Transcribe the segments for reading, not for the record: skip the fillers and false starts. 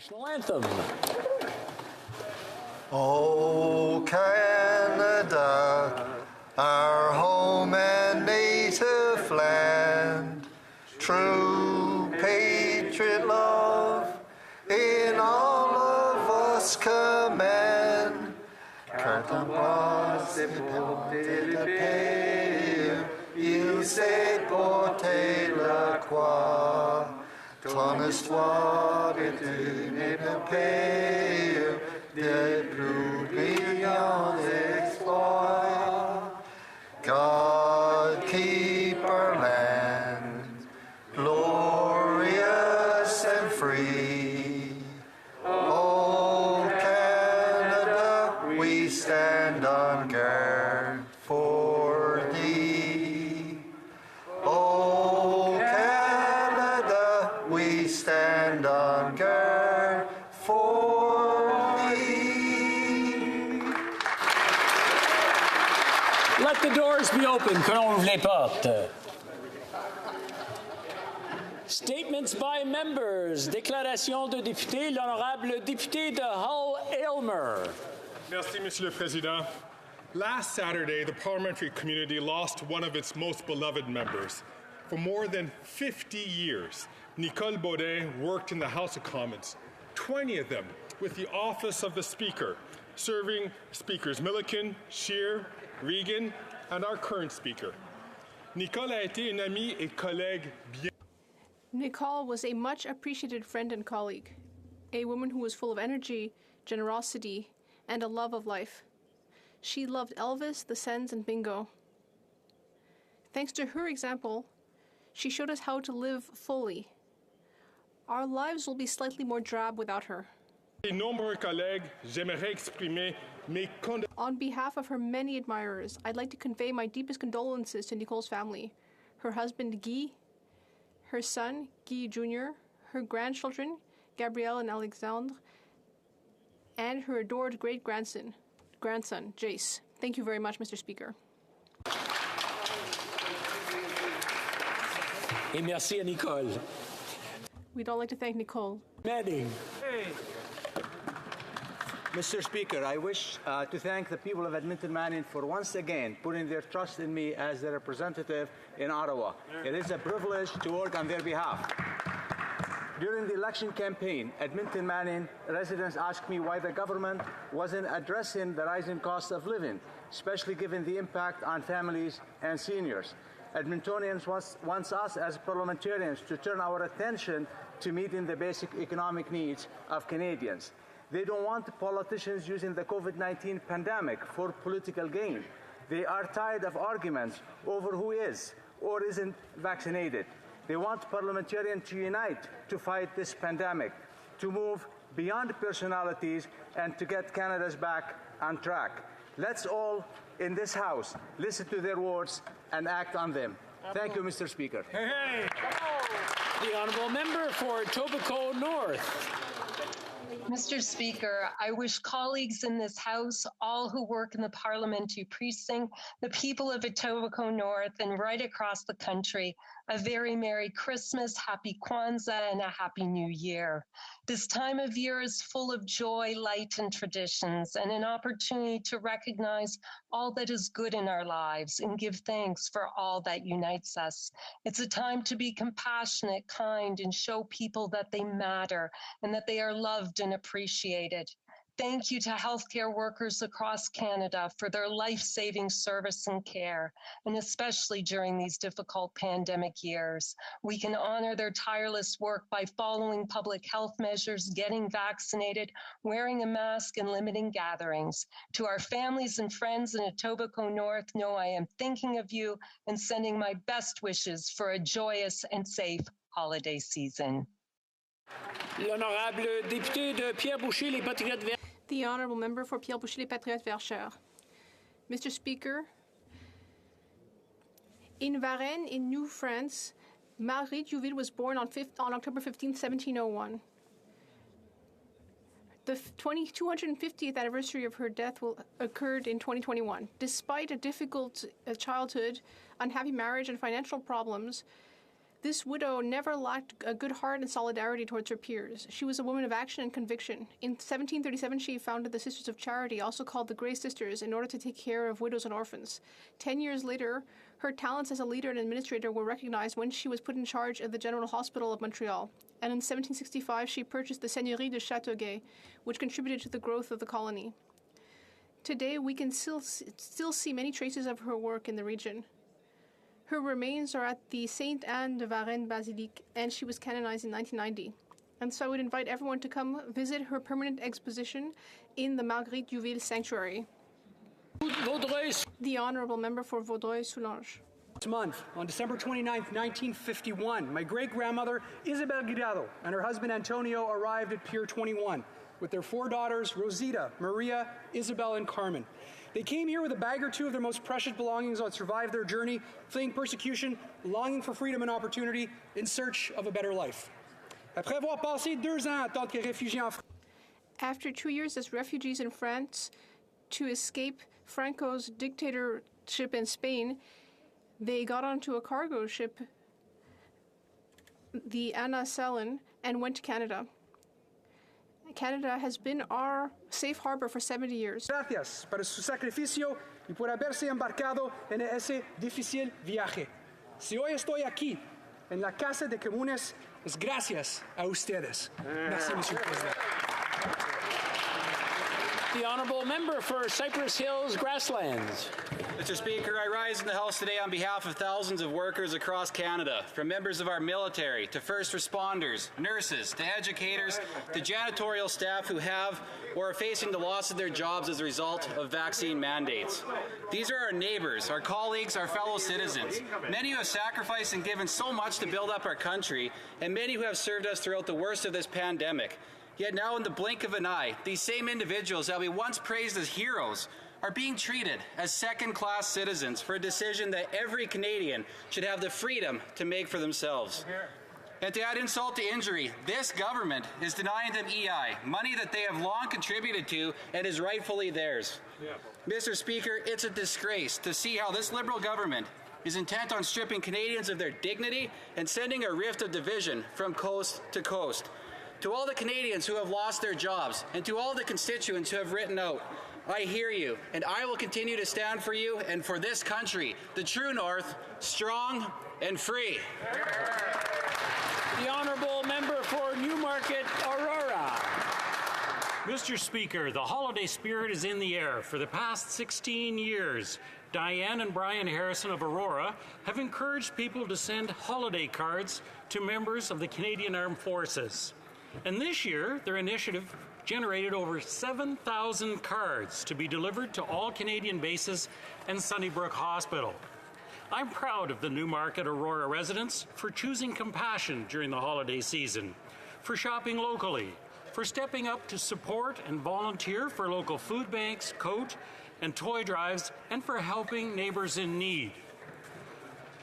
National anthem. Oh, Canada, our home and native land, true patriot love in all of us command. Quand on passe et porter le pays, il sait porter la croix. Ton histoire est une épopée des plus brillants exploits. God keep our land glorious and free. Oh, Canada, we stand on guard for thee. Oh, Canada, we stand on guard for thee. Let the doors be open. Que l'on ouvre les portes. Statements by members. Déclaration de député. L'honorable député de Hull-Aylmer. Merci, Monsieur le Président. Last Saturday, the parliamentary community lost one of its most beloved members. For more than 50 years, Nicole Baudin worked in the House of Commons, 20 of them with the office of the Speaker, serving Speakers Milliken, Scheer, Regan, and our current Speaker. Nicole a été une amie et collègue bien. Nicole was a much appreciated friend and colleague, a woman who was full of energy, generosity, and a love of life. She loved Elvis, the Sens, and bingo. Thanks to her example, she showed us how to live fully. Our lives will be slightly more drab without her. Nombreux collègues, j'aimerais exprimer mes condoléances. On behalf of her many admirers, I'd like to convey my deepest condolences to Nicole's family, her husband Guy, her son Guy Jr., her grandchildren Gabrielle and Alexandre, and her adored great-grandson, Jace. Thank you very much, Mr. Speaker. Et merci à Nicole. We'd all like to thank Nicole. Manning. Hey. Mr. Speaker, I wish to thank the people of Edmonton Manning for once again putting their trust in me as their representative in Ottawa. It is a privilege to work on their behalf. During the election campaign, Edmonton Manning residents asked me why the government wasn't addressing the rising cost of living, especially given the impact on families and seniors. Edmontonians want us as parliamentarians to turn our attention to meeting the basic economic needs of Canadians. They don't want politicians using the COVID-19 pandemic for political gain. They are tired of arguments over who is or isn't vaccinated. They want parliamentarians to unite to fight this pandemic, to move beyond personalities and to get Canada's back on track. Let's all in this House listen to their words and act on them. Thank you, Mr. Speaker. Hey. The honourable member for Etobicoke North. Mr. Speaker, I wish colleagues in this House, all who work in the parliamentary precinct, the people of Etobicoke North and right across the country, a very Merry Christmas, Happy Kwanzaa, and a Happy New Year. This time of year is full of joy, light, and traditions, and an opportunity to recognize all that is good in our lives and give thanks for all that unites us. It's a time to be compassionate, kind, and show people that they matter and that they are loved and appreciated. Thank you to healthcare workers across Canada for their life-saving service and care, and especially during these difficult pandemic years. We can honor their tireless work by following public health measures, getting vaccinated, wearing a mask, and limiting gatherings. To our families and friends in Etobicoke North, know I am thinking of you and sending my best wishes for a joyous and safe holiday season. L'honorable député de Pierre-Boucher, les Patriotes Verts. The honourable member for Pierre-Boucher, les Patriotes Verts. Mr. Speaker, in Varennes, in New France, Marie Duville was born on October 15, 1701. The 250th anniversary of her death occurred in 2021. Despite a difficult childhood, unhappy marriage, and financial problems, This widow never lacked a good heart and solidarity towards her peers. She was a woman of action and conviction. In 1737, she founded the Sisters of Charity, also called the Grey Sisters, in order to take care of widows and orphans. 10 years later, her talents as a leader and administrator were recognized when she was put in charge of the General Hospital of Montreal. And in 1765, she purchased the Seigneurie de Châteauguay, which contributed to the growth of the colony. Today, we can still see many traces of her work in the region. Her remains are at the Sainte Anne de Varennes Basilique, and she was canonized in 1990. And so I would invite everyone to come visit her permanent exposition in the Marguerite Youville Sanctuary. Vaudreuil. The Honourable Member for Vaudreuil-Soulanges. This month, on December 29th, 1951, my great-grandmother Isabel Guirado and her husband Antonio arrived at Pier 21 with their 4 daughters, Rosita, Maria, Isabel, and Carmen. They came here with a bag or two of their most precious belongings that survived their journey, fleeing persecution, longing for freedom and opportunity, in search of a better life. Après avoir passé 2 ans en tant que réfugiés en France. After 2 years as refugees in France to escape Franco's dictatorship in Spain, they got onto a cargo ship, the Anna Selen, and went to Canada. Canada has been our safe harbor for 70 years. Gracias para su sacrificio y por haberse embarcado en ese difícil viaje. Si hoy estoy aquí, en la Casa de Comunes, es gracias a ustedes. Merci, Monsieur le Président. The Honourable Member for Cypress Hills Grasslands. Mr. Speaker, I rise in the House today on behalf of thousands of workers across Canada, from members of our military to first responders, nurses to educators to janitorial staff who have or are facing the loss of their jobs as a result of vaccine mandates. These are our neighbors, our colleagues, our fellow citizens, many who have sacrificed and given so much to build up our country, and many who have served us throughout the worst of this pandemic. Yet now, in the blink of an eye, these same individuals that we once praised as heroes are being treated as second-class citizens for a decision that every Canadian should have the freedom to make for themselves. And to add insult to injury, this government is denying them EI, money that they have long contributed to and is rightfully theirs. Mr. Speaker, it's a disgrace to see how this Liberal government is intent on stripping Canadians of their dignity and sending a rift of division from coast to coast. To all the Canadians who have lost their jobs, and to all the constituents who have written out, I hear you, and I will continue to stand for you and for this country, the true North, strong and free. The Honourable Member for Newmarket Aurora. Mr. Speaker, the holiday spirit is in the air. For the past 16 years, Diane and Brian Harrison of Aurora have encouraged people to send holiday cards to members of the Canadian Armed Forces. And this year, their initiative generated over 7,000 cards to be delivered to all Canadian bases and Sunnybrook Hospital. I'm proud of the Newmarket Aurora residents for choosing compassion during the holiday season, for shopping locally, for stepping up to support and volunteer for local food banks, coat and toy drives, and for helping neighbors in need.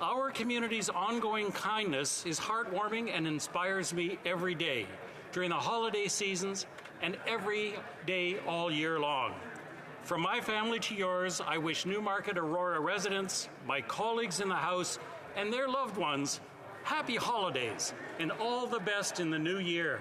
Our community's ongoing kindness is heartwarming and inspires me every day, during the holiday seasons and every day all year long. From my family to yours, I wish Newmarket Aurora residents, my colleagues in the House, and their loved ones happy holidays and all the best in the new year.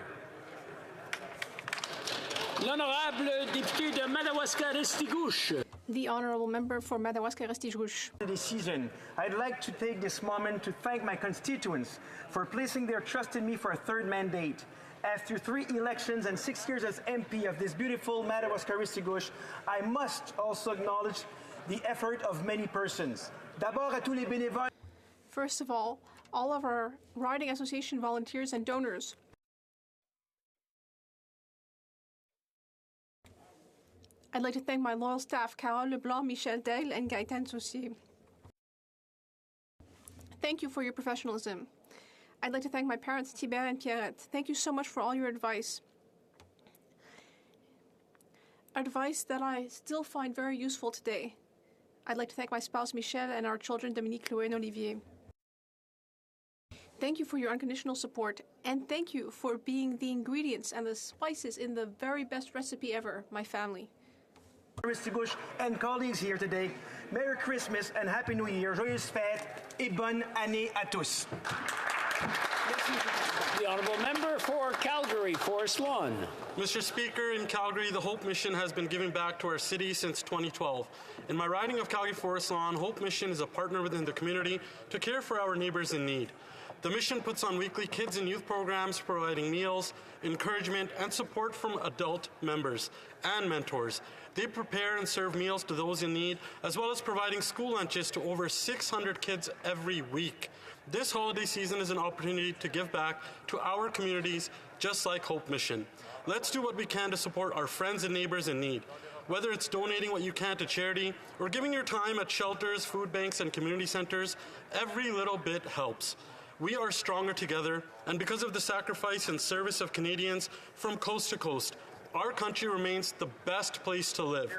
L'Honorable Député de Madawaska-Restigouche. The Honourable Member for Madawaska-Restigouche. This season, I'd like to take this moment to thank my constituents for placing their trust in me for a 3rd mandate. After 3 elections and 6 years as MP of this beautiful Madawaska-Restigouche, I must also acknowledge the effort of many persons. D'abord à tous les bénévoles. First of all of our riding association volunteers and donors. I'd like to thank my loyal staff, Carole Leblanc, Michel Daigle, and Gaëtan Saucier. Thank you for your professionalism. I'd like to thank my parents, Thibert and Pierrette. Thank you so much for all your advice. Advice that I still find very useful today. I'd like to thank my spouse, Michel, and our children, Dominique, Chloé, and Olivier. Thank you for your unconditional support, and thank you for being the ingredients and the spices in the very best recipe ever, my family. Restigouche and colleagues here today, Merry Christmas and Happy New Year, joyeuses fêtes et bonne année à tous. The honourable member for Calgary, Forest Lawn. Mr. Speaker, in Calgary, the Hope Mission has been giving back to our city since 2012. In my riding of Calgary Forest Lawn, Hope Mission is a partner within the community to care for our neighbours in need. The mission puts on weekly kids and youth programs providing meals, encouragement, and support from adult members and mentors. They prepare and serve meals to those in need, as well as providing school lunches to over 600 kids every week. This holiday season is an opportunity to give back to our communities, just like Hope Mission. Let's do what we can to support our friends and neighbours in need. Whether it's donating what you can to charity or giving your time at shelters, food banks, and community centres, every little bit helps. We are stronger together, and because of the sacrifice and service of Canadians from coast to coast, our country remains the best place to live.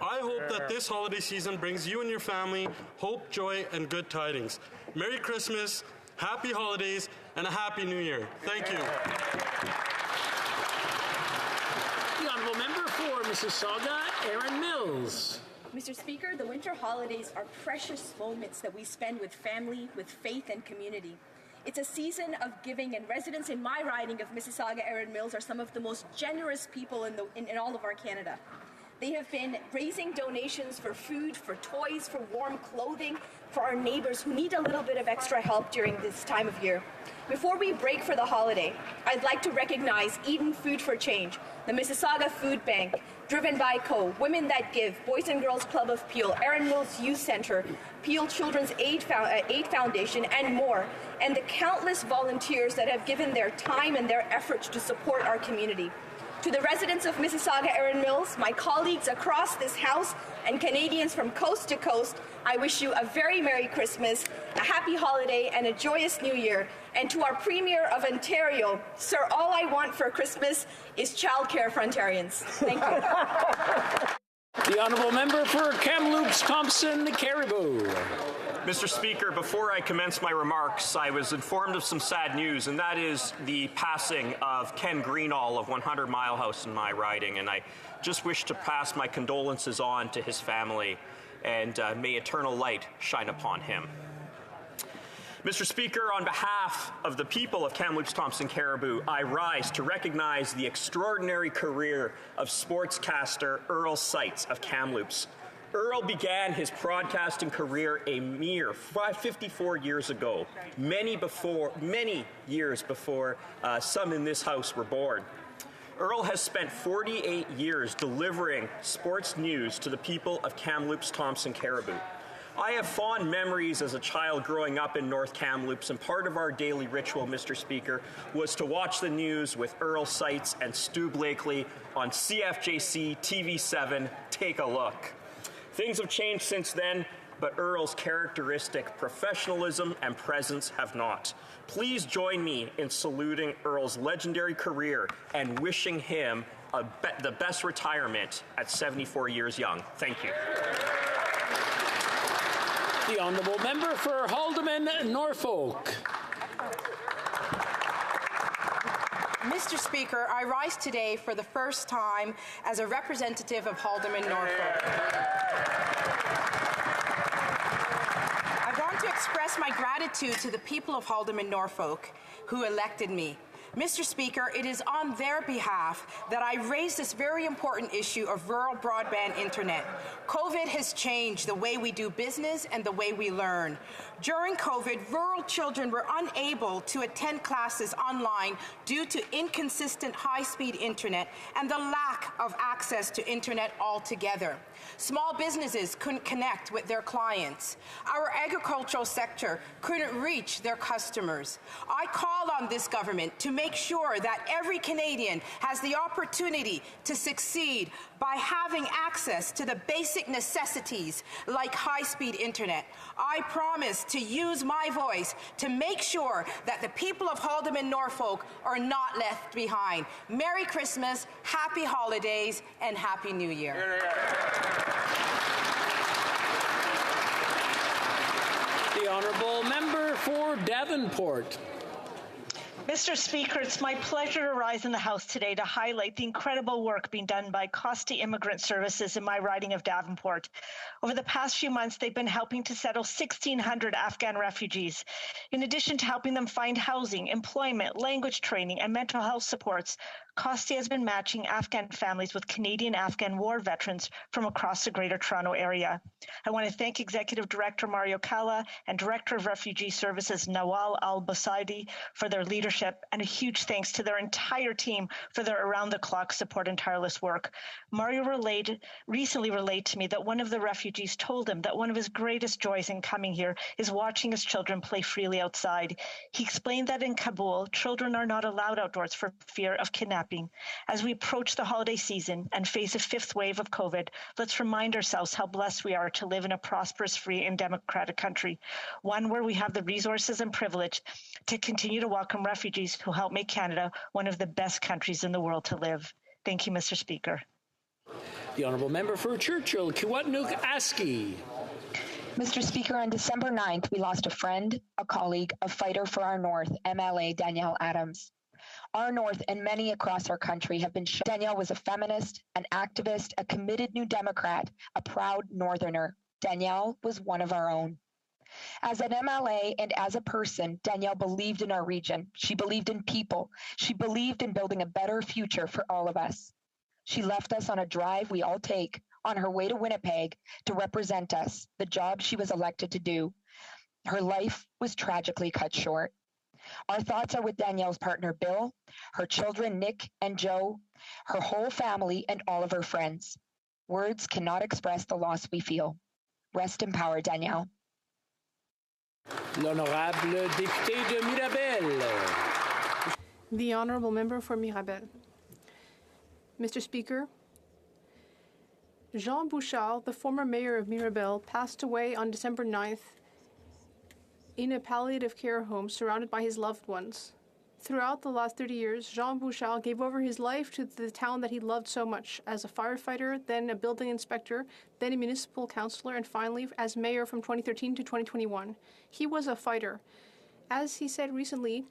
I hope that this holiday season brings you and your family hope, joy, and good tidings. Merry Christmas, Happy Holidays, and a Happy New Year. Thank you. The honourable member for Mississauga, Erin Mills. Mr. Speaker, the winter holidays are precious moments that we spend with family, with faith, and community. It's a season of giving, and residents in my riding of Mississauga, Erin Mills, are some of the most generous people in all of our Canada. They have been raising donations for food, for toys, for warm clothing, for our neighbours who need a little bit of extra help during this time of year. Before we break for the holiday, I'd like to recognize Eden Food for Change, the Mississauga Food Bank, Driven by Co, Women That Give, Boys and Girls Club of Peel, Erin Mills Youth Centre, Peel Children's Aid Foundation, and more, and the countless volunteers that have given their time and their efforts to support our community. To the residents of Mississauga, Erin Mills, my colleagues across this House, and Canadians from coast to coast, I wish you a very Merry Christmas, a Happy Holiday, and a joyous New Year. And to our Premier of Ontario, sir, all I want for Christmas is childcare for Ontarians. Thank you. The honourable member for Kamloops, Thompson, Caribou. Mr. Speaker, before I commence my remarks, I was informed of some sad news, and that is the passing of Ken Greenall of 100 Mile House in my riding, and I just wish to pass my condolences on to his family, and may eternal light shine upon him. Mr. Speaker, on behalf of the people of Kamloops, Thompson, Caribou, I rise to recognize the extraordinary career of sportscaster Earl Seitz of Kamloops. Earl began his broadcasting career a mere 54 years ago, many years before some in this house were born. Earl has spent 48 years delivering sports news to the people of Kamloops, Thompson, Caribou. I have fond memories as a child growing up in North Kamloops, and part of our daily ritual, Mr. Speaker, was to watch the news with Earl Seitz and Stu Blakely on CFJC TV7, Take a Look. Things have changed since then, but Earl's characteristic professionalism and presence have not. Please join me in saluting Earl's legendary career and wishing him the best retirement at 74 years young. Thank you. The honourable member for Haldimand, Norfolk. Mr. Speaker, I rise today for the first time as a representative of Haldimand, Norfolk. I want to express my gratitude to the people of Haldimand, Norfolk, who elected me. Mr. Speaker, it is on their behalf that I raise this very important issue of rural broadband internet. COVID has changed the way we do business and the way we learn. During COVID, rural children were unable to attend classes online due to inconsistent high-speed internet and the lack of access to internet altogether. Small businesses couldn't connect with their clients. Our agricultural sector couldn't reach their customers. I call on this government to make sure that every Canadian has the opportunity to succeed by having access to the basic necessities like high-speed internet. I promise to use my voice to make sure that the people of Haldimand, Norfolk are not left behind. Merry Christmas, Happy Holidays, and Happy New Year. The honourable member for Davenport. Mr. Speaker, it's my pleasure to rise in the House today to highlight the incredible work being done by HoC Immigrant Services in my riding of Davenport. Over the past few months, they've been helping to settle 1,600 Afghan refugees. In addition to helping them find housing, employment, language training, and mental health supports, HoC has been matching Afghan families with Canadian-Afghan war veterans from across the Greater Toronto Area. I want to thank Executive Director Mario Kalla and Director of Refugee Services Nawal Al-Basaidi for their leadership, and a huge thanks to their entire team for their around-the-clock support and tireless work. Mario recently relayed to me that one of the refugees told him that one of his greatest joys in coming here is watching his children play freely outside. He explained that in Kabul, children are not allowed outdoors for fear of kidnapping. As we approach the holiday season and face a fifth wave of COVID, let's remind ourselves how blessed we are to live in a prosperous, free, and democratic country, one where we have the resources and privilege to continue to welcome refugees who help make Canada one of the best countries in the world to live. Thank you, Mr. Speaker. The Honourable Member for Churchill, Kiwatnook-Aski. Mr. Speaker, on December 9th, we lost a friend, a colleague, a fighter for our North, MLA Danielle Adams. Our North and many across our country have been shot. Danielle was a feminist, an activist, a committed New Democrat, a proud Northerner. Danielle was one of our own. As an MLA and as a person, Danielle believed in our region. She believed in people. She believed in building a better future for all of us. She left us on a drive we all take on her way to Winnipeg to represent us, the job she was elected to do. Her life was tragically cut short. Our thoughts are with Danielle's partner, Bill, her children, Nick and Joe, her whole family, and all of her friends. Words cannot express the loss we feel. Rest in power, Danielle. L'honorable député de Mirabel. The Honourable Member for Mirabel. Mr. Speaker, Jean Bouchard, the former mayor of Mirabel, passed away on December 9th in a palliative care home surrounded by his loved ones. Throughout the last 30 years, Jean Bouchard gave over his life to the town that he loved so much, as a firefighter, then a building inspector, then a municipal councillor, and finally as mayor from 2013 to 2021. He was a fighter. As he said recently,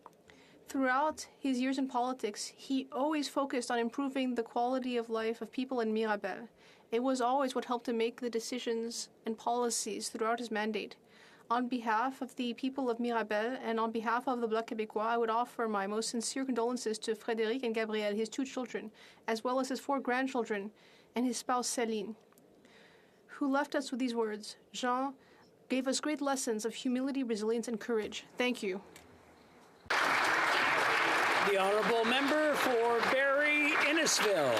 throughout his years in politics, he always focused on improving the quality of life of people in Mirabel. It was always what helped him make the decisions and policies throughout his mandate. On behalf of the people of Mirabel and on behalf of the Bloc Québécois, I would offer my most sincere condolences to Frédéric and Gabrielle, his 2 children, as well as his 4 grandchildren and his spouse Céline, who left us with these words. Jean gave us great lessons of humility, resilience, and courage. Thank you. The Honourable Member for Barrie Innisfil.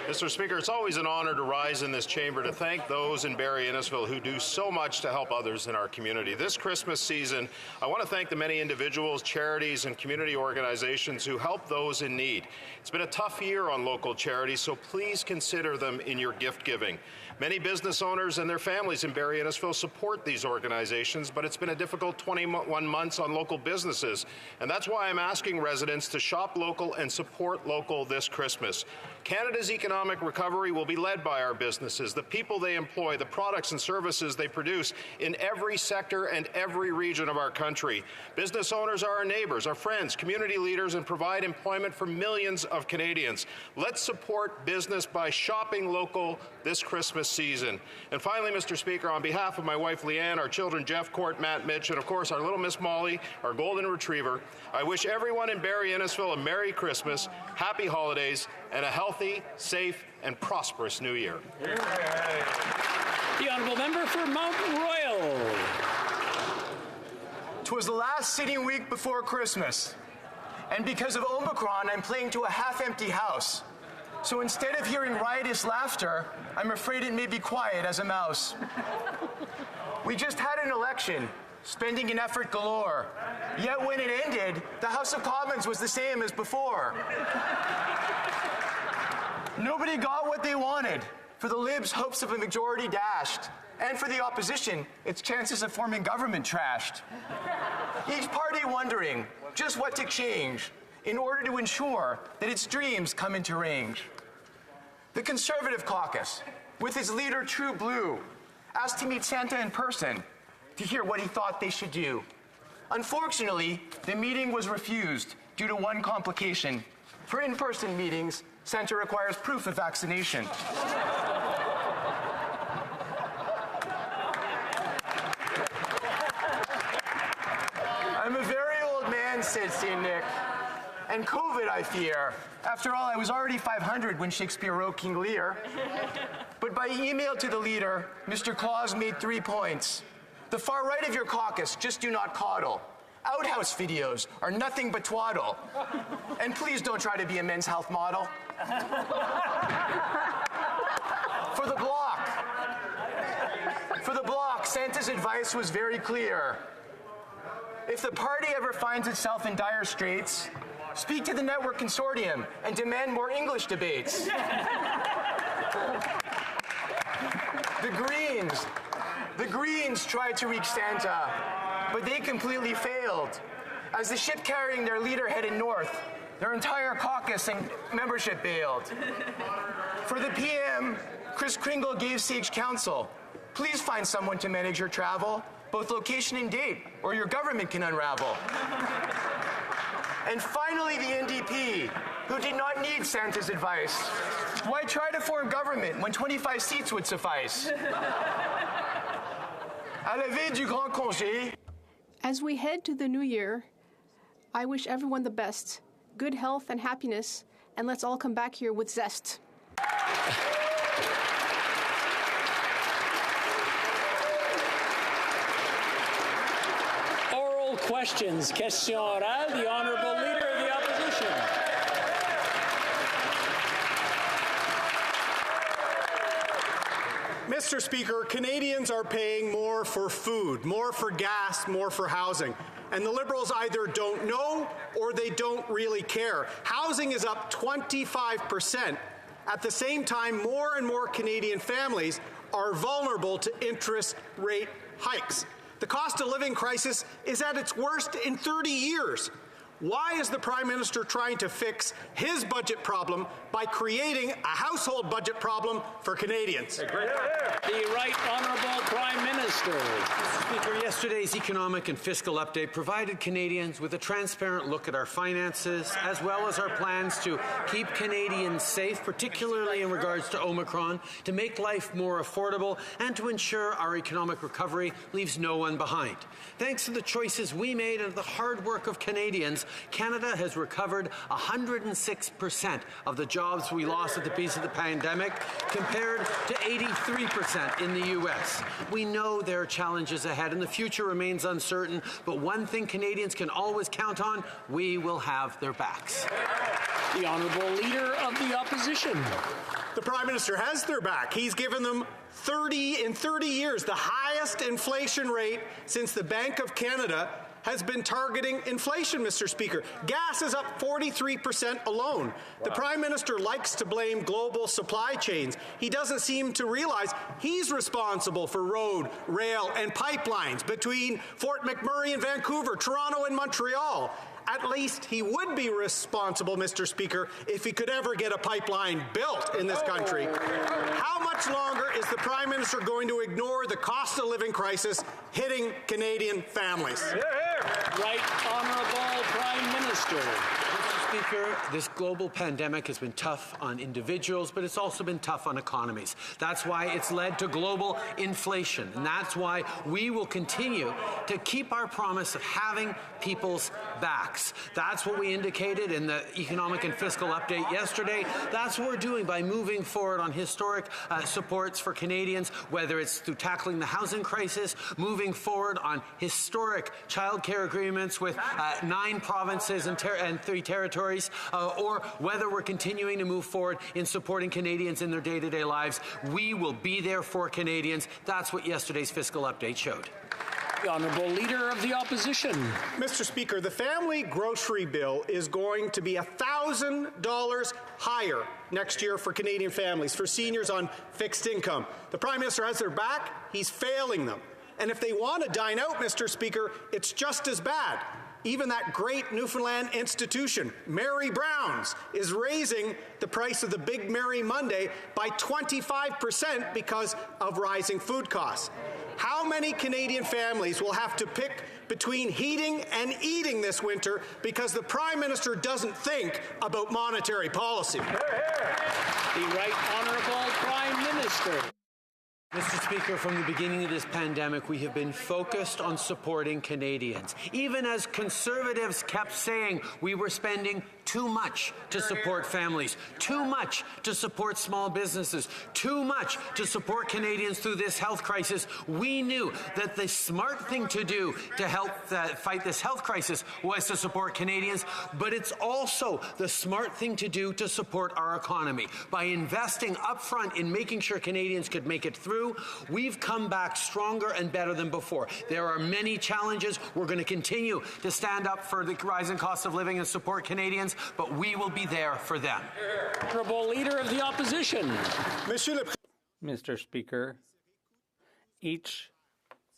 Mr. Speaker, it's always an honor to rise in this chamber to thank those in Barrie Innisfil who do so much to help others in our community. This Christmas season, I want to thank the many individuals, charities, and community organizations who help those in need. It's been a tough year on local charities, so please consider them in your gift giving. Many business owners and their families in Barrie Innisfil support these organizations, but it's been a difficult 21 months on local businesses, and that's why I'm asking residents to shop local and support local this Christmas. Canada's economic recovery will be led by our businesses, the people they employ, the products and services they produce in every sector and every region of our country. Business owners are our neighbors, our friends, community leaders, and provide employment for millions of Canadians. Let's support business by shopping local this Christmas season. And finally, Mr. Speaker, on behalf of my wife Leanne, our children Jeff, Court, Matt, Mitch, and of course our little Miss Molly, our golden retriever, I wish everyone in Barrie Innisfil a Merry Christmas, Happy Holidays, and a healthy, safe, and prosperous New Year. The Honourable Member for Mount Royal. 'Twas the last sitting week before Christmas, and because of Omicron, I'm playing to a half-empty house. So instead of hearing riotous laughter, I'm afraid it may be quiet as a mouse. We just had an election, spending and effort galore. Yet when it ended, the House of Commons was the same as before. Nobody got what they wanted. For the Libs, hopes of a majority dashed. And for the opposition, its chances of forming government trashed. Each party wondering just what to change in order to ensure that its dreams come into range. The Conservative caucus, with its leader True Blue, asked to meet Santa in person to hear what he thought they should do. Unfortunately, the meeting was refused due to one complication. For in-person meetings, Centre requires proof of vaccination. I'm a very old man, said St. Nick, and COVID, I fear. After all, I was already 500 when Shakespeare wrote King Lear. But by email to the leader, Mr. Claus made 3 points. The far right of your caucus, just do not coddle. Outhouse videos are nothing but twaddle. And please don't try to be a men's health model. For the bloc, Santa's advice was very clear. If the party ever finds itself in dire straits, speak to the network consortium and demand more English debates. The Greens tried to reach Santa, but they completely failed. As the ship carrying their leader headed north, their entire caucus and membership bailed. For the PM, Chris Kringle gave sage counsel. Please find someone to manage your travel, both location and date, or your government can unravel. And finally, the NDP, who did not need Santa's advice. Why try to form government when 25 seats would suffice? À la veille du grand congé. As we head to the new year, I wish everyone the best, good health and happiness, and let's all come back here with zest. Oral questions. Question orale, the Honourable Leader of the Opposition. Mr. Speaker, Canadians are paying more for food, more for gas, more for housing. And the Liberals either don't know or they don't really care. Housing is up 25%. At the same time, more and more Canadian families are vulnerable to interest rate hikes. The cost of living crisis is at its worst in 30 years. Why is the Prime Minister trying to fix his budget problem by creating a household budget problem for Canadians? The Right Honourable Prime Minister. Mr. Speaker, yesterday's economic and fiscal update provided Canadians with a transparent look at our finances, as well as our plans to keep Canadians safe, particularly in regards to Omicron, to make life more affordable, and to ensure our economic recovery leaves no one behind. Thanks to the choices we made and the hard work of Canadians, Canada has recovered 106% of the jobs we lost at the peak of the pandemic, compared to 83% in the U.S. We know there are challenges ahead and the future remains uncertain, but one thing Canadians can always count on, we will have their backs. The Honourable Leader of the Opposition. The Prime Minister has their back. He's given them 30 years, the highest inflation rate since the Bank of Canada has been targeting inflation, Mr. Speaker. Gas is up 43% alone. Wow. The Prime Minister likes to blame global supply chains. He doesn't seem to realize he's responsible for road, rail, and pipelines between Fort McMurray and Vancouver, Toronto and Montreal. At least he would be responsible, Mr. Speaker, if he could ever get a pipeline built in this country. How much longer is the Prime Minister going to ignore the cost of living crisis hitting Canadian families? Right Honourable Prime Minister. Mr. Speaker, this global pandemic has been tough on individuals, but it's also been tough on economies. That's why it's led to global inflation, and that's why we will continue to keep our promise of having people's backs. That's what we indicated in the economic and fiscal update yesterday. That's what we're doing by moving forward on historic supports for Canadians, whether it's through tackling the housing crisis, moving forward on historic childcare agreements with 9 provinces and 3 territories, or whether we're continuing to move forward in supporting Canadians in their day-to-day lives. We will be there for Canadians. That's what yesterday's fiscal update showed. The Honourable Leader of the Opposition. Mr. Speaker, the family grocery bill is going to be $1,000 higher next year for Canadian families, for seniors on fixed income. The Prime Minister has their back. He's failing them. And if they want to dine out, Mr. Speaker, it's just as bad. Even that great Newfoundland institution, Mary Brown's, is raising the price of the Big Mary Monday by 25% because of rising food costs. How many Canadian families will have to pick between heating and eating this winter because the Prime Minister doesn't think about monetary policy. The Right Honourable Prime Minister. Mr. Speaker, from the beginning of this pandemic, we have been focused on supporting Canadians. Even as Conservatives kept saying we were spending too much to support families, too much to support small businesses, too much to support Canadians through this health crisis, we knew that the smart thing to do to help fight this health crisis was to support Canadians, but it's also the smart thing to do to support our economy. By investing upfront in making sure Canadians could make it through, we've come back stronger and better than before. There are many challenges. We're going to continue to stand up for the rising cost of living and support Canadians, but we will be there for them. Honourable Leader of the Opposition. Mr. Speaker, each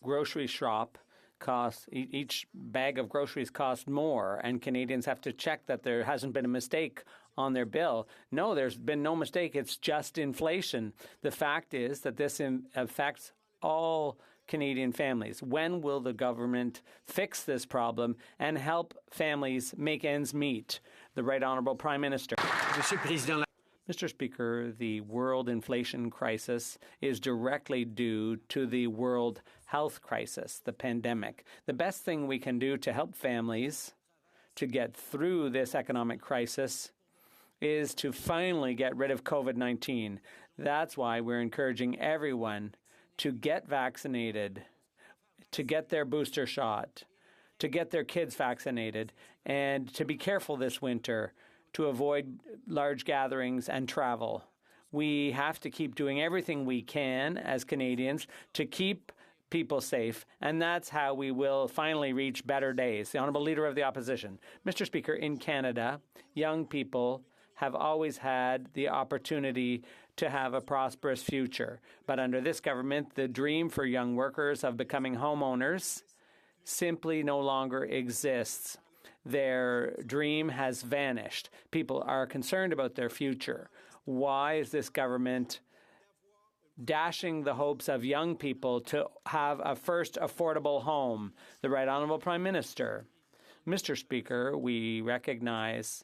grocery shop costs, each bag of groceries costs more, and Canadians have to check that there hasn't been a mistake on their bill. No, there's been no mistake. It's just inflation. The fact is that this affects all Canadian families. When will the government fix this problem and help families make ends meet? The Right Honourable Prime Minister. Mr. Speaker, the world inflation crisis is directly due to the world health crisis, the pandemic. The best thing we can do to help families to get through this economic crisis is to finally get rid of COVID-19. That's why we're encouraging everyone to get vaccinated, to get their booster shot, to get their kids vaccinated, and to be careful this winter to avoid large gatherings and travel. We have to keep doing everything we can as Canadians to keep people safe, and that's how we will finally reach better days. The Honourable Leader of the Opposition. Mr. Speaker, in Canada, young people have always had the opportunity to have a prosperous future. But under this government, the dream for young workers of becoming homeowners simply no longer exists. Their dream has vanished. People are concerned about their future. Why is this government dashing the hopes of young people to have a first affordable home? The Right Honourable Prime Minister. Mr. Speaker, we recognize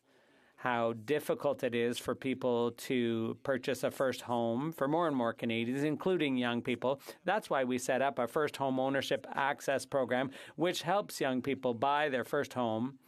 how difficult it is for people to purchase a first home for more and more Canadians, including young people. That's why we set up a first home ownership access program, which helps young people buy their first home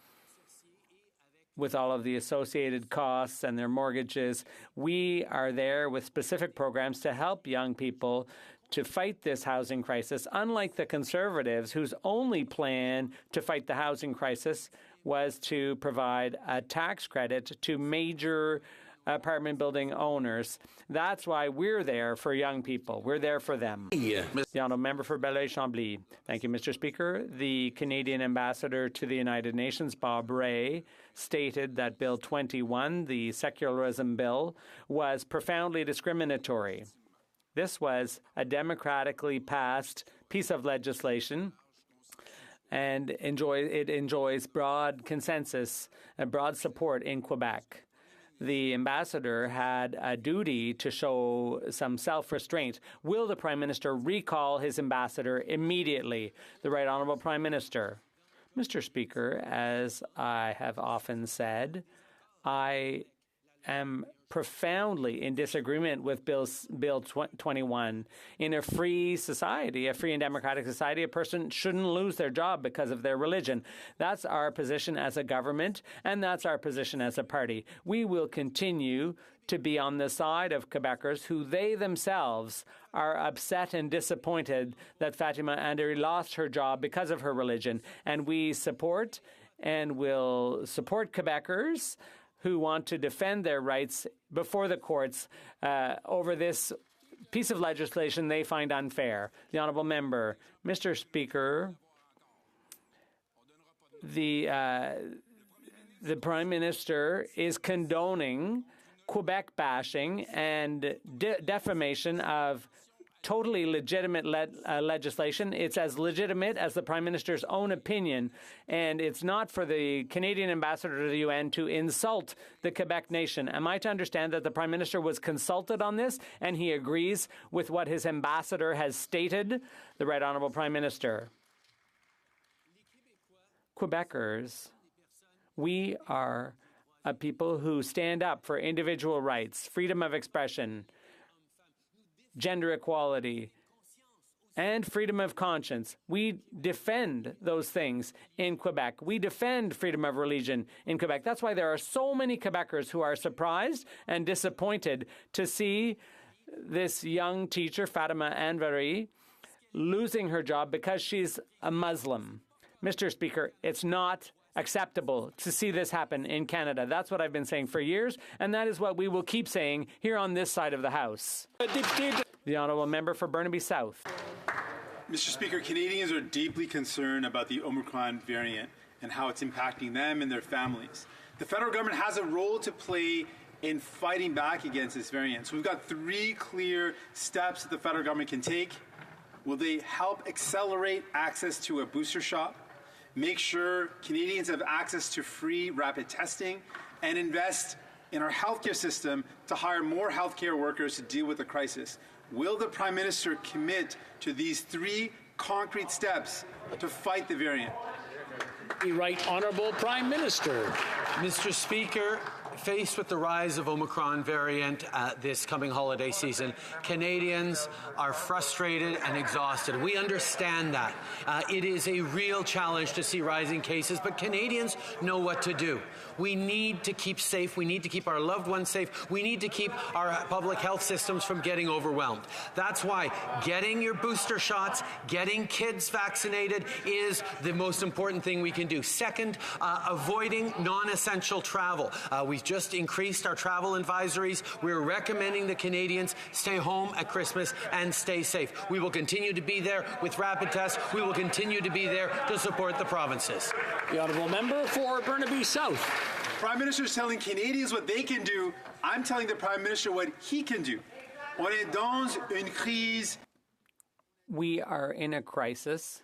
with all of the associated costs and their mortgages. We are there with specific programs to help young people to fight this housing crisis, unlike the Conservatives, whose only plan to fight the housing crisis was to provide a tax credit to major apartment building owners. That's why we're there for young people. We're there for them. The Honourable Member for Belleuil-Chambly. Thank you, Mr. Speaker. The Canadian Ambassador to the United Nations, Bob Rae, stated that Bill 21, the secularism bill, was profoundly discriminatory. This was a democratically passed piece of legislation, and it enjoys broad consensus and broad support in Quebec. The ambassador had a duty to show some self-restraint. Will the Prime Minister recall his ambassador immediately? The Right Honourable Prime Minister. Mr. Speaker, as I have often said, I am profoundly in disagreement with Bill 21. In a free society, a free and democratic society, a person shouldn't lose their job because of their religion. That's our position as a government, and that's our position as a party. We will continue to be on the side of Quebecers who they themselves are upset and disappointed that Fatima Anderi lost her job because of her religion. And we support and will support Quebecers who want to defend their rights before the courts over this piece of legislation they find unfair. The Honourable Member. Mr. Speaker, the Prime Minister is condoning Quebec bashing and defamation of totally legitimate legislation. It's as legitimate as the Prime Minister's own opinion, and it's not for the Canadian ambassador to the UN to insult the Quebec nation. Am I to understand that the Prime Minister was consulted on this and he agrees with what his ambassador has stated? The Right Honourable Prime Minister. Quebecers, we are a people who stand up for individual rights, freedom of expression, gender equality, and freedom of conscience. We defend those things in Quebec. We defend freedom of religion in Quebec. That's why there are so many Quebecers who are surprised and disappointed to see this young teacher, Fatima Anvari, losing her job because she's a Muslim. Mr. Speaker, it's not acceptable to see this happen in Canada. That's what I've been saying for years, and that is what we will keep saying here on this side of the House. The Honourable Member for Burnaby South. Mr. Speaker, Canadians are deeply concerned about the Omicron variant and how it's impacting them and their families. The federal government has a role to play in fighting back against this variant. So we've got 3 clear steps that the federal government can take. Will they help accelerate access to a booster shot, make sure Canadians have access to free rapid testing, and invest in our healthcare system to hire more healthcare workers to deal with the crisis? Will the Prime Minister commit to these 3 concrete steps to fight the variant? The Right Honourable Prime Minister. Mr. Speaker, faced with the rise of Omicron variant this coming holiday season, Canadians are frustrated and exhausted. We understand that. It is a real challenge to see rising cases, but Canadians know what to do. We need to keep safe. We need to keep our loved ones safe. We need to keep our public health systems from getting overwhelmed. That's why getting your booster shots, getting kids vaccinated is the most important thing we can do. Second, avoiding non-essential travel. We've just increased our travel advisories. We're recommending that Canadians stay home at Christmas and stay safe. We will continue to be there with rapid tests. We will continue to be there to support the provinces. The Honourable Member for Burnaby South. Prime Minister is telling Canadians what they can do. I'm telling the Prime Minister what he can do. On est dans une crise. We are in a crisis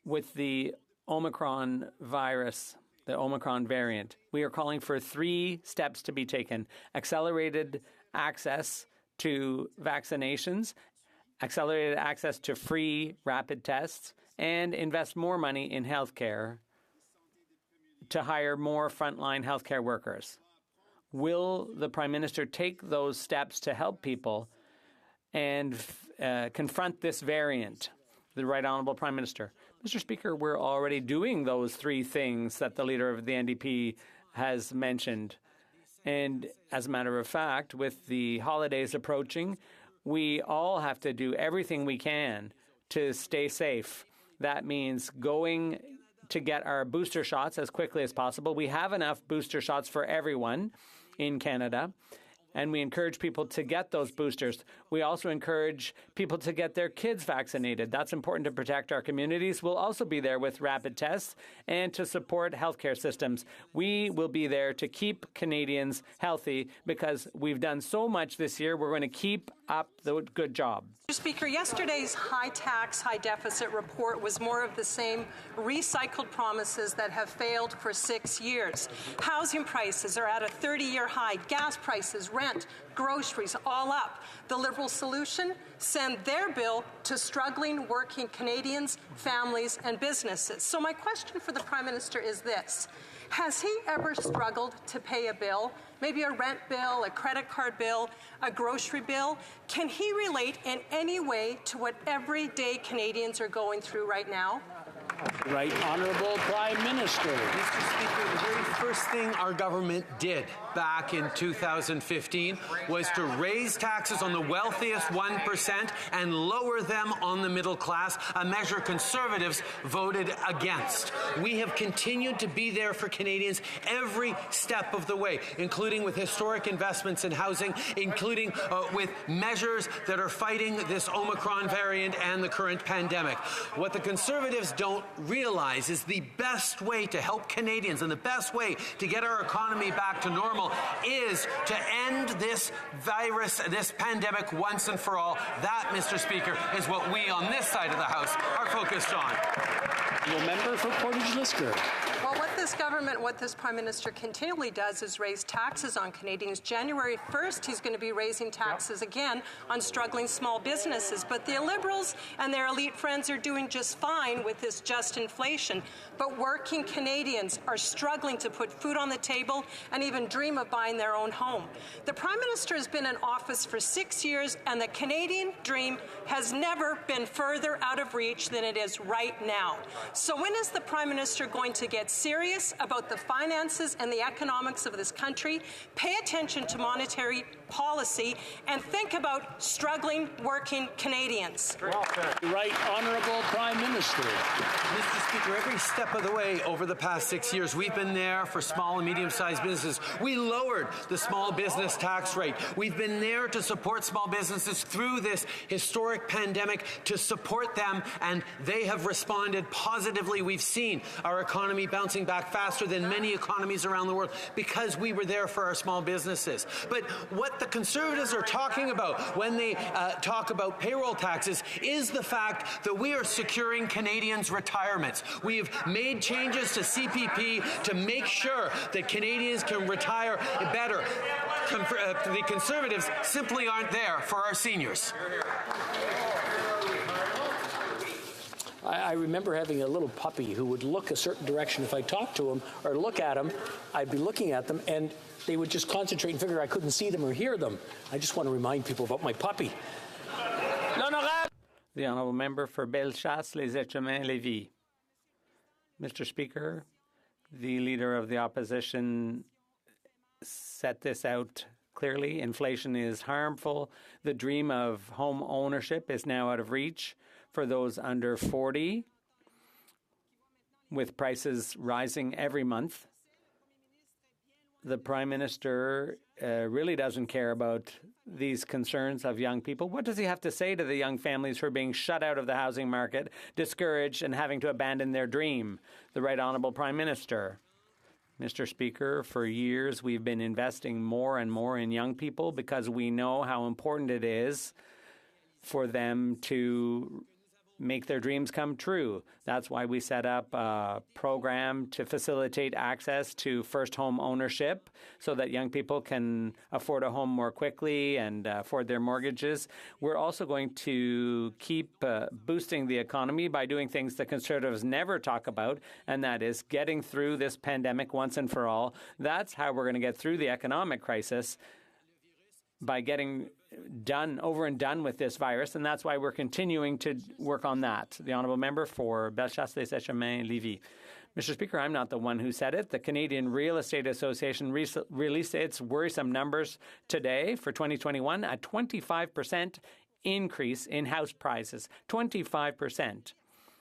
with the Omicron virus, the Omicron variant. We are calling for 3 steps to be taken: accelerated access to vaccinations, accelerated access to free rapid tests, and invest more money in healthcare to hire more frontline healthcare workers. Will the Prime Minister take those steps to help people and confront this variant? The Right Honourable Prime Minister. Mr. Speaker, we're already doing those 3 things that the Leader of the NDP has mentioned. And as a matter of fact, with the holidays approaching, we all have to do everything we can to stay safe. That means going to get our booster shots as quickly as possible. We have enough booster shots for everyone in Canada, and we encourage people to get those boosters. We also encourage people to get their kids vaccinated. That's important to protect our communities. We'll also be there with rapid tests and to support healthcare systems. We will be there to keep Canadians healthy because we've done so much this year. We're going to keep up the good job. Mr. Speaker, yesterday's high tax, high deficit report was more of the same recycled promises that have failed for 6 years. Housing prices are at a 30-year high. Gas prices, rent, groceries, all up. The Liberal solution? Send their bill to struggling working Canadians, families, and businesses. So my question for the Prime Minister is this. Has he ever struggled to pay a bill, maybe a rent bill, a credit card bill, a grocery bill? Can he relate in any way to what everyday Canadians are going through right now? Right Honourable Prime Minister. Mr. Speaker, the very first thing our government did back in 2015 was to raise taxes on the wealthiest 1% and lower them on the middle class, a measure Conservatives voted against. We have continued to be there for Canadians every step of the way, including with historic investments in housing, including with measures that are fighting this Omicron variant and the current pandemic. What the Conservatives don't realize is the best way to help Canadians and the best way to get our economy back to normal is to end this virus, this pandemic once and for all. That, Mr. Speaker, is what we on this side of the House are focused on. The member for Portage Lister. Well, what the this government, what this Prime Minister continually does is raise taxes on Canadians. January 1st, he's going to be raising taxes again on struggling small businesses. But the Liberals and their elite friends are doing just fine with this just inflation. But working Canadians are struggling to put food on the table and even dream of buying their own home. The Prime Minister has been in office for 6 years, and the Canadian dream has never been further out of reach than it is right now. So when is the Prime Minister going to get serious about the finances and the economics of this country, pay attention to monetary policy, and think about struggling working Canadians? Right Honourable Prime Minister. Mr. Speaker, every step of the way over the past 6 years, we've been there for small and medium-sized businesses. We lowered the small business tax rate. We've been there to support small businesses through this historic pandemic, to support them, and they have responded positively. We've seen our economy bouncing back faster than many economies around the world because we were there for our small businesses. But what the Conservatives are talking about when they talk about payroll taxes is the fact that we are securing Canadians' retirements. We've made changes to CPP to make sure that Canadians can retire better. The Conservatives simply aren't there for our seniors. I remember having a little puppy who would look a certain direction. If I talked to him or look at him, I'd be looking at them, and they would just concentrate and figure I couldn't see them or hear them. I just want to remind people about my puppy. The Honourable Member for Bellechasse-les-Etchemins-Lévis. Mr. Speaker, the Leader of the Opposition set this out clearly. Inflation is harmful. The dream of home ownership is now out of reach for those under 40, with prices rising every month. The Prime Minister really doesn't care about these concerns of young people. What does he have to say to the young families who are being shut out of the housing market, discouraged, and having to abandon their dream? The Right Honourable Prime Minister. Mr. Speaker, for years we've been investing more and more in young people because we know how important it is for them to make their dreams come true. That's why we set up a program to facilitate access to first home ownership so that young people can afford a home more quickly and afford their mortgages. We're also going to keep boosting the economy by doing things the Conservatives never talk about, and that is getting through this pandemic once and for all. That's how we're going to get through the economic crisis, by getting over and done with this virus, and that's why we're continuing to work on that. The Honourable Member for Bellechasse-les-Etchemins-Lévis. Mr. Speaker, I'm not the one who said it. The Canadian Real Estate Association released its worrisome numbers today for 2021, a 25% increase in house prices. 25%.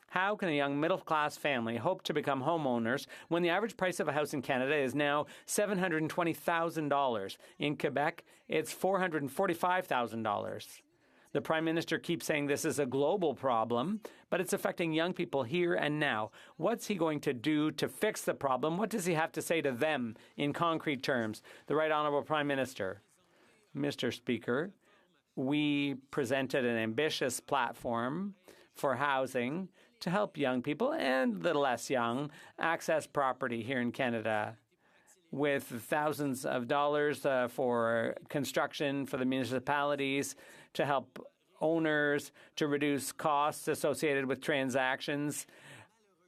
How can a young middle-class family hope to become homeowners when the average price of a house in Canada is now $720,000? In Quebec, it's $445,000. The Prime Minister keeps saying this is a global problem, but it's affecting young people here and now. What's he going to do to fix the problem? What does he have to say to them in concrete terms? The Right Honourable Prime Minister. Mr. Speaker, we presented an ambitious platform for housing to help young people and the less young access property here in Canada, with thousands of dollars for construction for the municipalities, to help owners, to reduce costs associated with transactions.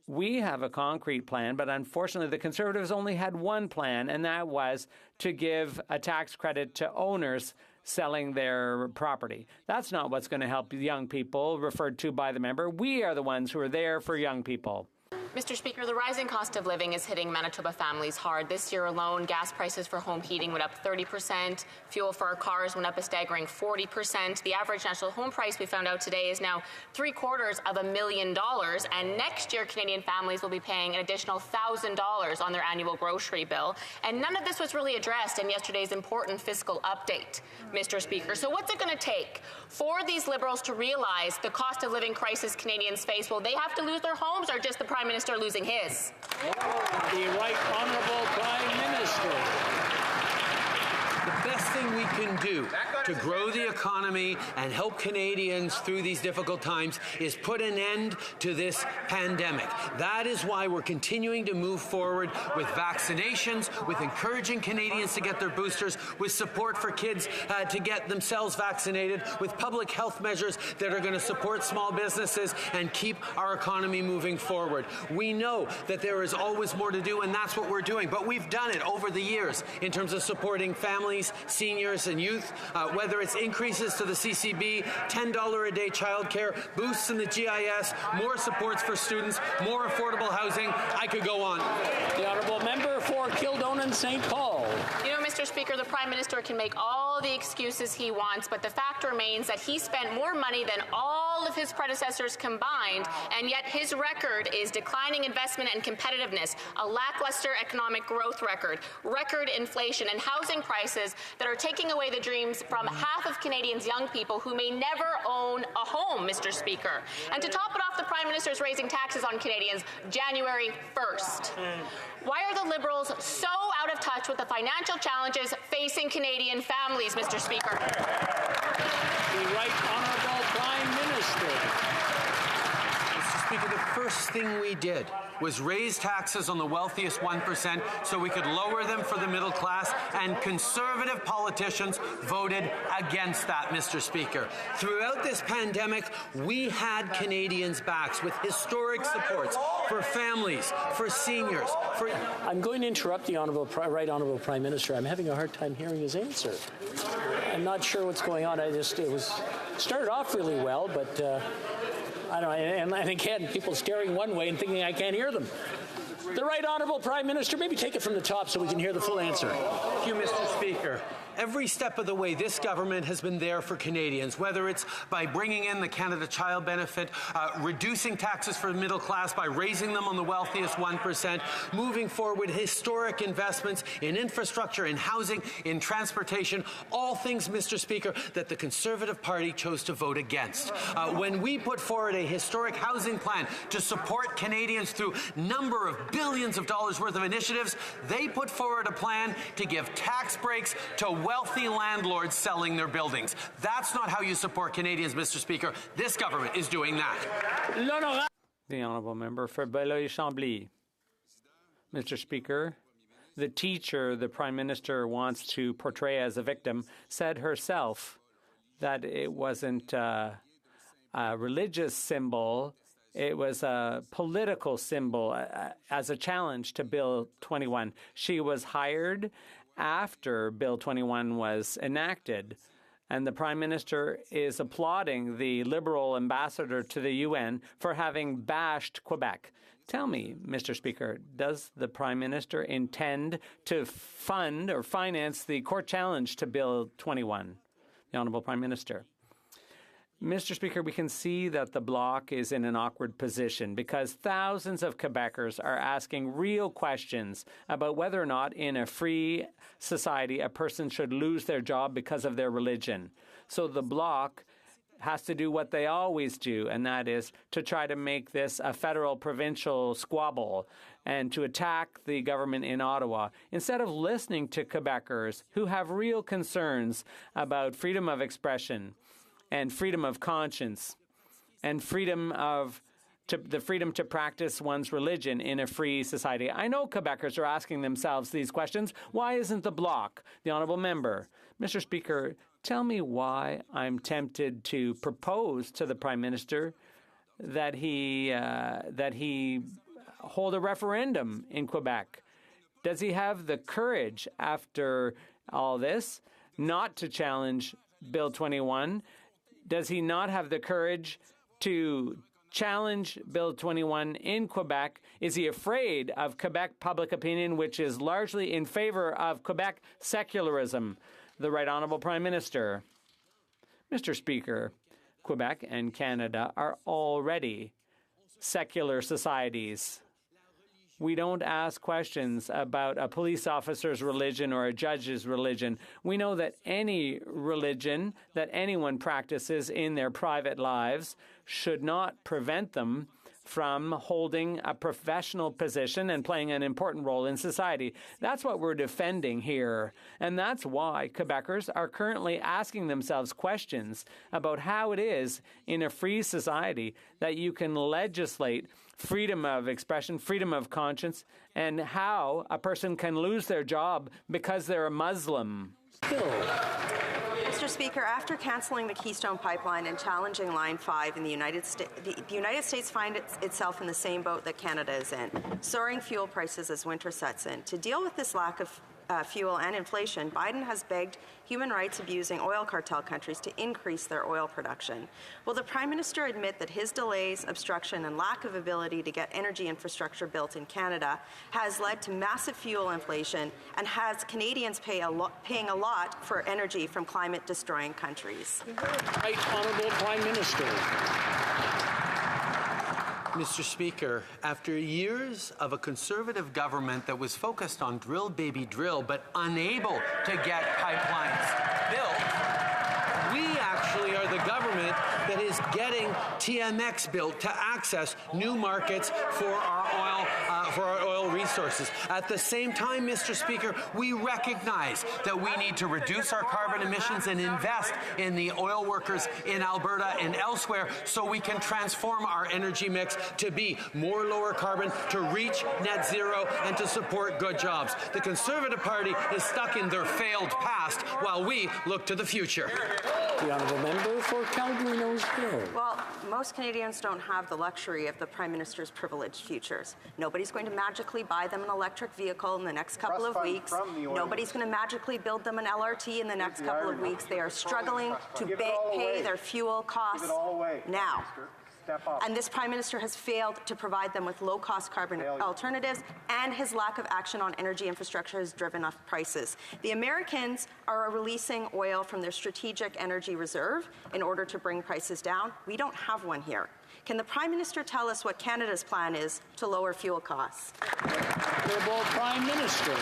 We have a concrete plan, but unfortunately the Conservatives only had one plan, and that was to give a tax credit to owners selling their property. That's not what's going to help young people referred to by the member. We are the ones who are there for young people. Mr. Speaker, the rising cost of living is hitting Manitoba families hard. This year alone, gas prices for home heating went up 30%. Fuel for our cars went up a staggering 40%. The average national home price, we found out today, is now $750,000. And next year, Canadian families will be paying an additional $1,000 on their annual grocery bill. And none of this was really addressed in yesterday's important fiscal update, Mr. Speaker. So what's it going to take for these Liberals to realize the cost of living crisis Canadians face? Will they have to lose their homes, or just the Prime Minister losing his? The Right Honourable Prime Minister. The best thing we can do to grow the economy and help Canadians through these difficult times is put an end to this pandemic. That is why we're continuing to move forward with vaccinations, with encouraging Canadians to get their boosters, with support for kids to get themselves vaccinated, with public health measures that are going to support small businesses and keep our economy moving forward. We know that there is always more to do, and that's what we're doing. But we've done it over the years in terms of supporting families, seniors, and youth, whether it's increases to the CCB, $10 a day childcare, boosts in the GIS, more supports for students, more affordable housing. I could go on. The honourable member for Kildonan St. Paul. You know, Mr. Speaker, the Prime Minister can make all the excuses he wants, but the fact remains that he spent more money than all of his predecessors combined, and yet his record is declining investment and competitiveness, a lackluster economic growth record, record inflation, and housing prices that are taking away the dreams from half of Canadians' young people who may never own a home, Mr. Speaker. And to top it off, the Prime Minister is raising taxes on Canadians January 1st. Why are the Liberals so out of touch with the financial challenges facing Canadian families, Mr. Speaker? The Right Honourable Prime Minister. Mr. Speaker, the first thing we did was raise taxes on the wealthiest 1% so we could lower them for the middle class, and Conservative politicians voted against that, Mr. Speaker. Throughout this pandemic, we had Canadians' backs with historic supports for families, for seniors, for... I'm going to interrupt the Right Honourable Prime Minister. I'm having a hard time hearing his answer. I'm not sure what's going on. It started off really well, but I don't know, and again, people staring one way and thinking I can't hear them. The Right Honourable Prime Minister, maybe take it from the top so we can hear the full answer. Thank you, Mr. Speaker. Every step of the way, this government has been there for Canadians, whether it's by bringing in the Canada Child Benefit, reducing taxes for the middle class by raising them on the wealthiest 1%, moving forward historic investments in infrastructure, in housing, in transportation, all things, Mr. Speaker, that the Conservative Party chose to vote against. When we put forward a historic housing plan to support Canadians through a number of billions of dollars worth of initiatives, they put forward a plan to give tax breaks to wealthy landlords selling their buildings. That's not how you support Canadians, Mr. Speaker. This government is doing that. The Honourable Member for Beloeil-Chambly. Mr. Speaker, the teacher the Prime Minister wants to portray as a victim said herself that it wasn't a religious symbol. It was a political symbol as a challenge to Bill 21. She was hired after Bill 21 was enacted, and the Prime Minister is applauding the Liberal ambassador to the UN for having bashed Quebec. Tell me, Mr. Speaker, does the Prime Minister intend to fund or finance the court challenge to Bill 21? The Honourable Prime Minister. Mr. Speaker, we can see that the Bloc is in an awkward position because thousands of Quebecers are asking real questions about whether or not in a free society a person should lose their job because of their religion. So the Bloc has to do what they always do, and that is to try to make this a federal-provincial squabble and to attack the government in Ottawa instead of listening to Quebecers who have real concerns about freedom of expression and freedom of conscience, and the freedom to practice one's religion in a free society. I know Quebecers are asking themselves these questions. Why isn't the Bloc? The Honourable Member. Mr. Speaker, tell me why I'm tempted to propose to the Prime Minister that he hold a referendum in Quebec. Does he have the courage, after all this, not to challenge Bill 21? Does he not have the courage to challenge Bill 21 in Quebec? Is he afraid of Quebec public opinion, which is largely in favor of Quebec secularism? The Right Honourable Prime Minister. Mr. Speaker, Quebec and Canada are already secular societies. We don't ask questions about a police officer's religion or a judge's religion. We know that any religion that anyone practices in their private lives should not prevent them from holding a professional position and playing an important role in society. That's what we're defending here. And that's why Quebecers are currently asking themselves questions about how it is in a free society that you can legislate freedom of expression, freedom of conscience, and how a person can lose their job because they're a Muslim. Mr. Speaker, after canceling the Keystone Pipeline and challenging Line 5 in the United States, the United States finds itself in the same boat that Canada is in, soaring fuel prices as winter sets in. To deal with this lack of fuel and inflation, Biden has begged human rights abusing oil cartel countries to increase their oil production. Will the Prime Minister admit that his delays, obstruction, and lack of ability to get energy infrastructure built in Canada has led to massive fuel inflation and has Canadians paying a lot for energy from climate-destroying countries? Right Honourable Prime Minister. Mr. Speaker, after years of a Conservative government that was focused on drill, baby, drill, but unable to get pipelines built, we actually are the government that is getting TMX built to access new markets for our oil resources. At the same time, Mr. Speaker, we recognize that we need to reduce our carbon emissions and invest in the oil workers in Alberta and elsewhere so we can transform our energy mix to be more lower carbon, to reach net zero, and to support good jobs. The Conservative Party is stuck in their failed past while we look to the future. The Honourable Member for Calgary Nose Hill. Well, most Canadians don't have the luxury of the Prime Minister's privileged futures. Nobody's going to magically buy them an electric vehicle in the next couple of weeks. Nobody's going to magically build them an LRT in the next couple of weeks. They are struggling to pay their fuel costs now. And this Prime Minister has failed to provide them with low-cost carbon alternatives, and his lack of action on energy infrastructure has driven up prices. The Americans are releasing oil from their strategic energy reserve in order to bring prices down. We don't have one here. Can the Prime Minister tell us what Canada's plan is to lower fuel costs? Honourable Prime Minister.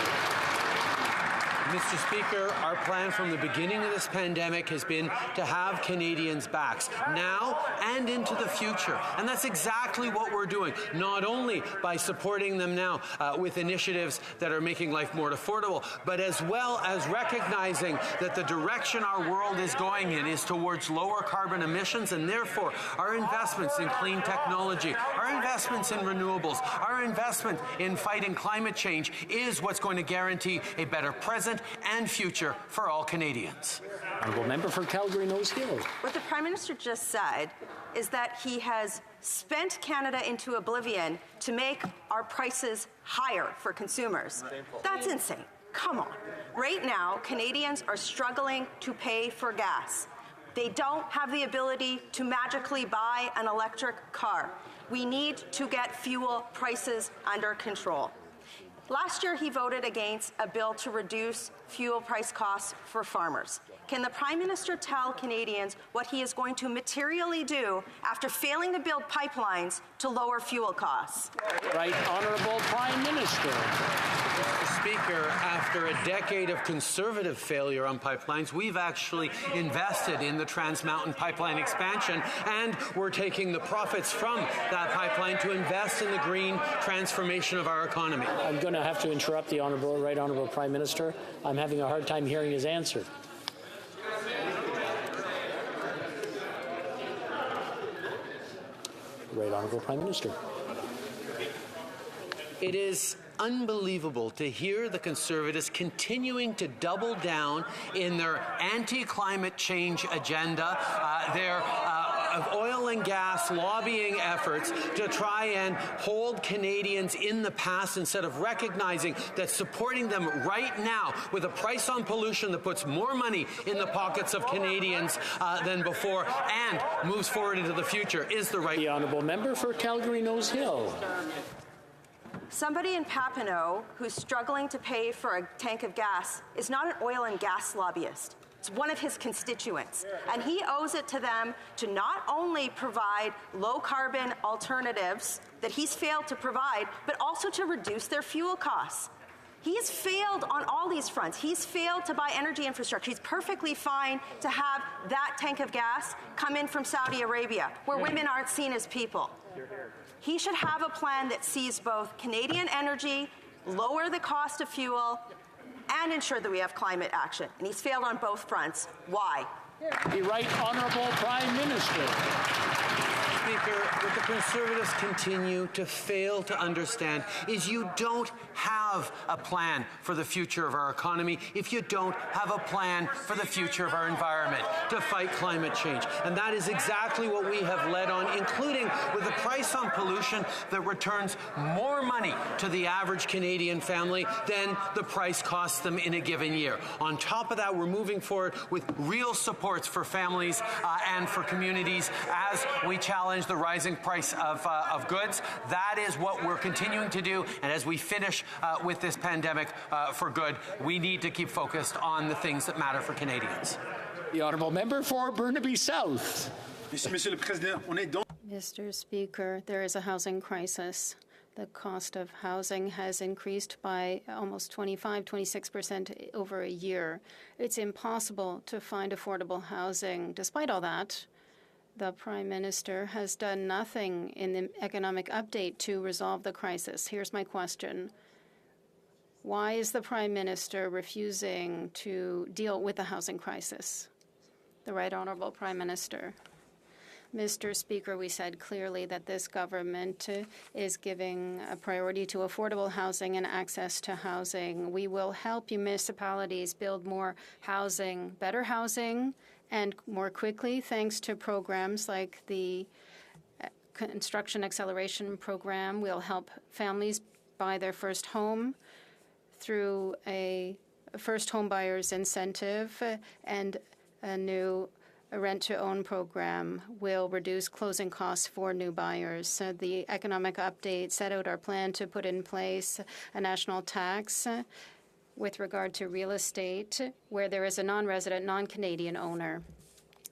Mr. Speaker, our plan from the beginning of this pandemic has been to have Canadians' backs now and into the future. And that's exactly what we're doing, not only by supporting them now with initiatives that are making life more affordable, but as well as recognizing that the direction our world is going in is towards lower carbon emissions, and therefore our investments in clean technology, our investments in renewables, our investment in fighting climate change is what's going to guarantee a better present and future for all Canadians. Honourable Member for Calgary Nose Hill. What the Prime Minister just said is that he has spent Canada into oblivion to make our prices higher for consumers. That's insane. Come on. Right now, Canadians are struggling to pay for gas. They don't have the ability to magically buy an electric car. We need to get fuel prices under control. Last year, he voted against a bill to reduce fuel price costs for farmers. Can the Prime Minister tell Canadians what he is going to materially do after failing to build pipelines to lower fuel costs? Right Honourable Prime Minister. Mr. Speaker, after a decade of Conservative failure on pipelines, we've actually invested in the Trans Mountain pipeline expansion, and we're taking the profits from that pipeline to invest in the green transformation of our economy. I'm going to have to interrupt the Right Honourable Prime Minister. I'm having a hard time hearing his answer. Right Honourable Prime Minister. It is unbelievable to hear the Conservatives continuing to double down in their anti-climate change agenda, their oil and gas lobbying efforts to try and hold Canadians in the past instead of recognizing that supporting them right now with a price on pollution that puts more money in the pockets of Canadians than before and moves forward into the future is the right. The Honourable Member for Calgary Nose Hill. Somebody in Papineau who's struggling to pay for a tank of gas is not an oil and gas lobbyist. It's one of his constituents. And he owes it to them to not only provide low-carbon alternatives that he's failed to provide, but also to reduce their fuel costs. He's failed on all these fronts. He's failed to buy energy infrastructure. He's perfectly fine to have that tank of gas come in from Saudi Arabia, where women aren't seen as people. He should have a plan that sees both Canadian energy, lower the cost of fuel, and ensure that we have climate action. And he's failed on both fronts. Why? The Right Honourable Prime Minister. Speaker, what the Conservatives continue to fail to understand is you don't have a plan for the future of our economy if you don't have a plan for the future of our environment to fight climate change. And that is exactly what we have led on, including with a price on pollution that returns more money to the average Canadian family than the price costs them in a given year. On top of that, we're moving forward with real supports for families and for communities as we challenge the rising price of goods. That is what we're continuing to do. And as we finish with this pandemic for good, we need to keep focused on the things that matter for Canadians. The Honourable Member for Burnaby South. Mr. Speaker, there is a housing crisis. The cost of housing has increased by almost 26% over a year. It's impossible to find affordable housing. Despite all that, the Prime Minister has done nothing in the economic update to resolve the crisis. Here's my question. Why is the Prime Minister refusing to deal with the housing crisis? The Right Honourable Prime Minister. Mr. Speaker, we said clearly that this government is giving a priority to affordable housing and access to housing. We will help municipalities build more housing, better housing, and more quickly, thanks to programs like the Construction Acceleration Program. We'll help families buy their first home through a first home buyer's incentive, and a new rent-to-own program will reduce closing costs for new buyers. The economic update set out our plan to put in place a national tax with regard to real estate where there is a non-resident, non-Canadian owner.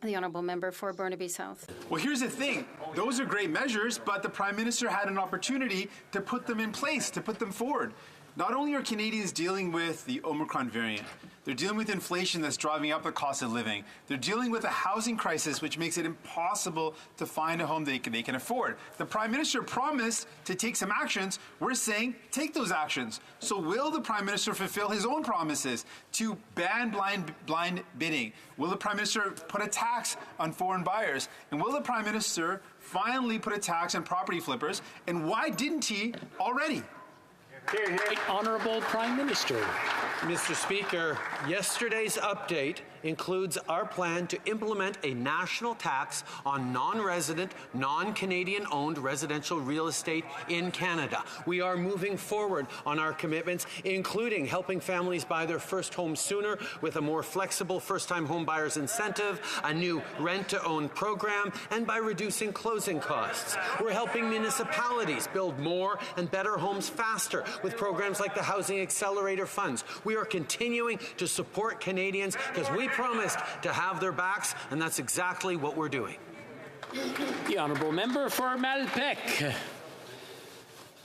The Honourable Member for Burnaby South. Well, here's the thing. Those are great measures, but the Prime Minister had an opportunity to put them in place, to put them forward. Not only are Canadians dealing with the Omicron variant, they're dealing with inflation that's driving up the cost of living. They're dealing with a housing crisis which makes it impossible to find a home they can afford. The Prime Minister promised to take some actions. We're saying take those actions. So will the Prime Minister fulfill his own promises to ban blind bidding? Will the Prime Minister put a tax on foreign buyers? And will the Prime Minister finally put a tax on property flippers? And why didn't he already? Honourable Prime Minister. Mr. Speaker, yesterday's update includes our plan to implement a national tax on non-resident, non-Canadian owned residential real estate in Canada. We are moving forward on our commitments, including helping families buy their first home sooner with a more flexible first-time home buyers incentive, a new rent-to-own program, and by reducing closing costs. We're helping municipalities build more and better homes faster with programs like the Housing Accelerator Funds. We are continuing to support Canadians because we promised to have their backs, and that's exactly what we're doing. The Honourable Member for Malpeque.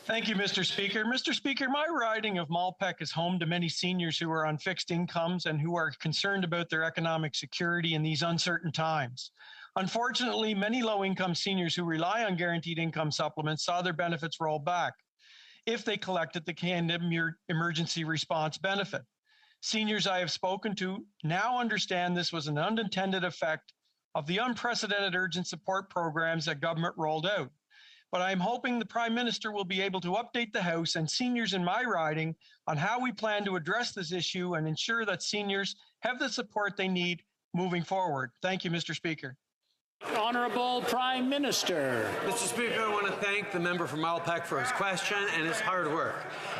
Thank you, Mr. Speaker. Mr. Speaker, my riding of Malpeque is home to many seniors who are on fixed incomes and who are concerned about their economic security in these uncertain times. Unfortunately, many low-income seniors who rely on guaranteed income supplements saw their benefits roll back if they collected the Canada Emergency Response Benefit. Seniors I have spoken to now understand this was an unintended effect of the unprecedented urgent support programs that government rolled out. But I'm hoping the Prime Minister will be able to update the House and seniors in my riding on how we plan to address this issue and ensure that seniors have the support they need moving forward. Thank you, Mr. Speaker. Honourable Prime Minister. Mr. Speaker, I want to thank the member from Malpeque for his question and his hard work.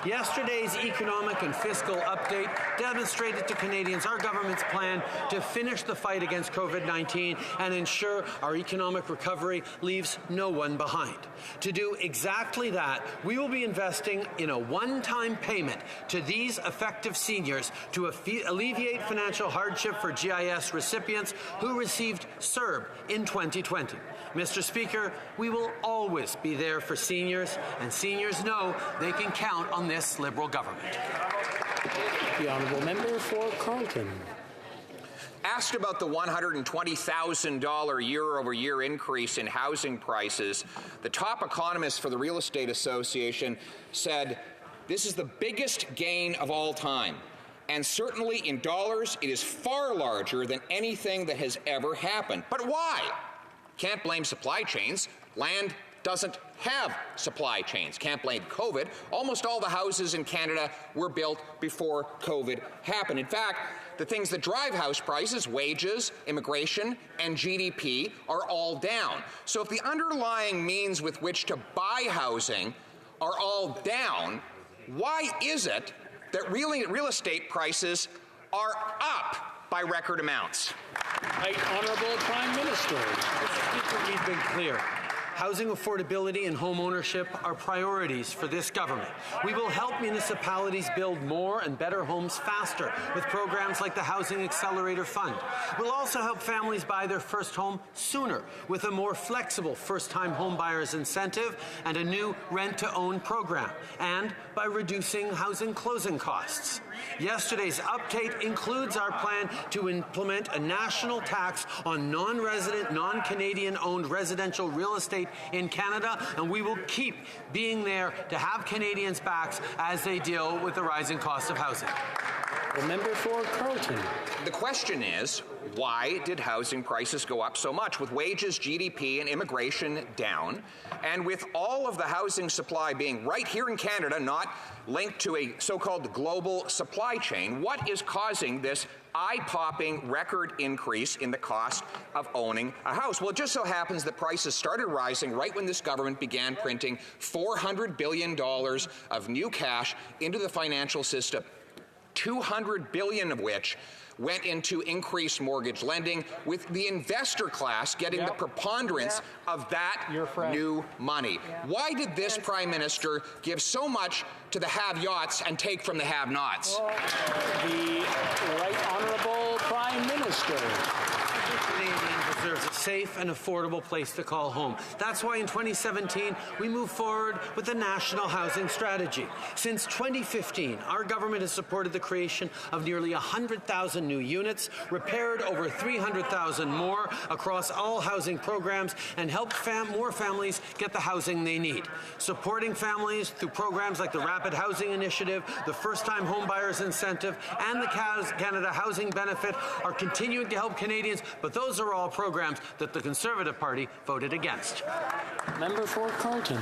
Yesterday's economic and fiscal update demonstrated to Canadians our government's plan to finish the fight against COVID-19 and ensure our economic recovery leaves no one behind. To do exactly that, we will be investing in a one-time payment to these affected seniors to alleviate financial hardship for GIS recipients who received CERB in 2020. Mr. Speaker, we will always be there for seniors, and seniors know they can count on this Liberal government. The honourable member for Carleton. Asked about the $120,000 year-over-year increase in housing prices, the top economist for the Real Estate Association said, "This is the biggest gain of all time. And certainly in dollars, it is far larger than anything that has ever happened. But why? Can't blame supply chains. Land doesn't have supply chains. Can't blame COVID. Almost all the houses in Canada were built before COVID happened. In fact, the things that drive house prices, wages, immigration, and GDP, are all down. So if the underlying means with which to buy housing are all down, why is it that real estate prices are up by record amounts? Right Honourable Prime Minister. Mr. Speaker, we've been clear. Housing affordability and home ownership are priorities for this government. We will help municipalities build more and better homes faster with programs like the Housing Accelerator Fund. We'll also help families buy their first home sooner with a more flexible first-time home buyers incentive and a new rent-to-own program, and by reducing housing closing costs. Yesterday's update includes our plan to implement a national tax on non-resident, non-Canadian owned residential real estate in Canada, and we will keep being there to have Canadians' backs as they deal with the rising cost of housing. The member for Carleton. The question is, why did housing prices go up so much with wages, GDP, and immigration down, and with all of the housing supply being right here in Canada, not linked to a so-called global supply chain? What is causing this eye-popping record increase in the cost of owning a house? Well, it just so happens that prices started rising right when this government began printing $400 billion of new cash into the financial system, $200 billion of which went into increased mortgage lending, with the investor class getting the preponderance of that new money. Why did this Prime Minister give so much to the have-yachts and take from the have-nots? The Right Honourable Prime Minister. Canadians deserves a safe and affordable place to call home. That's why in 2017, we moved forward with the National Housing Strategy. Since 2015, our government has supported the creation of nearly 100,000 new units, repaired over 300,000 more across all housing programs, and helped more families get the housing they need. Supporting families through programs like the Rapid Housing Initiative, the First-Time Homebuyers Incentive, and the Canada Housing Benefit are continuing to help Canadians, but those are all programs that the Conservative Party voted against. Member for Carleton.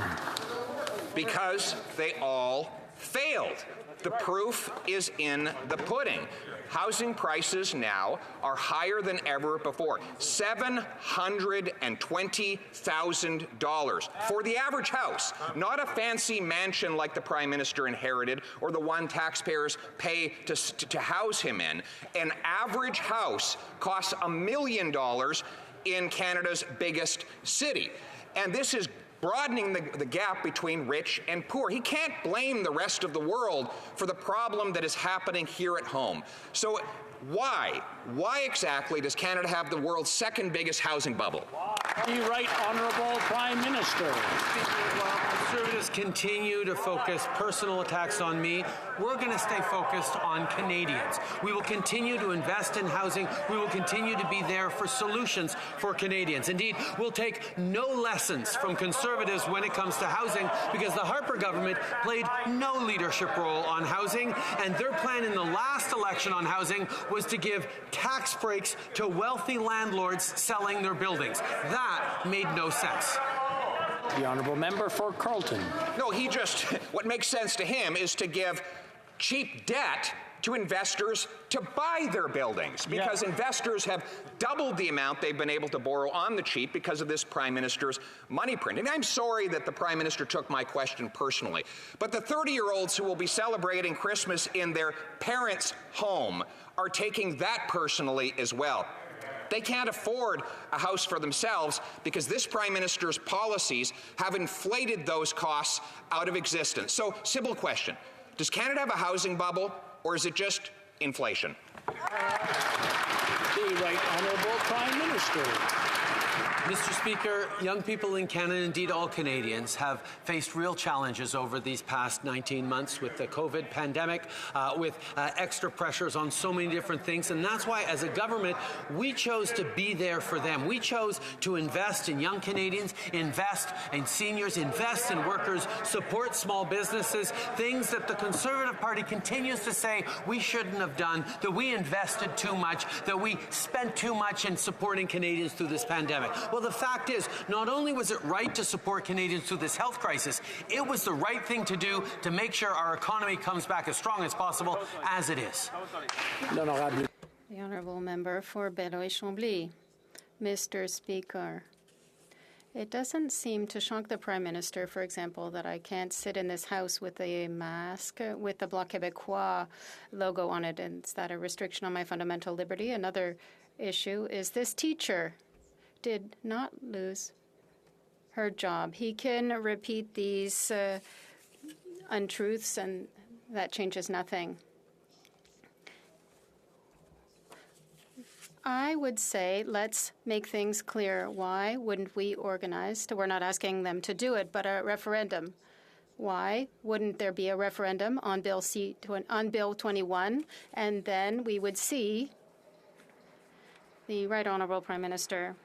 Because they all failed. The proof is in the pudding. Housing prices now are higher than ever before. $720,000 for the average house, not a fancy mansion like the Prime Minister inherited or the one taxpayers pay to house him in. An average house costs $1 million in Canada's biggest city. And this is broadening the gap between rich and poor. He can't blame the rest of the world for the problem that is happening here at home. So why exactly does Canada have the world's second biggest housing bubble? The Right Honourable Prime Minister. While Conservatives continue to focus personal attacks on me, we're going to stay focused on Canadians. We will continue to invest in housing. We will continue to be there for solutions for Canadians. Indeed, we'll take no lessons from Conservatives when it comes to housing, because the Harper government played no leadership role on housing, and their plan in the last election on housing was to give tax breaks to wealthy landlords selling their buildings. That made no sense. The honourable member for Carleton. No, what makes sense to him is to give cheap debt to investors to buy their buildings, because investors have doubled the amount they've been able to borrow on the cheap because of this Prime Minister's money printing. I'm sorry that the Prime Minister took my question personally, but the 30-year-olds who will be celebrating Christmas in their parents' home are taking that personally as well. They can't afford a house for themselves because this Prime Minister's policies have inflated those costs out of existence. So, simple question. Does Canada have a housing bubble, or is it just inflation? The Right Honourable Prime Minister. Mr. Speaker, young people in Canada, indeed all Canadians, have faced real challenges over these past 19 months with the COVID pandemic, with extra pressures on so many different things. And that's why, as a government, we chose to be there for them. We chose to invest in young Canadians, invest in seniors, invest in workers, support small businesses, things that the Conservative Party continues to say we shouldn't have done, that we invested too much, that we spent too much in supporting Canadians through this pandemic. Well, the fact is, not only was it right to support Canadians through this health crisis, it was the right thing to do to make sure our economy comes back as strong as possible, as it is. The Honourable Member for Beloeil-Chambly. Mr. Speaker, it doesn't seem to shock the Prime Minister, for example, that I can't sit in this House with a mask with the Bloc Québécois logo on it. And is that a restriction on my fundamental liberty? Another issue is this teacher did not lose her job. He can repeat these untruths, and that changes nothing. I would say let's make things clear. Why wouldn't we organize, we're not asking them to do it, but a referendum? Why wouldn't there be a referendum on Bill 21, and then we would see the Right Honourable Prime Minister?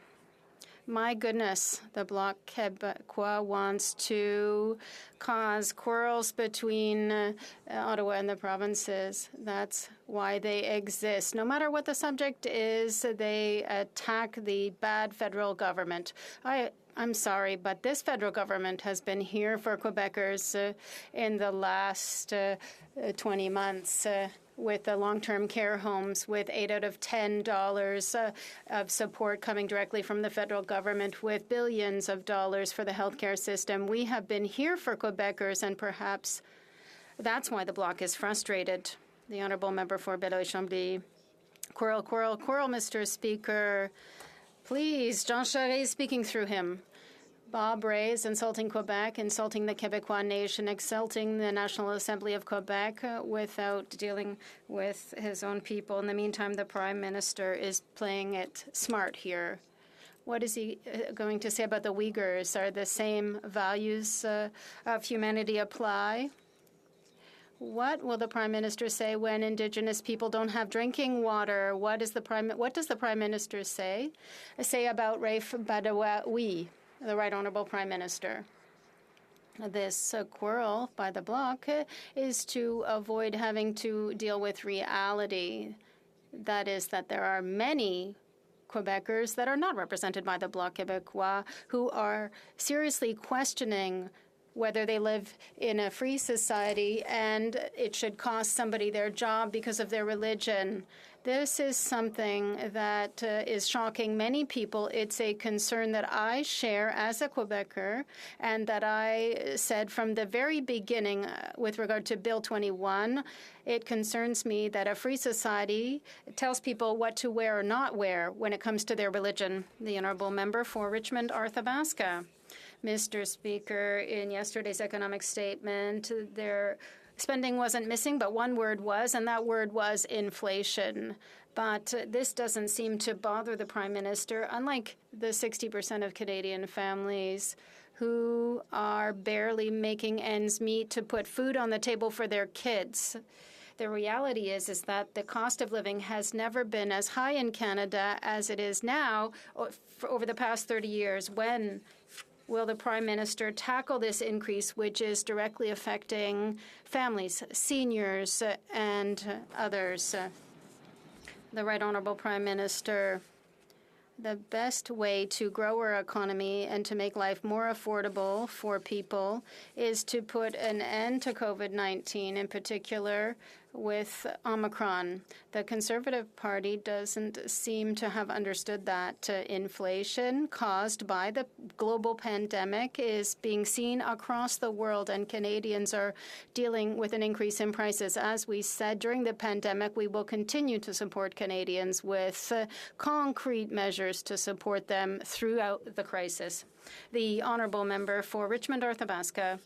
My goodness, the Bloc Québécois wants to cause quarrels between Ottawa and the provinces. That's why they exist. No matter what the subject is, they attack the bad federal government. I'm sorry, but this federal government has been here for Quebecers in the last 20 months. With the long-term care homes, with $8 out of $10 of support coming directly from the federal government, with billions of dollars for the healthcare system. We have been here for Quebecers, and perhaps that's why the Bloc is frustrated. The Honourable Member for Beloeil-Chambly. Quarrel, quarrel, quarrel, Mr. Speaker. Please, Jean Charest is speaking through him. Bob Rae is insulting Quebec, insulting the Québécois nation, insulting the National Assembly of Quebec without dealing with his own people. In the meantime, the Prime Minister is playing it smart here. What is he going to say about the Uyghurs? Are the same values of humanity apply? What will the Prime Minister say when Indigenous people don't have drinking water? What does the Prime Minister say about Raif Badawi? The Right Honourable Prime Minister. This quarrel by the Bloc is to avoid having to deal with reality. That is that there are many Quebecers that are not represented by the Bloc Québécois who are seriously questioning whether they live in a free society and it should cost somebody their job because of their religion. This is something that is shocking many people. It's a concern that I share as a Quebecer and that I said from the very beginning with regard to Bill 21. It concerns me that a free society tells people what to wear or not wear when it comes to their religion. The Honourable Member for Richmond, Arthabaska. Mr. Speaker, in yesterday's economic statement, their spending wasn't missing, but one word was, and that word was inflation. But this doesn't seem to bother the Prime Minister, unlike the 60% of Canadian families who are barely making ends meet to put food on the table for their kids. The reality is that the cost of living has never been as high in Canada as it is now over the past 30 years. When will the Prime Minister tackle this increase, which is directly affecting families, seniors, and others? The Right Honourable Prime Minister. The best way to grow our economy and to make life more affordable for people is to put an end to COVID-19, in particular with Omicron. The Conservative Party doesn't seem to have understood that inflation caused by the global pandemic is being seen across the world, and Canadians are dealing with an increase in prices. As we said, during the pandemic, we will continue to support Canadians with concrete measures to support them throughout the crisis. The Honourable Member for Richmond, Arthabaska.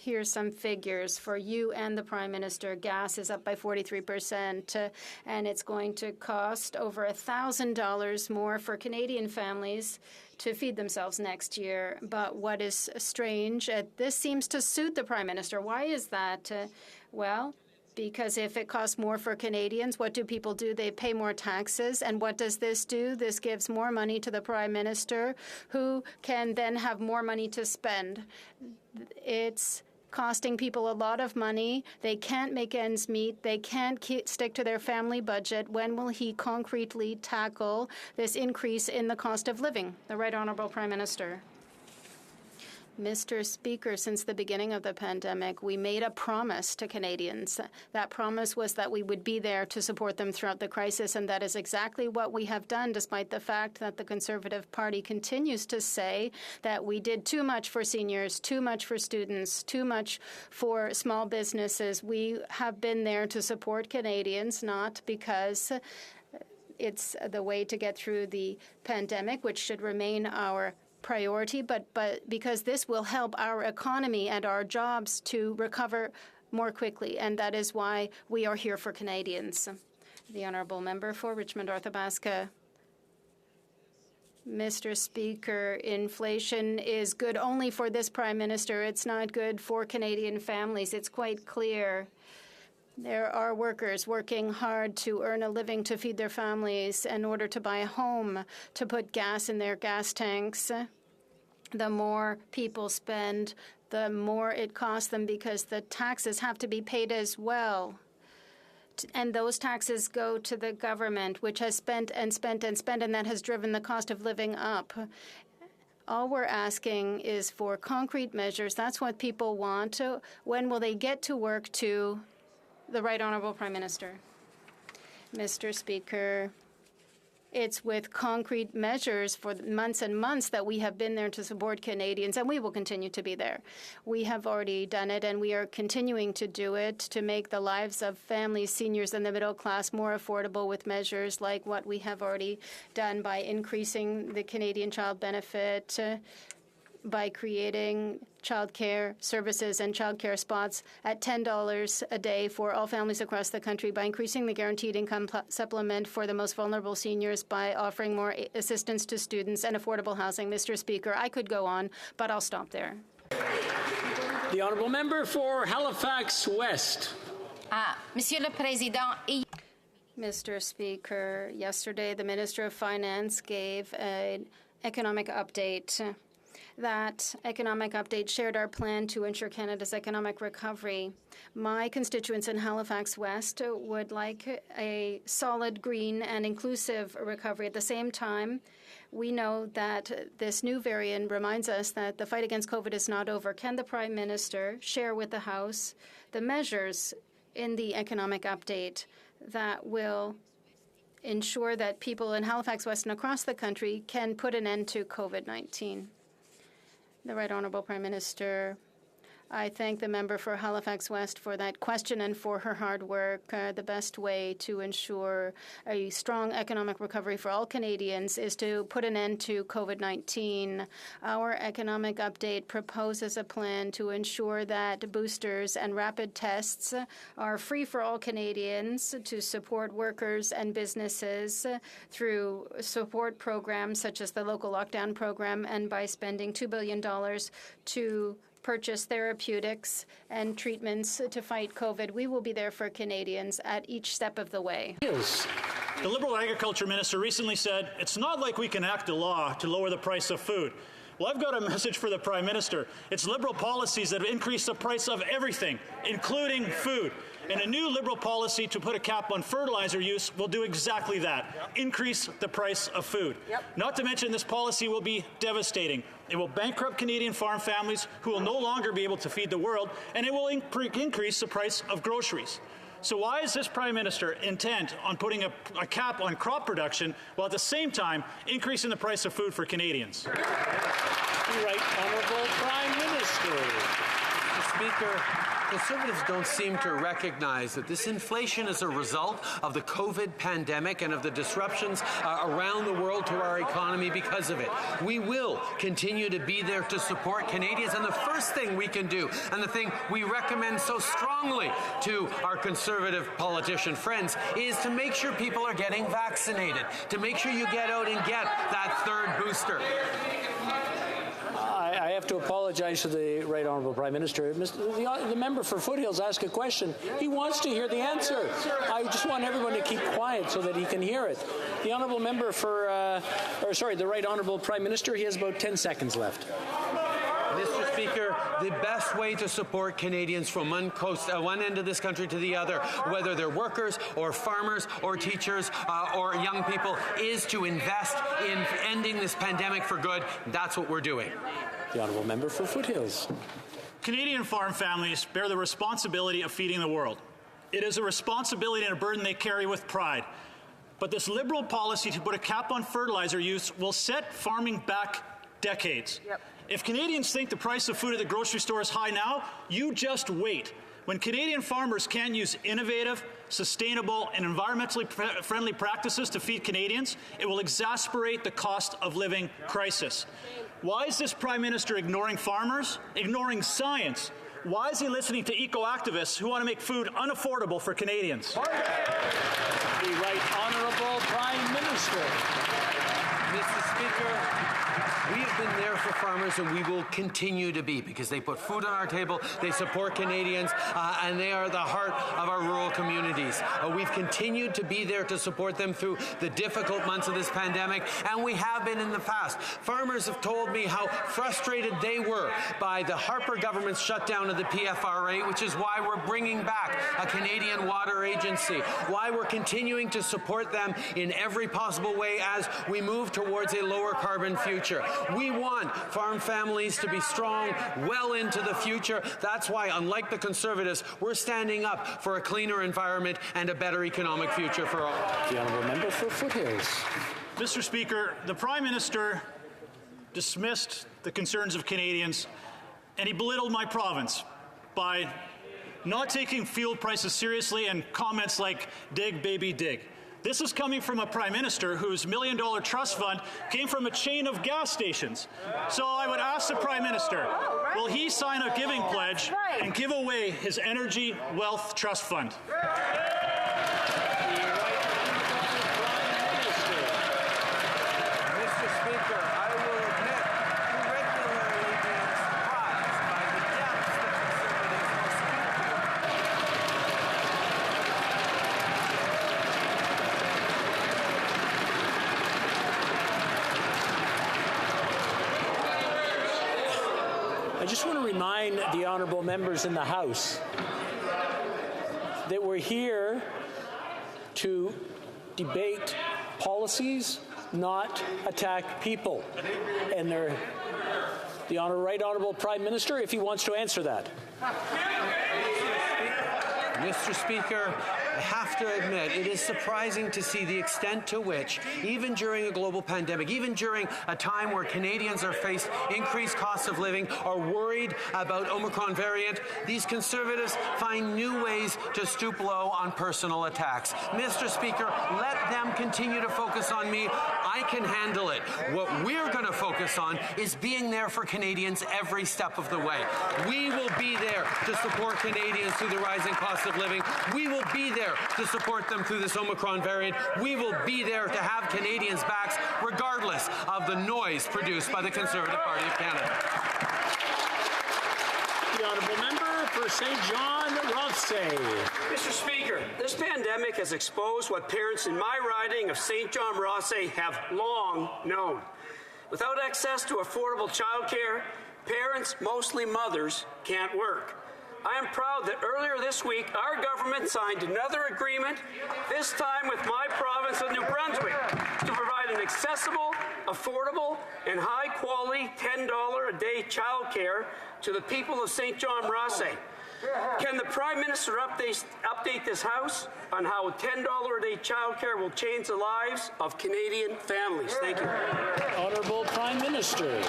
Here's some figures for you and the Prime Minister. Gas is up by 43%, and it's going to cost over $1,000 more for Canadian families to feed themselves next year. But what is strange, this seems to suit the Prime Minister. Why is that? Well, because if it costs more for Canadians, what do people do? They pay more taxes. And what does this do? This gives more money to the Prime Minister, who can then have more money to spend. It's costing people a lot of money. They can't make ends meet. They can't stick to their family budget. When will he concretely tackle this increase in the cost of living? The Right Honourable Prime Minister. Mr. Speaker, since the beginning of the pandemic, we made a promise to Canadians. That promise was that we would be there to support them throughout the crisis, and that is exactly what we have done, despite the fact that the Conservative Party continues to say that we did too much for seniors, too much for students, too much for small businesses. We have been there to support Canadians, not because it's the way to get through the pandemic, which should remain our priority, but because this will help our economy and our jobs to recover more quickly, and that is why we are here for Canadians. The Honourable Member for Richmond-Arthabaska. Mr. Speaker, inflation is good only for this Prime Minister. It's not good for Canadian families. It's quite clear. There are workers working hard to earn a living to feed their families in order to buy a home, to put gas in their gas tanks. The more people spend, the more it costs them because the taxes have to be paid as well. And those taxes go to the government, which has spent and spent and spent, and that has driven the cost of living up. All we're asking is for concrete measures. That's what people want. When will they get to work to the Right Honourable Prime Minister? Mr. Speaker, it's with concrete measures for months and months that we have been there to support Canadians, and we will continue to be there. We have already done it, and we are continuing to do it to make the lives of families, seniors, and the middle class more affordable with measures like what we have already done by increasing the Canadian Child Benefit, by creating childcare services and childcare spots at $10 a day for all families across the country, by increasing the guaranteed income supplement for the most vulnerable seniors, by offering more assistance to students and affordable housing. Mr. Speaker, I could go on, but I'll stop there. The Honourable Member for Halifax West. Monsieur le Président. Mr. Speaker, yesterday the Minister of Finance gave an economic update. That economic update shared our plan to ensure Canada's economic recovery. My constituents in Halifax West would like a solid, green, and inclusive recovery. At the same time, we know that this new variant reminds us that the fight against COVID is not over. Can the Prime Minister share with the House the measures in the economic update that will ensure that people in Halifax West and across the country can put an end to COVID-19? The Right Honourable Prime Minister. I thank the member for Halifax West for that question and for her hard work. The best way to ensure a strong economic recovery for all Canadians is to put an end to COVID-19. Our economic update proposes a plan to ensure that boosters and rapid tests are free for all Canadians, to support workers and businesses through support programs such as the local lockdown program, and by spending $2 billion to purchase therapeutics and treatments to fight COVID. We will be there for Canadians at each step of the way. The Liberal Agriculture Minister recently said, it's not like we can act a law to lower the price of food. Well, I've got a message for the Prime Minister. It's Liberal policies that have increased the price of everything, including food. And a new Liberal policy to put a cap on fertilizer use will do exactly that, increase the price of food. Not to mention, this policy will be devastating. It will bankrupt Canadian farm families who will no longer be able to feed the world, and it will increase the price of groceries. So why is this Prime Minister intent on putting a cap on crop production while at the same time increasing the price of food for Canadians? The Right Honourable Prime Minister. Mr. Speaker, Conservatives don't seem to recognize that this inflation is a result of the COVID pandemic and of the disruptions around the world to our economy because of it. We will continue to be there to support Canadians, and the first thing we can do, and the thing we recommend so strongly to our Conservative politician friends, is to make sure people are getting vaccinated, to make sure you get out and get that third booster. I have to apologize to the Right Honourable Prime Minister. The member for Foothills asked a question. He wants to hear the answer. I just want everyone to keep quiet so that he can hear it. The Honourable Member for, the Right Honourable Prime Minister, he has about 10 seconds left. Mr. Speaker, the best way to support Canadians from one end of this country to the other, whether they're workers or farmers or teachers or young people, is to invest in ending this pandemic for good. That's what we're doing. The Honourable Member for Foothills. Canadian farm families bear the responsibility of feeding the world. It is a responsibility and a burden they carry with pride. But this Liberal policy to put a cap on fertilizer use will set farming back decades. Yep. If Canadians think the price of food at the grocery store is high now, you just wait. When Canadian farmers can't use innovative, sustainable, and environmentally friendly practices to feed Canadians, it will exacerbate the cost of living crisis. Why is this Prime Minister ignoring farmers, ignoring science? Why is he listening to eco-activists who want to make food unaffordable for Canadians? The Right Honourable Prime Minister. Mr. Speaker, we have been there for farmers, and we will continue to be, because they put food on our table, they support Canadians, and they are the heart of our rural communities. We've continued to be there to support them through the difficult months of this pandemic, and we have been in the past. Farmers have told me how frustrated they were by the Harper government's shutdown of the PFRA, which is why we're bringing back a Canadian Water Agency, why we're continuing to support them in every possible way as we move towards a lower carbon future. We want farm families to be strong well into the future. That's why, unlike the Conservatives, we're standing up for a cleaner environment and a better economic future for all. The Honourable Member for Foothills. Mr. Speaker, the Prime Minister dismissed the concerns of Canadians, and he belittled my province by not taking fuel prices seriously and comments like, dig, baby, dig. This is coming from a Prime Minister whose $1 million trust fund came from a chain of gas stations. So I would ask the Prime Minister, will he sign a giving pledge and give away his Energy Wealth Trust Fund? I just want to remind the honourable members in the House that we're here to debate policies, not attack people. And the Right Honourable Prime Minister, if he wants to answer that. Mr. Speaker, I have to admit, it is surprising to see the extent to which, even during a global pandemic, even during a time where Canadians are faced increased costs of living, are worried about Omicron variant, these Conservatives find new ways to stoop low on personal attacks. Mr. Speaker, let them continue to focus on me. I can handle it. What we're going to focus on is being there for Canadians every step of the way. We will be there to support Canadians through the rising cost of living. We will be there to support them through this Omicron variant. We will be there to have Canadians' backs regardless of the noise produced by the Conservative Party of Canada. The Honourable Member for St. John Rothsay. Mr. Speaker, this pandemic has exposed what parents in my riding of St. John Rothsay have long known. Without access to affordable childcare, parents, mostly mothers, can't work. I am proud that earlier this week, our government signed another agreement, this time with my province of New Brunswick, to provide an accessible, affordable, and high-quality $10 a day childcare to the people of St. John Rothsay. Can the Prime Minister update this House on how $10 a day childcare will change the lives of Canadian families? Thank you. Honourable Prime Minister.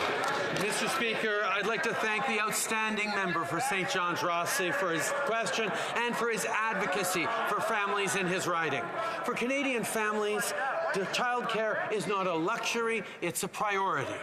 Mr. Speaker, I'd like to thank the outstanding member for St. John's Rothsay for his question and for his advocacy for families in his riding. For Canadian families, childcare is not a luxury, it's a priority.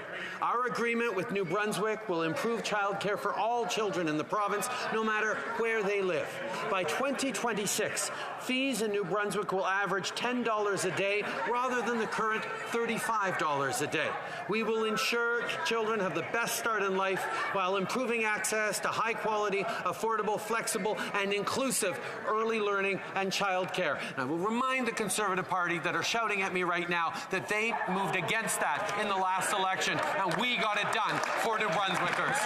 Our agreement with New Brunswick will improve childcare for all children in the province, no matter where they live. By 2026, fees in New Brunswick will average $10 a day rather than the current $35 a day. We will ensure children have the best start in life while improving access to high-quality, affordable, flexible, and inclusive early learning and childcare. I will remind the Conservative Party that are shouting at me right now that they moved against that in the last election, and we got it done for New Brunswickers.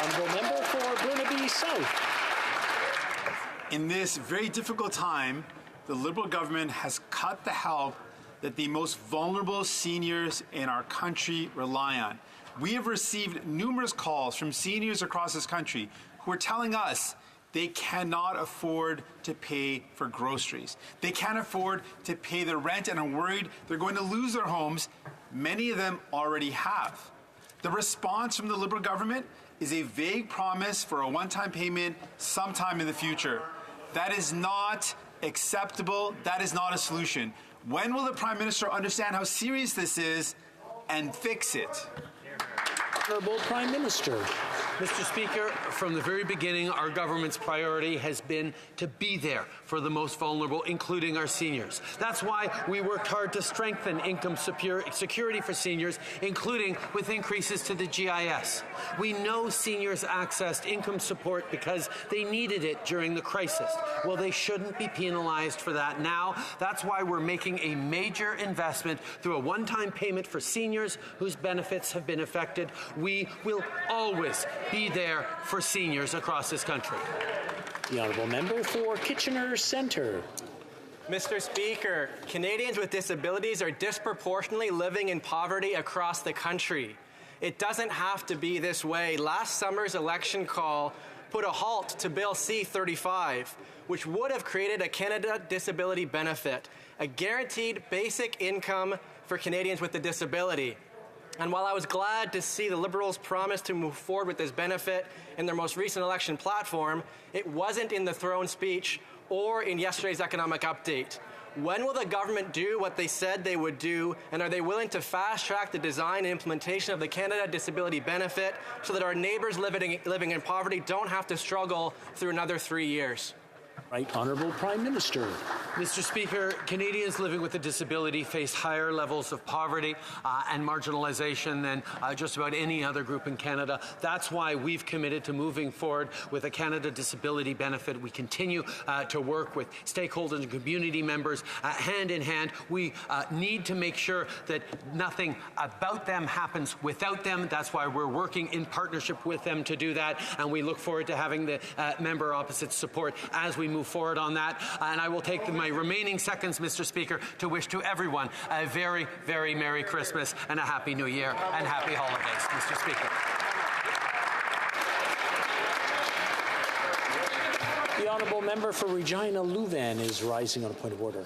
Honourable member for Burnaby South. In this very difficult time, the Liberal government has cut the help that the most vulnerable seniors in our country rely on. We have received numerous calls from seniors across this country who are telling us they cannot afford to pay for groceries. They can't afford to pay their rent and are worried they're going to lose their homes. Many of them already have. The response from the Liberal government is a vague promise for a one-time payment sometime in the future. That is not acceptable. That is not a solution. When will the Prime Minister understand how serious this is and fix it? Honourable Prime Minister. Mr. Speaker, from the very beginning, our government's priority has been to be there for the most vulnerable, including our seniors. That's why we worked hard to strengthen income security for seniors, including with increases to the GIS. We know seniors accessed income support because they needed it during the crisis. Well, they shouldn't be penalized for that now. That's why we're making a major investment through a one-time payment for seniors whose benefits have been affected. We will always be there for seniors across this country. The honourable member for Kitchener Centre. Mr. Speaker, Canadians with disabilities are disproportionately living in poverty across the country. It doesn't have to be this way. Last summer's election call put a halt to Bill C-35, which would have created a Canada Disability Benefit, a guaranteed basic income for Canadians with a disability. And while I was glad to see the Liberals promise to move forward with this benefit in their most recent election platform, it wasn't in the throne speech or in yesterday's economic update. When will the government do what they said they would do, and are they willing to fast-track the design and implementation of the Canada Disability Benefit so that our neighbours living in poverty don't have to struggle through another 3 years? Right, Honourable Prime Minister. Mr. Speaker, Canadians living with a disability face higher levels of poverty and marginalization than just about any other group in Canada. That's why we've committed to moving forward with a Canada Disability Benefit. We continue to work with stakeholders and community members hand in hand. We need to make sure that nothing about them happens without them. That's why we're working in partnership with them to do that, and we look forward to having the member opposite's support as we move forward on that. And I will take my remaining seconds, Mr. Speaker, to wish to everyone a very, very Merry Christmas and a Happy New Year and Happy Holidays, Mr. Speaker. The honourable member for Regina Louvain is rising on a point of order.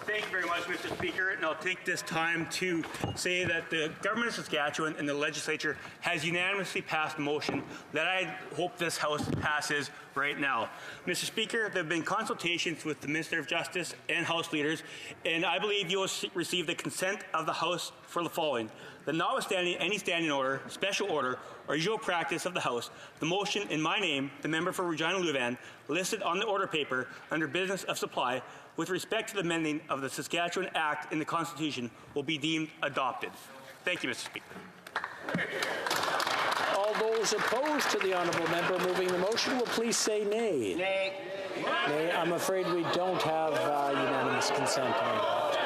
Thank you very much, Mr. Speaker. And I'll take this time to say that the Government of Saskatchewan and the Legislature has unanimously passed a motion that I hope this House passes right now. Mr. Speaker, there have been consultations with the Minister of Justice and House leaders, and I believe you will receive the consent of the House for the following. That notwithstanding any standing order, special order, or usual practice of the House, the motion in my name, the member for Regina Louvain, listed on the order paper under business of supply, with respect to the amending of the Saskatchewan Act in the Constitution, will be deemed adopted. Thank you, Mr. Speaker. All those opposed to the honourable member moving the motion will please say nay. Nay. Nay. I'm afraid we don't have unanimous consent on that.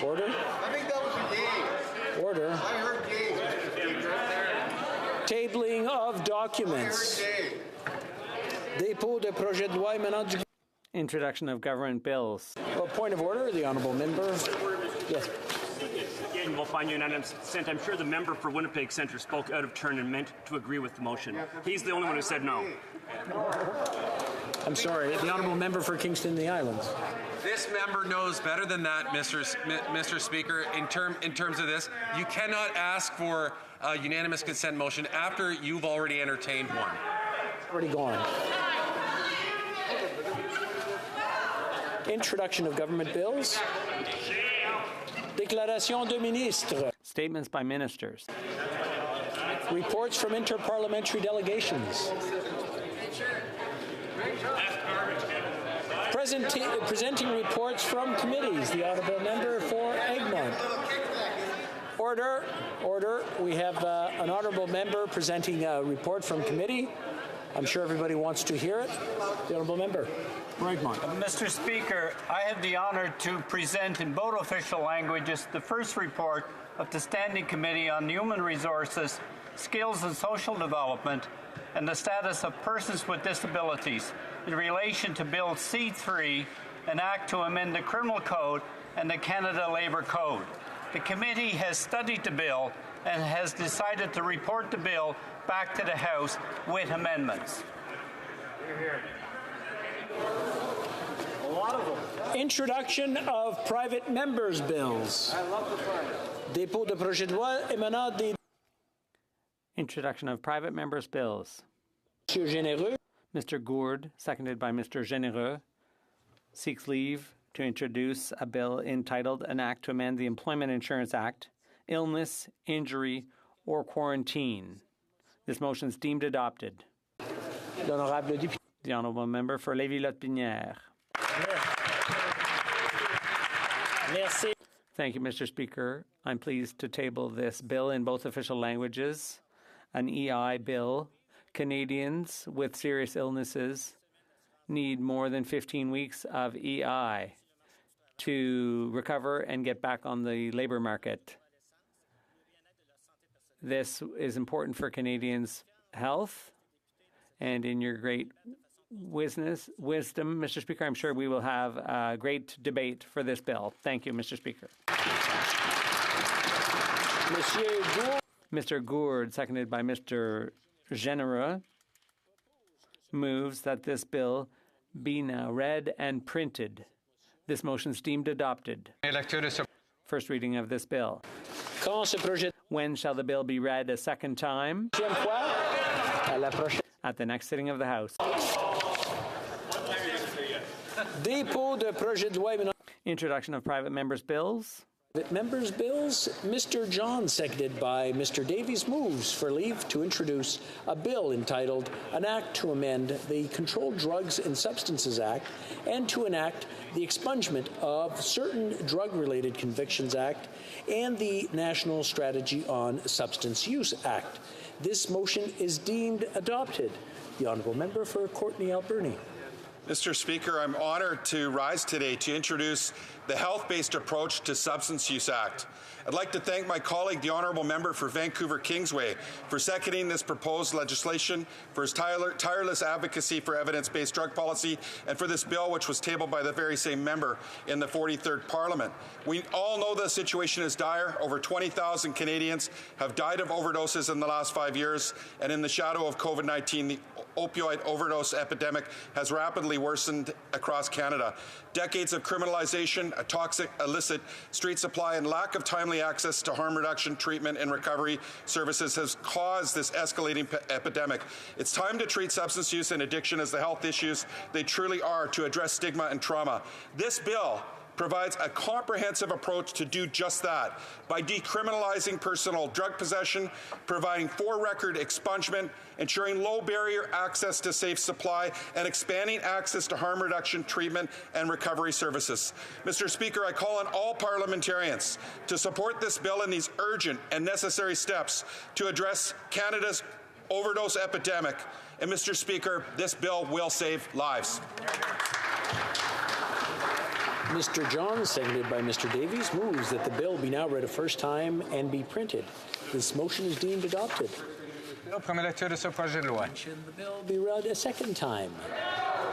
Order. I think that was a game. Order. I heard game. Tabling of documents. Dépôt de projet de loi émanant du... Introduction of government bills. Well, point of order, the honourable member. Yes. Again, we'll find unanimous consent. I'm sure the member for Winnipeg Centre spoke out of turn and meant to agree with the motion. He's the only one who said no. I'm sorry, the honourable member for Kingston and the Islands. This member knows better than that, Mr. Speaker. In terms of this, you cannot ask for a unanimous consent motion after you've already entertained one. Already gone. Introduction of government bills. Déclaration de ministre. Statements by ministers. Reports from interparliamentary delegations. Presenting reports from committees. The honourable member for Egmont. Order. Order. We have an honourable member presenting a report from committee. I'm sure everybody wants to hear it. The honourable member. Mr. Speaker, I have the honour to present in both official languages the first report of the Standing Committee on Human Resources, Skills and Social Development, and the Status of Persons with Disabilities in relation to Bill C-3, an act to amend the Criminal Code and the Canada Labour Code. The committee has studied the bill and has decided to report the bill back to the House with amendments. A lot of them. Introduction of private members' bills. I love the part. Dépôt de projet de loi émanant des... Introduction of private members' bills. Monsieur Généreux. Mr. Gourde, seconded by Mr. Généreux, seeks leave to introduce a bill entitled An Act to Amend the Employment Insurance Act, Illness, Injury, or Quarantine. This motion is deemed adopted. L'honorable député. The honourable member for Lévis-Lotbinière. Merci. Thank you, Mr. Speaker. I'm pleased to table this bill in both official languages. An EI bill. Canadians with serious illnesses need more than 15 weeks of EI to recover and get back on the labour market. This is important for Canadians' health, and in your great wisdom, Mr. Speaker, I'm sure we will have a great debate for this bill. Thank you, Mr. Speaker. Mr. Gourde, seconded by Mr. Généreux, moves that this bill be now read and printed. This motion is deemed adopted. First reading of this bill. When shall the bill be read a second time? At the next sitting of the House. Dépôt de projet de loi. Introduction of private members' bills. Members' bills. Mr. John, seconded by Mr. Davies, moves for leave to introduce a bill entitled An Act to Amend the Controlled Drugs and Substances Act and to enact the expungement of certain drug-related convictions Act and the National Strategy on Substance Use Act. This motion is deemed adopted. The honourable member for Courtenay Alberni. Mr. Speaker, I'm honoured to rise today to introduce the Health-Based Approach to Substance Use Act. I'd like to thank my colleague, the Honourable Member for Vancouver Kingsway, for seconding this proposed legislation, for his tireless advocacy for evidence-based drug policy, and for this bill, which was tabled by the very same member in the 43rd Parliament. We all know the situation is dire. Over 20,000 Canadians have died of overdoses in the last 5 years, and in the shadow of COVID-19, the opioid overdose epidemic has rapidly worsened across Canada. Decades of criminalization, a toxic, illicit street supply, and lack of timely access to harm reduction, treatment, and recovery services has caused this escalating epidemic. It's time to treat substance use and addiction as the health issues they truly are, to address stigma and trauma. This bill provides a comprehensive approach to do just that by decriminalizing personal drug possession, providing for-record expungement, ensuring low-barrier access to safe supply, and expanding access to harm reduction, treatment, and recovery services. Mr. Speaker, I call on all parliamentarians to support this bill and these urgent and necessary steps to address Canada's overdose epidemic. And Mr. Speaker, this bill will save lives. Mr. John, seconded by Mr. Davies, moves that the bill be now read a first time and be printed. This motion is deemed adopted. Première lecture de ce projet de loi. The bill be read a second time.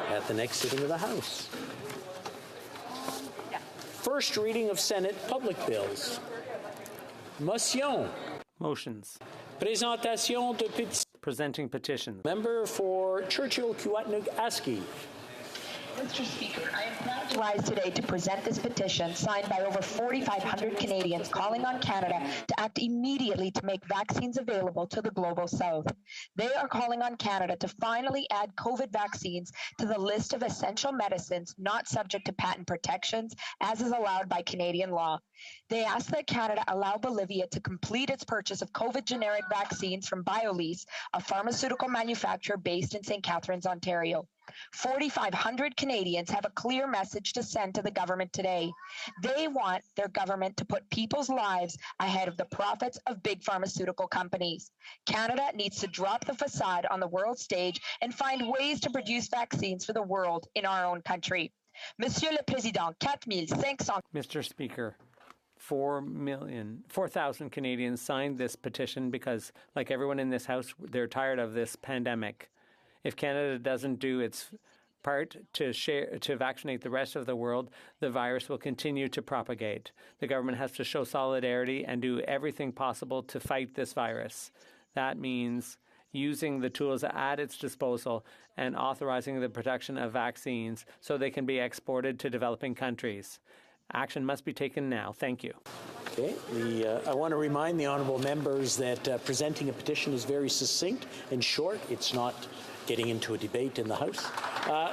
at the next sitting of the House. First reading of Senate public bills. Motions. Présentation de pétitions. Presenting petitions. Member for Churchill-Kiewatnug-Aski. Mr. Speaker, I am proud to rise today to present this petition signed by over 4,500 Canadians calling on Canada to act immediately to make vaccines available to the global south. They are calling on Canada to finally add COVID vaccines to the list of essential medicines not subject to patent protections, as is allowed by Canadian law. They ask that Canada allow Bolivia to complete its purchase of COVID generic vaccines from BioLease, a pharmaceutical manufacturer based in St. Catharines, Ontario. 4,500 Canadians have a clear message to send to the government today. They want their government to put people's lives ahead of the profits of big pharmaceutical companies. Canada needs to drop the facade on the world stage and find ways to produce vaccines for the world in our own country. Monsieur le Président, 4,500. Mr. Speaker, 4,000 Canadians signed this petition because, like everyone in this House, they're tired of this pandemic. If Canada doesn't do its part to vaccinate the rest of the world, the virus will continue to propagate. The government has to show solidarity and do everything possible to fight this virus. That means using the tools at its disposal and authorizing the production of vaccines so they can be exported to developing countries. Action must be taken now. Thank you. Okay. I want to remind the honourable members that presenting a petition is very succinct and short. It's not getting into a debate in the House.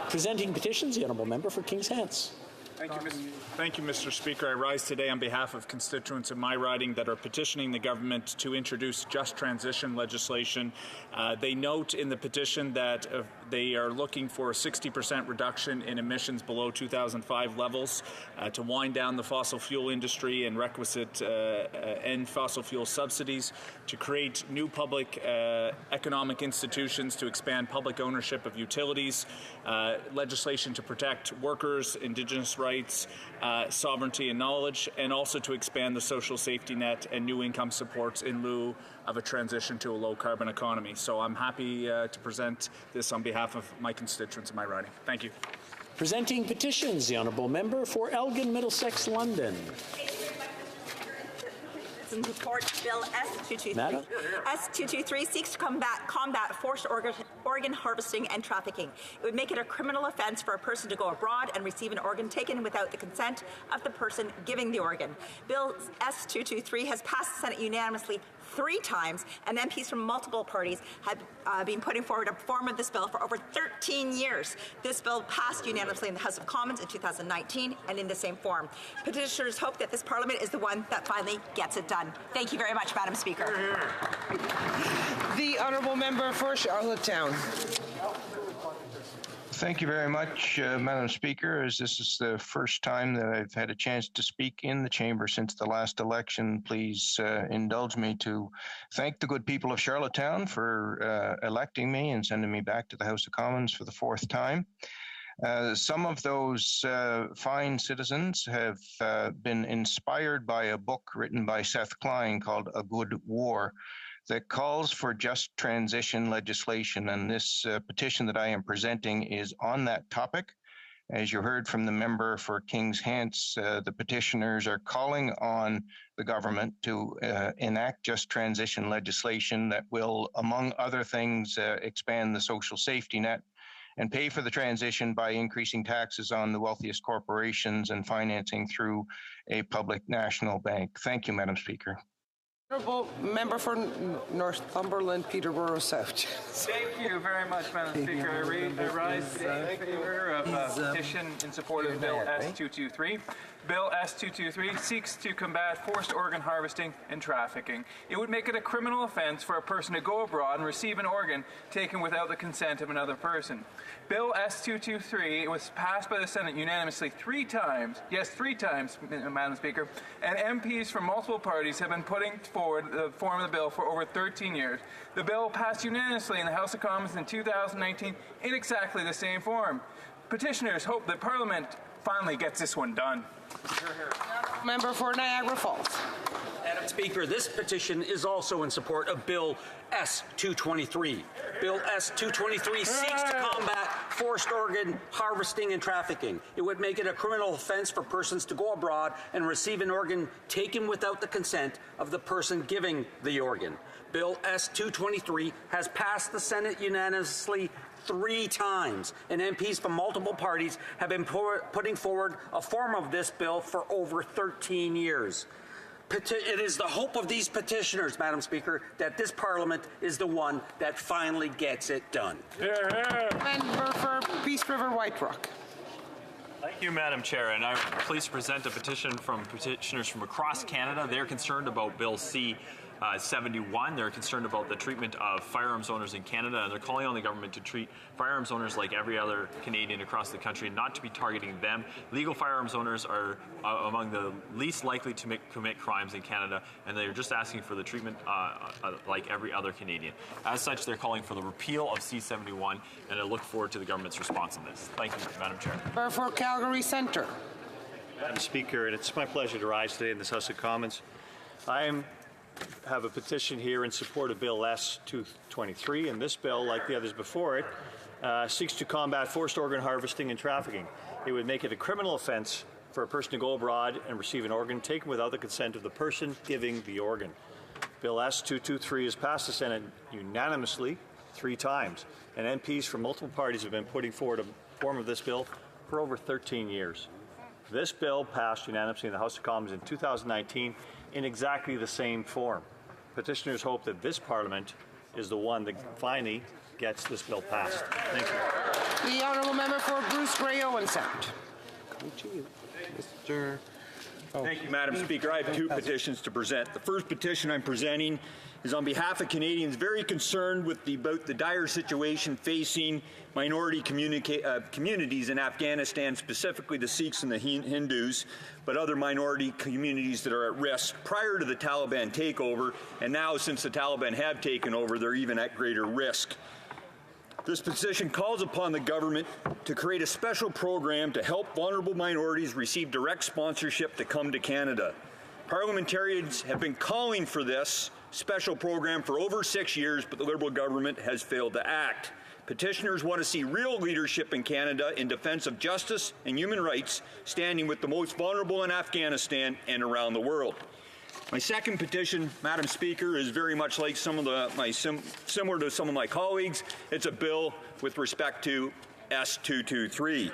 Presenting petitions, the honourable member for Kings Hants. Thank you, Mr. Speaker. I rise today on behalf of constituents in my riding that are petitioning the government to introduce just transition legislation. They note in the petition that they are looking for a 60% reduction in emissions below 2005 levels to wind down the fossil fuel industry and requisite end fossil fuel subsidies, to create new public economic institutions to expand public ownership of utilities, legislation to protect workers, Indigenous rights, sovereignty and knowledge, and also to expand the social safety net and new income supports in lieu of a transition to a low-carbon economy. So I'm happy to present this on behalf of my constituents in my riding. Thank you. Presenting petitions, the honourable member for Elgin, Middlesex, London. And support Bill S223. Madam? S223 seeks to combat forced organ harvesting and trafficking. It would make it a criminal offense for a person to go abroad and receive an organ taken without the consent of the person giving the organ. Bill S223 has passed the Senate unanimously 3 times, and MPs from multiple parties have been putting forward a form of this bill for over 13 years. This bill passed unanimously in the House of Commons in 2019 and in the same form. Petitioners hope that this Parliament is the one that finally gets it done. Thank you very much, Madam Speaker. The honourable member for Charlottetown. Thank you very much, Madam Speaker. As this is the first time that I've had a chance to speak in the chamber since the last election, please indulge me to thank the good people of Charlottetown for electing me and sending me back to the House of Commons for the 4th time. Some of those fine citizens have been inspired by a book written by Seth Klein called A Good War, that calls for just transition legislation, and this petition that I am presenting is on that topic. As you heard from the member for Kings Hants, the petitioners are calling on the government to enact just transition legislation that will, among other things, expand the social safety net and pay for the transition by increasing taxes on the wealthiest corporations and financing through a public national bank. Thank you, Madam Speaker. Honourable member for Northumberland, Peterborough South. Thank you very much, Madam Speaker. I rise today in favor of a petition in support of Bill S223. Bill S223 seeks to combat forced organ harvesting and trafficking. It would make it a criminal offense for a person to go abroad and receive an organ taken without the consent of another person. Bill S223 was passed by the Senate unanimously 3 times. Yes, 3 times, Madam Speaker. And MPs from multiple parties have been putting forward the form of the bill for over 13 years. The bill passed unanimously in the House of Commons in 2019 in exactly the same form. Petitioners hope that Parliament finally gets this one done. Member for Niagara Falls. Madam Speaker, this petition is also in support of Bill S223. Bill S223 seeks to combat forced organ harvesting and trafficking. It would make it a criminal offense for persons to go abroad and receive an organ taken without the consent of the person giving the organ. Bill S-223 has passed the Senate unanimously 3 times, and MPs from multiple parties have been putting forward a form of this bill for over 13 years. It is the hope of these petitioners, Madam Speaker, that this Parliament is the one that finally gets it done. Member for Peace River White Rock. Thank you, Madam Chair, and I'm pleased to present a petition from petitioners from across Canada. They're concerned about Bill C-71. They're concerned about the treatment of firearms owners in Canada, and they're calling on the government to treat firearms owners like every other Canadian across the country, not to be targeting them. Legal firearms owners are among the least likely to commit crimes in Canada, and they're just asking for the treatment like every other Canadian. As such, they're calling for the repeal of C-71, and I look forward to the government's response on this. Thank you, Madam Chair. For Calgary Centre. Madam Speaker, and it's my pleasure to rise today in this House of Commons. I have a petition here in support of Bill S-223, and this bill, like the others before it, seeks to combat forced organ harvesting and trafficking. It would make it a criminal offense for a person to go abroad and receive an organ taken without the consent of the person giving the organ. Bill S-223 has passed the Senate unanimously 3 times, and MPs from multiple parties have been putting forward a form of this bill for over 13 years. This bill passed unanimously in the House of Commons in 2019 in exactly the same form. Petitioners hope that this Parliament is the one that finally gets this bill passed. Thank you. The Honourable Member for Bruce Grey Owen Sound. Coming to you, Mr. Thank you, Madam Speaker. I have 2 petitions to present. The first petition I'm presenting is on behalf of Canadians very concerned about the dire situation facing minority communities in Afghanistan, specifically the Sikhs and the Hindus, but other minority communities that are at risk prior to the Taliban takeover, and now since the Taliban have taken over, they're even at greater risk. This petition calls upon the government to create a special program to help vulnerable minorities receive direct sponsorship to come to Canada. Parliamentarians have been calling for this special program for over 6 years, but the Liberal government has failed to act. Petitioners want to see real leadership in Canada in defense of justice and human rights, standing with the most vulnerable in Afghanistan and around the world. My second petition, Madam Speaker, is very much like similar to some of my colleagues. It's a bill with respect to S-223.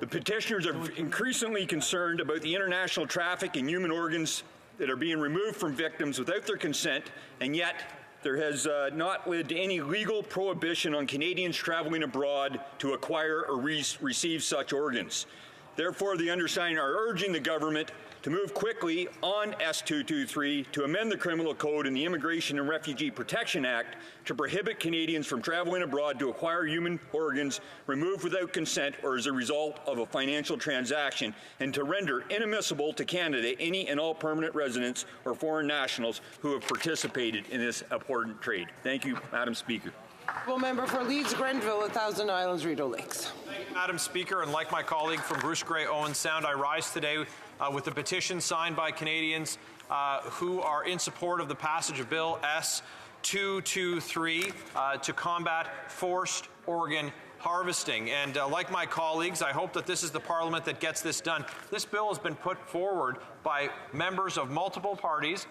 The petitioners are increasingly concerned about the international traffic in human organs that are being removed from victims without their consent, and yet there has not led to any legal prohibition on Canadians traveling abroad to acquire or receive such organs. Therefore, the undersigned are urging the government to move quickly on S-223 to amend the Criminal Code and the Immigration and Refugee Protection Act to prohibit Canadians from traveling abroad to acquire human organs removed without consent or as a result of a financial transaction, and to render inadmissible to Canada any and all permanent residents or foreign nationals who have participated in this important trade. Thank you, Madam Speaker. Member for Leeds Grenville, 1,000 Islands, Rideau Lakes. Thank you, Madam Speaker, and like my colleague from Bruce Grey Owen Sound, I rise today with a petition signed by Canadians who are in support of the passage of Bill S-223 to combat forced organ harvesting. And like my colleagues, I hope that this is the Parliament that gets this done. This bill has been put forward by members of multiple parties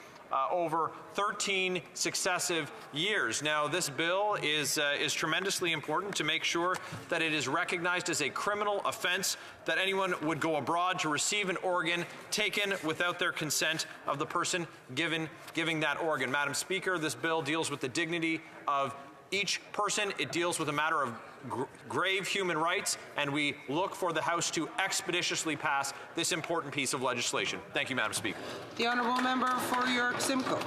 over 13 successive years. Now, this bill is tremendously important to make sure that it is recognized as a criminal offense that anyone would go abroad to receive an organ taken without their consent of the person giving that organ. Madam Speaker, this bill deals with the dignity of each person. It deals with a matter of grave human rights, and we look for the House to expeditiously pass this important piece of legislation. Thank you, Madam Speaker. The Honourable Member for York Simcoe.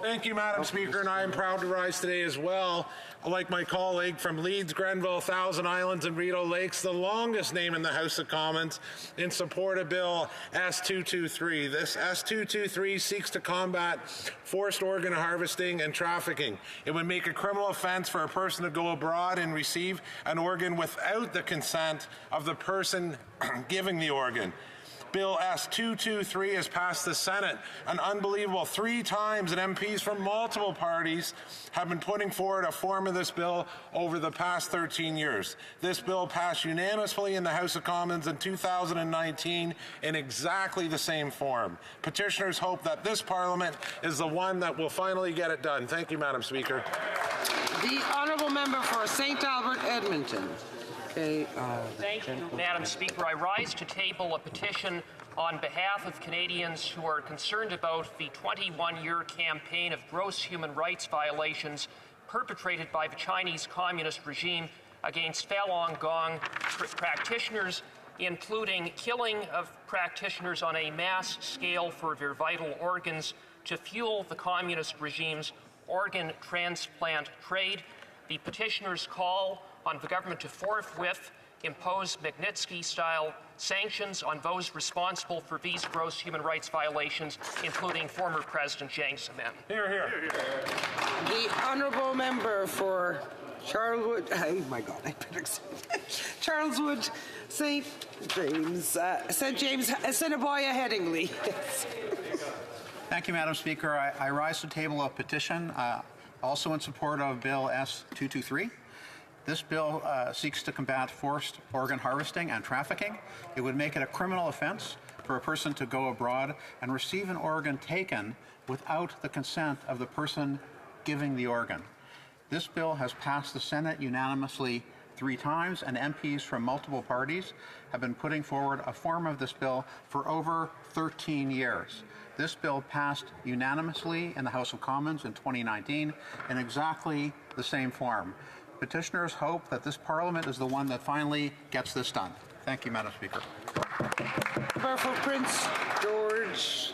Thank you, Madam Speaker, and I am proud to rise today as well. Like my colleague from Leeds, Grenville, 1,000 Islands and Rideau Lakes, the longest name in the House of Commons, in support of Bill S-223. This S-223 seeks to combat forced organ harvesting and trafficking. It would make a criminal offense for a person to go abroad and receive an organ without the consent of the person giving the organ. Bill S223 has passed the Senate. An unbelievable 3 times, and MPs from multiple parties have been putting forward a form of this bill over the past 13 years. This bill passed unanimously in the House of Commons in 2019 in exactly the same form. Petitioners hope that this Parliament is the one that will finally get it done. Thank you, Madam Speaker. The honourable member for St. Albert, Edmonton. Okay. Thank you, Madam Speaker. I rise to table a petition on behalf of Canadians who are concerned about the 21-year campaign of gross human rights violations perpetrated by the Chinese Communist regime against Falun Gong practitioners, including killing of practitioners on a mass scale for their vital organs to fuel the communist regime's organ transplant trade. The petitioners call on the government to forthwith impose Magnitsky-style sanctions on those responsible for these gross human rights violations, including former President Jiang Zemin. Hear, hear. The honourable member for Charleswood, oh my God, I better say Charleswood, St. James, Assiniboia, Headingley. Yes. Thank you, Madam Speaker. I rise to table a petition also in support of Bill S223. This bill seeks to combat forced organ harvesting and trafficking. It would make it a criminal offense for a person to go abroad and receive an organ taken without the consent of the person giving the organ. This bill has passed the Senate unanimously 3 times, and MPs from multiple parties have been putting forward a form of this bill for over 13 years. This bill passed unanimously in the House of Commons in 2019 in exactly the same form. Petitioners hope that this Parliament is the one that finally gets this done. Thank you, Madam Speaker. For Prince George,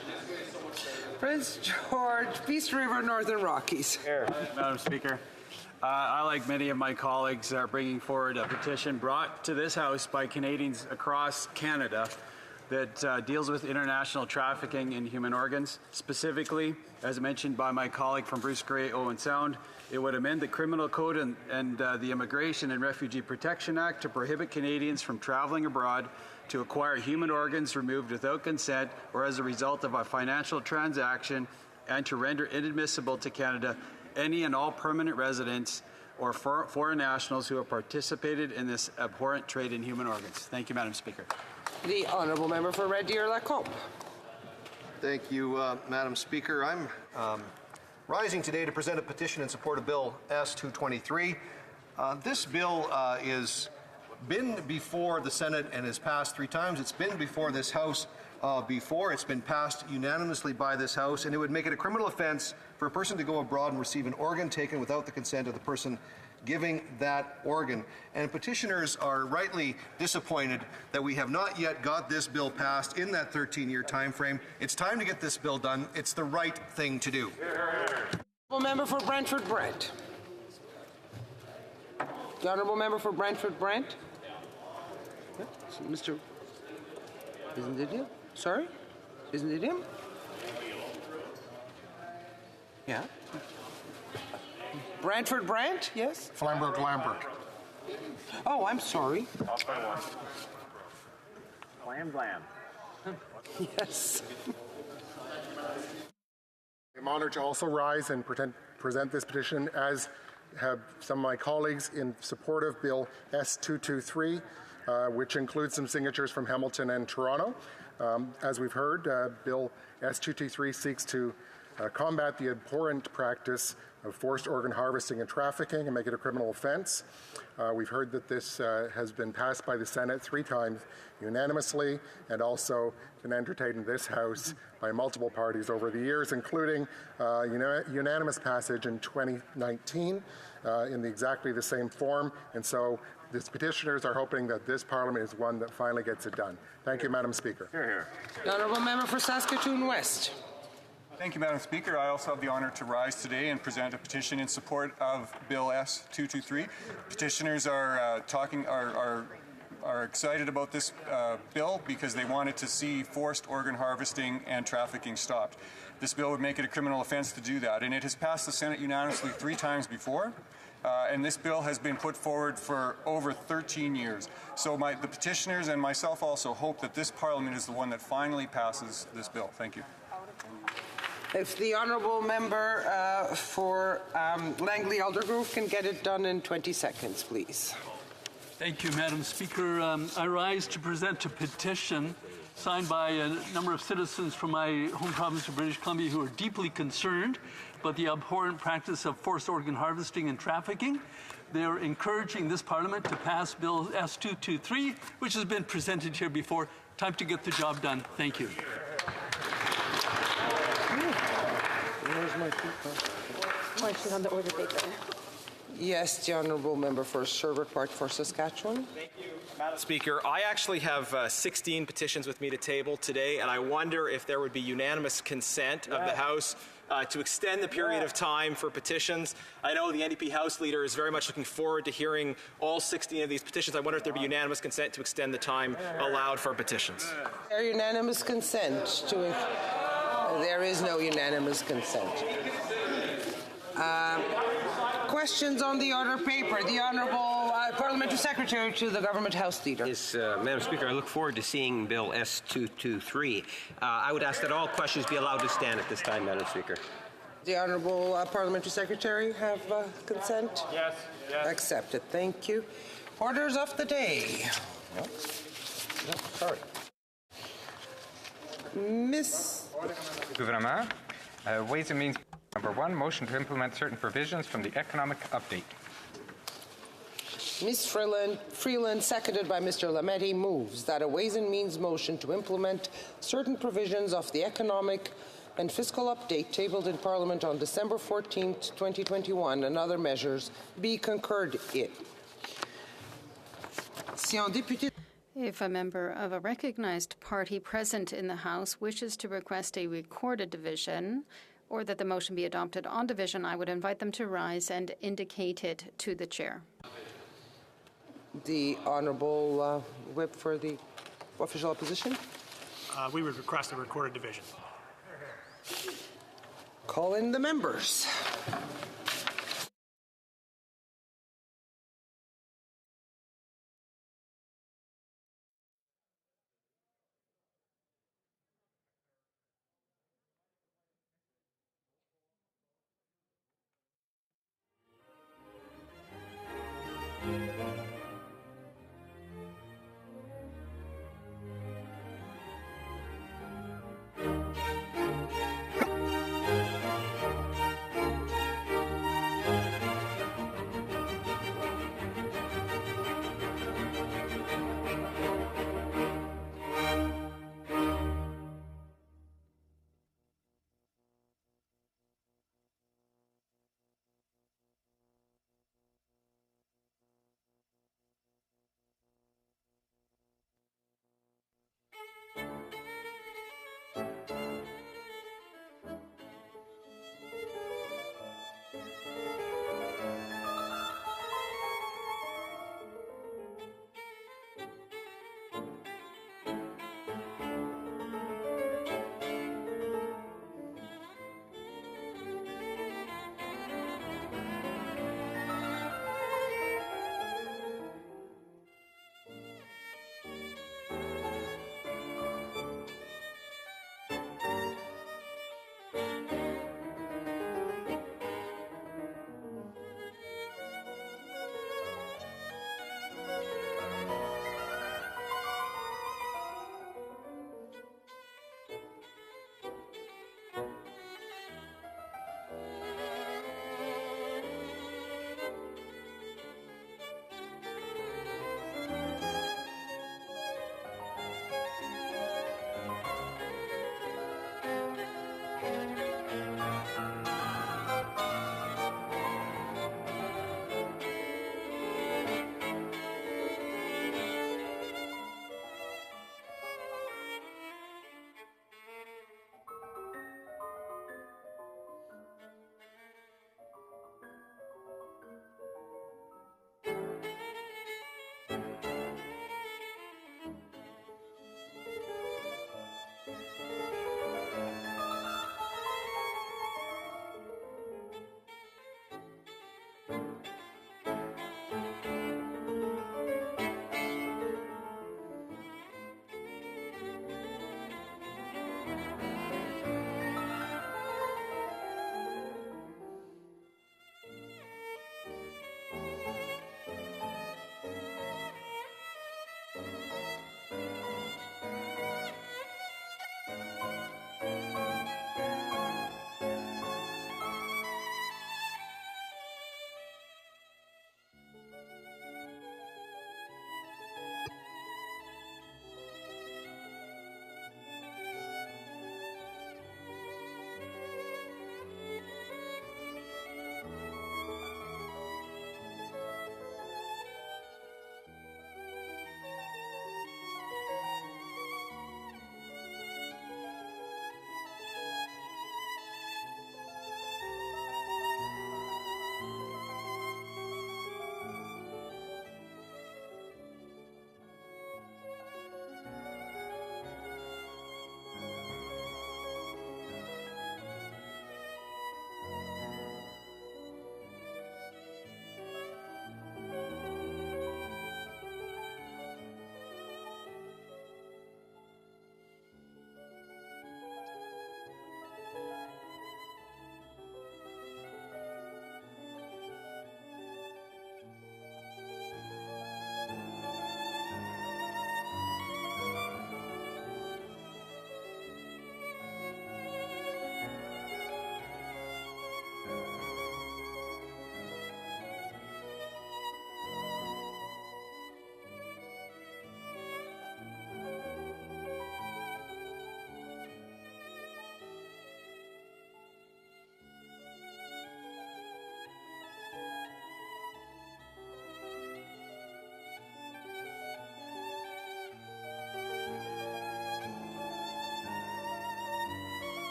Peace River, Northern Rockies. Here, Madam Speaker. I, like many of my colleagues, are bringing forward a petition brought to this House by Canadians across Canada that deals with international trafficking in human organs. Specifically, as mentioned by my colleague from Bruce Grey, Owen Sound, it would amend the Criminal Code and the Immigration and Refugee Protection Act to prohibit Canadians from traveling abroad to acquire human organs removed without consent or as a result of a financial transaction, and to render inadmissible to Canada any and all permanent residents or foreign nationals who have participated in this abhorrent trade in human organs. Thank you, Madam Speaker. The honourable member for Red Deer, Lacombe. Thank you, Madam Speaker. I'm rising today to present a petition in support of Bill S223. This bill has been before the Senate and has passed 3 times. It's been before this House before. It's been passed unanimously by this House, and it would make it a criminal offense for a person to go abroad and receive an organ taken without the consent of the person giving that organ. And petitioners are rightly disappointed that we have not yet got this bill passed in that 13-year time frame. It's time to get this bill done. It's the right thing to do. Honourable member for Brantford Brent. The honourable member for Brantford Brent. Mr. Isn't it him? Sorry? Isn't it him? Yeah. Brantford Brant, yes? Flambrook Lambert. Oh, I'm sorry. Blam. Yes. I'm honored to also rise and present this petition, as have some of my colleagues, in support of Bill S223, which includes some signatures from Hamilton and Toronto. As we've heard, Bill S223 seeks to combat the abhorrent practice of forced organ harvesting and trafficking and make it a criminal offense. We've heard that this has been passed by the Senate 3 times unanimously, and also been entertained in this House by multiple parties over the years, including unanimous passage in 2019 in exactly the same form. And so the petitioners are hoping that this Parliament is one that finally gets it done. Thank you, Madam Speaker. Hear, hear. The honourable member for Saskatoon West. Thank you, Madam Speaker. I also have the honour to rise today and present a petition in support of Bill S223. Petitioners are excited about this bill because they wanted to see forced organ harvesting and trafficking stopped. This bill would make it a criminal offence to do that, and it has passed the Senate unanimously 3 times before. and this bill has been put forward for over 13 years. So the petitioners and myself also hope that this Parliament is the one that finally passes this bill. Thank you. If the honourable member for Langley Aldergrove can get it done in 20 seconds, please. Thank you, Madam Speaker. I rise to present a petition signed by a number of citizens from my home province of British Columbia who are deeply concerned about the abhorrent practice of forced organ harvesting and trafficking. They are encouraging this Parliament to pass Bill S223, which has been presented here before. Time to get the job done. Thank you. Where's my Question on the order paper. Yes, the honourable member for Sherbrooke Park for Saskatchewan. Thank you, Madam Speaker. I actually have 16 petitions with me to table today, and I wonder if there would be unanimous consent of the House to extend the period of time for petitions. I know the NDP House Leader is very much looking forward to hearing all 16 of these petitions. I wonder if there would be unanimous consent to extend the time allowed for petitions. There unanimous consent to there is no unanimous consent. Questions on the order paper. The Honourable Parliamentary Secretary to the Government House Leader. Yes, Madam Speaker, I look forward to seeing Bill S223. I would ask that all questions be allowed to stand at this time, Madam Speaker. The Honourable Parliamentary Secretary have consent? Yes. Accepted. Thank you. Orders of the day. No, sorry. Miss Gouvernement, Ways and Means. Number 1, motion to implement certain provisions from the economic update. Ms. Freeland, seconded by Mr. Lametti, moves that a Ways and Means motion to implement certain provisions of the economic and fiscal update tabled in Parliament on December 14, 2021 and other measures be concurred in. If a member of a recognized party present in the House wishes to request a recorded division, or that the motion be adopted on division, I would invite them to rise and indicate it to the chair. The Honourable Whip for the official opposition. We would request a recorded division. Call in the members.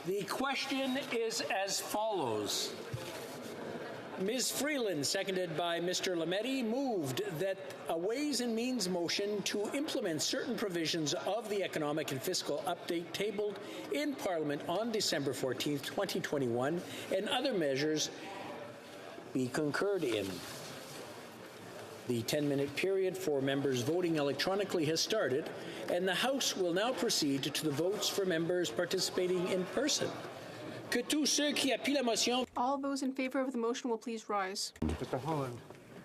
The question is as follows. Ms. Freeland, seconded by Mr. Lametti, moved that a Ways and Means motion to implement certain provisions of the Economic and Fiscal Update tabled in Parliament on December 14, 2021, and other measures be concurred in. The 10-minute period for members voting electronically has started, and the House will now proceed to the votes for members participating in person. Que tous ceux qui appuient la motion. All those in favor of the motion will please rise. Mr. Holland.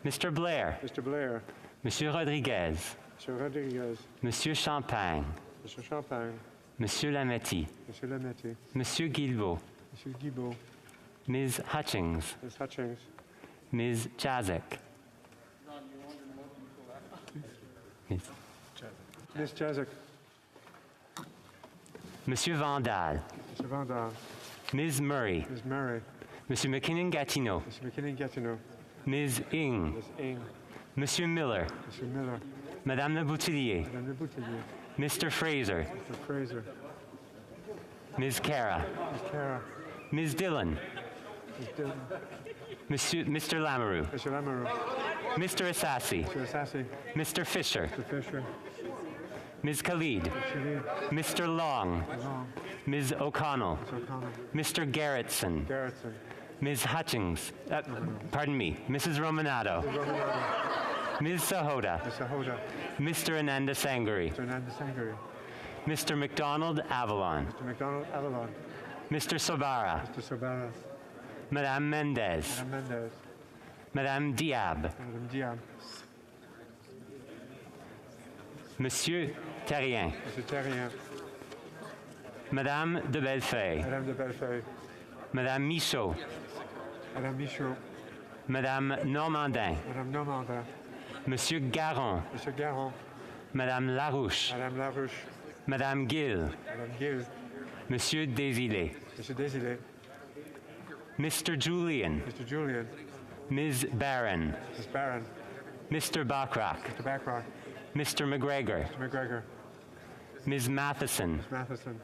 Mr. Blair. Mr. Blair. Monsieur Rodriguez. Monsieur Rodriguez. Monsieur Champagne. Monsieur Champagne. Monsieur Lametti. Monsieur Lametti. Monsieur Guilbeault. Monsieur Guilbeault. Ms. Hutchings. Ms. Hutchings. Ms. Jazek. Ms. Jazek. Monsieur Vandal. Mr. Vandal. Ms. Murray. Ms. Murray. Monsieur McKinnon-Gatineau. Mr. McKinnon-Gatineau. Ms. Ing. Ms. Ing. Monsieur Miller. Monsieur Miller. Madame Le Boutillier. Madame Le Boutillier. Mr. Fraser. Mr. Fraser. Ms. Cara. Ms. Cara. Ms. Dillon. Ms. Dillon. Mr. Lamoureux. Mr. Lamoureux. Mr. Assassi. Mr. Assassi. Mr. Fisher. Mr. Fisher. Ms. Khalid. Ms. Khalid. Mr. Long. Long. Ms. O'Connell. Ms. O'Connell. Mr. Garrettson. Garrettson. Ms. Hutchings. Pardon me. Mrs. Romanado. Mr. Romanado. Ms. Sahota. Ms. Sahota. Mr. Ananda Sangari. Mr. Ananda Sangari. Mr. McDonald Avalon. Mr. McDonald Avalon. Mr. Sobara. Mr. Sobara. Madame Mendez. Madame Mendez. Madame Diab. Madame Diab. Monsieur Terrien. Monsieur Terrien. Madame de Bellefeuille. Madame de Bellefeuille. Madame Michaud. Madame Michaud. Madame Normandin. Madame Normandin. Monsieur Garon. Monsieur Garon. Madame Larouche. Madame Larouche. Madame Gill. Madame Gill. Monsieur Desilets. Monsieur Desilets. Mr. Julian. Mr. Julian. Ms. Barron. Ms. Barron. Mr. Bachrach. Mr. Bachrach. Mr. McGregor. Mr. McGregor. Ms. Matheson. Ms. Matheson.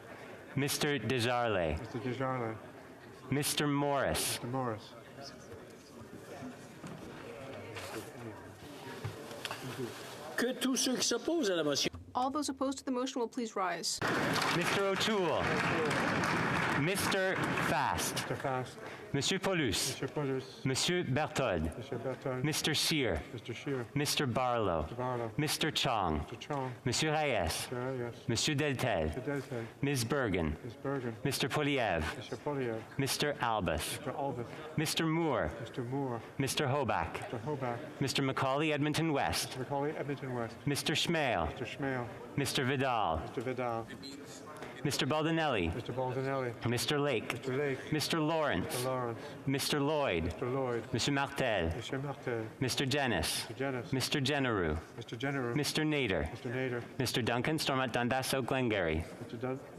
Mr. Desjardins. Mr. Desjardins. Mr. Morris. Mr. Morris. Que tous ceux qui s'opposent à la motion. All those opposed to the motion will please rise. Mr. O'Toole. Mr. Fast. Mr. Fast. Monsieur Paulus. Monsieur Paulus. Monsieur Berthold. Monsieur Berthold. Mr. Scheer. Mr. Scheer. Mr. Barlow. Mr. Barlow. Mr. Chong. Mr. Chong. Monsieur Reyes. Mr. Reyes. Monsieur Deltel. Mr. Deltel. Ms. Bergen. Ms. Bergen. Mr. Poliev. Mr. Poliev. Mr. Albus. Mr. Albus. Mr. Moore. Mr. Moore. Mr. Hoback. Mr. Hoback. Mr. Macaulay Edmonton West. Mr. Macaulay Edmonton West. Mr. Schmale. Mr. Schmale. Mr. Vidal. Mr. Vidal. Mr. Baldinelli. Mr. Baldinelli. Mr. Lake. Mr. Lake. Mr. Lawrence. Mr. Lawrence. Mr. Lloyd. Mr. Lloyd. Mr. Martel. Mr. Martel. Mr. Jennis. Mr. Jennis. Mr. Generou. Mr. Generou. Mr. Nader. Mr. Nader. Mr. Duncan Stormont Dundas South Glengarry.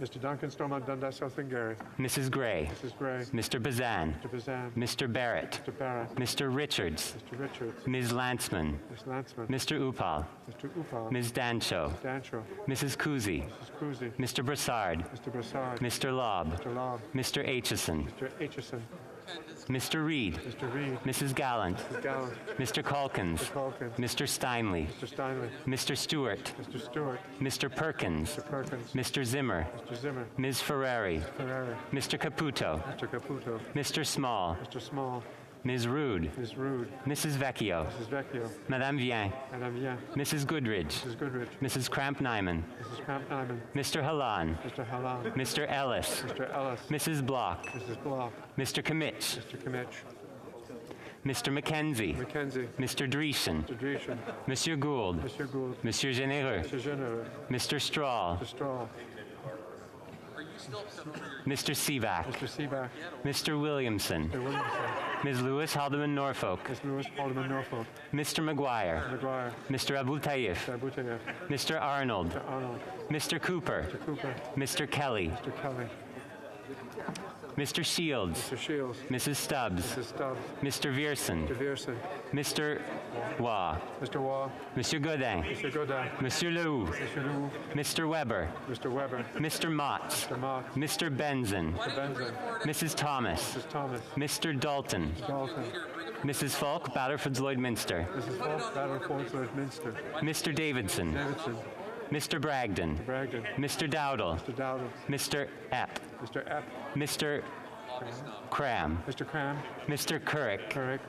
Mr. Duncan Stormont Dundas South Glengarry. Mrs. Gray. Mrs. Gray. Mr. Bazan. Mr. Bazan. Mr. Barrett. Mr. Barrett. Mr. Richards. Mr. Richards. Ms. Lantzman. Ms. Lantzman. Mr. Upal. Mr. Upal. Ms. Dancho. Ms. Dancho. Mrs. Kuzi. Mrs. Kuzi. Mr. Brassard. Mr. Brassard. Mr. Lobb. Mr. Lobb. Mr. Aitchison. Mr. Aitchison. Mr. Reed. Mr. Reed. Mrs. Gallant. Mrs. Gallant. Mr. Calkins. Mr. Calkins. Mr. Steinley. Mr. Steinley. Mr. Stewart. Mr. Stewart. Mr. Perkins. Mr. Perkins. Mr. Zimmer. Mr. Zimmer. Ms. Ferrari. Ferrari. Mr. Caputo. Mr. Caputo. Mr. Small. Mr. Small. Ms. Rude. Ms. Rude. Mrs. Vecchio. Mrs. Vecchio. Madame Vien. Madame Vien. Mrs. Goodridge. Mrs. Goodridge. Mrs. Cramp-Nyman. Mrs. Cramp-Nyman. Mr. Halan. Mr. Halan. Mr. Ellis. Mr. Ellis. Mrs. Block. Mrs. Block. Mr. Kimmich. Mr. Kimmich. Mr. Mackenzie. Mackenzie. Mr. Dreesen. Mr. Dreesen. Monsieur Gould. Monsieur Gould. Monsieur Généreux. Mr. Généreux. Mr. Strahl. Mr. Strahl. Mr. Seaback. Mr. Seaback. Mr. Williamson. Mr. Williamson. Ms. Lewis Haldeman Norfolk. Ms. Lewis Haldeman Norfolk. Mr. McGuire. McGuire. Mr. Abu Tayyif. Mr. Abu Tayyif. Mr. Arnold. Mr. Arnold. Mr. Cooper. Mr. Cooper. Mr. Kelly. Mr. Kelly. Mr. Shields. Mr. Shields. Mrs. Stubbs. Mrs. Stubbs. Mr. Vierson. Mr. Vierson. Mr. Waugh. Mr. Waugh. Monsieur Godin. Mr. Godin. Monsieur Leroux. Mr. Leroux. Mr. Weber. Mr. Weber. Mr. Mott. Mr. Mott. Mr. Benson. Mr. Benson. Mrs. Thomas. Mrs. Thomas. Mr. Dalton. Mr. Dalton. Mrs. Falk, Batterford Lloyd-Minster. Mrs. Falk, Batterford Lloyd-Minster. Mr. Davidson. Davidson. Mr. Bragdon. Mr. Bragdon. Mr. Dowdle. Mr. Dowdle. Mr. Epp. Mr. Epp. Mr. Cram. Mr. Cram. Mr. Currick. Currick.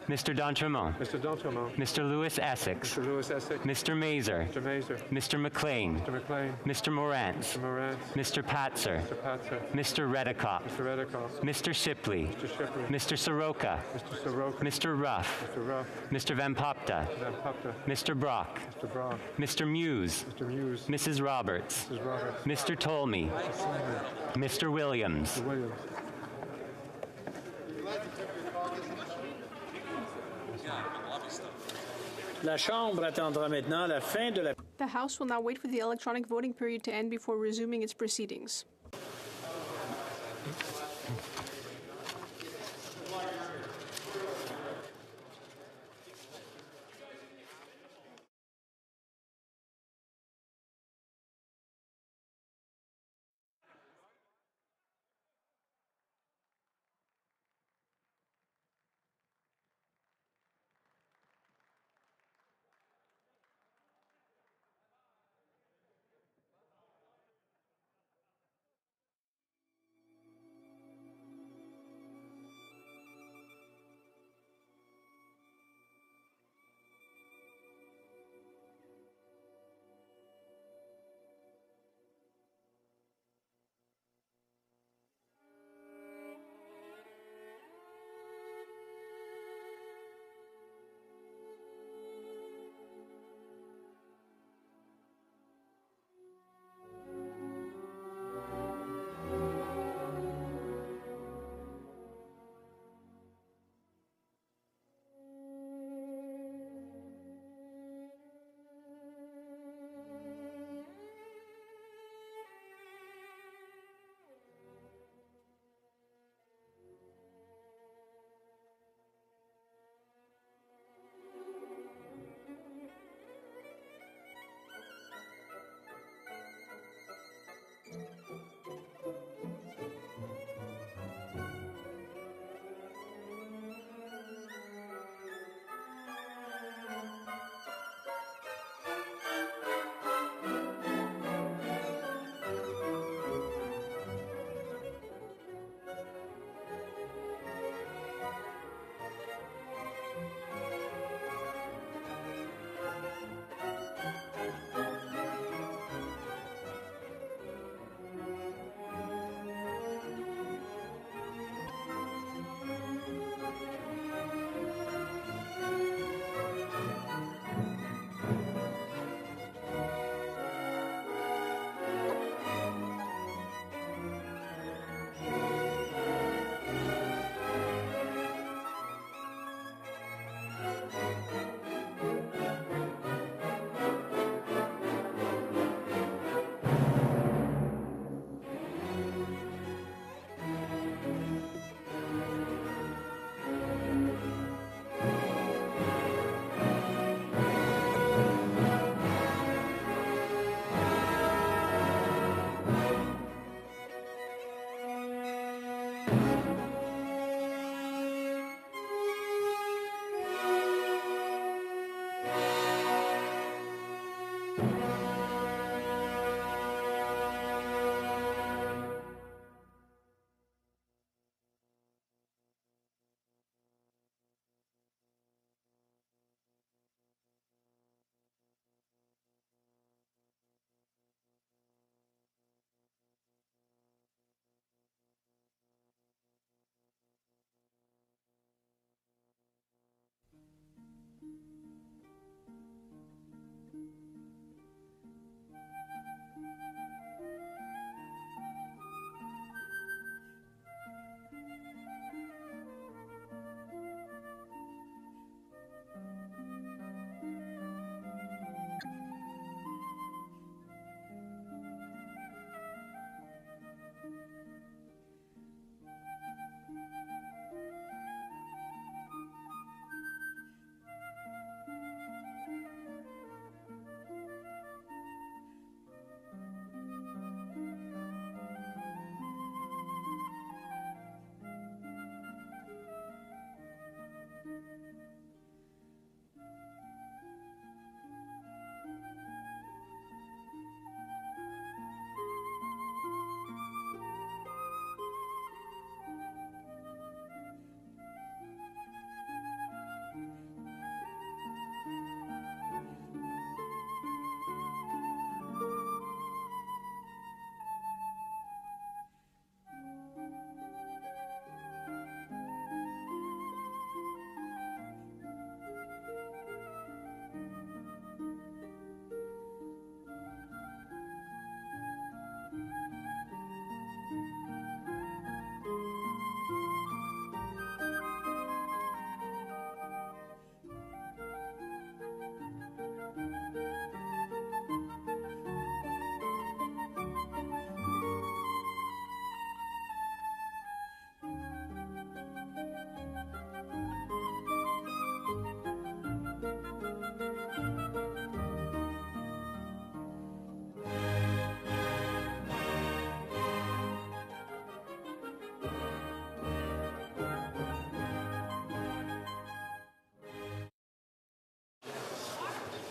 Mr. D'Entremont. Mr. D'Entremont. Mr. Lewis Essex. Mr. Lewis Essex. Mr. Mazer. Mr. Mazer. Mr. McLean. Mr. McLean. Mr. Morantz. Mr. Morantz. Mr. Patzer. Mr. Patzer. Mr. Redicott. Mr. Redicott. Mr. Shipley. Mr. Shipley. Mr. Soroka. Mr. Soroka. Mr. Ruff. Mr. Ruff. Mr. Van Popta. Van Popta. Mr. Brock. Mr. Brock. Mr. Muse. Mr. Muse. Mrs. Roberts. Mrs. Roberts. Mr. Tolmie. Mr. Williams. Mr. Williams. La Chambre attendra maintenant la fin de la... The House will now wait for the electronic voting period to end before resuming its proceedings.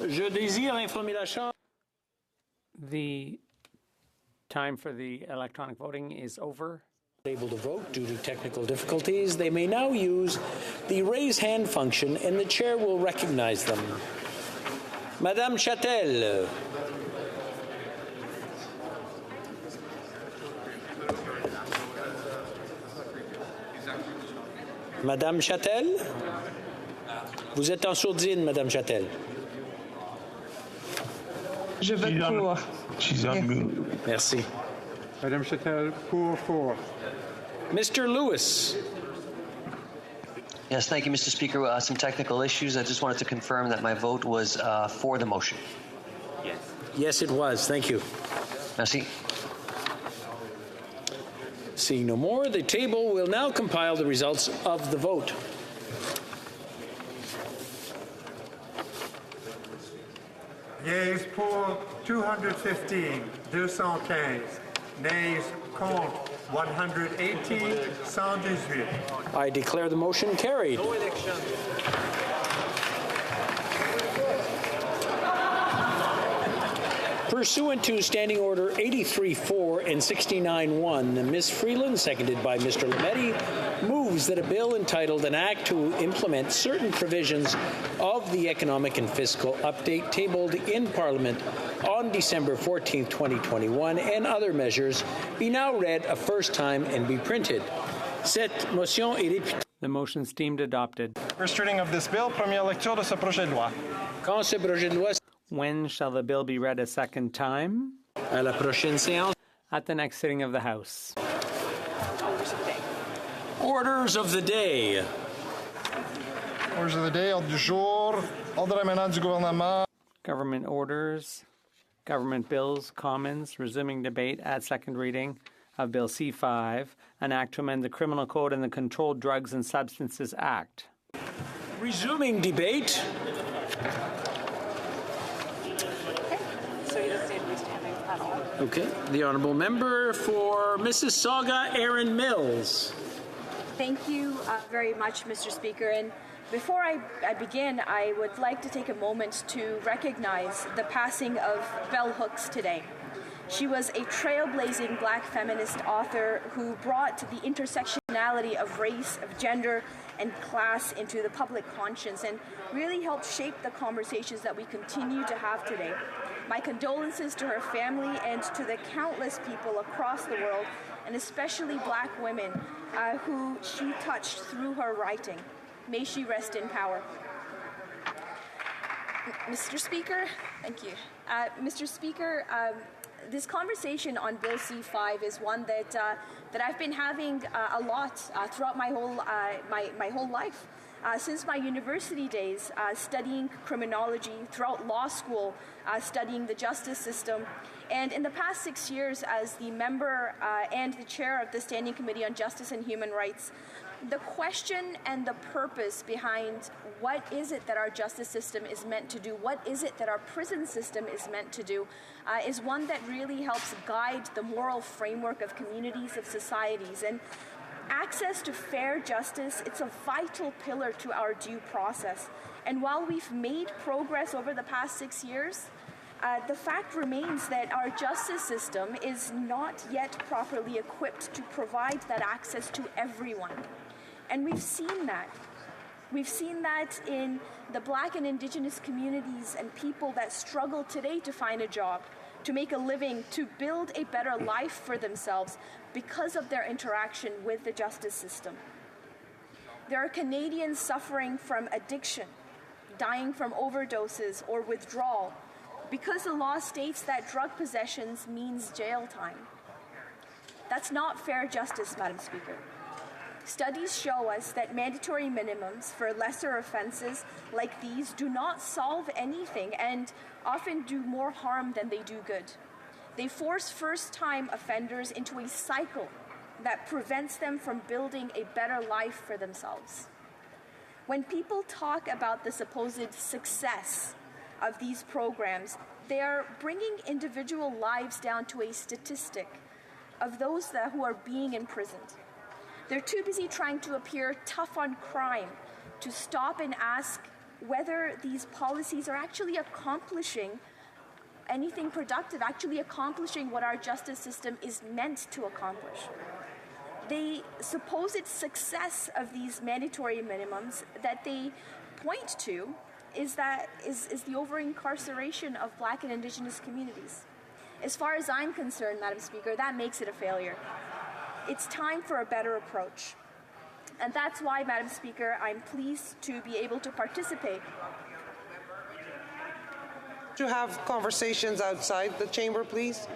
Je désire informer la Chambre. The time for the electronic voting is over. Able to vote due to technical difficulties, they may now use the raise hand function and the chair will recognize them. Madame Châtel. Madame Châtel? Vous êtes en sourdine, Madame Châtel. Je vote pour. Merci. Madame Châtel, pour. Mr. Lewis. Yes, thank you, Mr. Speaker. Some technical issues. I just wanted to confirm that my vote was for the motion. Yes. Yes, it was. Thank you. Merci. Seeing no more, the table will now compile the results of the vote. Yeas pour 215, 215. Nays contre 118, 118. I declare the motion carried. No election. Pursuant to Standing Order 83-4 and 69-1, Ms. Freeland, seconded by Mr. Lametti, moves that a bill entitled An Act to Implement Certain Provisions of the Economic and Fiscal Update tabled in Parliament on December 14, 2021, and other measures be now read a first time and be printed. Cette motion est réputée. The motion is deemed adopted. First reading of this bill, première lecture de ce projet de loi. Quand ce projet de loi. When shall the bill be read a second time? À la prochaine séance. At the next sitting of the House. Orders of the day. Orders of the day, ordre du jour, ordre émanant du gouvernement. Government orders, government bills, commons, resuming debate at second reading of Bill C-5, an act to amend the Criminal Code and the Controlled Drugs and Substances Act. Resuming debate. Okay, the honourable member for Mississauga, Erin Mills. Thank you very much, Mr. Speaker. And before I begin, I would like to take a moment to recognize the passing of Bell Hooks today. She was a trailblazing Black feminist author who brought the intersectionality of race, of gender, and class into the public conscience and really helped shape the conversations that we continue to have today. My condolences to her family and to the countless people across the world, and especially Black women who she touched through her writing. May she rest in power. Mr. Speaker, thank you. Mr. Speaker, this conversation on Bill C-5 is one that I've been having a lot throughout my whole life. Since my university days, studying criminology, throughout law school, studying the justice system, and in the past 6 years as the member and the chair of the Standing Committee on Justice and Human Rights, the question and the purpose behind what is it that our justice system is meant to do, what is it that our prison system is meant to do, is one that really helps guide the moral framework of communities, of societies. And access to fair justice, it's a vital pillar to our due process. And while we've made progress over the past 6 years, the fact remains that our justice system is not yet properly equipped to provide that access to everyone. And we've seen that. We've seen that in the Black and Indigenous communities and people that struggle today to find a job, to make a living, to build a better life for themselves because of their interaction with the justice system. There are Canadians suffering from addiction, dying from overdoses or withdrawal, because the law states that drug possessions means jail time. That's not fair justice, Madam Speaker. Studies show us that mandatory minimums for lesser offenses like these do not solve anything and often do more harm than they do good. They force first-time offenders into a cycle that prevents them from building a better life for themselves. When people talk about the supposed success of these programs, they are bringing individual lives down to a statistic of those who are being imprisoned. They're too busy trying to appear tough on crime to stop and ask whether these policies are actually accomplishing anything productive, actually accomplishing what our justice system is meant to accomplish. The supposed success of these mandatory minimums that they point to is the over-incarceration of Black and Indigenous communities. As far as I'm concerned, Madam Speaker, that makes it a failure. It's time for a better approach. And that's why, Madam Speaker, I'm pleased to be able to participate. To have conversations outside the chamber, please.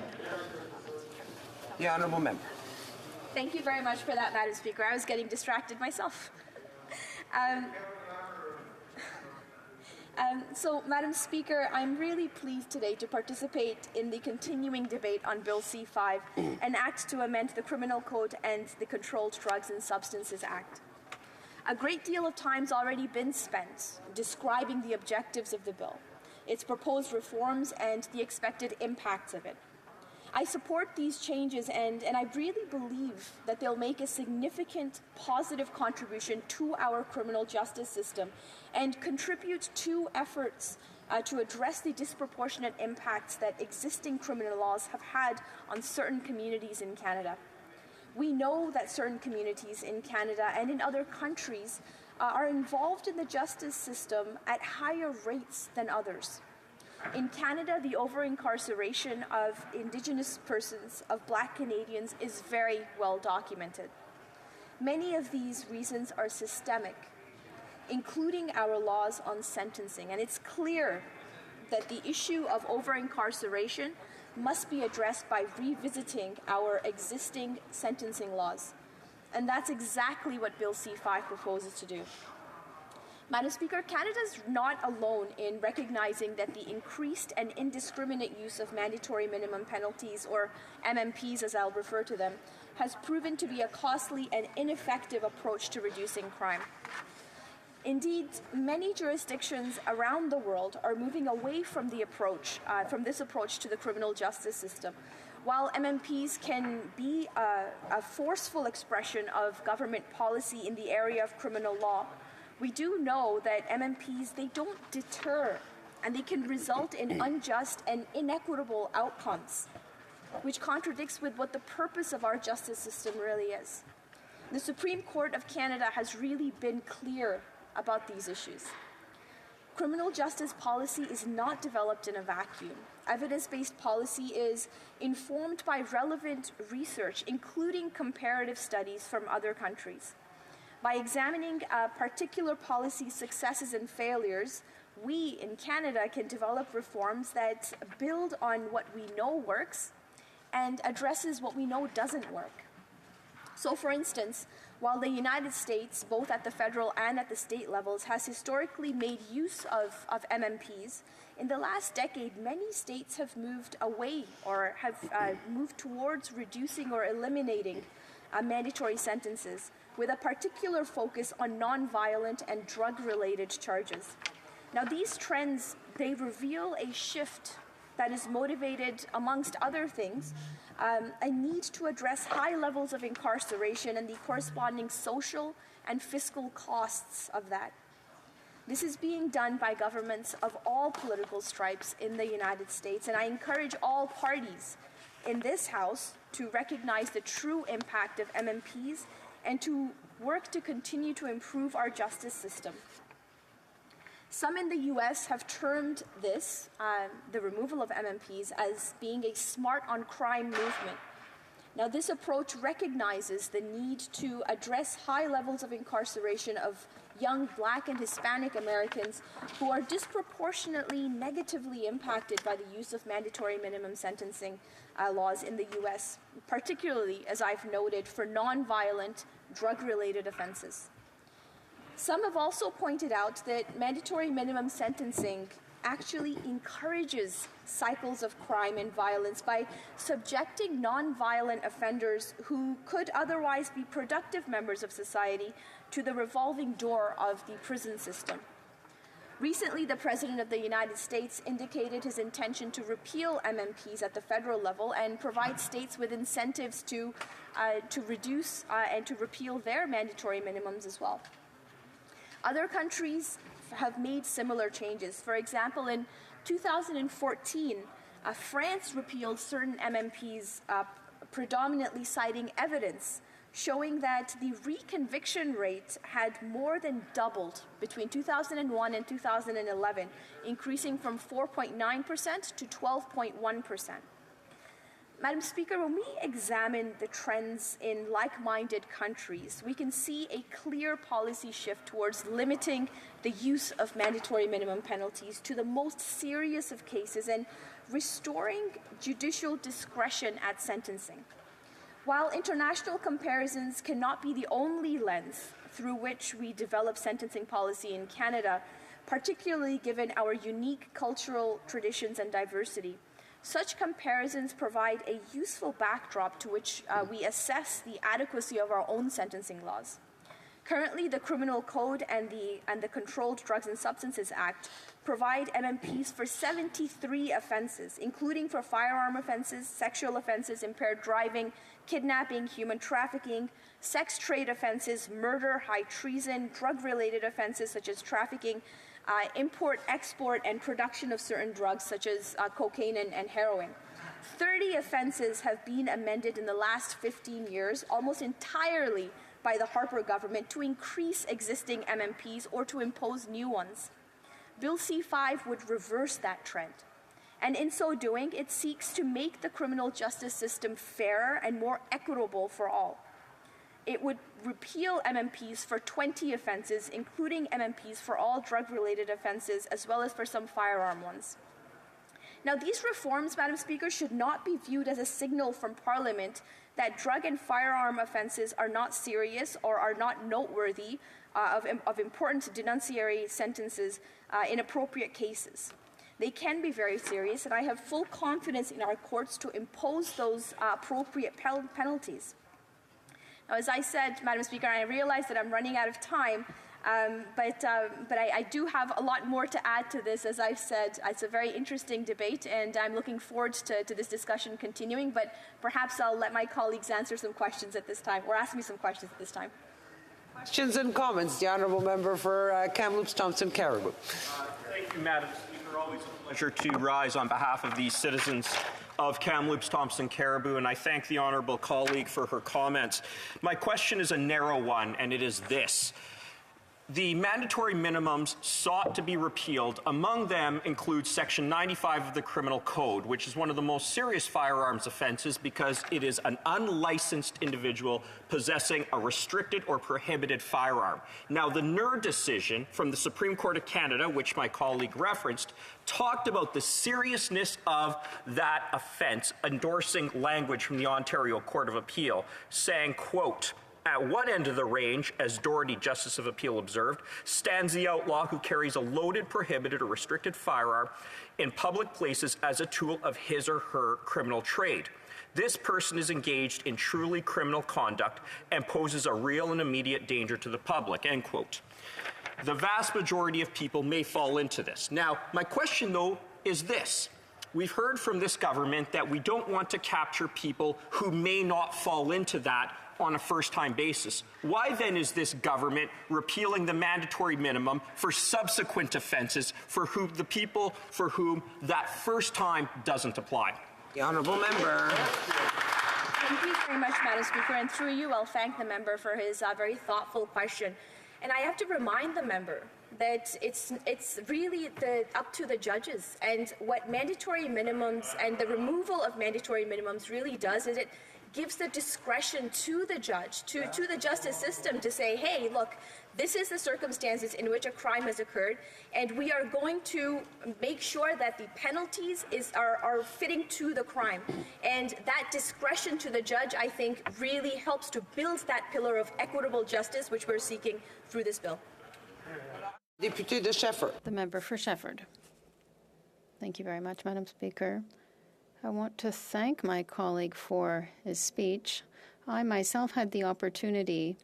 The honourable member. Thank you very much for that, Madam Speaker. I was getting distracted myself. So, Madam Speaker, I'm really pleased today to participate in the continuing debate on Bill C-5, an act to amend the Criminal Code and the Controlled Drugs and Substances Act. A great deal of time's already been spent describing the objectives of the bill, its proposed reforms, and the expected impacts of it. I support these changes, and I really believe that they'll make a significant positive contribution to our criminal justice system and contribute to efforts to address the disproportionate impacts that existing criminal laws have had on certain communities in Canada. We know that certain communities in Canada and in other countries are involved in the justice system at higher rates than others. In Canada, the over-incarceration of Indigenous persons, of Black Canadians, is very well documented. Many of these reasons are systemic, including our laws on sentencing, and it's clear that the issue of over-incarceration must be addressed by revisiting our existing sentencing laws. And that's exactly what Bill C-5 proposes to do. Madam Speaker, Canada's not alone in recognizing that the increased and indiscriminate use of mandatory minimum penalties, or MMPs as I'll refer to them, has proven to be a costly and ineffective approach to reducing crime. Indeed, many jurisdictions around the world are moving away from this approach to the criminal justice system. While MMPs can be a forceful expression of government policy in the area of criminal law, we do know that MMPs, they don't deter, and they can result in unjust and inequitable outcomes, which contradicts with what the purpose of our justice system really is. The Supreme Court of Canada has really been clear about these issues. Criminal justice policy is not developed in a vacuum. Evidence-based policy is informed by relevant research, including comparative studies from other countries. By examining particular policy successes and failures, we in Canada can develop reforms that build on what we know works and addresses what we know doesn't work. So, for instance, while the United States, both at the federal and at the state levels, has historically made use of MMPs, in the last decade, many states have moved away or have moved towards reducing or eliminating mandatory sentences, with a particular focus on nonviolent and drug-related charges. Now, these trends, they reveal a shift that is motivated, amongst other things, a need to address high levels of incarceration and the corresponding social and fiscal costs of that. This is being done by governments of all political stripes in the United States, and I encourage all parties in this House to recognize the true impact of MMPs and to work to continue to improve our justice system. Some in the U.S. have termed this, the removal of MMPs, as being a smart on crime movement. Now, this approach recognizes the need to address high levels of incarceration of young Black and Hispanic Americans who are disproportionately negatively impacted by the use of mandatory minimum sentencing laws in the U.S., particularly, as I've noted, for nonviolent, drug-related offenses. Some have also pointed out that mandatory minimum sentencing actually encourages cycles of crime and violence by subjecting nonviolent offenders who could otherwise be productive members of society to the revolving door of the prison system. Recently, the President of the United States indicated his intention to repeal MMPs at the federal level and provide states with incentives to reduce and to repeal their mandatory minimums as well. Other countries have made similar changes. For example, in 2014, France repealed certain MMPs, predominantly citing evidence showing that the reconviction rate had more than doubled between 2001 and 2011, increasing from 4.9% to 12.1%. Madam Speaker, when we examine the trends in like-minded countries, we can see a clear policy shift towards limiting the use of mandatory minimum penalties to the most serious of cases and restoring judicial discretion at sentencing. While international comparisons cannot be the only lens through which we develop sentencing policy in Canada, particularly given our unique cultural traditions and diversity, such comparisons provide a useful backdrop to which we assess the adequacy of our own sentencing laws. Currently, the Criminal Code and the Controlled Drugs and Substances Act provide MMPs for 73 offenses, including for firearm offenses, sexual offenses, impaired driving, kidnapping, human trafficking, sex trade offenses, murder, high treason, drug-related offenses such as trafficking, import, export, and production of certain drugs such as cocaine and heroin. 30 offenses have been amended in the last 15 years, almost entirely by the Harper government, to increase existing MMPs or to impose new ones. Bill C-5 would reverse that trend. And in so doing, it seeks to make the criminal justice system fairer and more equitable for all. It would repeal MMPs for 20 offenses, including MMPs for all drug-related offenses, as well as for some firearm ones. Now, these reforms, Madam Speaker, should not be viewed as a signal from Parliament that drug and firearm offenses are not serious or are not noteworthy of important denunciatory sentences in appropriate cases. They can be very serious, and I have full confidence in our courts to impose those appropriate penalties. Now, as I said, Madam Speaker, I realize that I'm running out of time, but I do have a lot more to add to this. As I've said, it's a very interesting debate, and I'm looking forward to this discussion continuing, but perhaps I'll let my colleagues answer some questions at this time, or ask me some questions at this time. Questions and comments. The Honourable Member for Kamloops Thompson Caribou. Thank you, Madam Speaker. Always a pleasure to rise on behalf of the citizens of Kamloops Thompson Caribou, and I thank the honourable colleague for her comments. My question is a narrow one, and it is this. The mandatory minimums sought to be repealed. Among them includes Section 95 of the Criminal Code, which is one of the most serious firearms offenses because it is an unlicensed individual possessing a restricted or prohibited firearm. Now, the NER decision from the Supreme Court of Canada, which my colleague referenced, talked about the seriousness of that offense, endorsing language from the Ontario Court of Appeal, saying, quote, "At one end of the range, as Doherty, Justice of Appeal, observed, stands the outlaw who carries a loaded, prohibited, or restricted firearm in public places as a tool of his or her criminal trade. This person is engaged in truly criminal conduct and poses a real and immediate danger to the public," end quote. The vast majority of people may fall into this. Now, my question, though, is this. We've heard from this government that we don't want to capture people who may not fall into that on a first-time basis. Why then is this government repealing the mandatory minimum for subsequent offences for the people for whom that first time doesn't apply? The Honourable Member. Thank you very much, Madam Speaker, and through you, I'll thank the member for his very thoughtful question. And I have to remind the member that it's really up to the judges. And what mandatory minimums and the removal of mandatory minimums really does is it gives the discretion to the judge, to the justice system to say, hey, look, this is the circumstances in which a crime has occurred, and we are going to make sure that the penalties are fitting to the crime. And that discretion to the judge, I think, really helps to build that pillar of equitable justice, which we're seeking through this bill. Député de Shefford. The member for Shefford. Thank you very much, Madam Speaker. I want to thank my colleague for his speech. I myself had the opportunity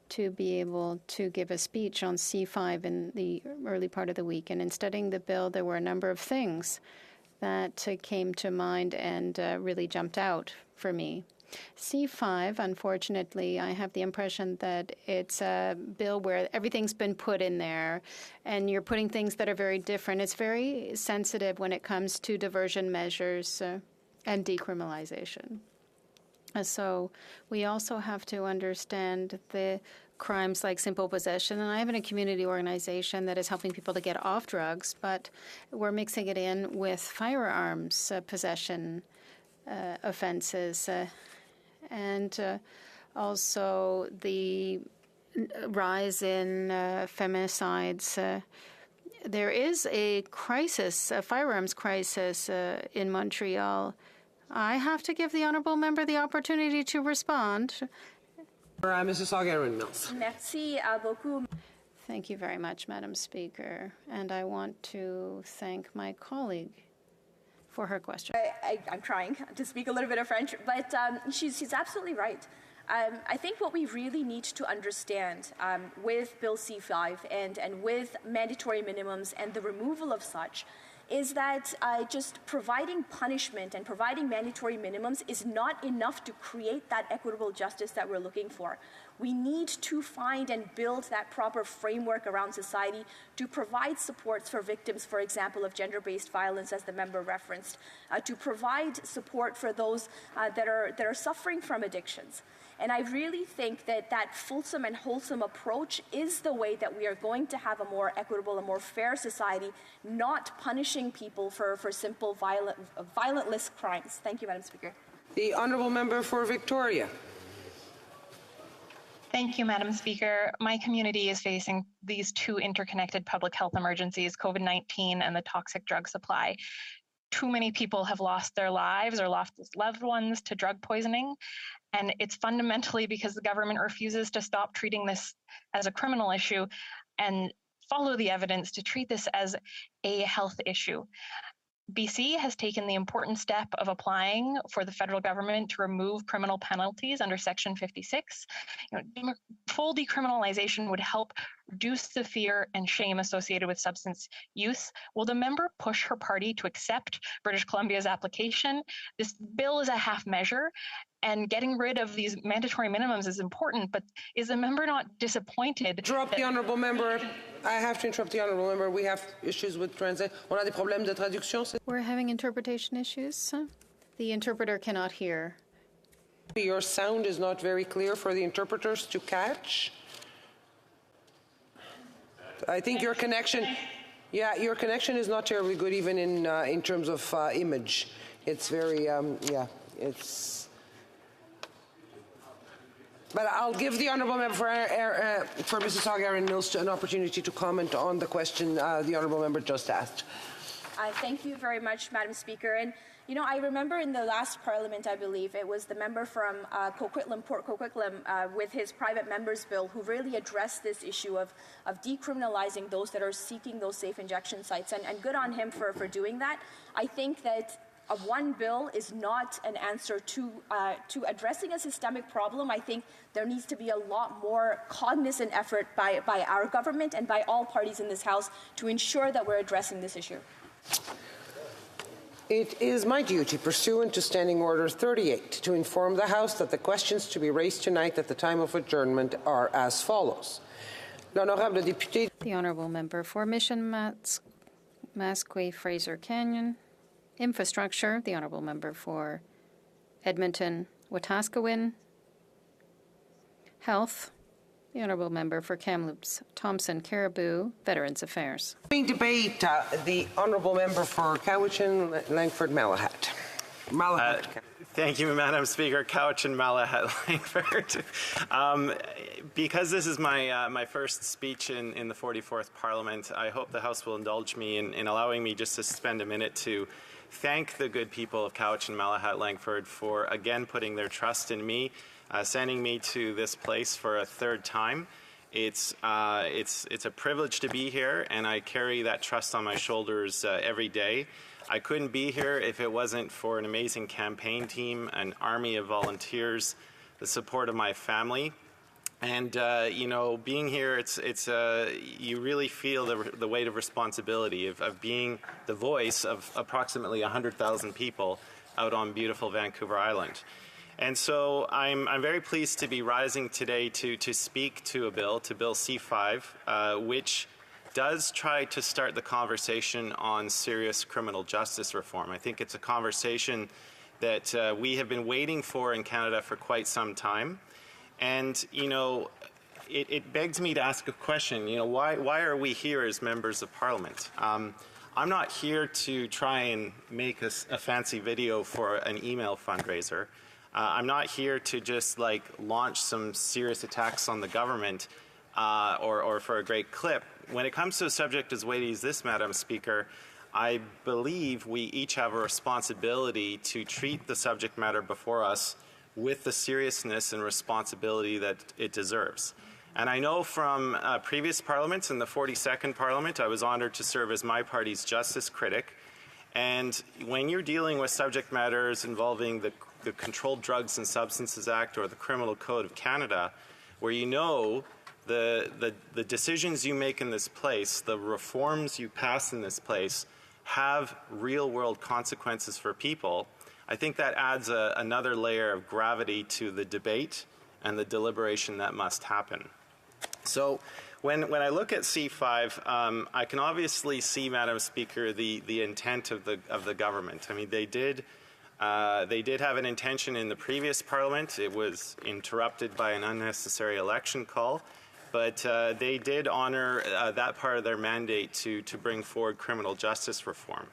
to be able to give a speech on C5 in the early part of the week. And in studying the bill, there were a number of things that came to mind and really jumped out for me. C5, unfortunately, I have the impression that it's a bill where everything's been put in there and you're putting things that are very different. It's very sensitive when it comes to diversion measures and decriminalization. So we also have to understand the crimes like simple possession. And I have in a community organization that is helping people to get off drugs, but we're mixing it in with firearms possession offenses. And also the rise in femicides. There is a crisis, a firearms crisis in Montreal. I have to give the honourable member the opportunity to respond. Mrs. Saugarin-Mills. Merci beaucoup. Thank you very much, Madam Speaker. And I want to thank my colleague for her question. I'm trying to speak a little bit of French, but she's absolutely right. I think what we really need to understand with Bill C5 and with mandatory minimums and the removal of such is that just providing punishment and providing mandatory minimums is not enough to create that equitable justice that we're looking for. We need to find and build that proper framework around society to provide supports for victims, for example, of gender-based violence, as the member referenced, to provide support for those that are suffering from addictions. And I really think that that fulsome and wholesome approach is the way that we are going to have a more equitable, a more fair society, not punishing people for simple violentless crimes. Thank you, Madam Speaker. The honourable member for Victoria. Thank you, Madam Speaker. My community is facing these two interconnected public health emergencies, COVID-19 and the toxic drug supply. Too many people have lost their lives or lost loved ones to drug poisoning. And it's fundamentally because the government refuses to stop treating this as a criminal issue and follow the evidence to treat this as a health issue. BC has taken the important step of applying for the federal government to remove criminal penalties under Section 56. Full decriminalization would help reduce the fear and shame associated with substance use. Will the member push her party to accept British Columbia's application? This bill is a half measure, and getting rid of these mandatory minimums is important, but is the member not disappointed? Interrupt the honourable member. I have to interrupt the honourable member. We have issues with translation. On a des problèmes de traduction. We're having interpretation issues. The interpreter cannot hear. Your sound is not very clear for the interpreters to catch. I think your connection, your connection is not terribly good, even in terms of image. It's very, it's. But I'll give the honourable member for Mrs. Saugarin-Mills an opportunity to comment on the question the honourable member just asked. Thank you very much, Madam Speaker. And I remember in the last Parliament, I believe, it was the member from Coquitlam, Port Coquitlam, with his private member's bill, who really addressed this issue of decriminalizing those that are seeking those safe injection sites. And good on him for doing that. I think that one bill is not an answer to addressing a systemic problem. I think there needs to be a lot more cognizant effort by our government and by all parties in this House to ensure that we're addressing this issue. It is my duty, pursuant to Standing Order 38, to inform the House that the questions to be raised tonight at the time of adjournment are as follows. L'honorable député. The honourable member for Mission Masque Fraser Canyon. Infrastructure, the honourable member for Edmonton Wetaskiwin. Health, the honourable member for Kamloops Thompson Caribou. Veterans Affairs. Debate, the honourable member for Cowichan Langford Malahat. Thank you, Madam Speaker. Cowichan Malahat Langford. Because this is my first speech in the 44th Parliament, I hope the House will indulge me in allowing me just to spend a minute to thank the good people of Cowichan Malahat Langford for again putting their trust in me, sending me to this place for a third time. It's a privilege to be here, and I carry that trust on my shoulders every day. I couldn't be here if it wasn't for an amazing campaign team, an army of volunteers, the support of my family. And being here, you really feel the weight of responsibility of being the voice of approximately 100,000 people out on beautiful Vancouver Island. And so I'm very pleased to be rising today to speak to a bill, to Bill C5, which does try to start the conversation on serious criminal justice reform. I think it's a conversation that we have been waiting for in Canada for quite some time. And, you know, it begs me to ask a question, you know, why are we here as members of Parliament? I'm not here to try and make a fancy video for an email fundraiser. I'm not here to just like launch some serious attacks on the government or for a great clip. When it comes to a subject as weighty as this, Madam Speaker, I believe we each have a responsibility to treat the subject matter before us with the seriousness and responsibility that it deserves. And I know from previous parliaments, in the 42nd Parliament, I was honored to serve as my party's justice critic. And when you're dealing with subject matters involving the Controlled Drugs and Substances Act or the Criminal Code of Canada, where you know the decisions you make in this place, the reforms you pass in this place, have real-world consequences for people, I think that adds another layer of gravity to the debate and the deliberation that must happen. So when I look at C5, I can obviously see, Madam Speaker, the intent of the government. I mean, they did have an intention in the previous Parliament. It was interrupted by an unnecessary election call. But they did honor that part of their mandate to bring forward criminal justice reform.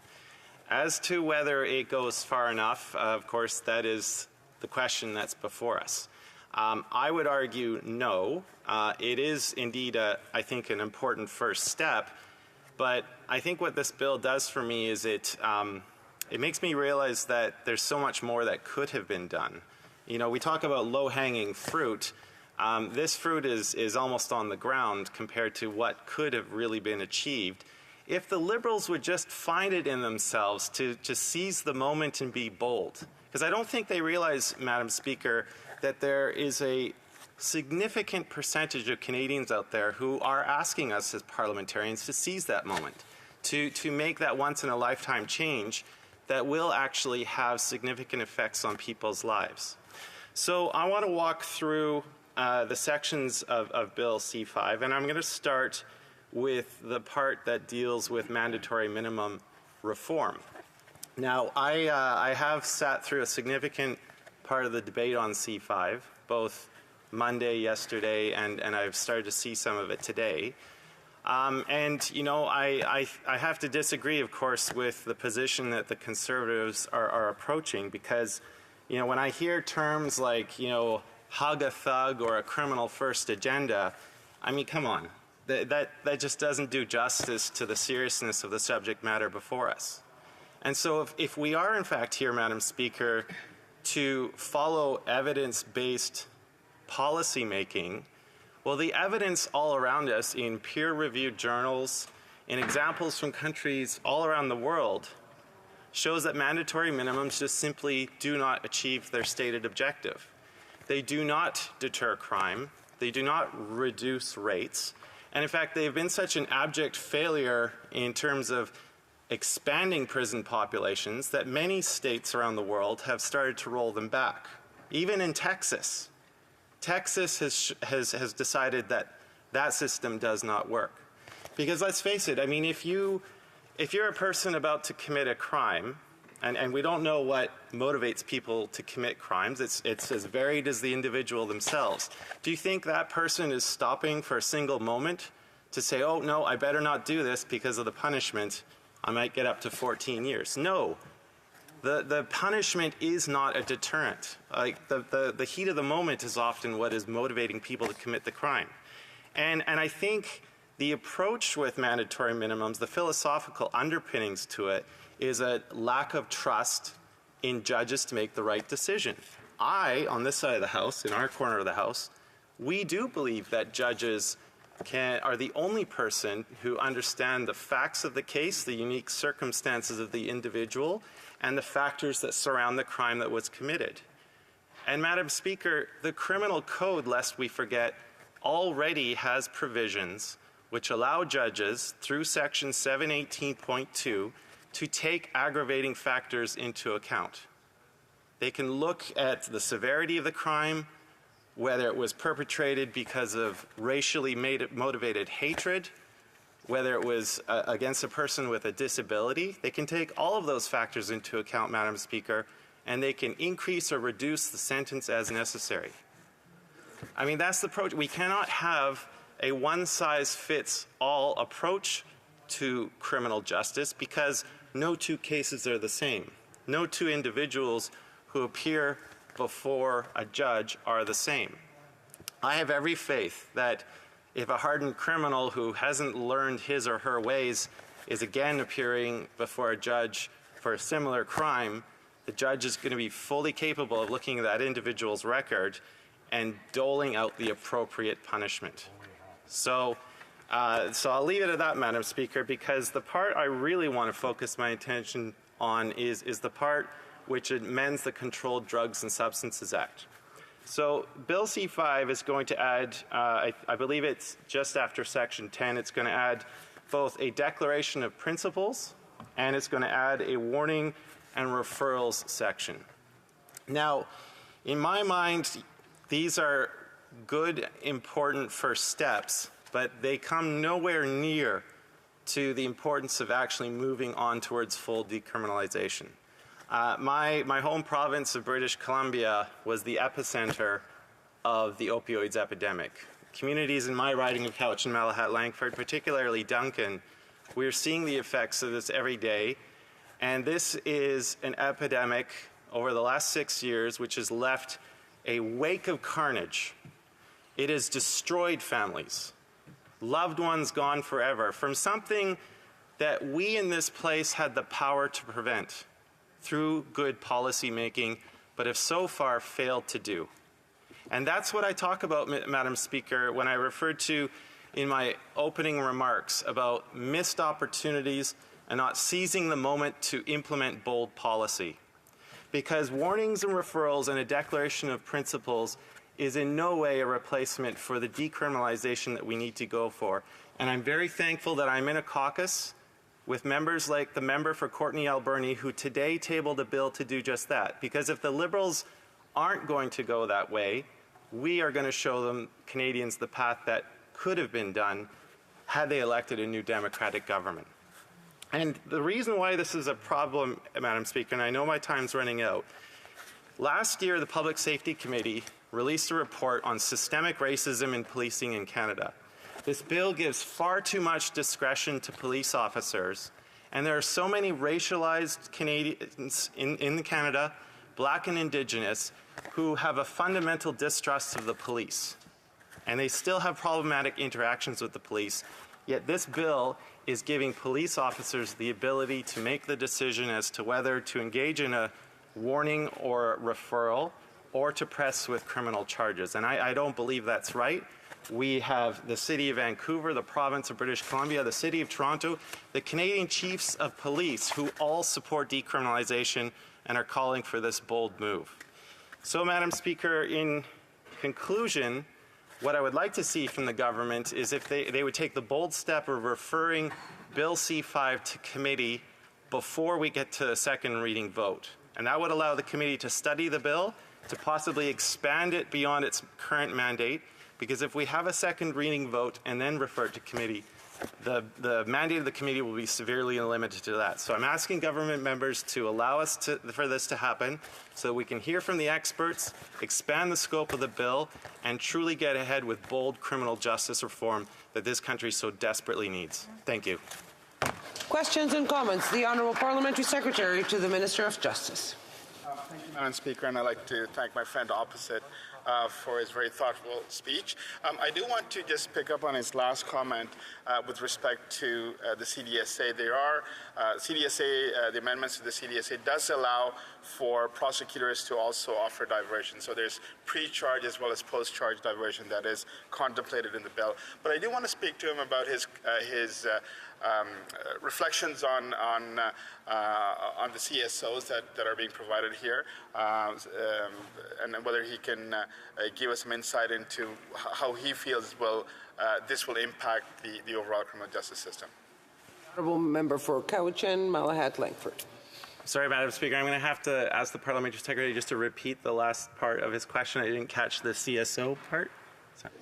As to whether it goes far enough, of course, that is the question that's before us. I would argue no. It is indeed, I think, an important first step. But I think what this bill does for me is it makes me realize that there's so much more that could have been done. You know, we talk about low-hanging fruit. This fruit is almost on the ground compared to what could have really been achieved if the Liberals would just find it in themselves to seize the moment and be bold. Because I don't think they realize, Madam Speaker, that there is a significant percentage of Canadians out there who are asking us as parliamentarians to seize that moment, to make that once-in-a-lifetime change that will actually have significant effects on people's lives. So I want to walk through the sections of Bill C5, and I'm going to start with the part that deals with mandatory minimum reform. Now, I have sat through a significant part of the debate on C5, both Monday, yesterday, and I've started to see some of it today. And, you know, I have to disagree, of course, with the position that the Conservatives are approaching, because, you know, when I hear terms like, you know, hug a thug or a criminal first agenda, I mean, come on. That just doesn't do justice to the seriousness of the subject matter before us. And so if we are, in fact, here, Madam Speaker, to follow evidence-based policy making, well, the evidence all around us in peer-reviewed journals, in examples from countries all around the world, shows that mandatory minimums just simply do not achieve their stated objective. They do not deter crime. They do not reduce rates. And in fact, they've been such an abject failure in terms of expanding prison populations that many states around the world have started to roll them back. Even in Texas. Texas has decided that that system does not work. Because let's face it, I mean, if you're a person about to commit a crime, and we don't know what motivates people to commit crimes. It's as varied as the individual themselves. Do you think that person is stopping for a single moment to say, oh, no, I better not do this because of the punishment? I might get up to 14 years. No. The punishment is not a deterrent. Like the heat of the moment is often what is motivating people to commit the crime. And I think the approach with mandatory minimums, the philosophical underpinnings to it, is a lack of trust in judges to make the right decision. On this side of the House, in our corner of the House, we do believe that judges are the only person who understand the facts of the case, the unique circumstances of the individual, and the factors that surround the crime that was committed. And Madam Speaker, the criminal code, lest we forget, already has provisions which allow judges, through section 718.2, to take aggravating factors into account. They can look at the severity of the crime, whether it was perpetrated because of racially motivated hatred, whether it was against a person with a disability. They can take all of those factors into account, Madam Speaker, and they can increase or reduce the sentence as necessary. I mean, that's the approach. We cannot have a one-size-fits-all approach to criminal justice because no two cases are the same. No two individuals who appear before a judge are the same. I have every faith that if a hardened criminal who hasn't learned his or her ways is again appearing before a judge for a similar crime, the judge is going to be fully capable of looking at that individual's record and doling out the appropriate punishment. So I'll leave it at that, Madam Speaker, because the part I really want to focus my attention on is the part which amends the Controlled Drugs and Substances Act. So Bill C-5 is going to add, I believe it's just after Section 10, it's going to add both a declaration of principles and it's going to add a warning and referrals section. Now, in my mind, these are good, important first steps, but they come nowhere near to the importance of actually moving on towards full decriminalization. My home province of British Columbia was the epicenter of the opioids epidemic. Communities in my riding of Couch and Malahat Langford, particularly Duncan, we're seeing the effects of this every day. And this is an epidemic over the last 6 years which has left a wake of carnage. It has destroyed families, loved ones gone forever, from something that we in this place had the power to prevent through good policy making, but have so far failed to do. And that's what I talk about, Madam Speaker, when I referred to in my opening remarks about missed opportunities and not seizing the moment to implement bold policy. Because warnings and referrals and a declaration of principles is in no way a replacement for the decriminalization that we need to go for. And I'm very thankful that I'm in a caucus with members like the member for Courtenay Alberni, who today tabled a bill to do just that. Because if the Liberals aren't going to go that way, we are going to show them, Canadians, the path that could have been done had they elected a new Democratic government. And the reason why this is a problem, Madam Speaker, and I know my time's running out, last year the Public Safety Committee released a report on systemic racism in policing in Canada. This bill gives far too much discretion to police officers, and there are so many racialized Canadians in Canada, Black and Indigenous, who have a fundamental distrust of the police. And they still have problematic interactions with the police, yet this bill is giving police officers the ability to make the decision as to whether to engage in a warning or referral or to press with criminal charges. And I don't believe that's right. We have the City of Vancouver, the Province of British Columbia, the City of Toronto, the Canadian Chiefs of Police, who all support decriminalization and are calling for this bold move. So, Madam Speaker, in conclusion, what I would like to see from the government is if they would take the bold step of referring Bill C-5 to committee before we get to a second reading vote. And that would allow the committee to study the bill, to possibly expand it beyond its current mandate, because if we have a second reading vote and then refer it to committee, the mandate of the committee will be severely limited to that. So I'm asking government members to allow us for this to happen so we can hear from the experts, expand the scope of the bill, and truly get ahead with bold criminal justice reform that this country so desperately needs. Thank you. Questions and comments. The Honourable Parliamentary Secretary to the Minister of Justice. Thank you, Madam Speaker, and I'd like to thank my friend opposite for his very thoughtful speech. I do want to just pick up on his last comment with respect to the CDSA. There are the amendments to the CDSA does allow for prosecutors to also offer diversion. So there's pre-charge as well as post-charge diversion that is contemplated in the bill. But I do want to speak to him about his reflections on the CSOs that are being provided here, and whether he can give us some insight into how he feels this will impact the overall criminal justice system. Honourable Member for Cowichan, Malahat Langford. Sorry, Madam Speaker, I'm going to have to ask the Parliamentary Secretary just to repeat the last part of his question. I didn't catch the CSO part. Sorry.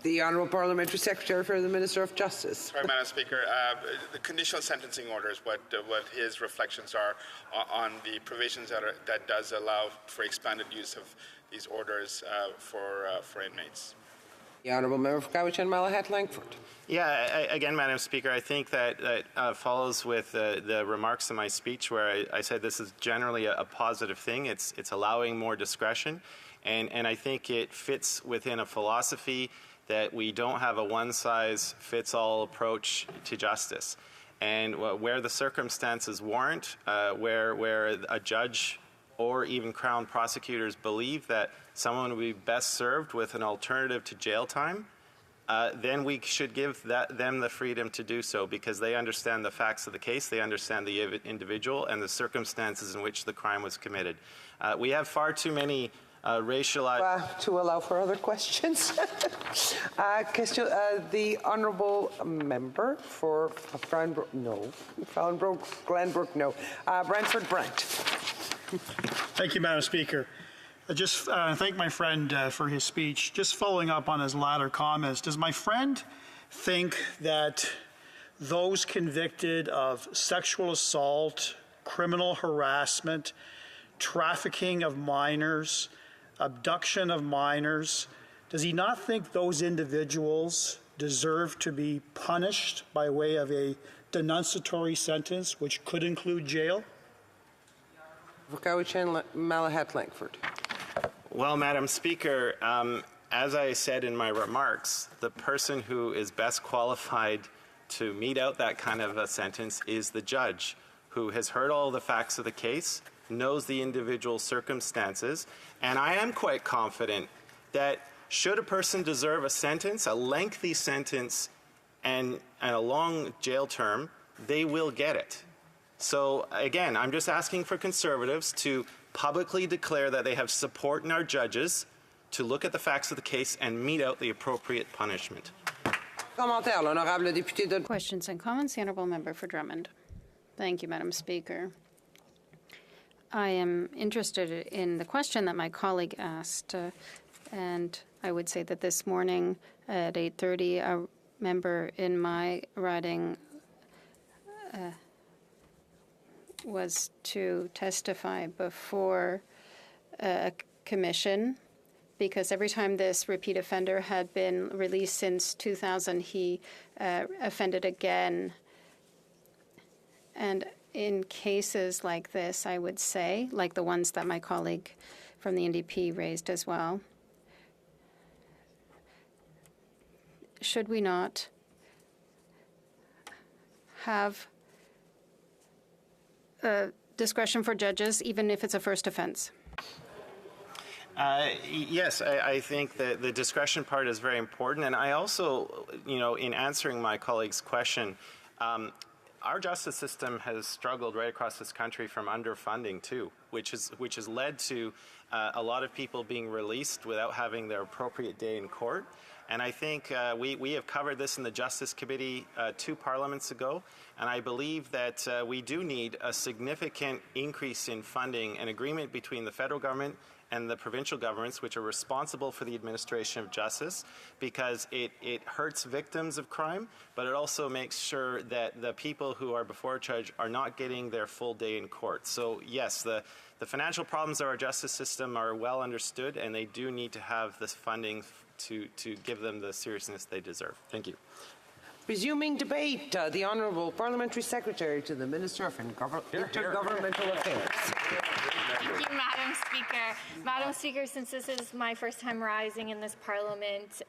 The Honourable Parliamentary Secretary for the Minister of Justice. Sorry, Madam Speaker. The conditional sentencing orders, what his reflections are on the provisions that does allow for expanded use of these orders for inmates. The Honourable Member for Cowichan Malahat Langford. Yeah, again, Madam Speaker, I think that follows with the remarks in my speech where I said this is generally a positive thing. It's allowing more discretion, and I think it fits within a philosophy that we don't have a one-size-fits-all approach to justice. And where the circumstances warrant, where a judge or even Crown prosecutors believe that someone would be best served with an alternative to jail time, then we should give them the freedom to do so because they understand the facts of the case, they understand the individual and the circumstances in which the crime was committed. We have far too many racialized... To allow for other questions. The Honourable Member for Glenbrook, no. Glenbrook, no. Brantford Brent. Thank you, Madam Speaker. I just thank my friend for his speech. Just following up on his latter comments, does my friend think that those convicted of sexual assault, criminal harassment, trafficking of minors, abduction of minors, does he not think those individuals deserve to be punished by way of a denunciatory sentence, which could include jail? Malahat Langford. Well, Madam Speaker, as I said in my remarks, the person who is best qualified to mete out that kind of a sentence is the judge, who has heard all the facts of the case, knows the individual circumstances, and I am quite confident that should a person deserve a sentence, a lengthy sentence, and a long jail term, they will get it. So again, I'm just asking for Conservatives to publicly declare that they have support in our judges to look at the facts of the case and mete out the appropriate punishment. Questions and comments. The Honourable Member for Drummond. Thank you, Madam Speaker. I am interested in the question that my colleague asked, and I would say that this morning at 8:30, a member in my riding was to testify before a commission because every time this repeat offender had been released since 2000, he offended again. And in cases like this, I would say, like the ones that my colleague from the NDP raised as well, should we not have discretion for judges, even if it's a first offense? Yes, I think that the discretion part is very important. And I also, in answering my colleague's question, our justice system has struggled right across this country from underfunding too, which has led to a lot of people being released without having their appropriate day in court. And I think we have covered this in the Justice Committee 2 parliaments ago, and I believe that we do need a significant increase in funding, an agreement between the federal government and the provincial governments, which are responsible for the administration of justice, because it hurts victims of crime, but it also makes sure that the people who are before a judge are not getting their full day in court. So yes, the financial problems of our justice system are well understood, and they do need to have this funding to give them the seriousness they deserve. Thank you. Resuming debate, the Honourable Parliamentary Secretary to the Minister of Intergovernmental Affairs. Thank you, Madam Speaker. Madam Speaker, since this is my first time rising in this Parliament,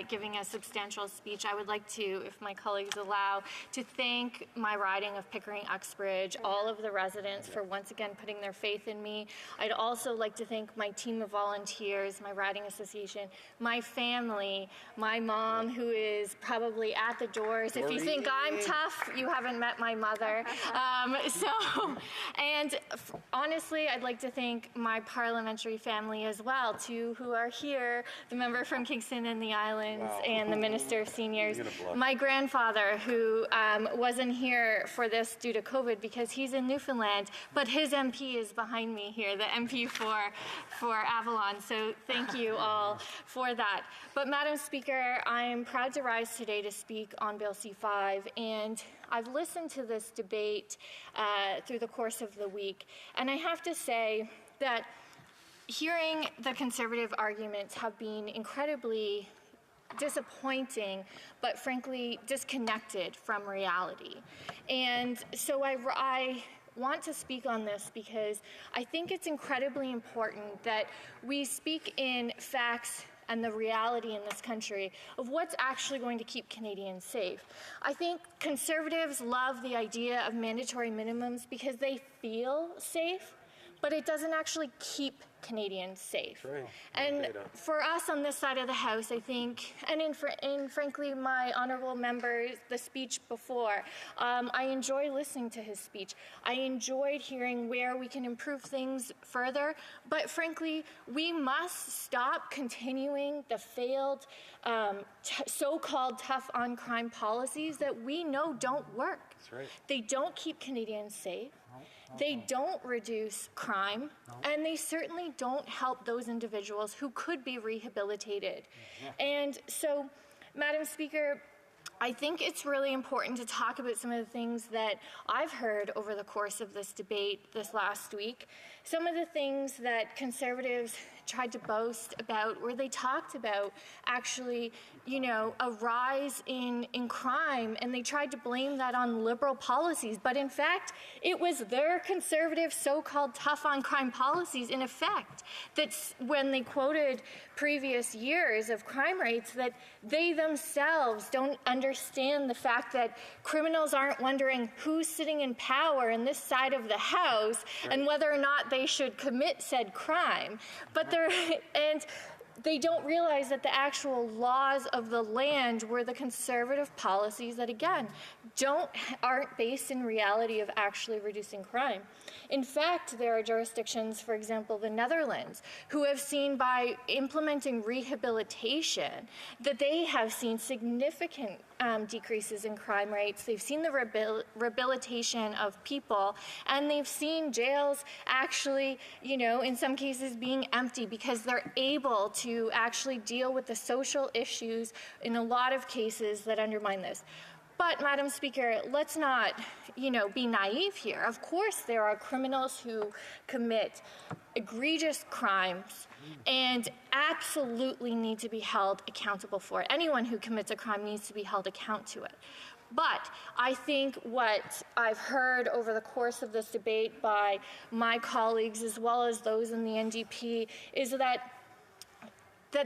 giving a substantial speech, I would like to, if my colleagues allow, to thank my riding of Pickering-Uxbridge, all of the residents for once again putting their faith in me. I'd also like to thank my team of volunteers, my riding association, my family, my mom, who is probably at the doors. If you think I'm tough, you haven't met my mother. Honestly, I'd like to thank my parliamentary family as well, two who are here, the member from Kingston and the Islands and the Minister of Seniors. My grandfather, who wasn't here for this due to COVID because he's in Newfoundland, but his MP is behind me here, the MP for Avalon. So thank you all for that. But Madam Speaker, I am proud to rise today to speak on Bill C-5, and I've listened to this debate through the course of the week, and I have to say that hearing the Conservative arguments have been incredibly disappointing, but frankly disconnected from reality. And so I want to speak on this because I think it's incredibly important that we speak in facts and the reality in this country of what's actually going to keep Canadians safe. I think Conservatives love the idea of mandatory minimums because they feel safe, but it doesn't actually keep Canadians safe. Right. And for us on this side of the House, I think, and in frankly my honourable member, the speech before, I enjoy listening to his speech. I enjoyed hearing where we can improve things further, but frankly, we must stop continuing the failed so-called tough on crime policies that we know don't work. That's right. They don't keep Canadians safe. They don't reduce crime, and they certainly don't help those individuals who could be rehabilitated. And so, Madam Speaker, I think it's really important to talk about some of the things that I've heard over the course of this debate this last week. Some of the things that Conservatives tried to boast about, where they talked about actually, a rise in crime, and they tried to blame that on Liberal policies. But in fact, it was their Conservative so-called tough on crime policies in effect that when they quoted previous years of crime rates, that they themselves don't understand the fact that criminals aren't wondering who's sitting in power in this side of the House and whether or not they should commit said crime. But they don't realize that the actual laws of the land were the Conservative policies that, again, aren't based in reality of actually reducing crime. In fact, there are jurisdictions, for example, the Netherlands, who have seen by implementing rehabilitation that they have seen significant decreases in crime rates. They've seen the rehabilitation of people, and they've seen jails actually, in some cases being empty because they're able to actually deal with the social issues in a lot of cases that undermine this. But, Madam Speaker, let's not, be naive here. Of course, there are criminals who commit egregious crimes and absolutely need to be held accountable for it. Anyone who commits a crime needs to be held account to it. But I think what I've heard over the course of this debate by my colleagues as well as those in the NDP is that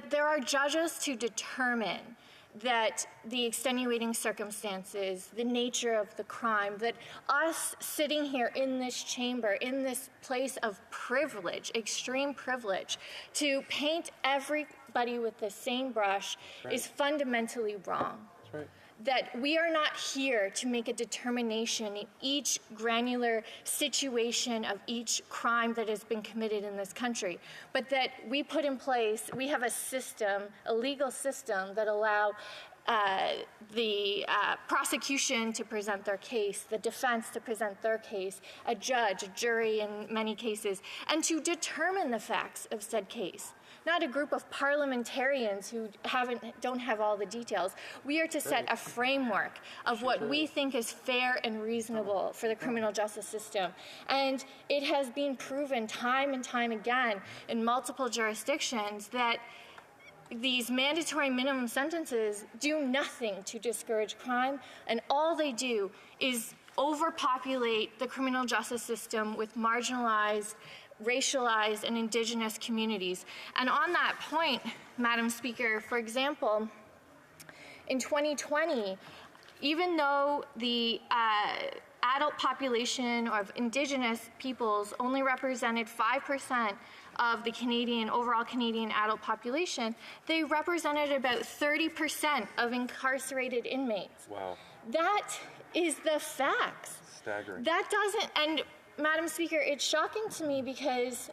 there are judges to determine that the extenuating circumstances, the nature of the crime, that us sitting here in this chamber, in this place of privilege, extreme privilege, to paint everybody with the same brush is fundamentally wrong. That's right. That we are not here to make a determination in each granular situation of each crime that has been committed in this country, but that we put in place, we have a system, a legal system that allow the prosecution to present their case, the defense to present their case, a judge, a jury in many cases, and to determine the facts of said case. Not a group of parliamentarians who don't have all the details. We are to set a framework of what we think is fair and reasonable for the criminal justice system. And it has been proven time and time again in multiple jurisdictions that these mandatory minimum sentences do nothing to discourage crime, and all they do is overpopulate the criminal justice system with marginalized, racialized, and Indigenous communities. And on that point, Madam Speaker, for example, in 2020, even though the adult population of Indigenous peoples only represented 5% of the overall Canadian adult population, they represented about 30% of incarcerated inmates. Wow. That is the facts. Staggering. That doesn't, and Madam Speaker, it's shocking to me because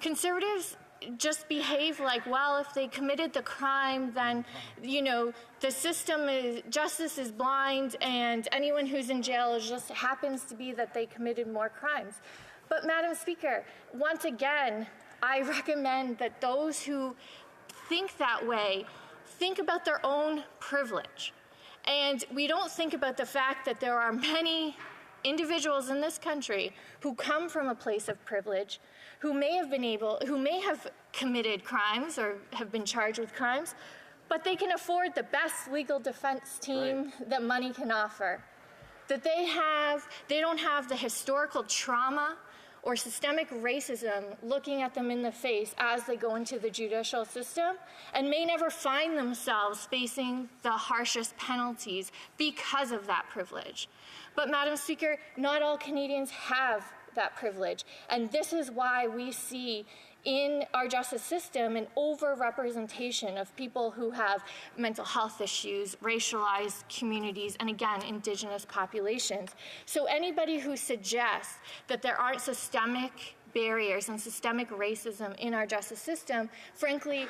Conservatives just behave like, well, if they committed the crime, then, you know, the system is, justice is blind, and anyone who's in jail just happens to be that they committed more crimes. But, Madam Speaker, once again, I recommend that those who think that way think about their own privilege. And we don't think about the fact that there are many individuals in this country who come from a place of privilege, who may have committed crimes or have been charged with crimes, but they can afford the best legal defense team that money can offer. That they don't have the historical trauma or systemic racism looking at them in the face as they go into the judicial system, and may never find themselves facing the harshest penalties because of that privilege. But, Madam Speaker, not all Canadians have that privilege, and this is why we see in our justice system an overrepresentation of people who have mental health issues, racialized communities, and again, Indigenous populations. So anybody who suggests that there aren't systemic barriers and systemic racism in our justice system, frankly,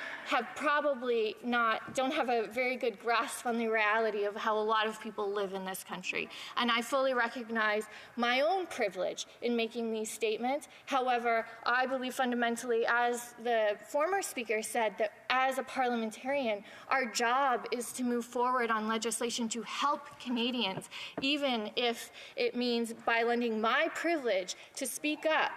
don't have a very good grasp on the reality of how a lot of people live in this country. And I fully recognize my own privilege in making these statements. However, I believe fundamentally, as the former speaker said, that as a parliamentarian, our job is to move forward on legislation to help Canadians, even if it means by lending my privilege to speak up,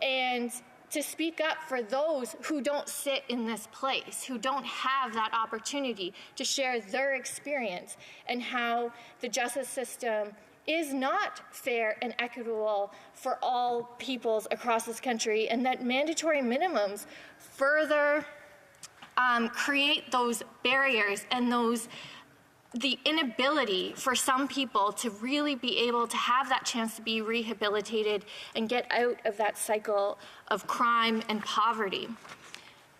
and to speak up for those who don't sit in this place, who don't have that opportunity to share their experience and how the justice system is not fair and equitable for all peoples across this country, and that mandatory minimums further create those barriers and the inability for some people to really be able to have that chance to be rehabilitated and get out of that cycle of crime and poverty.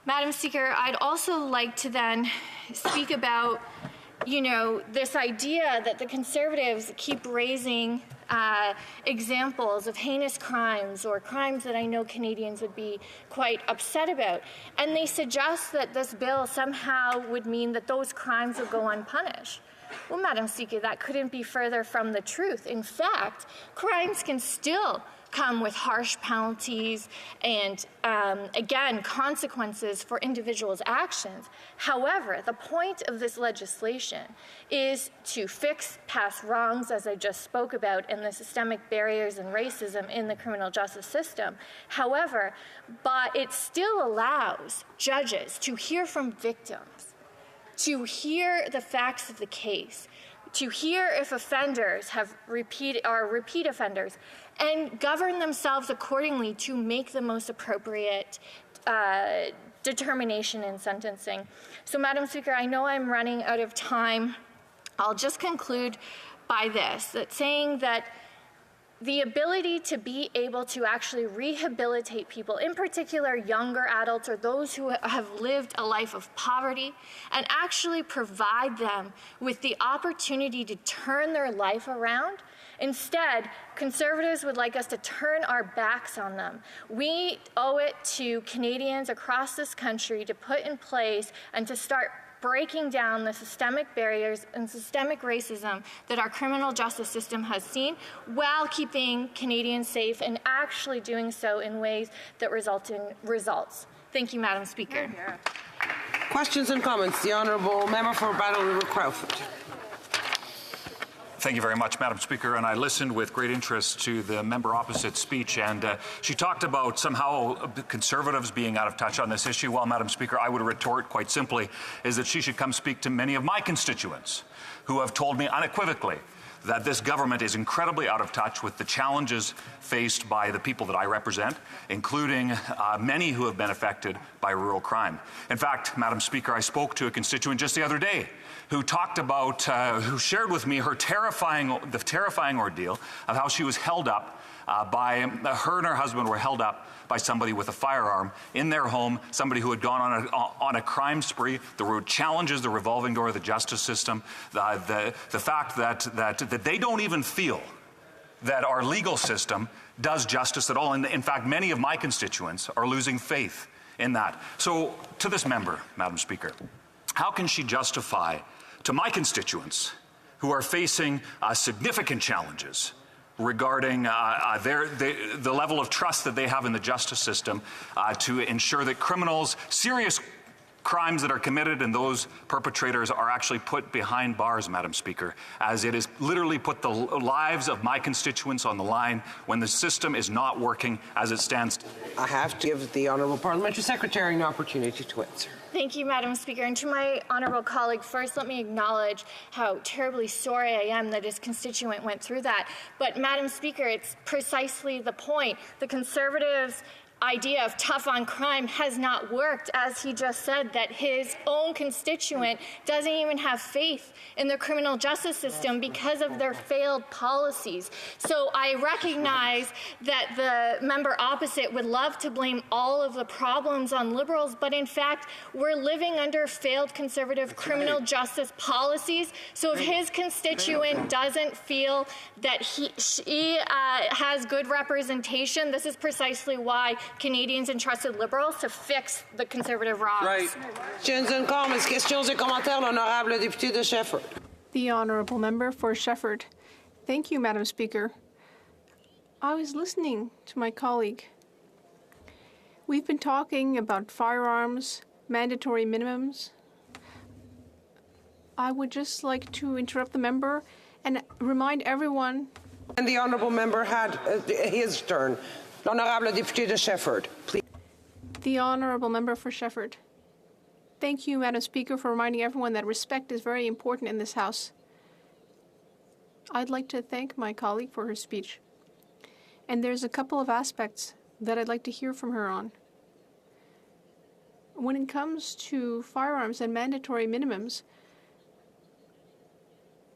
Madam Speaker, I'd also like to then speak about, this idea that the Conservatives keep raising examples of heinous crimes or crimes that I know Canadians would be quite upset about. And they suggest that this bill somehow would mean that those crimes would go unpunished. Well, Madam Speaker, that couldn't be further from the truth. In fact, crimes can still come with harsh penalties and, again, consequences for individuals' actions. However, the point of this legislation is to fix past wrongs, as I just spoke about, and the systemic barriers and racism in the criminal justice system. However, but it still allows judges to hear from victims, to hear the facts of the case, to hear if offenders are repeat offenders, and govern themselves accordingly to make the most appropriate determination in sentencing. So, Madam Speaker, I know I'm running out of time. I'll just conclude by this, that saying that the ability to be able to actually rehabilitate people, in particular younger adults or those who have lived a life of poverty, and actually provide them with the opportunity to turn their life around. Instead, Conservatives would like us to turn our backs on them. We owe it to Canadians across this country to put in place and to start breaking down the systemic barriers and systemic racism that our criminal justice system has seen, while keeping Canadians safe and actually doing so in ways that result in results. Thank you, Madam Speaker. Questions and comments. The Honourable Member for Battle River Crowfoot. Thank you very much, Madam Speaker. And I listened with great interest to the member opposite's speech, and she talked about somehow Conservatives being out of touch on this issue. Well, Madam Speaker, I would retort quite simply is that she should come speak to many of my constituents who have told me unequivocally that this government is incredibly out of touch with the challenges faced by the people that I represent, including many who have been affected by rural crime. In fact, Madam Speaker, I spoke to a constituent just the other day who talked about, who shared with me the terrifying ordeal of how she was held up her and her husband were held up by somebody with a firearm in their home, somebody who had gone on a crime spree. There were challenges, the revolving door of the justice system, the fact that they don't even feel that our legal system does justice at all. And in fact, many of my constituents are losing faith in that. So to this member, Madam Speaker, how can she justify to my constituents who are facing significant challenges regarding the level of trust that they have in the justice system to ensure that criminals, serious crimes that are committed and those perpetrators are actually put behind bars, Madam Speaker, as it has literally put the lives of my constituents on the line when the system is not working as it stands. I have to give the Honourable Parliamentary Secretary an opportunity to answer. Thank you, Madam Speaker. And to my honourable colleague, first let me acknowledge how terribly sorry I am that his constituent went through that. But Madam Speaker, it's precisely the point. The Conservatives' idea of tough on crime has not worked, as he just said, that his own constituent doesn't even have faith in the criminal justice system because of their failed policies. So I recognize that the member opposite would love to blame all of the problems on Liberals, but in fact, we're living under failed Conservative criminal justice policies. So if his constituent doesn't feel that she has good representation, this is precisely why Canadians entrusted Liberals to fix the Conservative wrongs. Right. Questions and comments. Questions et commentaires, l'honorable député de Shefford. The Honourable Member for Shefford. Thank you, Madam Speaker. I was listening to my colleague. We've been talking about firearms, mandatory minimums. I would just like to interrupt the member and remind everyone. And the Honourable Member had his turn. L'honorable député de Shefford, please. The Honourable Member for Shefford. Thank you, Madam Speaker, for reminding everyone that respect is very important in this House. I'd like to thank my colleague for her speech. And there's a couple of aspects that I'd like to hear from her on. When it comes to firearms and mandatory minimums,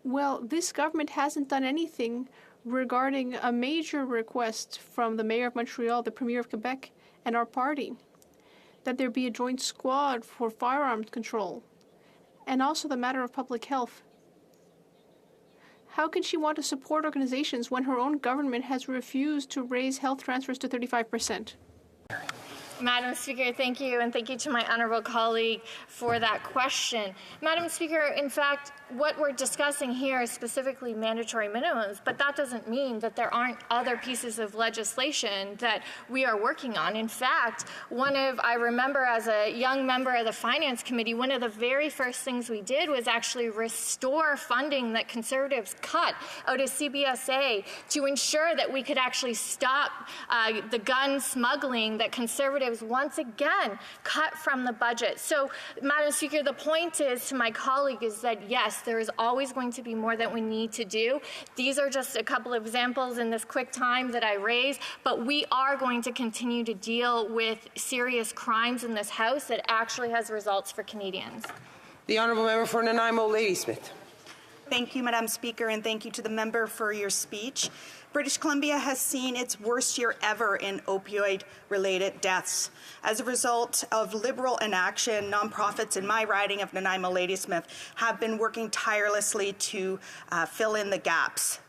well, this government hasn't done anything regarding a major request from the Mayor of Montreal, the Premier of Quebec, and our party, that there be a joint squad for firearms control, and also the matter of public health. How can she want to support organizations when her own government has refused to raise health transfers to 35%? Madam Speaker, thank you, and thank you to my honourable colleague for that question. Madam Speaker, in fact, what we're discussing here is specifically mandatory minimums, but that doesn't mean that there aren't other pieces of legislation that we are working on. In fact, I remember as a young member of the Finance Committee, one of the very first things we did was actually restore funding that Conservatives cut out of CBSA to ensure that we could actually stop the gun smuggling that Conservatives once again cut from the budget. So, Madam Speaker, the point is to my colleague is that yes, there is always going to be more that we need to do. These are just a couple of examples in this quick time that I raised, but we are going to continue to deal with serious crimes in this House that actually has results for Canadians. The Honourable Member for Nanaimo, Ladysmith. Thank you, Madam Speaker, and thank you to the member for your speech. British Columbia has seen its worst year ever in opioid-related deaths. As a result of Liberal inaction, nonprofits in my riding of Nanaimo Ladysmith have been working tirelessly to fill in the gaps.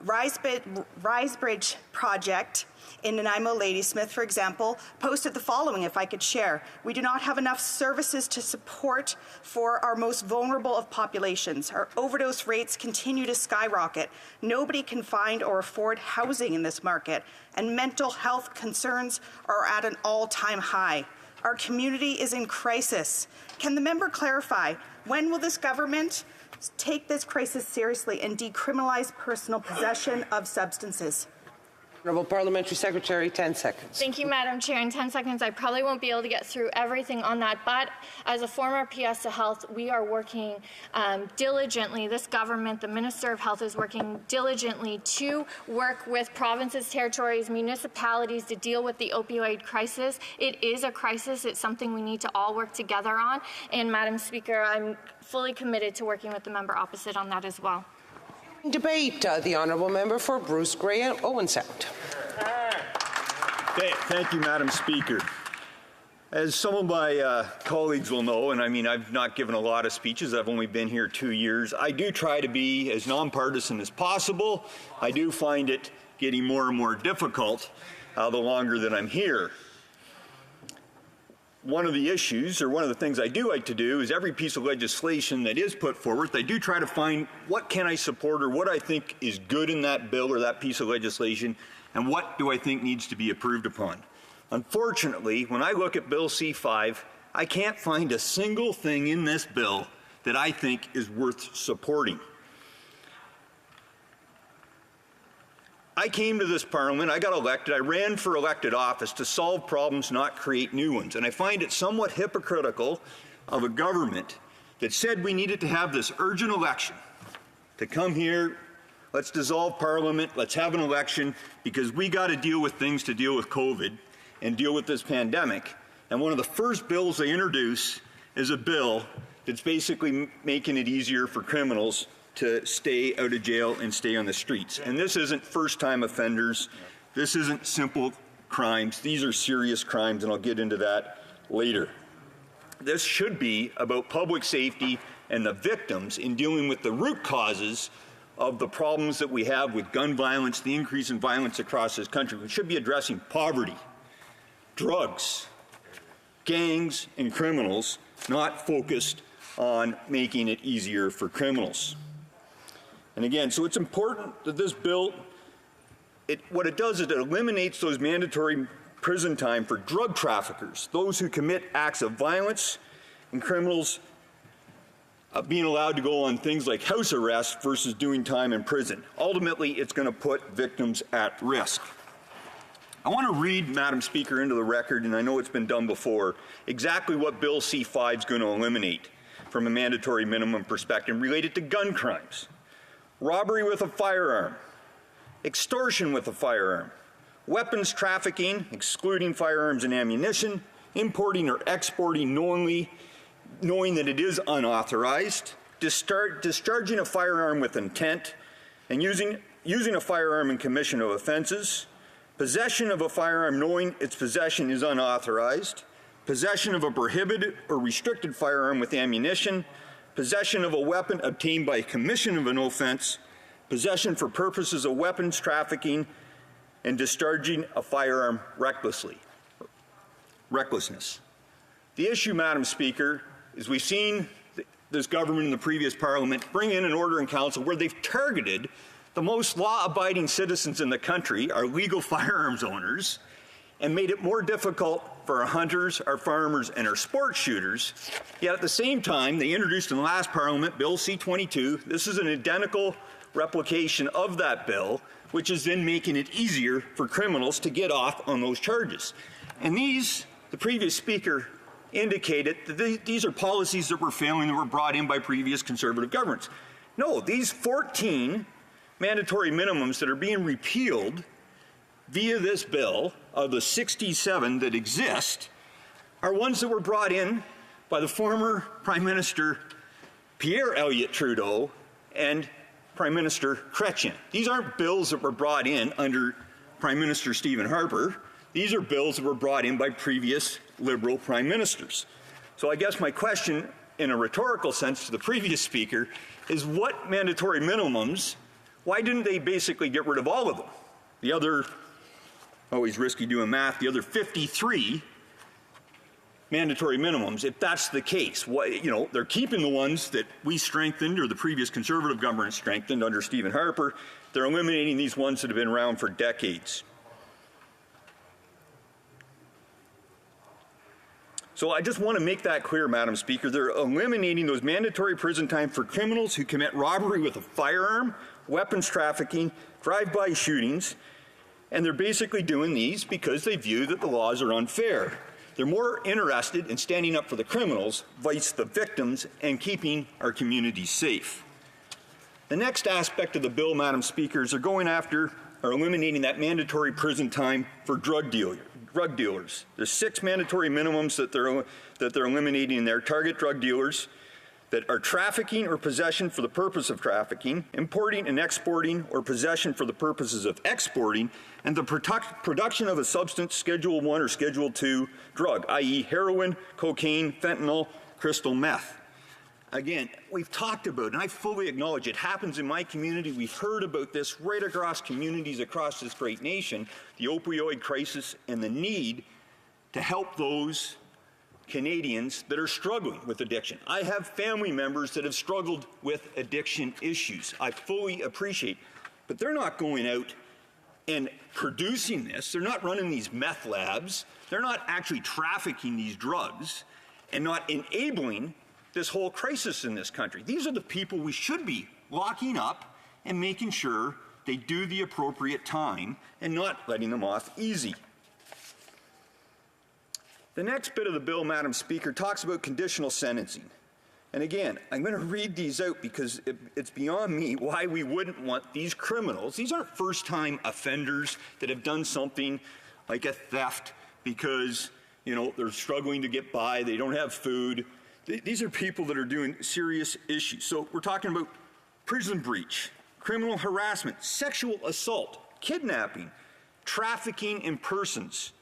Risebridge Project in Nanaimo Ladysmith, for example, posted the following, if I could share. We do not have enough services to support for our most vulnerable of populations. Our overdose rates continue to skyrocket. Nobody can find or afford housing in this market, and mental health concerns are at an all-time high. Our community is in crisis. Can the member clarify, when will this government take this crisis seriously and decriminalize personal possession of substances? Honourable Parliamentary Secretary, 10 seconds. Thank you, Madam Chair. In 10 seconds, I probably won't be able to get through everything on that, but as a former PS of Health, we are working diligently. This government, the Minister of Health, is working diligently to work with provinces, territories, municipalities to deal with the opioid crisis. It is a crisis. It's something we need to all work together on. And, Madam Speaker, I'm fully committed to working with the member opposite on that as well. Debate, the Honourable Member for Bruce Grey and Owen Sound. Thank you, Madam Speaker. As some of my colleagues will know, and I mean, I've not given a lot of speeches, I've only been here 2 years, I do try to be as nonpartisan as possible. I do find it getting more and more difficult the longer that I'm here. One of the issues, or one of the things I do like to do, is every piece of legislation that is put forward, I do try to find what can I support or what I think is good in that bill or that piece of legislation, and what do I think needs to be approved upon. Unfortunately, when I look at Bill C-5, I can't find a single thing in this bill that I think is worth supporting. I came to this Parliament, I got elected, I ran for elected office to solve problems, not create new ones. And I find it somewhat hypocritical of a government that said we needed to have this urgent election to come here, let's dissolve Parliament, let's have an election, because we got to deal with things to deal with COVID and deal with this pandemic. And one of the first bills they introduce is a bill that's basically making it easier for criminals to stay out of jail and stay on the streets. And this isn't first-time offenders. This isn't simple crimes. These are serious crimes, and I'll get into that later. This should be about public safety and the victims in dealing with the root causes of the problems that we have with gun violence, the increase in violence across this country. We should be addressing poverty, drugs, gangs, and criminals, not focused on making it easier for criminals. And again, so it's important that this bill, what it does is it eliminates those mandatory prison time for drug traffickers, those who commit acts of violence, and criminals being allowed to go on things like house arrest versus doing time in prison. Ultimately, it's going to put victims at risk. I want to read, Madam Speaker, into the record, and I know it's been done before, exactly what Bill C-5 is going to eliminate from a mandatory minimum perspective related to gun crimes. Robbery with a firearm, extortion with a firearm, weapons trafficking, excluding firearms and ammunition, importing or exporting knowing that it is unauthorized, discharging a firearm with intent, and using a firearm in commission of offenses, possession of a firearm knowing its possession is unauthorized, possession of a prohibited or restricted firearm with ammunition, possession of a weapon obtained by commission of an offense, possession for purposes of weapons trafficking, and discharging a firearm recklessness. The issue, Madam Speaker, is we've seen this government in the previous Parliament bring in an order in council where they've targeted the most law-abiding citizens in the country, our legal firearms owners, and made it more difficult for our hunters, our farmers, and our sport shooters. Yet at the same time, they introduced in the last Parliament Bill C-22. This is an identical replication of that bill, which is then making it easier for criminals to get off on those charges. And these, the previous speaker indicated that these are policies that were failing, that were brought in by previous Conservative governments. No, these 14 mandatory minimums that are being repealed via this bill, of the 67 that exist, are ones that were brought in by the former Prime Minister Pierre Elliott Trudeau and Prime Minister Chrétien. These aren't bills that were brought in under Prime Minister Stephen Harper. These are bills that were brought in by previous Liberal Prime Ministers. So I guess my question, in a rhetorical sense to the previous speaker, is what mandatory minimums, why didn't they basically get rid of all of them? The other, always risky doing math, the other 53 mandatory minimums, if that's the case. They're keeping the ones that we strengthened or the previous Conservative government strengthened under Stephen Harper. They're eliminating these ones that have been around for decades. So I just want to make that clear, Madam Speaker. They're eliminating those mandatory prison time for criminals who commit robbery with a firearm, weapons trafficking, drive-by shootings, and they're basically doing these because they view that the laws are unfair. They're more interested in standing up for the criminals, vice the victims, and keeping our communities safe. The next aspect of the bill, Madam Speaker, is they're going after or eliminating that mandatory prison time for drug dealers. There's 6 mandatory minimums that they're eliminating in there. Target drug dealers that are trafficking or possession for the purpose of trafficking, importing and exporting or possession for the purposes of exporting, and the production of a substance Schedule 1 or Schedule 2 drug, i.e. heroin, cocaine, fentanyl, crystal meth. Again, we've talked about it, and I fully acknowledge it happens in my community. We've heard about this right across communities across this great nation, the opioid crisis and the need to help those Canadians that are struggling with addiction. I have family members that have struggled with addiction issues. I fully appreciate, but they're not going out and producing this. They're not running these meth labs. They're not actually trafficking these drugs and not enabling this whole crisis in this country. These are the people we should be locking up and making sure they do the appropriate time and not letting them off easy. The next bit of the bill, Madam Speaker, talks about conditional sentencing. And again, I'm going to read these out because it's beyond me why we wouldn't want these criminals. These aren't first-time offenders that have done something like a theft because, you know, they're struggling to get by, they don't have food. These are people that are doing serious issues. So we're talking about prison breach, criminal harassment, sexual assault, kidnapping, trafficking in persons,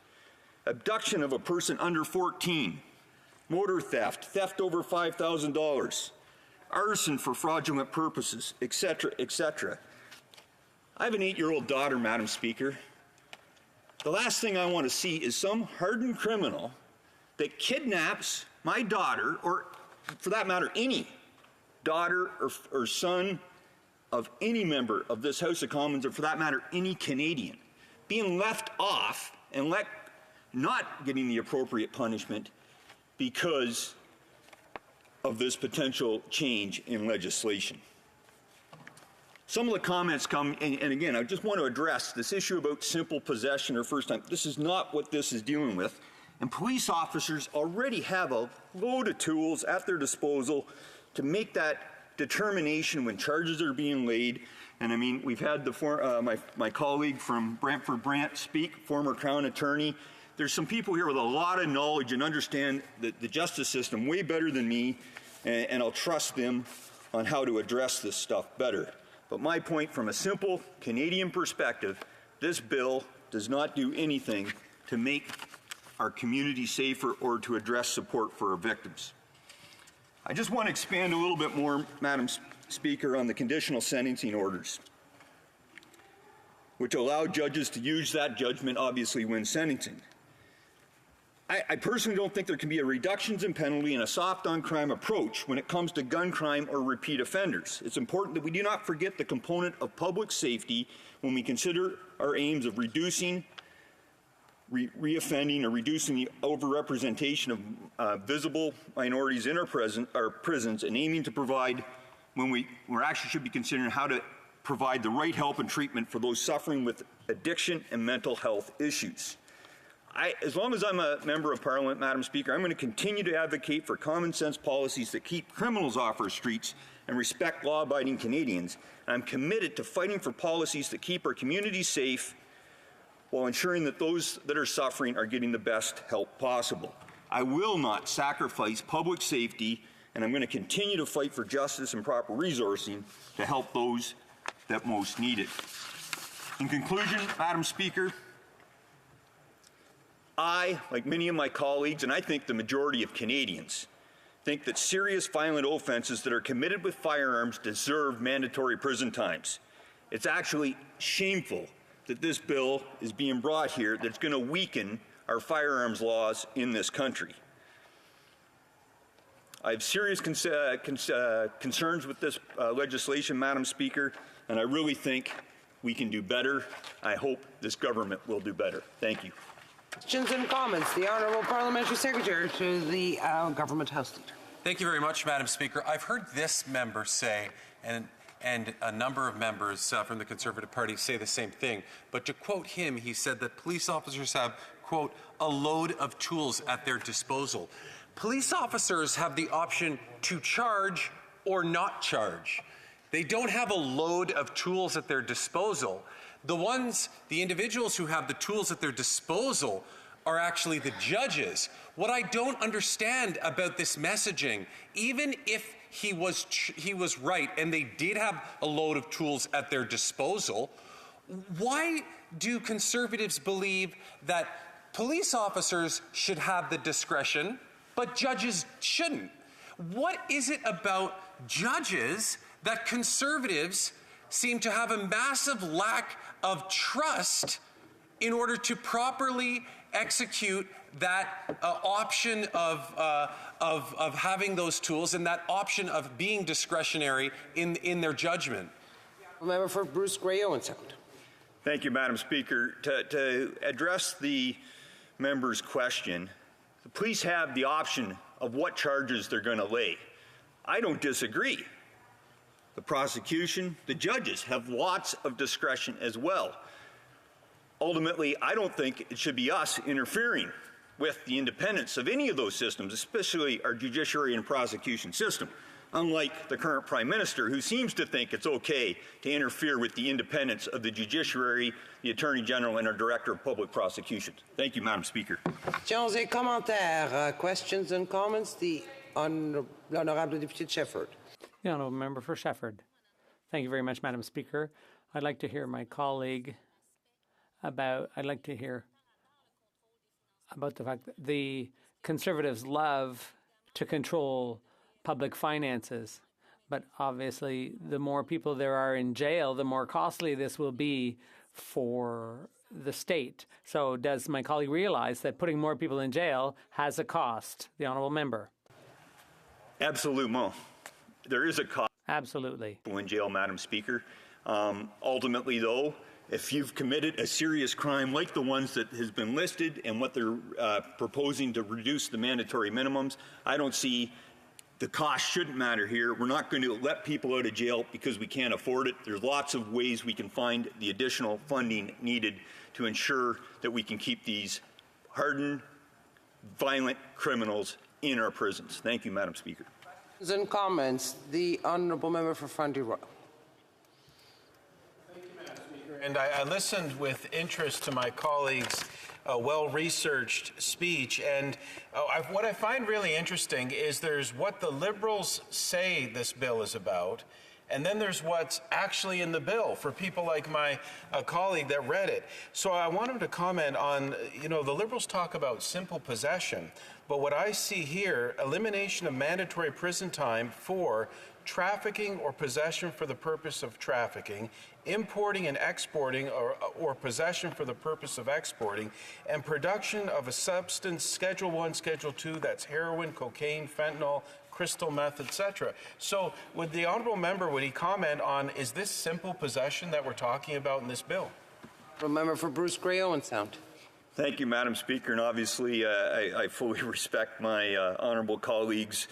abduction of a person under 14, motor theft, theft over $5,000, arson for fraudulent purposes, etc., etc. I have an 8-year-old daughter, Madam Speaker. The last thing I want to see is some hardened criminal that kidnaps my daughter, or for that matter, any daughter or son of any member of this House of Commons, or for that matter, any Canadian, being left off and not getting the appropriate punishment because of this potential change in legislation. Some of the comments come, and again, I just want to address this issue about simple possession or first time. This is not what this is dealing with. And police officers already have a load of tools at their disposal to make that determination when charges are being laid. And I mean, we've had my colleague from Brantford Brant speak, former Crown Attorney. There's some people here with a lot of knowledge and understand the justice system way better than me, and I'll trust them on how to address this stuff better. But my point, from a simple Canadian perspective, this bill does not do anything to make our community safer or to address support for our victims. I just want to expand a little bit more, Madam Speaker, on the conditional sentencing orders, which allow judges to use that judgment, obviously, when sentencing. I personally don't think there can be a reductions in penalty and a soft on crime approach when it comes to gun crime or repeat offenders. It's important that we do not forget the component of public safety when we consider our aims of reducing reoffending or reducing the overrepresentation of visible minorities in our prisons, and aiming to provide, when we actually should be considering how to provide the right help and treatment for those suffering with addiction and mental health issues. As long as I'm a member of Parliament, Madam Speaker, I'm going to continue to advocate for common sense policies that keep criminals off our streets and respect law-abiding Canadians. And I'm committed to fighting for policies that keep our communities safe while ensuring that those that are suffering are getting the best help possible. I will not sacrifice public safety, and I'm going to continue to fight for justice and proper resourcing to help those that most need it. In conclusion, Madam Speaker, I, like many of my colleagues, and I think the majority of Canadians, think that serious violent offenses that are committed with firearms deserve mandatory prison times. It's actually shameful that this bill is being brought here that's going to weaken our firearms laws in this country. I have serious concerns with this legislation, Madam Speaker, and I really think we can do better. I hope this government will do better. Thank you. Questions and comments. The Honourable Parliamentary Secretary to the Government House Leader. Thank you very much, Madam Speaker. I've heard this member say, and a number of members from the Conservative Party say the same thing, but to quote him, he said that police officers have, quote, a load of tools at their disposal. Police officers have the option to charge or not charge. They don't have a load of tools at their disposal. The individuals who have the tools at their disposal are actually the judges. What I don't understand about this messaging, even if he was right and they did have a load of tools at their disposal, why do Conservatives believe that police officers should have the discretion, but judges shouldn't? What is it about judges that Conservatives seem to have a massive lack of trust in order to properly execute that option of having those tools and that option of being discretionary in their judgment? Member for Bruce Grey Owen Sound. Thank you, Madam Speaker. To address the member's question, the police have the option of what charges they're going to lay. I don't disagree. The prosecution, the judges have lots of discretion as well. Ultimately, I don't think it should be us interfering with the independence of any of those systems, especially our judiciary and prosecution system, unlike the current Prime Minister, who seems to think it's okay to interfere with the independence of the judiciary, the Attorney General, and our Director of Public Prosecutions. Thank you, Madam Speaker. Questions et commentaires. Questions and comments. L'honorable député de Shefford. The honourable member for Shefford. Thank you very much, Madam Speaker. I'd like to hear my colleague about the fact that the Conservatives love to control public finances. But obviously, the more people there are in jail, the more costly this will be for the state. So does my colleague realize that putting more people in jail has a cost? The honourable member. Absolument. There is a cost. Absolutely. In jail, Madam Speaker. Ultimately, though, if you've committed a serious crime like the ones that has been listed and what they're proposing to reduce the mandatory minimums, I don't see the cost shouldn't matter here. We're not going to let people out of jail because we can't afford it. There's lots of ways we can find the additional funding needed to ensure that we can keep these hardened, violent criminals in our prisons. Thank you, Madam Speaker. And comments. The honourable member for Fundy Royal. And I listened with interest to my colleague's well-researched speech. And what I find really interesting is there's what the Liberals say this bill is about, and then there's what's actually in the bill for people like my colleague that read it. So I want him to comment on, the Liberals talk about simple possession, but what I see here, elimination of mandatory prison time for trafficking or possession for the purpose of trafficking, importing and exporting or possession for the purpose of exporting, and production of a substance, Schedule 1, Schedule 2, that's heroin, cocaine, fentanyl, crystal meth, etc. So would the honourable member, would he comment on, is this simple possession that we're talking about in this bill? Member for Bruce Grey Owen Sound. Thank you, Madam Speaker, and obviously I fully respect my honourable colleagues.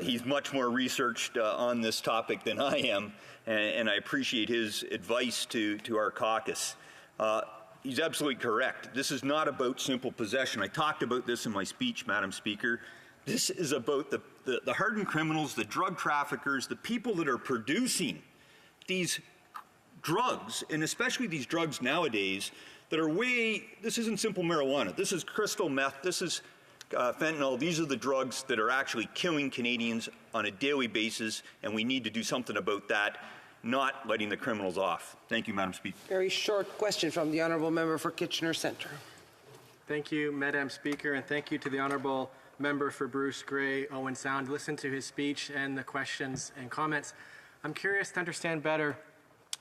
He's much more researched on this topic than I am, and I appreciate his advice to our caucus. He's absolutely correct. This is not about simple possession. I talked about this in my speech, Madam Speaker. This is about the hardened criminals, the drug traffickers, the people that are producing these drugs, and especially these drugs nowadays that are this isn't simple marijuana. This is crystal meth. This is fentanyl. These are the drugs that are actually killing Canadians on a daily basis, and we need to do something about that, not letting the criminals off. Thank you, Madam Speaker. Very short question from the honourable member for Kitchener Centre. Thank you, Madam Speaker, and thank you to the honourable member for Bruce Grey Owen Sound. Listen to his speech and the questions and comments. I'm curious to understand better.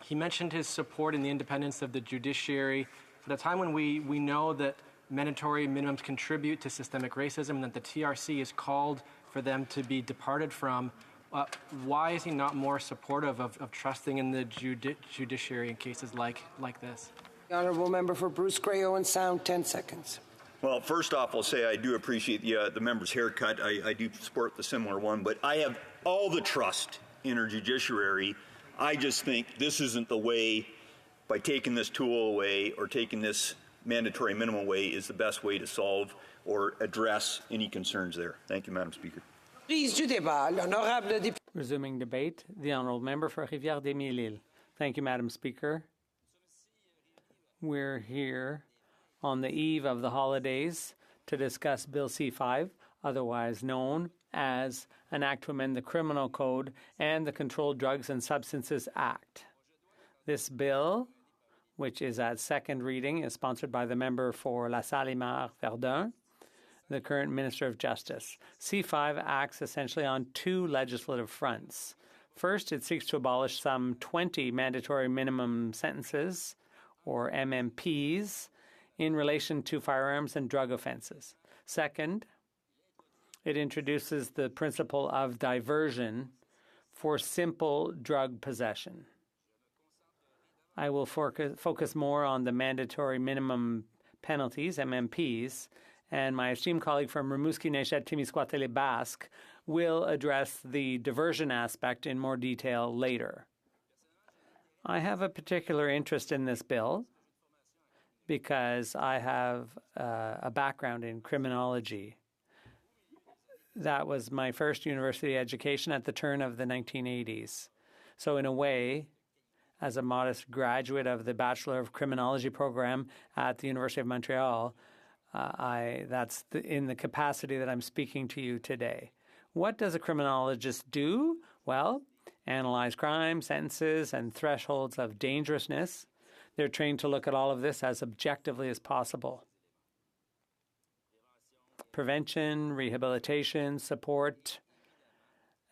He mentioned his support in the independence of the judiciary at a time when we know that mandatory minimums contribute to systemic racism and that the TRC is called for them to be departed from. Why is he not more supportive of trusting in the judiciary in cases like this? The honourable member for Bruce Grey Owen Sound, 10 seconds. Well, first off, I'll say I do appreciate the member's haircut. I do support the similar one, but I have all the trust in our judiciary. I just think this isn't the way, by taking this tool away or taking this mandatory minimum away, is the best way to solve or address any concerns there. Thank you, Madam Speaker. Resuming debate, the honourable member for Rivière-des-Mille-Îles. Thank you, Madam Speaker. We're here on the eve of the holidays to discuss Bill C-5, otherwise known as an act to amend the Criminal Code and the Controlled Drugs and Substances Act. This bill, which is at second reading, is sponsored by the member for La Salle-Imar-Verdun. the current Minister of Justice. C5 acts essentially on two legislative fronts. First, it seeks to abolish some 20 mandatory minimum sentences, or MMPs, in relation to firearms and drug offenses. Second, it introduces the principle of diversion for simple drug possession. I will focus more on the mandatory minimum penalties, MMPs, and my esteemed colleague from Rimouski, Neches, Témiscouata, Basque will address the diversion aspect in more detail later. I have a particular interest in this bill because I have a background in criminology. That was my first university education at the turn of the 1980s. So in a way, as a modest graduate of the Bachelor of Criminology program at the University of Montreal, that's in the capacity that I'm speaking to you today. What does a criminologist do? Well, analyze crime, sentences, and thresholds of dangerousness. They're trained to look at all of this as objectively as possible. Prevention, rehabilitation, support,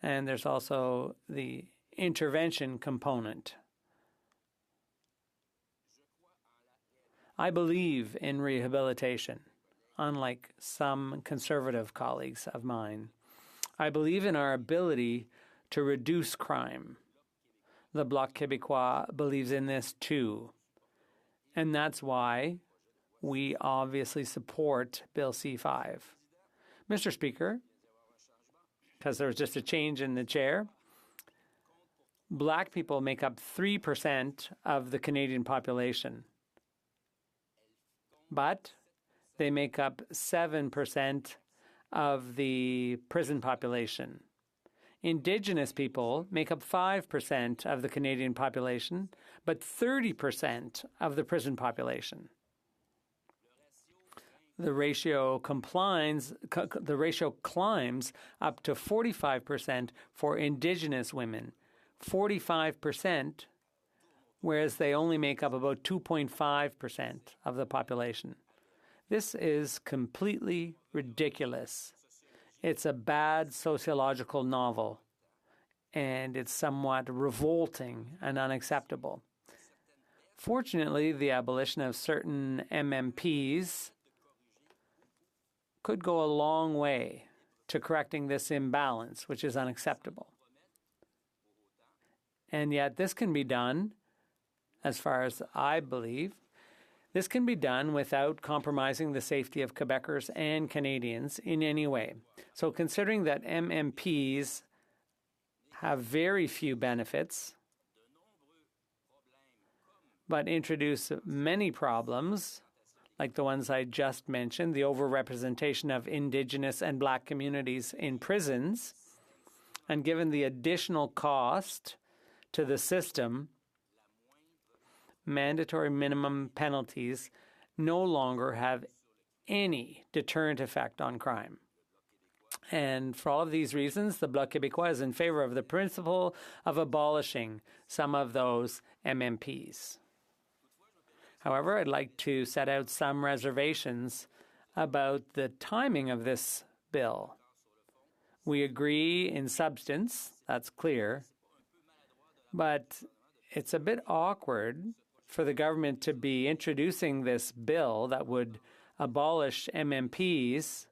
and there's also the intervention component. I believe in rehabilitation, unlike some conservative colleagues of mine. I believe in our ability to reduce crime. The Bloc Québécois believes in this too. And that's why we obviously support Bill C5. Mr. Speaker, because there was just a change in the chair, Black people make up 3% of the Canadian population, but they make up 7% of the prison population. Indigenous people make up 5% of the Canadian population, but 30% of the prison population. The ratio climbs up to 45% for Indigenous women, 45%, whereas they only make up about 2.5% of the population. This is completely ridiculous. It's a bad sociological novel, and it's somewhat revolting and unacceptable. Fortunately, the abolition of certain MMPs could go a long way to correcting this imbalance, which is unacceptable. And yet this can be done, as far as I believe, this can be done without compromising the safety of Quebecers and Canadians in any way. So considering that MMPs have very few benefits, but introduce many problems, like the ones I just mentioned, the overrepresentation of Indigenous and Black communities in prisons, and given the additional cost to the system, mandatory minimum penalties no longer have any deterrent effect on crime. And for all of these reasons, the Bloc Québécois is in favor of the principle of abolishing some of those MMPs. However, I'd like to set out some reservations about the timing of this bill. We agree in substance, that's clear, but it's a bit awkward for the government to be introducing this bill that would abolish MMPs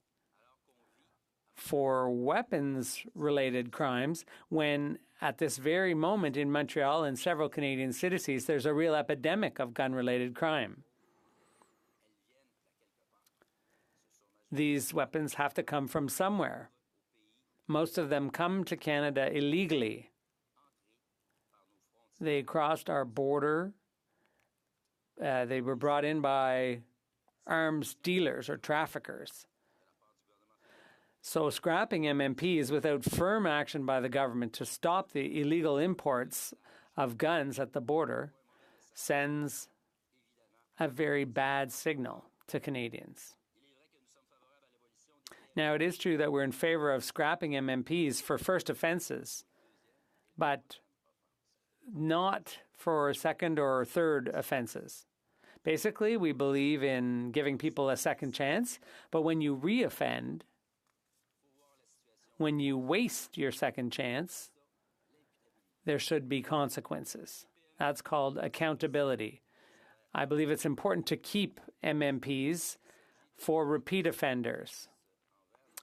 for weapons-related crimes when at this very moment in Montreal and several Canadian cities, there's a real epidemic of gun-related crime. These weapons have to come from somewhere. Most of them come to Canada illegally. They crossed our border. They were brought in by arms dealers or traffickers. So scrapping MMPs without firm action by the government to stop the illegal imports of guns at the border sends a very bad signal to Canadians. Now, it is true that we're in favor of scrapping MMPs for first offenses, but not for second or third offenses, Basically, we believe in giving people a second chance, but when you reoffend, when you waste your second chance, there should be consequences. That's called accountability. I believe it's important to keep MMPs for repeat offenders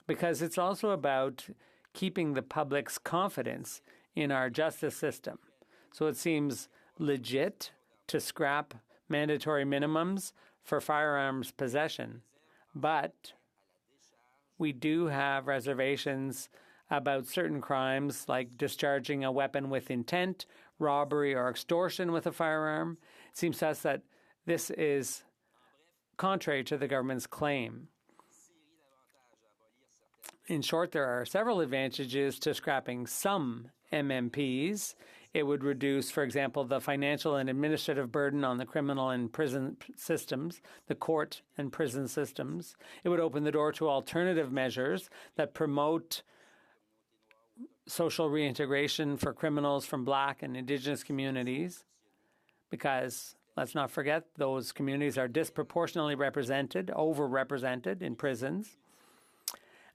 because it's also about keeping the public's confidence in our justice system. So it seems legit to scrap mandatory minimums for firearms possession, but we do have reservations about certain crimes like discharging a weapon with intent, robbery, or extortion with a firearm. It seems to us that this is contrary to the government's claim. In short, there are several advantages to scrapping some MMPs. It would reduce, for example, the financial and administrative burden on the criminal and prison systems, the court and prison systems. It would open the door to alternative measures that promote social reintegration for criminals from Black and Indigenous communities, because let's not forget, those communities are disproportionately represented, overrepresented in prisons.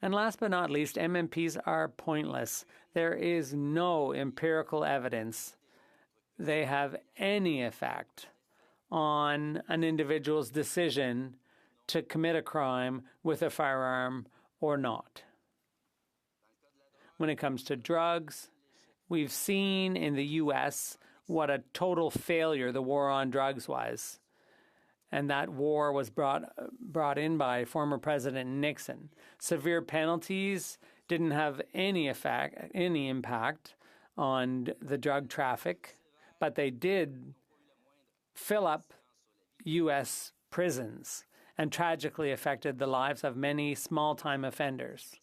And last but not least, MMPs are pointless. There is no empirical evidence they have any effect on an individual's decision to commit a crime with a firearm or not. When it comes to drugs, we've seen in the U.S. what a total failure the war on drugs was. And that war was brought in by former President Nixon. Severe penalties didn't have any impact on the drug traffic, but they did fill up U.S. prisons and tragically affected the lives of many small-time offenders.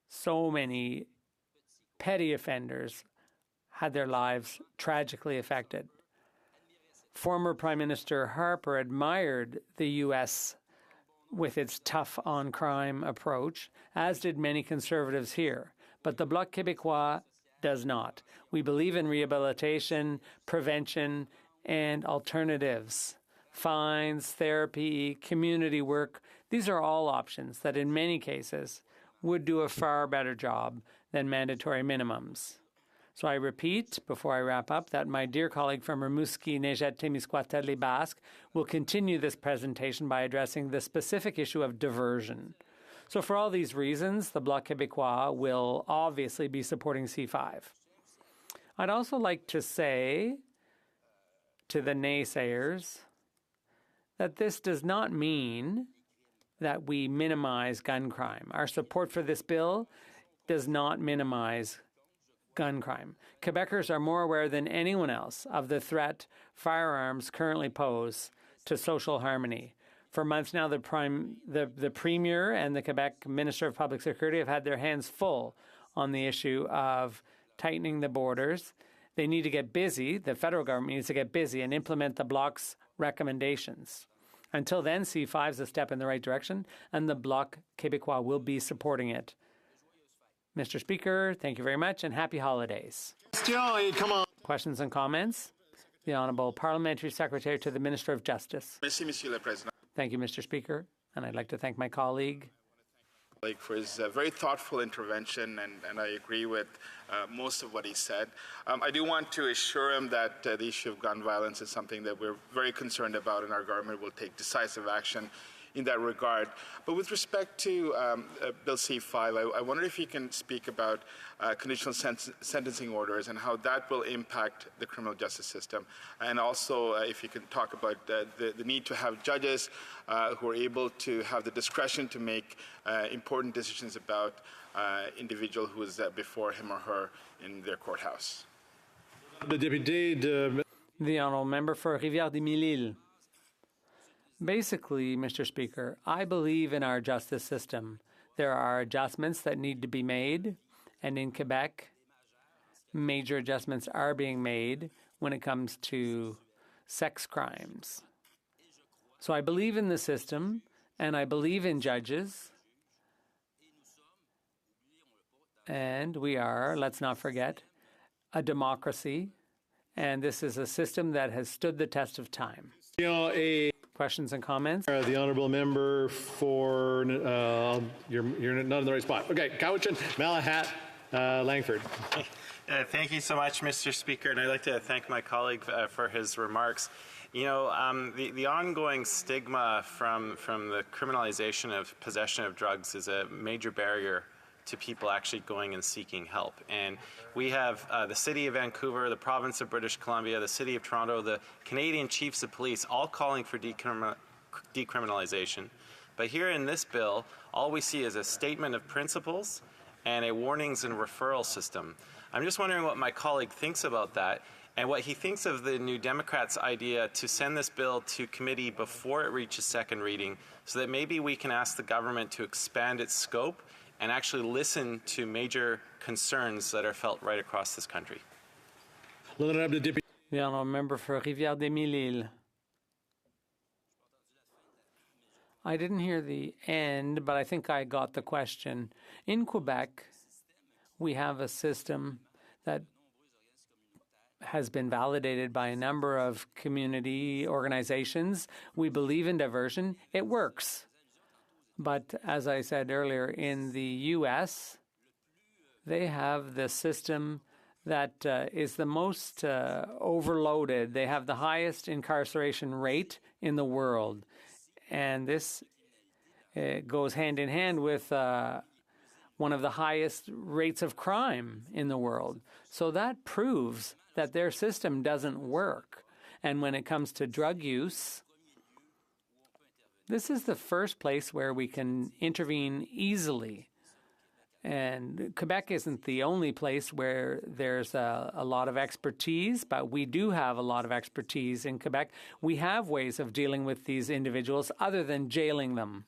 So many petty offenders had their lives tragically affected. Former Prime Minister Harper admired the U.S. with its tough on crime approach, as did many conservatives here. But the Bloc Québécois does not. We believe in rehabilitation, prevention, and alternatives. Fines, therapy, community work, these are all options that in many cases would do a far better job than mandatory minimums. So I repeat, before I wrap up, that my dear colleague from Rimouski, Nejet Témiscouata, Basque will continue this presentation by addressing the specific issue of diversion. So for all these reasons, the Bloc Québécois will obviously be supporting C5. I'd also like to say to the naysayers that this does not mean that we minimize gun crime. Our support for this bill does not minimize gun crime. Quebecers are more aware than anyone else of the threat firearms currently pose to social harmony. For months now, the Premier and the Quebec Minister of Public Security have had their hands full on the issue of tightening the borders. They need to get busy, the federal government needs to get busy and implement the Bloc's recommendations. Until then, C5 is a step in the right direction, and the Bloc Québécois will be supporting it. Mr. Speaker, thank you very much, and happy holidays. Questions and comments? The Honourable Parliamentary Secretary to the Minister of Justice. Merci, Monsieur le Président. Thank you, Mr. Speaker, and I'd like to thank my colleague for his very thoughtful intervention, and I agree with most of what he said. I do want to assure him that the issue of gun violence is something that we're very concerned about, and our government will take decisive action in that regard. But with respect to Bill C5, I wonder if you can speak about conditional sentencing orders and how that will impact the criminal justice system. And also, if you can talk about the need to have judges who are able to have the discretion to make important decisions about individual who is before him or her in their courthouse. The Honourable Member for Rivière-des-Mille-Îles. Basically, Mr. Speaker, I believe in our justice system. There are adjustments that need to be made, and in Quebec, major adjustments are being made when it comes to sex crimes. So I believe in the system, and I believe in judges. And we are, let's not forget, a democracy and this is a system that has stood the test of time. Questions and comments? The honourable member for, you're not in the right spot. Okay, Cowichan, Malahat, Langford. Thank you so much, Mr. Speaker, and I'd like to thank my colleague for his remarks. You know, the ongoing stigma from the criminalization of possession of drugs is a major barrier to people actually going and seeking help. And we have the City of Vancouver, the Province of British Columbia, the City of Toronto, the Canadian Chiefs of Police all calling for decriminalization. But here in this bill, all we see is a statement of principles and a warnings and referral system. I'm just wondering what my colleague thinks about that and what he thinks of the New Democrats' idea to send this bill to committee before it reaches second reading so that maybe we can ask the government to expand its scope and actually listen to major concerns that are felt right across this country. The honourable member for Rivière-des-Mille-Îles. I didn't hear the end, but I think I got the question. In Quebec, we have a system that has been validated by a number of community organizations. We believe in diversion. It works. But as I said earlier, in the U.S., they have the system that is the most overloaded. They have the highest incarceration rate in the world. And this goes hand in hand with one of the highest rates of crime in the world. So that proves that their system doesn't work. And when it comes to drug use, this is the first place where we can intervene easily. And Quebec isn't the only place where there's a lot of expertise, but we do have a lot of expertise in Quebec. We have ways of dealing with these individuals other than jailing them.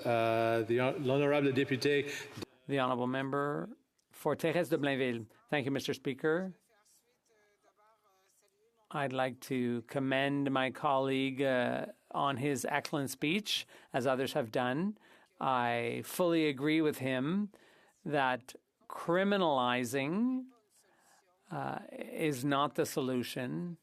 L'honorable député. The honourable member for Thérèse de Blainville. Thank you, Mr. Speaker. I'd like to commend my colleague on his excellent speech, as others have done. I fully agree with him that criminalizing is not the solution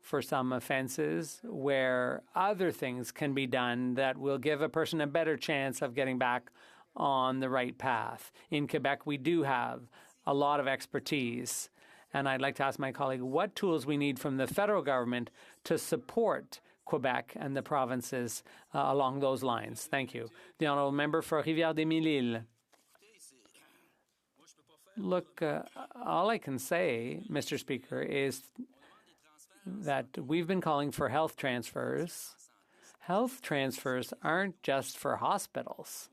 for some offenses, where other things can be done that will give a person a better chance of getting back on the right path. In Quebec, we do have a lot of expertise, and I'd like to ask my colleague what tools we need from the federal government to support Quebec and the provinces along those lines. Thank you. The honourable member for Rivière-des-Mille-Îles. Look, all I can say, Mr. Speaker, is that we've been calling for health transfers. Health transfers aren't just for hospitals.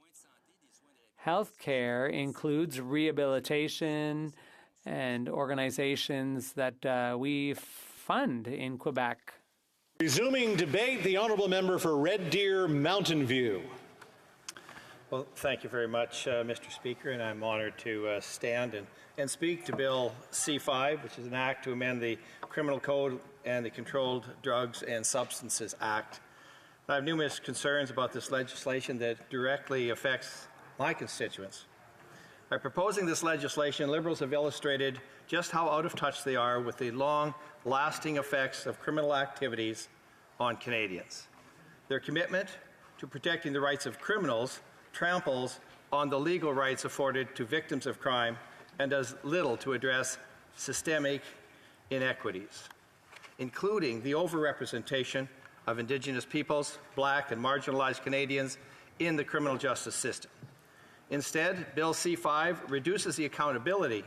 Health care includes rehabilitation and organizations that we fund in Quebec. Resuming debate, the honourable member for Red Deer Mountain View. Well, thank you very much, Mr. Speaker, and I'm honored to stand and speak to Bill C-5, which is an act to amend the Criminal Code and the Controlled Drugs and Substances Act. I have numerous concerns about this legislation that directly affects my constituents. By proposing this legislation, Liberals have illustrated just how out of touch they are with the long-lasting effects of criminal activities on Canadians. Their commitment to protecting the rights of criminals tramples on the legal rights afforded to victims of crime and does little to address systemic inequities, including the overrepresentation of Indigenous peoples, Black and marginalized Canadians in the criminal justice system. Instead, Bill C-5 reduces the accountability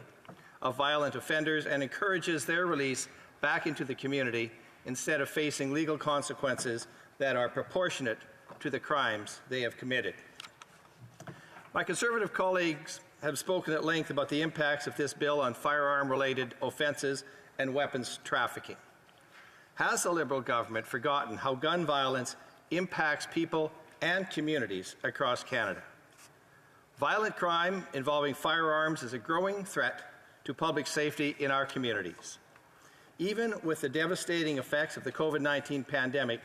of violent offenders and encourages their release back into the community instead of facing legal consequences that are proportionate to the crimes they have committed. My Conservative colleagues have spoken at length about the impacts of this bill on firearm-related offences and weapons trafficking. Has the Liberal government forgotten how gun violence impacts people and communities across Canada? Violent crime involving firearms is a growing threat to public safety in our communities. Even with the devastating effects of the COVID-19 pandemic,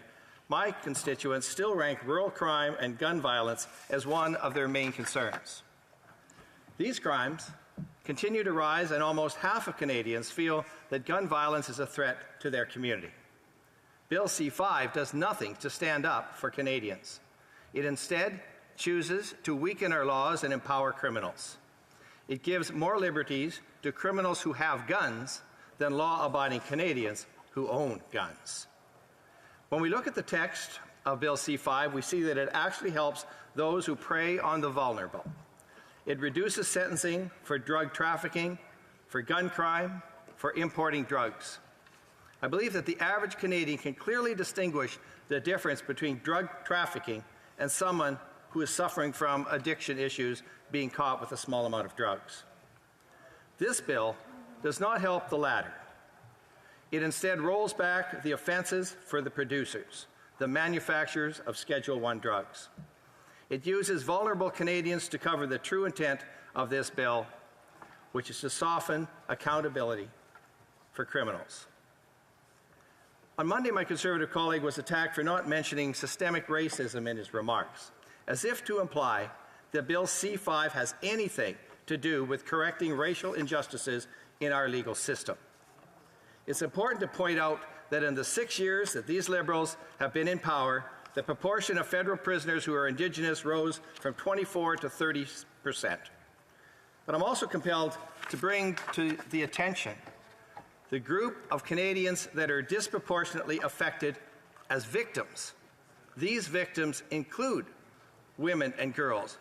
my constituents still rank rural crime and gun violence as one of their main concerns. These crimes continue to rise, and almost half of Canadians feel that gun violence is a threat to their community. Bill C-5 does nothing to stand up for Canadians. It instead chooses to weaken our laws and empower criminals. It gives more liberties to criminals who have guns than law-abiding Canadians who own guns. When we look at the text of Bill C-5, we see that it actually helps those who prey on the vulnerable. It reduces sentencing for drug trafficking, for gun crime, for importing drugs. I believe that the average Canadian can clearly distinguish the difference between drug trafficking and someone who is suffering from addiction issues being caught with a small amount of drugs. This bill does not help the latter. It instead rolls back the offenses for the producers, the manufacturers of Schedule I drugs. It uses vulnerable Canadians to cover the true intent of this bill, which is to soften accountability for criminals. On Monday, my Conservative colleague was attacked for not mentioning systemic racism in his remarks, as if to imply that Bill C-5 has anything to do with correcting racial injustices in our legal system. It's important to point out that in the 6 years that these Liberals have been in power, the proportion of federal prisoners who are Indigenous rose from 24% to 30%. But I'm also compelled to bring to the attention the group of Canadians that are disproportionately affected as victims. These victims include women and girls,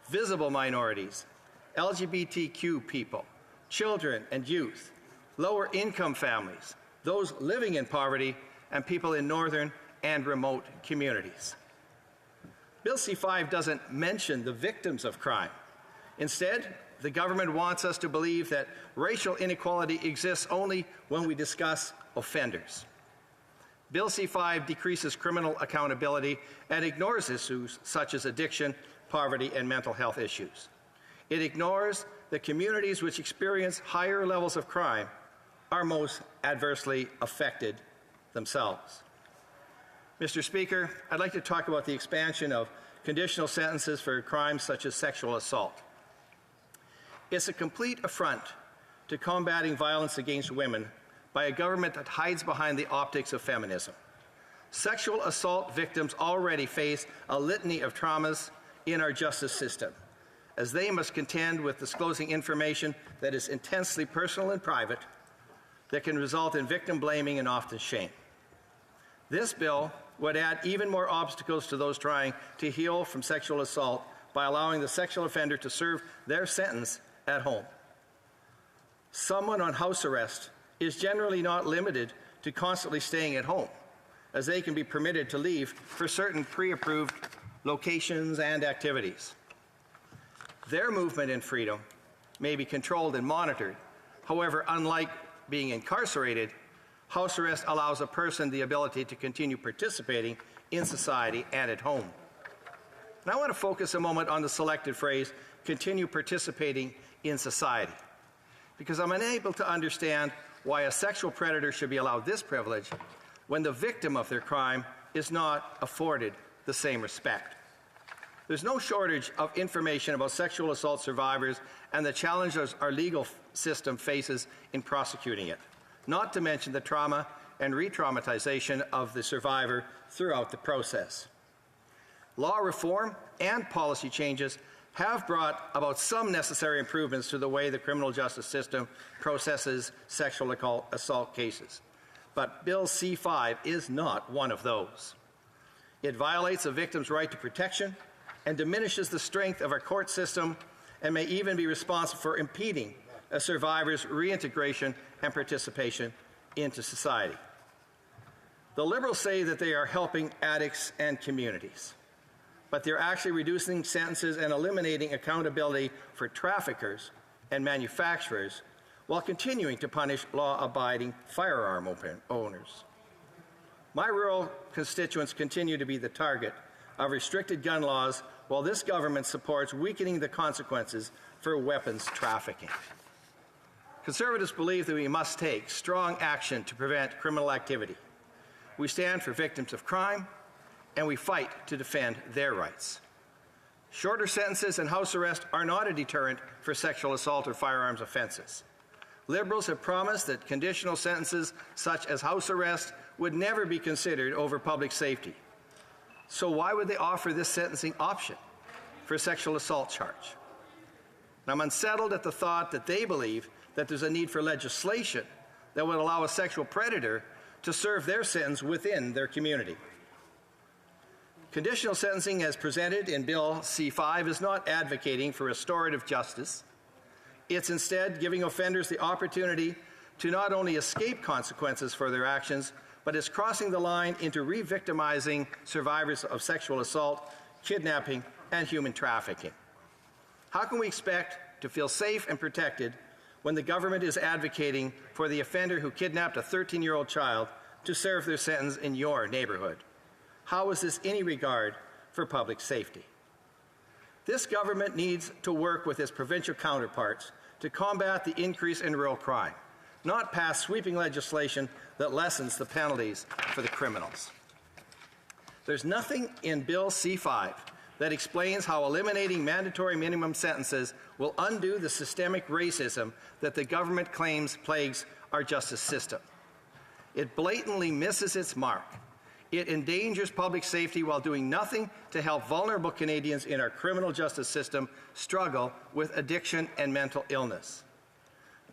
visible minorities, LGBTQ people, children and youth, lower income families, those living in poverty, and people in northern and remote communities. Bill C-5 doesn't mention the victims of crime. Instead, the government wants us to believe that racial inequality exists only when we discuss offenders. Bill C-5 decreases criminal accountability and ignores issues such as addiction, poverty, and mental health issues. It ignores the communities which experience higher levels of crime are most adversely affected themselves. Mr. Speaker, I'd like to talk about the expansion of conditional sentences for crimes such as sexual assault. It's a complete affront to combating violence against women by a government that hides behind the optics of feminism. Sexual assault victims already face a litany of traumas in our justice system, as they must contend with disclosing information that is intensely personal and private that can result in victim blaming and often shame. This bill would add even more obstacles to those trying to heal from sexual assault by allowing the sexual offender to serve their sentence at home. Someone on house arrest is generally not limited to constantly staying at home, as they can be permitted to leave for certain pre-approved locations and activities. Their movement and freedom may be controlled and monitored. However, unlike being incarcerated, house arrest allows a person the ability to continue participating in society and at home. And I want to focus a moment on the selected phrase, continue participating in society, because I'm unable to understand why a sexual predator should be allowed this privilege when the victim of their crime is not afforded the same respect. There's no shortage of information about sexual assault survivors and the challenges our legal system faces in prosecuting it, not to mention the trauma and re-traumatization of the survivor throughout the process. Law reform and policy changes have brought about some necessary improvements to the way the criminal justice system processes sexual assault cases. But Bill C-5 is not one of those. It violates a victim's right to protection and diminishes the strength of our court system and may even be responsible for impeding a survivor's reintegration and participation into society. The Liberals say that they are helping addicts and communities, but they're actually reducing sentences and eliminating accountability for traffickers and manufacturers while continuing to punish law-abiding firearm owners. My rural constituents continue to be the target of restricted gun laws while this government supports weakening the consequences for weapons trafficking. Conservatives believe that we must take strong action to prevent criminal activity. We stand for victims of crime, and we fight to defend their rights. Shorter sentences and house arrest are not a deterrent for sexual assault or firearms offenses. Liberals have promised that conditional sentences such as house arrest would never be considered over public safety. So why would they offer this sentencing option for a sexual assault charge? And I'm unsettled at the thought that they believe that there's a need for legislation that would allow a sexual predator to serve their sentence within their community. Conditional sentencing as presented in Bill C-5 is not advocating for restorative justice. It's instead giving offenders the opportunity to not only escape consequences for their actions, but is crossing the line into re-victimizing survivors of sexual assault, kidnapping, and human trafficking. How can we expect to feel safe and protected when the government is advocating for the offender who kidnapped a 13-year-old child to serve their sentence in your neighborhood? How is this any regard for public safety? This government needs to work with its provincial counterparts to combat the increase in rural crime, not pass sweeping legislation that lessens the penalties for the criminals. There's nothing in Bill C-5 that explains how eliminating mandatory minimum sentences will undo the systemic racism that the government claims plagues our justice system. It blatantly misses its mark. It endangers public safety while doing nothing to help vulnerable Canadians in our criminal justice system struggle with addiction and mental illness.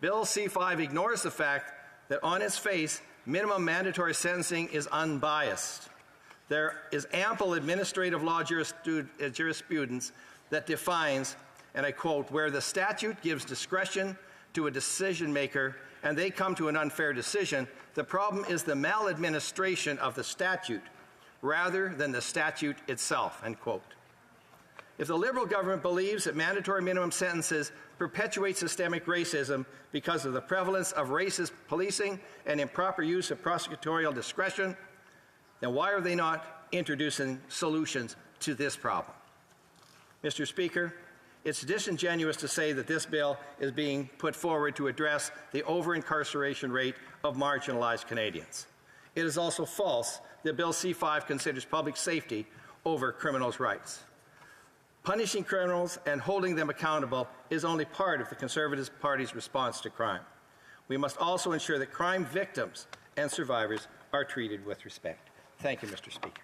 Bill C-5 ignores the fact that on its face, minimum mandatory sentencing is unbiased. There is ample administrative law jurisprudence that defines, and I quote, where the statute gives discretion to a decision maker and they come to an unfair decision, the problem is the maladministration of the statute rather than the statute itself, end quote. If the Liberal government believes that mandatory minimum sentences perpetuate systemic racism because of the prevalence of racist policing and improper use of prosecutorial discretion, then why are they not introducing solutions to this problem? Mr. Speaker, it's disingenuous to say that this bill is being put forward to address the over-incarceration rate of marginalized Canadians. It is also false that Bill C-5 considers public safety over criminals' rights. Punishing criminals and holding them accountable is only part of the Conservative Party's response to crime. We must also ensure that crime victims and survivors are treated with respect. Thank you, Mr. Speaker.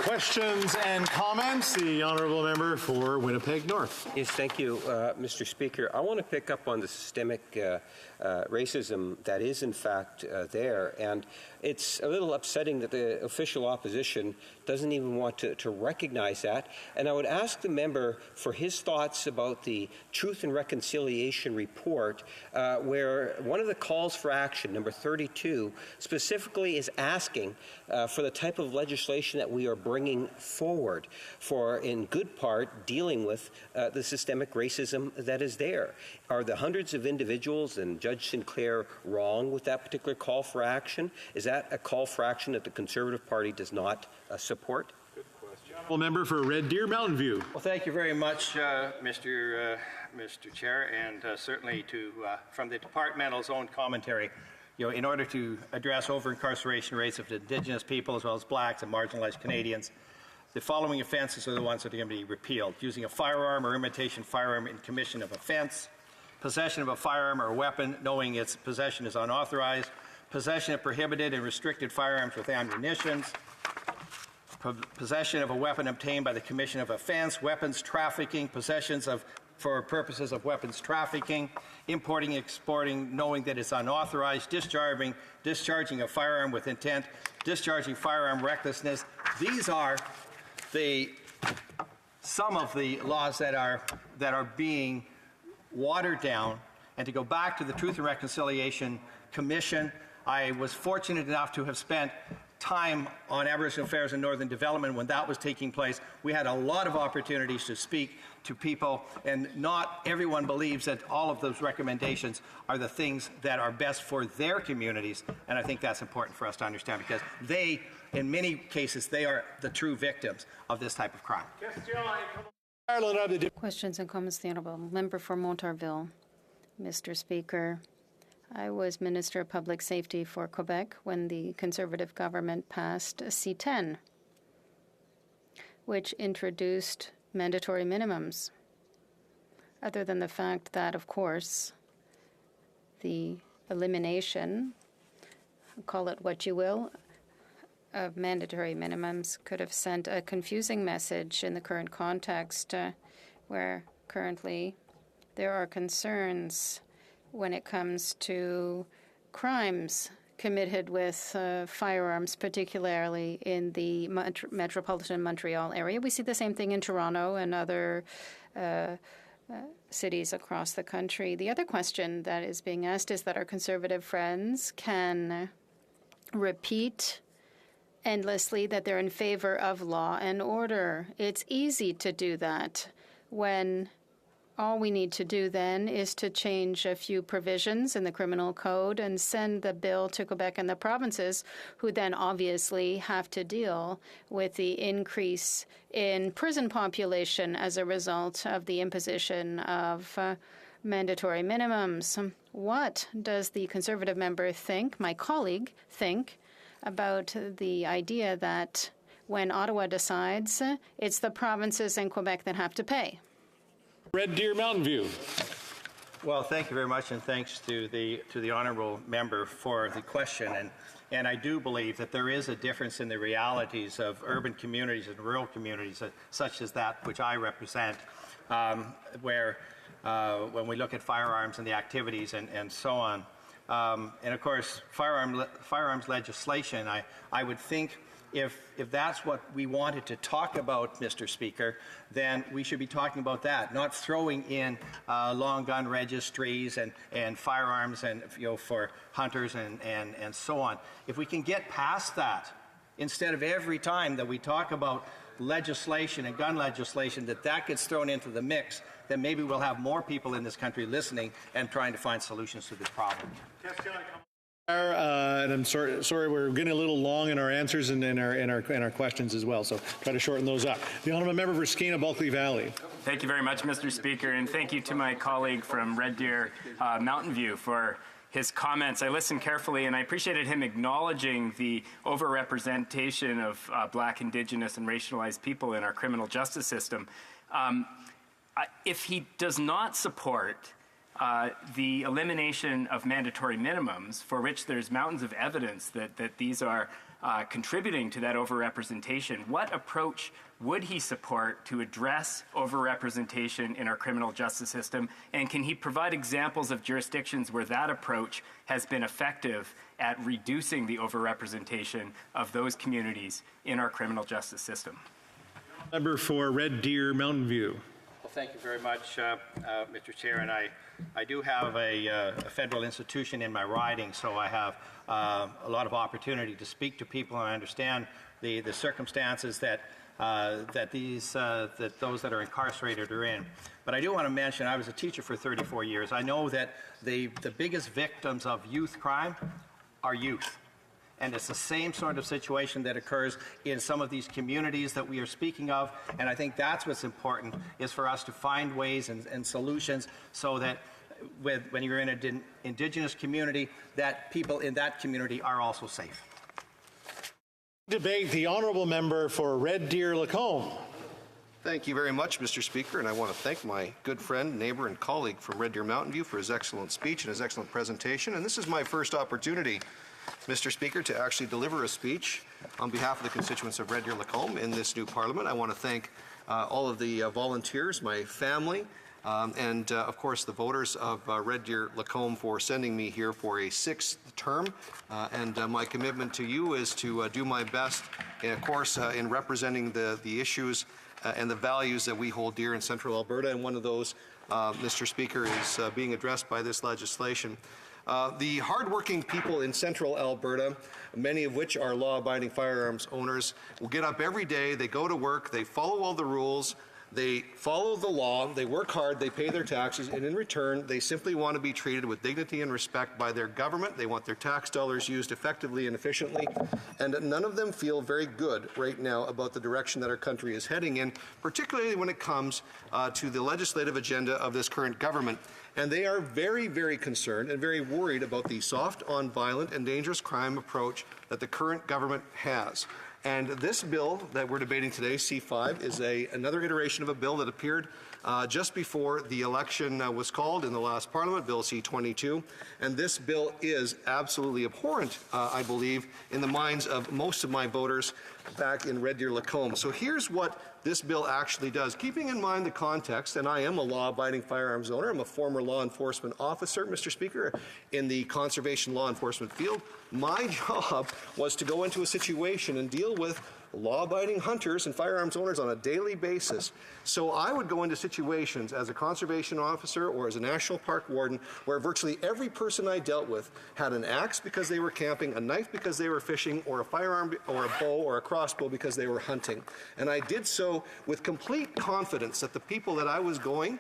Questions and comments? The honourable member for Winnipeg North. Yes, thank you, Mr. Speaker. I want to pick up on the systemic racism that is in fact there, and it's a little upsetting that the official opposition doesn't even want to recognize that. And I would ask the member for his thoughts about the Truth and Reconciliation report, where one of the calls for action, number 32, specifically is asking for the type of legislation that we are bringing forward for, in good part, dealing with the systemic racism that is there. Are the hundreds of individuals and Judge Sinclair wrong with that particular call for action? Is that a call for action that the Conservative Party does not support? Good question. Honourable member for Red Deer Mountain View. Well, thank you very much, Mr. Chair, and certainly from the departmental's own commentary. You know, in order to address over-incarceration rates of Indigenous people as well as blacks and marginalized Canadians, the following offences are the ones that are going to be repealed: using a firearm or imitation firearm in commission of offence, possession of a firearm or a weapon knowing its possession is unauthorized, possession of prohibited and restricted firearms with ammunition, possession of a weapon obtained by the commission of offence, weapons trafficking, possessions of for purposes of weapons trafficking, importing, exporting, knowing that it's unauthorized, discharging a firearm with intent, discharging firearm recklessness. These are some of the laws that are being watered down. And to go back to the Truth and Reconciliation Commission, I was fortunate enough to have spent time on Aboriginal Affairs and Northern Development when that was taking place. We had a lot of opportunities to speak to people, and not everyone believes that all of those recommendations are the things that are best for their communities, and I think that's important for us to understand, because they, in many cases, they are the true victims of this type of crime. Questions and comments, the Honourable Member for Montarville. Mr. Speaker, I was Minister of Public Safety for Quebec when the Conservative government passed C-10. which introduced mandatory minimums, other than the fact that, of course, the elimination, call it what you will, of mandatory minimums could have sent a confusing message in the current context where currently there are concerns when it comes to crimes committed with firearms, particularly in the metropolitan Montreal area. We see the same thing in Toronto and other cities across the country. The other question that is being asked is that our Conservative friends can repeat endlessly that they're in favor of law and order. It's easy to do that when all we need to do then is to change a few provisions in the criminal code and send the bill to Quebec and the provinces, who then obviously have to deal with the increase in prison population as a result of the imposition of mandatory minimums. What does the Conservative member think, my colleague think, about the idea that when Ottawa decides, it's the provinces and Quebec that have to pay? Red Deer Mountain View. Well, thank you very much, and thanks to the honourable member for the question. And I do believe that there is a difference in the realities of urban communities and rural communities, such as that which I represent, where when we look at firearms and the activities and so on. And of course, firearms legislation, I would think if that's what we wanted to talk about, Mr. Speaker, then we should be talking about that, not throwing in long gun registries and firearms and for hunters and so on. If we can get past that, instead of every time that we talk about legislation and gun legislation that gets thrown into the mix, then maybe we'll have more people in this country listening and trying to find solutions to this problem. And I'm sorry, we're getting a little long in our answers and in our questions as well, so try to shorten those up. The honourable member for Skeena-Bulkley Valley. Thank you very much, Mr. Speaker, and thank you to my colleague from Red Deer Mountain View for his comments. I listened carefully, and I appreciated him acknowledging the overrepresentation of Black, Indigenous, and racialized people in our criminal justice system. If he does not support the elimination of mandatory minimums, for which there's mountains of evidence that these are contributing to that overrepresentation, what approach would he support to address overrepresentation in our criminal justice system? And can he provide examples of jurisdictions where that approach has been effective at reducing the overrepresentation of those communities in our criminal justice system? Member for Red Deer Mountain View. Well, thank you very much, Mr. Chair. And I do have a federal institution in my riding, so I have a lot of opportunity to speak to people, and I understand the circumstances that those that are incarcerated are in. But I do want to mention, I was a teacher for 34 years. I know that the biggest victims of youth crime are youth. And it's the same sort of situation that occurs in some of these communities that we are speaking of. And I think that's what's important, is for us to find ways and solutions so that when you're in an Indigenous community, that people in that community are also safe. Debate the honourable member for Red Deer Lacombe. Thank you very much, Mr. Speaker, and I want to thank my good friend, neighbor, and colleague from Red Deer Mountain View for his excellent speech and his excellent presentation. And this is my first opportunity, Mr. Speaker, to actually deliver a speech on behalf of the constituents of Red Deer Lacombe in this new Parliament. I want to thank all of the volunteers, my family, and of course the voters of Red Deer Lacombe for sending me here for a 6th term. And my commitment to you is to do my best, of course, in representing the issues and the values that we hold dear in Central Alberta. And one of those, Mr. Speaker, is being addressed by this legislation. The hardworking people in Central Alberta, many of which are law-abiding firearms owners, will get up every day, they go to work, they follow all the rules, they follow the law, they work hard, they pay their taxes, and in return, they simply want to be treated with dignity and respect by their government. They want their tax dollars used effectively and efficiently, and none of them feel very good right now about the direction that our country is heading in, particularly when it comes to the legislative agenda of this current government. And they are very, very concerned and very worried about the soft on violent and dangerous crime approach that the current government has. And this bill that we're debating today, C5, is another iteration of a bill that appeared just before the election was called in the last Parliament, Bill C-22. And this bill is absolutely abhorrent, I believe, in the minds of most of my voters back in Red Deer Lacombe. So here's what this bill actually does. Keeping in mind the context, and I am a law-abiding firearms owner, I'm a former law enforcement officer, Mr. Speaker, in the conservation law enforcement field. My job was to go into a situation and deal with law-abiding hunters and firearms owners on a daily basis. So I would go into situations as a conservation officer or as a national park warden where virtually every person I dealt with had an axe because they were camping, a knife because they were fishing, or a firearm or a bow or a crossbow because they were hunting. And I did so with complete confidence that the people that I was going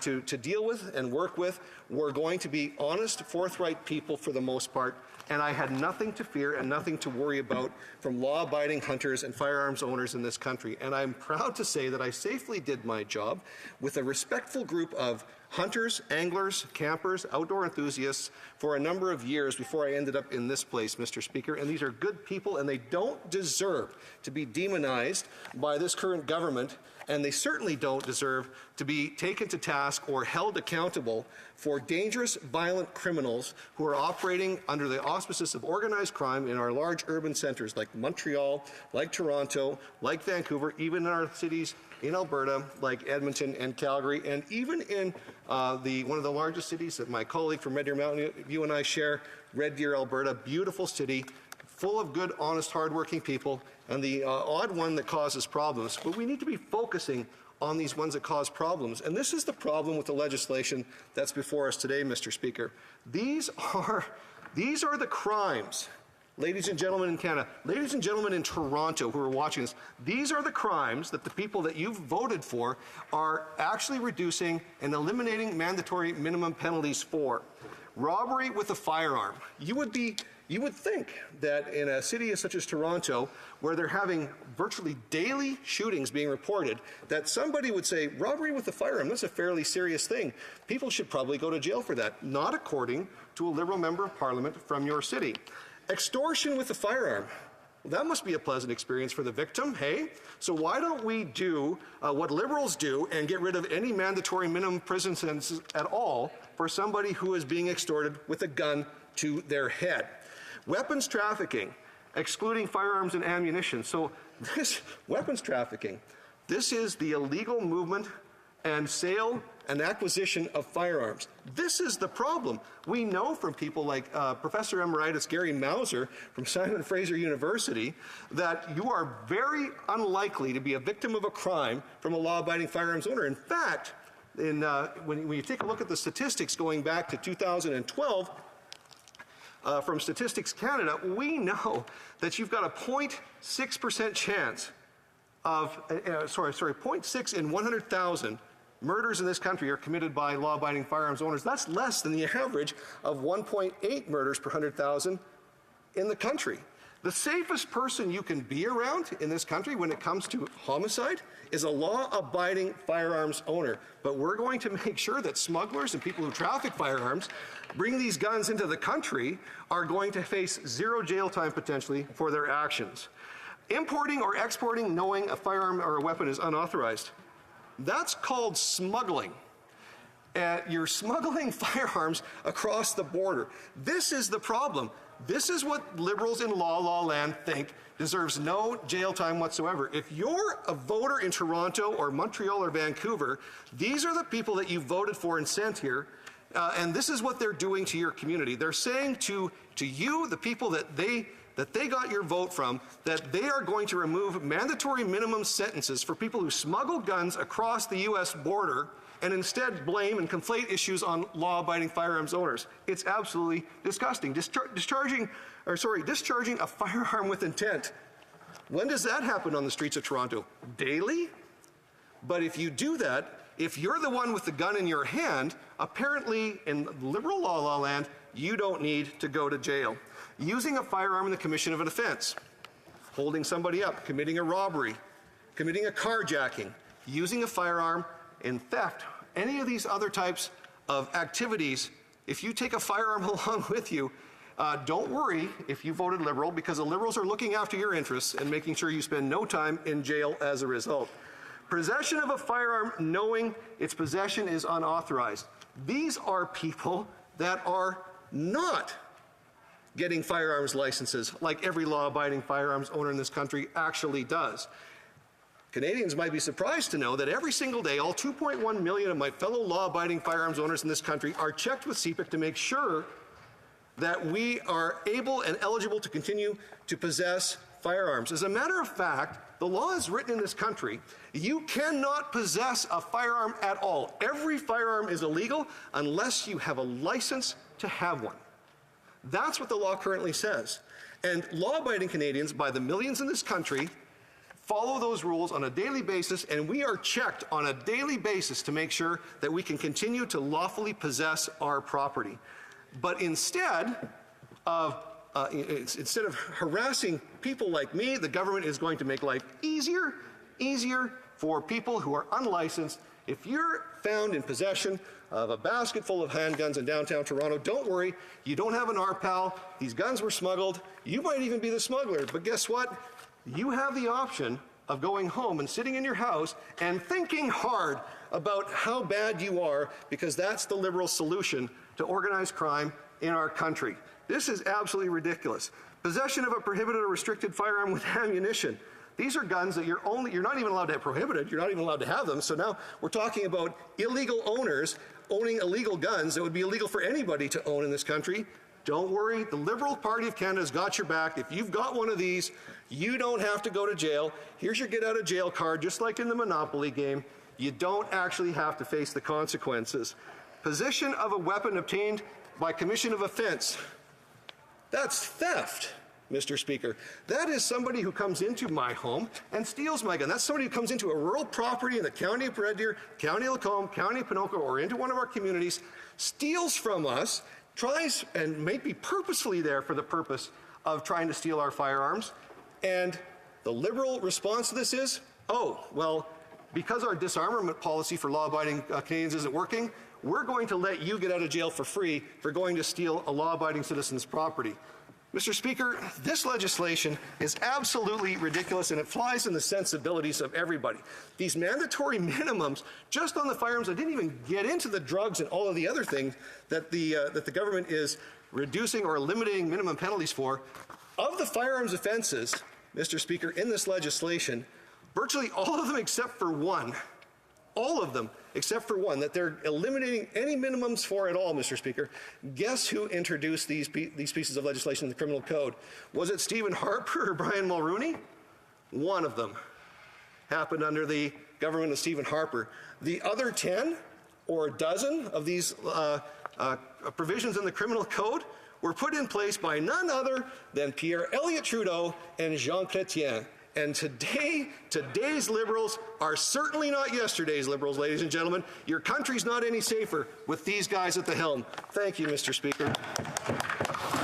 to deal with and work with were going to be honest, forthright people for the most part. And I had nothing to fear and nothing to worry about from law-abiding hunters and firearms owners in this country. And I'm proud to say that I safely did my job with a respectful group of hunters, anglers, campers, outdoor enthusiasts for a number of years before I ended up in this place, Mr. Speaker. And these are good people, and they don't deserve to be demonized by this current government, and they certainly don't deserve to be taken to task or held accountable for dangerous, violent criminals who are operating under the auspices of organized crime in our large urban centers like Montreal, like Toronto, like Vancouver, even in our cities in Alberta, like Edmonton and Calgary, and even in one of the largest cities that my colleague from Red Deer Mountain View and I share, Red Deer, Alberta, beautiful city, full of good, honest, hardworking people, and the odd one that causes problems. But we need to be focusing on these ones that cause problems. And this is the problem with the legislation that's before us today, Mr. Speaker. These are the crimes. Ladies and gentlemen in Canada, ladies and gentlemen in Toronto who are watching this, these are the crimes that the people that you've voted for are actually reducing and eliminating mandatory minimum penalties for. Robbery with a firearm. You would think that in a city such as Toronto, where they're having virtually daily shootings being reported, that somebody would say, robbery with a firearm, that's a fairly serious thing. People should probably go to jail for that. Not according to a Liberal member of Parliament from your city. Extortion with a firearm. Well, that must be a pleasant experience for the victim, hey? So why don't we do what Liberals do and get rid of any mandatory minimum prison sentences at all for somebody who is being extorted with a gun to their head? Weapons trafficking, excluding firearms and ammunition. So this weapons trafficking, this is the illegal movement and sale and acquisition of firearms. This is the problem. We know from people like Professor Emeritus Gary Mauser from Simon Fraser University that you are very unlikely to be a victim of a crime from a law-abiding firearms owner. In fact, when you take a look at the statistics going back to 2012, from Statistics Canada, we know that you've got a 0.6% chance of, 0.6 in 100,000 murders in this country are committed by law-abiding firearms owners. That's less than the average of 1.8 murders per 100,000 in the country. The safest person you can be around in this country when it comes to homicide is a law-abiding firearms owner. But we're going to make sure that smugglers and people who traffic firearms, bring these guns into the country, are going to face zero jail time potentially for their actions. Importing or exporting knowing a firearm or a weapon is unauthorized. That's called smuggling. You're smuggling firearms across the border. This is the problem. This is what Liberals in law land think deserves no jail time whatsoever. If you're a voter in Toronto or Montreal or Vancouver, these are the people that you voted for and sent here, and this is what they're doing to your community. They're saying to you, the people that they got your vote from, that they are going to remove mandatory minimum sentences for people who smuggle guns across the U.S. border and instead blame and conflate issues on law-abiding firearms owners. It's absolutely disgusting. Discharging a firearm with intent. When does that happen on the streets of Toronto? Daily? But if you do that, if you're the one with the gun in your hand, apparently in Liberal law land, you don't need to go to jail. Using a firearm in the commission of an offense, holding somebody up, committing a robbery, committing a carjacking, using a firearm in theft, any of these other types of activities, if you take a firearm along with you, Don't worry if you voted Liberal, because the Liberals are looking after your interests and making sure you spend no time in jail as a result. Possession of a firearm knowing its possession is unauthorized. These are people that are not getting firearms licenses like every law-abiding firearms owner in this country actually does. Canadians might be surprised to know that every single day, all 2.1 million of my fellow law-abiding firearms owners in this country are checked with CPIC to make sure that we are able and eligible to continue to possess firearms. As a matter of fact, the law is written in this country. You cannot possess a firearm at all. Every firearm is illegal unless you have a license to have one. That's what the law currently says. And law-abiding Canadians, by the millions in this country, follow those rules on a daily basis, and we are checked on a daily basis to make sure that we can continue to lawfully possess our property. But instead of harassing people like me, the government is going to make life easier for people who are unlicensed. If you're found in possession of a basket full of handguns in downtown Toronto, don't worry, you don't have an RPAL. These guns were smuggled. You might even be the smuggler, but guess what? You have the option of going home and sitting in your house and thinking hard about how bad you are, because that's the Liberal solution to organized crime in our country. This is absolutely ridiculous. Possession of a prohibited or restricted firearm with ammunition. These are guns that you're not even allowed to have prohibited. You're not even allowed to have them. So now we're talking about illegal owners owning illegal guns that would be illegal for anybody to own in this country. Don't worry, the Liberal Party of Canada has got your back. If you've got one of these, you don't have to go to jail. Here's your get out of jail card, just like in the Monopoly game. You don't actually have to face the consequences. Possession of a weapon obtained by commission of offense. That's theft, Mr. Speaker. That is somebody who comes into my home and steals my gun. That's somebody who comes into a rural property in the county of Red Deer, county of Lacombe, county of Pinoco, or into one of our communities, steals from us, tries and may be purposefully there for the purpose of trying to steal our firearms. And the Liberal response to this is, oh, well, because our disarmament policy for law-abiding Canadians isn't working, we're going to let you get out of jail for free for going to steal a law-abiding citizen's property. Mr. Speaker, this legislation is absolutely ridiculous, and it flies in the sensibilities of everybody. These mandatory minimums, just on the firearms, I didn't even get into the drugs and all of the other things that the government is reducing or eliminating minimum penalties for. Of the firearms offenses, Mr. Speaker, in this legislation, virtually all of them except for one, that they're eliminating any minimums for at all, Mr. Speaker. Guess who introduced these pieces of legislation in the criminal code? Was it Stephen Harper or Brian Mulroney? One of them happened under the government of Stephen Harper. The other 10 or a dozen of these provisions in the criminal code were put in place by none other than Pierre Elliott Trudeau and Jean Chrétien. And today's Liberals are certainly not yesterday's Liberals, ladies and gentlemen. Your country's not any safer with these guys at the helm. Thank you, Mr. Speaker.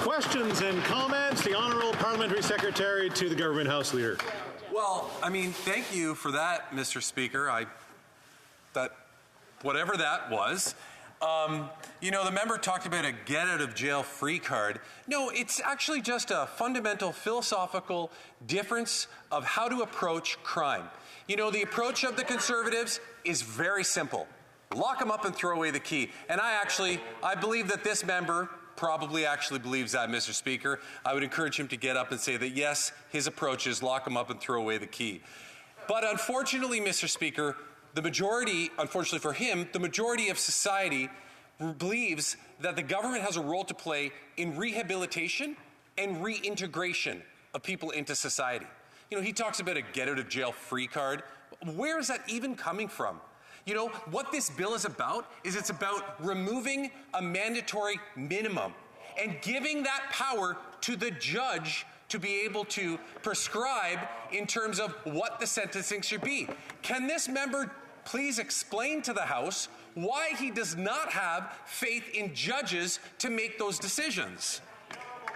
Questions and comments? The Honourable Parliamentary Secretary to the Government House Leader. Well, I mean, thank you for that, Mr. Speaker. Whatever that was. You know, the member talked about a get-out-of-jail-free card. No, it's actually just a fundamental philosophical difference of how to approach crime. You know, the approach of the Conservatives is very simple. Lock them up and throw away the key. And I believe that this member probably actually believes that, Mr. Speaker. I would encourage him to get up and say that, yes, his approach is lock them up and throw away the key. But unfortunately, Mr. Speaker, unfortunately for him, the majority of society believes that the government has a role to play in rehabilitation and reintegration of people into society. You know, he talks about a get-out-of-jail-free card. Where is that even coming from? You know, what this bill is about is it's about removing a mandatory minimum and giving that power to the judge to be able to prescribe in terms of what the sentencing should be. Can this member please explain to the House why he does not have faith in judges to make those decisions?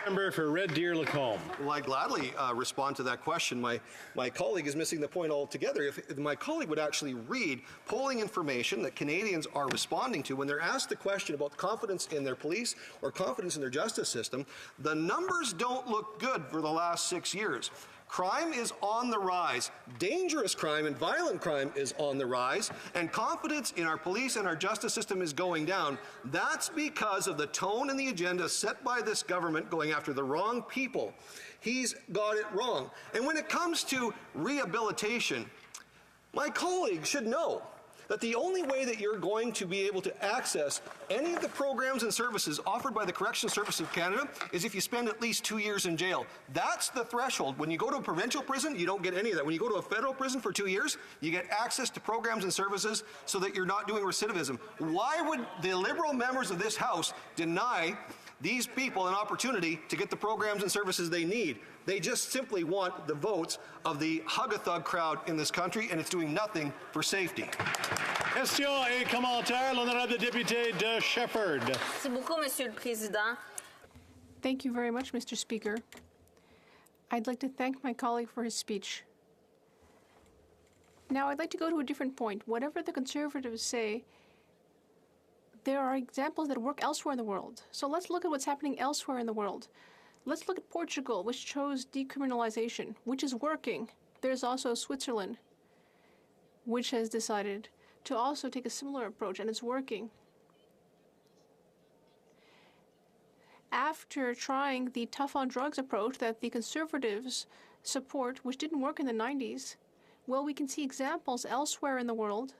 Member for Red Deer Lacombe. Well, I gladly respond to that question. My colleague is missing the point altogether. If my colleague would actually read polling information that Canadians are responding to when they're asked the question about confidence in their police or confidence in their justice system, the numbers don't look good for the last 6 years. Crime is on the rise. Dangerous crime and violent crime is on the rise, and confidence in our police and our justice system is going down. That's because of the tone and the agenda set by this government going after the wrong people. He's got it wrong. And when it comes to rehabilitation, my colleague should know that the only way that you're going to be able to access any of the programs and services offered by the Correctional Service of Canada is if you spend at least 2 years in jail. That's the threshold. When you go to a provincial prison, you don't get any of that. When you go to a federal prison for 2 years, you get access to programs and services so that you're not doing recidivism. Why would the Liberal members of this House deny these people an opportunity to get the programs and services they need? They just simply want the votes of the hug-a-thug crowd in this country, and it's doing nothing for safety. Question et commentaire, l'honorable député de Shepherd. Merci beaucoup, Monsieur le Président. Thank you very much, Mr. Speaker. I'd like to thank my colleague for his speech. Now, I'd like to go to a different point. Whatever the Conservatives say, there are examples that work elsewhere in the world. So let's look at what's happening elsewhere in the world. Let's look at Portugal, which chose decriminalization, which is working. There's also Switzerland, which has decided to also take a similar approach, and it's working. After trying the tough on drugs approach that the Conservatives support, which didn't work in the 90s, well, we can see examples elsewhere in the world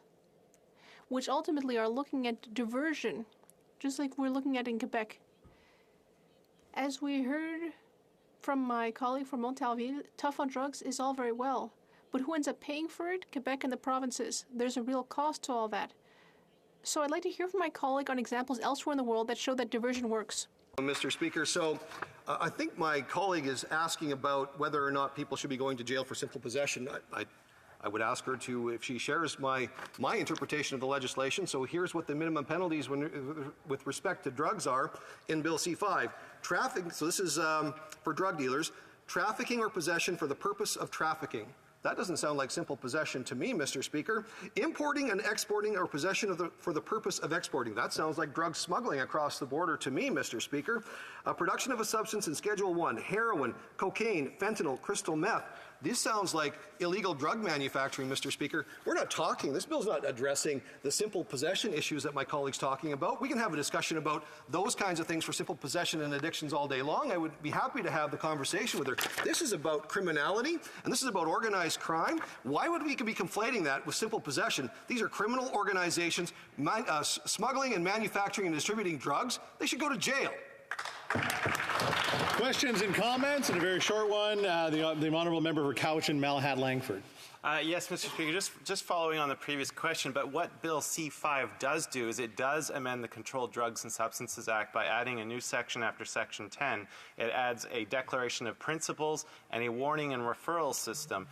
which ultimately are looking at diversion, just like we're looking at in Quebec. As we heard from my colleague from Montalville, tough on drugs is all very well, but who ends up paying for it? Quebec and the provinces. There's a real cost to all that. So I'd like to hear from my colleague on examples elsewhere in the world that show that diversion works. Mr. Speaker, so I think my colleague is asking about whether or not people should be going to jail for simple possession. I would ask her to, if she shares my interpretation of the legislation. So here's what the minimum penalties with respect to drugs are in Bill C-5. Trafficking, so this is for drug dealers, trafficking or possession for the purpose of trafficking. That doesn't sound like simple possession to me, Mr. Speaker. Importing and exporting or possession for the purpose of exporting. That sounds like drug smuggling across the border to me, Mr. Speaker. Production of a substance in Schedule 1, heroin, cocaine, fentanyl, crystal meth. This sounds like illegal drug manufacturing, Mr. Speaker. We're not talking, this bill's not addressing the simple possession issues that my colleague's talking about. We can have a discussion about those kinds of things for simple possession and addictions all day long. I would be happy to have the conversation with her. This is about criminality, and this is about organized crime. Why would we be conflating that with simple possession? These are criminal organizations smuggling and manufacturing and distributing drugs. They should go to jail. Questions and comments, and a very short one. The honourable member for Cowichan, Malahat Langford. Yes, Mr. Speaker, just following on the previous question, but what Bill C-5 does do is it does amend the Controlled Drugs and Substances Act by adding a new section after Section 10. It adds a declaration of principles and a warning and referral system.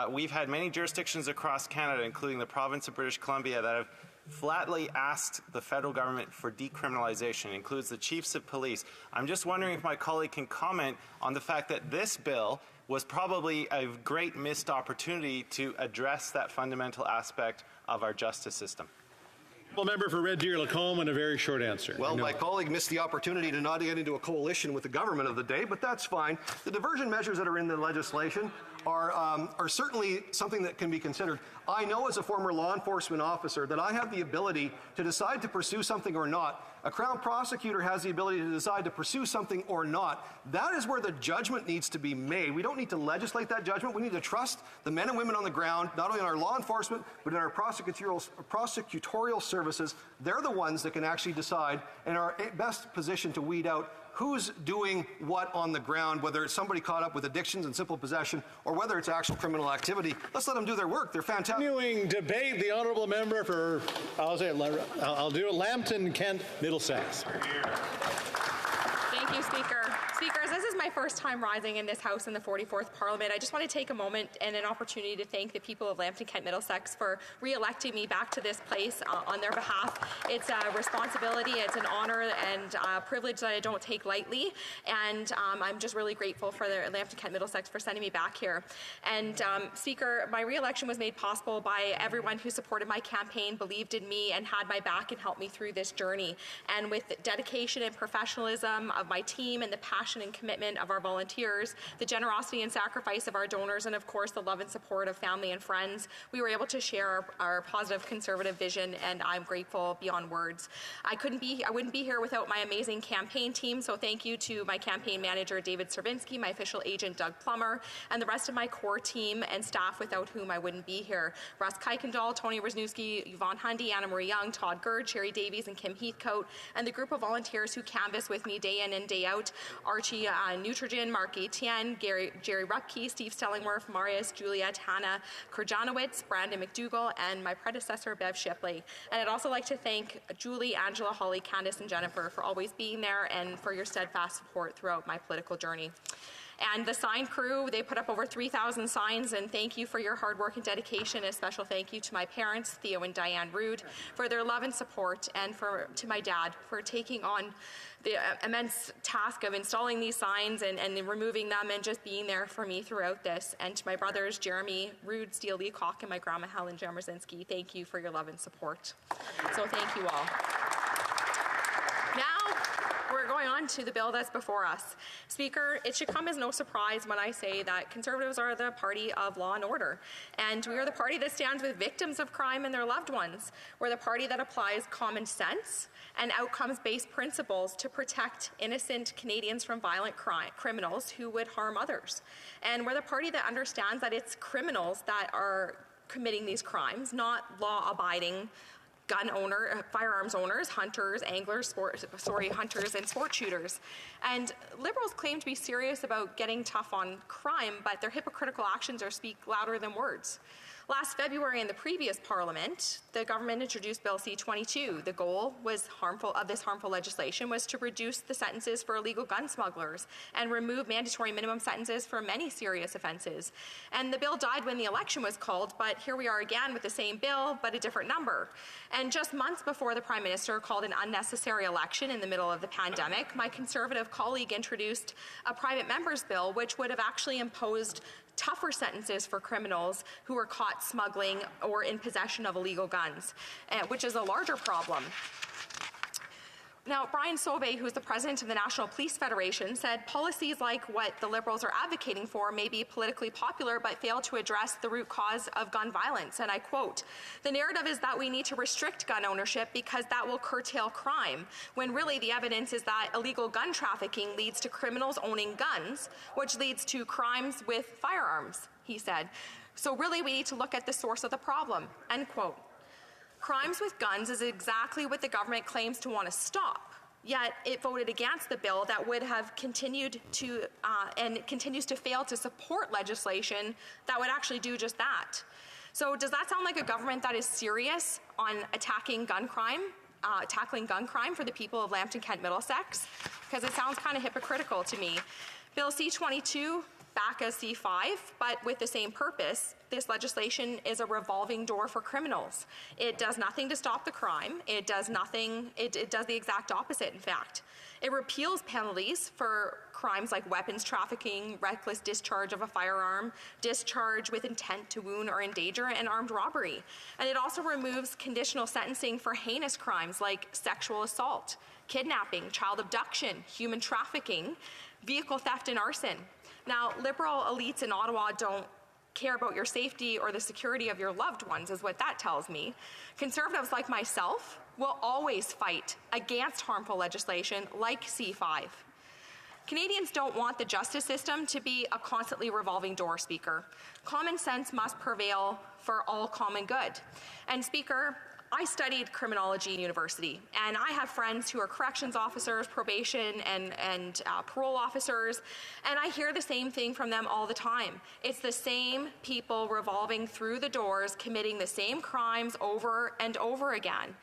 We've had many jurisdictions across Canada, including the province of British Columbia, that have flatly asked the federal government for decriminalization. It includes the chiefs of police. I'm just wondering if my colleague can comment on the fact that this bill was probably a great missed opportunity to address that fundamental aspect of our justice system. Member for Red Deer Lacombe, and a very short answer. Well, my colleague missed the opportunity to not get into a coalition with the government of the day, but that's fine. The diversion measures that are in the legislation are certainly something that can be considered. I know as a former law enforcement officer that I have the ability to decide to pursue something or not. A Crown prosecutor has the ability to decide to pursue something or not. That is where the judgment needs to be made. We don't need to legislate that judgment. We need to trust the men and women on the ground, not only in our law enforcement, but in our prosecutorial services. They're the ones that can actually decide and are best positioned to weed out who's doing what on the ground, whether it's somebody caught up with addictions and simple possession or whether it's actual criminal activity. Let's let them do their work. They're fantastic. Continuing debate, the honourable member for, I'll do it, Lambton, Kent, Middlesex. Thank you, Speaker. Speakers, this is my first time rising in this House in the 44th Parliament. I just want to take a moment and an opportunity to thank the people of Lambton Kent Middlesex for re-electing me back to this place on their behalf. It's a responsibility, it's an honor and a privilege that I don't take lightly, and I'm just really grateful for the Lambton Kent Middlesex for sending me back here. And Speaker, my re-election was made possible by everyone who supported my campaign, believed in me, and had my back and helped me through this journey. And with dedication and professionalism of my team and the passion and commitment of our volunteers, the generosity and sacrifice of our donors, and of course the love and support of family and friends, we were able to share our positive Conservative vision, and I'm grateful beyond words. I wouldn't be here without my amazing campaign team, so thank you to my campaign manager David Serbinsky, my official agent Doug Plummer, and the rest of my core team and staff without whom I wouldn't be here. Russ Kuykendall, Tony Wisniewski, Yvonne Hundy, Anna Marie Young, Todd Gerd, Sherry Davies, and Kim Heathcote, and the group of volunteers who canvass with me day in and day out: Archie Neutrogen, Mark Etienne, Jerry Rupke, Steve Stellingworth, Marius, Juliet, Hannah Kurjanowicz, Brandon McDougall, and my predecessor, Bev Shipley. And I'd also like to thank Julie, Angela, Holly, Candace, and Jennifer for always being there and for your steadfast support throughout my political journey. And the sign crew, they put up over 3,000 signs, and thank you for your hard work and dedication. A special thank you to my parents, Theo and Diane Rood, for their love and support, and to my dad for taking on the immense task of installing these signs and removing them and just being there for me throughout this. And to my brothers, Jeremy Rood, Steele Leacock, and my grandma, Helen Jamerzinski, thank you for your love and support. So thank you all. Now, we're going on to the bill that's before us. Speaker, it should come as no surprise when I say that Conservatives are the party of law and order, and we are the party that stands with victims of crime and their loved ones. We're the party that applies common sense and outcomes-based principles to protect innocent Canadians from violent criminals who would harm others. And we're the party that understands that it's criminals that are committing these crimes, not law-abiding firearms owners, hunters, anglers, hunters and sport shooters. And Liberals claim to be serious about getting tough on crime, but their hypocritical actions speak louder than words. Last February in the previous Parliament, the government introduced Bill C-22. The goal of this harmful legislation was to reduce the sentences for illegal gun smugglers and remove mandatory minimum sentences for many serious offences. And the bill died when the election was called, but here we are again with the same bill, but a different number. And just months before the Prime Minister called an unnecessary election in the middle of the pandemic, my Conservative colleague introduced a private member's bill which would have actually imposed tougher sentences for criminals who were caught smuggling or in possession of illegal guns, which is a larger problem. Now, Brian Sauvé, who's the president of the National Police Federation, said policies like what the Liberals are advocating for may be politically popular but fail to address the root cause of gun violence. And I quote, "The narrative is that we need to restrict gun ownership because that will curtail crime, when really the evidence is that illegal gun trafficking leads to criminals owning guns, which leads to crimes with firearms," he said. "So really we need to look at the source of the problem," end quote. Crimes with guns is exactly what the government claims to want to stop, yet it voted against the bill that would have continued to, and continues to fail to support legislation that would actually do just that. So does that sound like a government that is serious on tackling gun crime for the people of Lambton Kent Middlesex? Because it sounds kind of hypocritical to me. Bill C-22, back as C-5, but with the same purpose. This legislation is a revolving door for criminals. It does nothing to stop the crime. It does nothing, it does the exact opposite, in fact. It repeals penalties for crimes like weapons trafficking, reckless discharge of a firearm, discharge with intent to wound or endanger, and armed robbery. And it also removes conditional sentencing for heinous crimes like sexual assault, kidnapping, child abduction, human trafficking, vehicle theft, and arson. Now, Liberal elites in Ottawa don't care about your safety or the security of your loved ones, is what that tells me. Conservatives like myself will always fight against harmful legislation like C-5. Canadians don't want the justice system to be a constantly revolving door, Speaker. Common sense must prevail for all common good. And Speaker, I studied criminology in university, and I have friends who are corrections officers, probation, and parole officers, and I hear the same thing from them all the time. It's the same people revolving through the doors, committing the same crimes over and over again.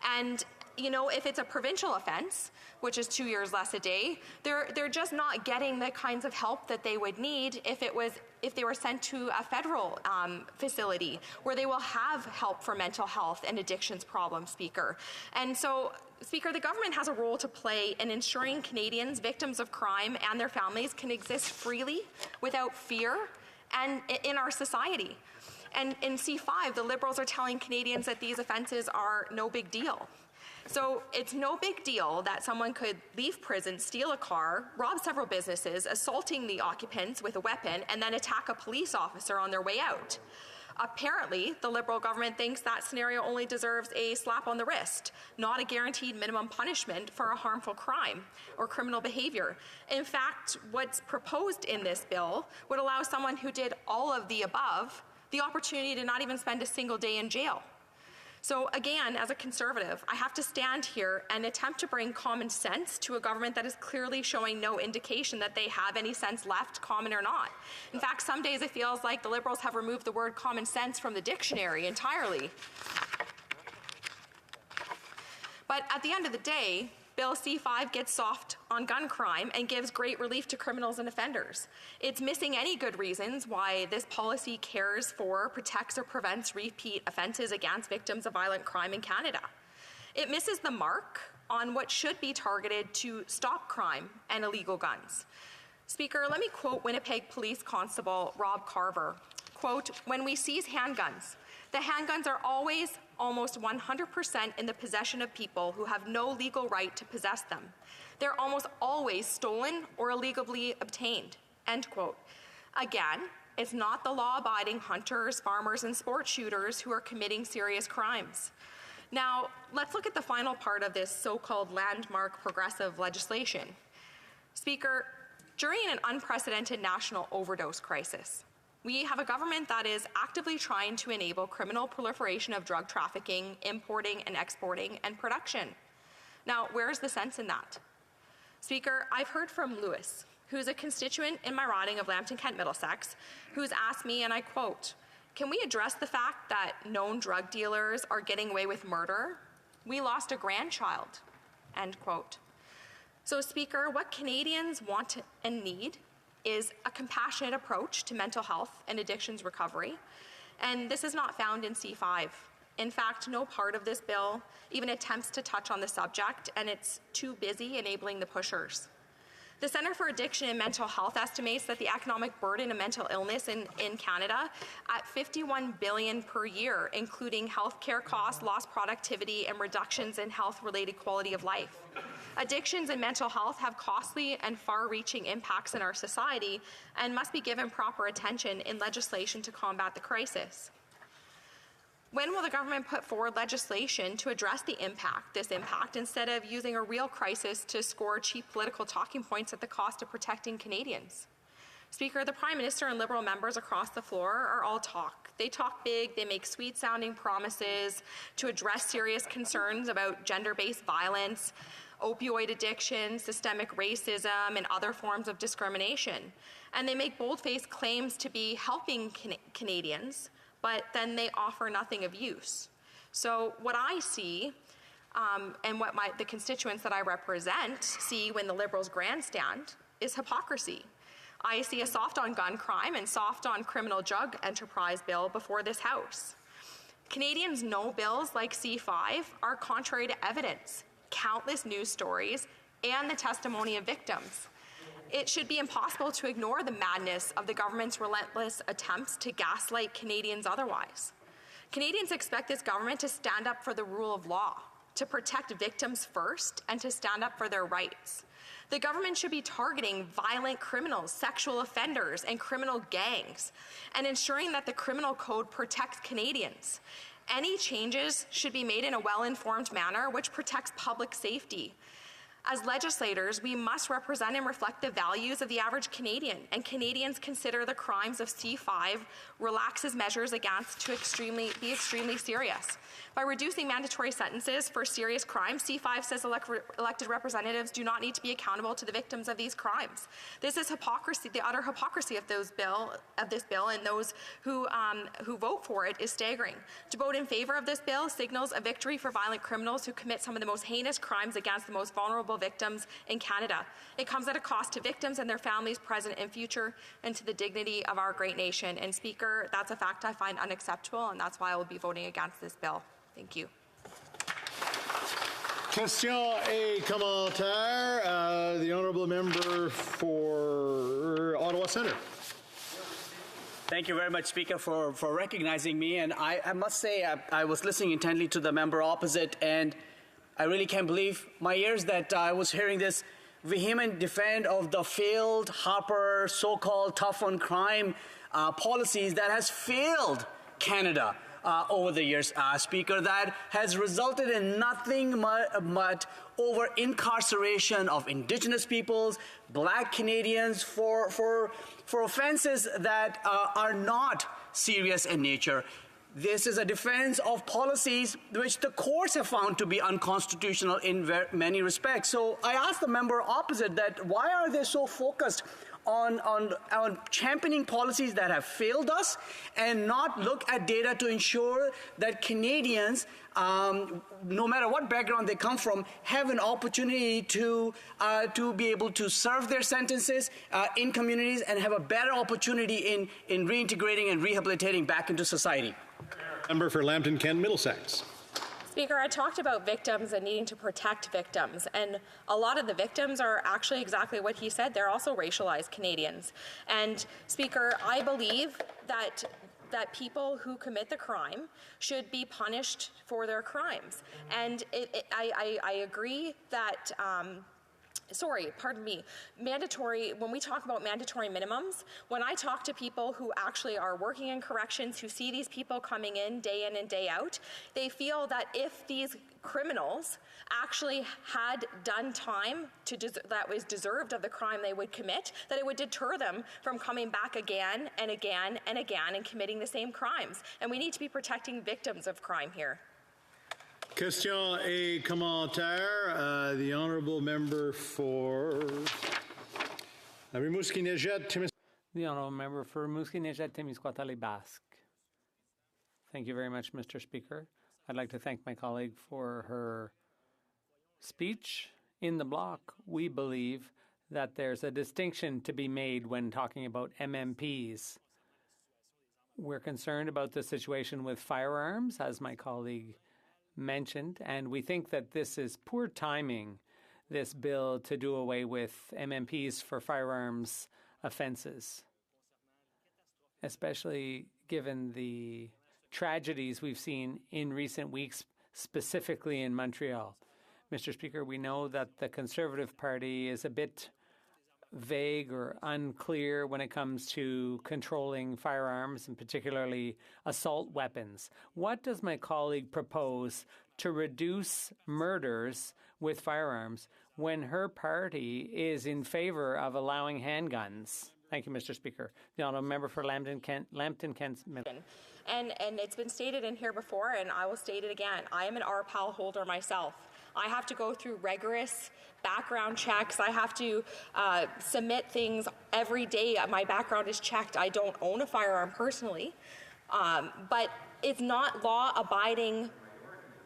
And you know, if it's a provincial offense, which is 2 years less a day, they're just not getting the kinds of help that they would need if they were sent to a federal facility where they will have help for mental health and addictions problems, Speaker. And so, Speaker, the government has a role to play in ensuring Canadians, victims of crime, and their families can exist freely without fear and in our society. And in C5, the Liberals are telling Canadians that these offences are no big deal. So it's no big deal that someone could leave prison, steal a car, rob several businesses, assaulting the occupants with a weapon, and then attack a police officer on their way out. Apparently, the Liberal government thinks that scenario only deserves a slap on the wrist, not a guaranteed minimum punishment for a harmful crime or criminal behavior. In fact, what's proposed in this bill would allow someone who did all of the above the opportunity to not even spend a single day in jail. So again, as a Conservative, I have to stand here and attempt to bring common sense to a government that is clearly showing no indication that they have any sense left, common or not. In fact, some days it feels like the Liberals have removed the word common sense from the dictionary entirely. But at the end of the day, Bill C5 gets soft on gun crime and gives great relief to criminals and offenders. It's missing any good reasons why this policy cares for, protects, or prevents repeat offences against victims of violent crime in Canada. It misses the mark on what should be targeted to stop crime and illegal guns. Speaker, let me quote Winnipeg Police Constable Rob Carver. Quote, "When we seize handguns, the handguns are always almost 100% in the possession of people who have no legal right to possess them. They're almost always stolen or illegally obtained." End quote. Again, it's not the law-abiding hunters, farmers, and sport shooters who are committing serious crimes. Now, let's look at the final part of this so-called landmark progressive legislation. Speaker, during an unprecedented national overdose crisis, we have a government that is actively trying to enable criminal proliferation of drug trafficking, importing and exporting, and production. Now, where's the sense in that? Speaker, I've heard from Lewis, who's a constituent in my riding of Lambton-Kent Middlesex, who's asked me, and I quote, "Can we address the fact that known drug dealers are getting away with murder? We lost a grandchild." End quote. So, Speaker, what Canadians want and need is a compassionate approach to mental health and addictions recovery, and this is not found in C5. In fact, no part of this bill even attempts to touch on the subject, and it's too busy enabling the pushers. The Centre for Addiction and Mental Health estimates that the economic burden of mental illness in Canada at $51 billion per year, including healthcare costs, lost productivity, and reductions in health-related quality of life. Addictions and mental health have costly and far-reaching impacts in our society and must be given proper attention in legislation to combat the crisis. When will the government put forward legislation to address this impact, instead of using a real crisis to score cheap political talking points at the cost of protecting Canadians? Speaker, the Prime Minister and Liberal members across the floor are all talk. They talk big, they make sweet-sounding promises to address serious concerns about gender-based violence, opioid addiction, systemic racism, and other forms of discrimination. And they make bold-faced claims to be helping Canadians, but then they offer nothing of use. So what I see, and what the constituents that I represent see when the Liberals grandstand, is hypocrisy. I see a soft on gun crime and soft on criminal drug enterprise bill before this House. Canadians know bills like C5 are contrary to evidence, countless news stories, and the testimony of victims. It should be impossible to ignore the madness of the government's relentless attempts to gaslight Canadians otherwise. Canadians expect this government to stand up for the rule of law, to protect victims first, and to stand up for their rights. The government should be targeting violent criminals, sexual offenders, and criminal gangs, and ensuring that the criminal code protects Canadians. Any changes should be made in a well-informed manner which protects public safety. As legislators, we must represent and reflect the values of the average Canadian, and Canadians consider the crimes of C5 relaxes measures against to be extremely serious. By reducing mandatory sentences for serious crimes, C5 says elected representatives do not need to be accountable to the victims of these crimes. This is hypocrisy. The utter hypocrisy of this bill, and those who vote for it is staggering. To vote in favor of this bill signals a victory for violent criminals who commit some of the most heinous crimes against the most vulnerable victims in Canada. It comes at a cost to victims and their families, present and future, and to the dignity of our great nation. And Speaker, that's a fact I find unacceptable, and that's why I will be voting against this bill. Thank you. Question et commentaire. The honourable member for Ottawa Centre. Thank you very much, Speaker, for recognizing me. And I must say, I was listening intently to the member opposite, and I really can't believe my ears that I was hearing this vehement defend of the failed Harper so-called tough on crime policies that has failed Canada over the years, Speaker, that has resulted in nothing but over incarceration of Indigenous peoples, Black Canadians for offenses that are not serious in nature. This is a defense of policies which the courts have found to be unconstitutional in many respects. So I asked the member opposite that why are they so focused on championing policies that have failed us and not look at data to ensure that Canadians, no matter what background they come from, have an opportunity to be able to serve their sentences in communities and have a better opportunity in reintegrating and rehabilitating back into society. Member for Lambton Kent Middlesex. Speaker, I talked about victims and needing to protect victims, and a lot of the victims are actually exactly what he said. They're also racialized Canadians. And Speaker, I believe that people who commit the crime should be punished for their crimes. And I agree that when we talk about mandatory minimums, when I talk to people who actually are working in corrections, who see these people coming in and day out, they feel that if these criminals actually had done time that was deserved of the crime they would commit, that it would deter them from coming back again and again and again and committing the same crimes. And we need to be protecting victims of crime here. Question et commentaire. The honourable member for Rimouski-Nejet. The honourable member for Rimouski-Nejet-Témiscouata Basque. Thank you very much, Mr. Speaker. I'd like to thank my colleague for her speech. In the bloc, we believe that there's a distinction to be made when talking about MMPs. We're concerned about the situation with firearms, as my colleague mentioned, and we think that this is poor timing, this bill to do away with MMPs for firearms offenses, especially given the tragedies we've seen in recent weeks, specifically in Montreal. Mr. Speaker, we know that the Conservative Party is a bit vague or unclear when it comes to controlling firearms and particularly assault weapons. What does my colleague propose to reduce murders with firearms when her party is in favor of allowing handguns? Thank you, Mr. Speaker. The honourable member for Lambton Kent. And it's been stated in here before, and I will state it again. I am an RPAL holder myself. I have to go through rigorous background checks. I have to submit things every day. My background is checked. I don't own a firearm personally, but it's not law-abiding.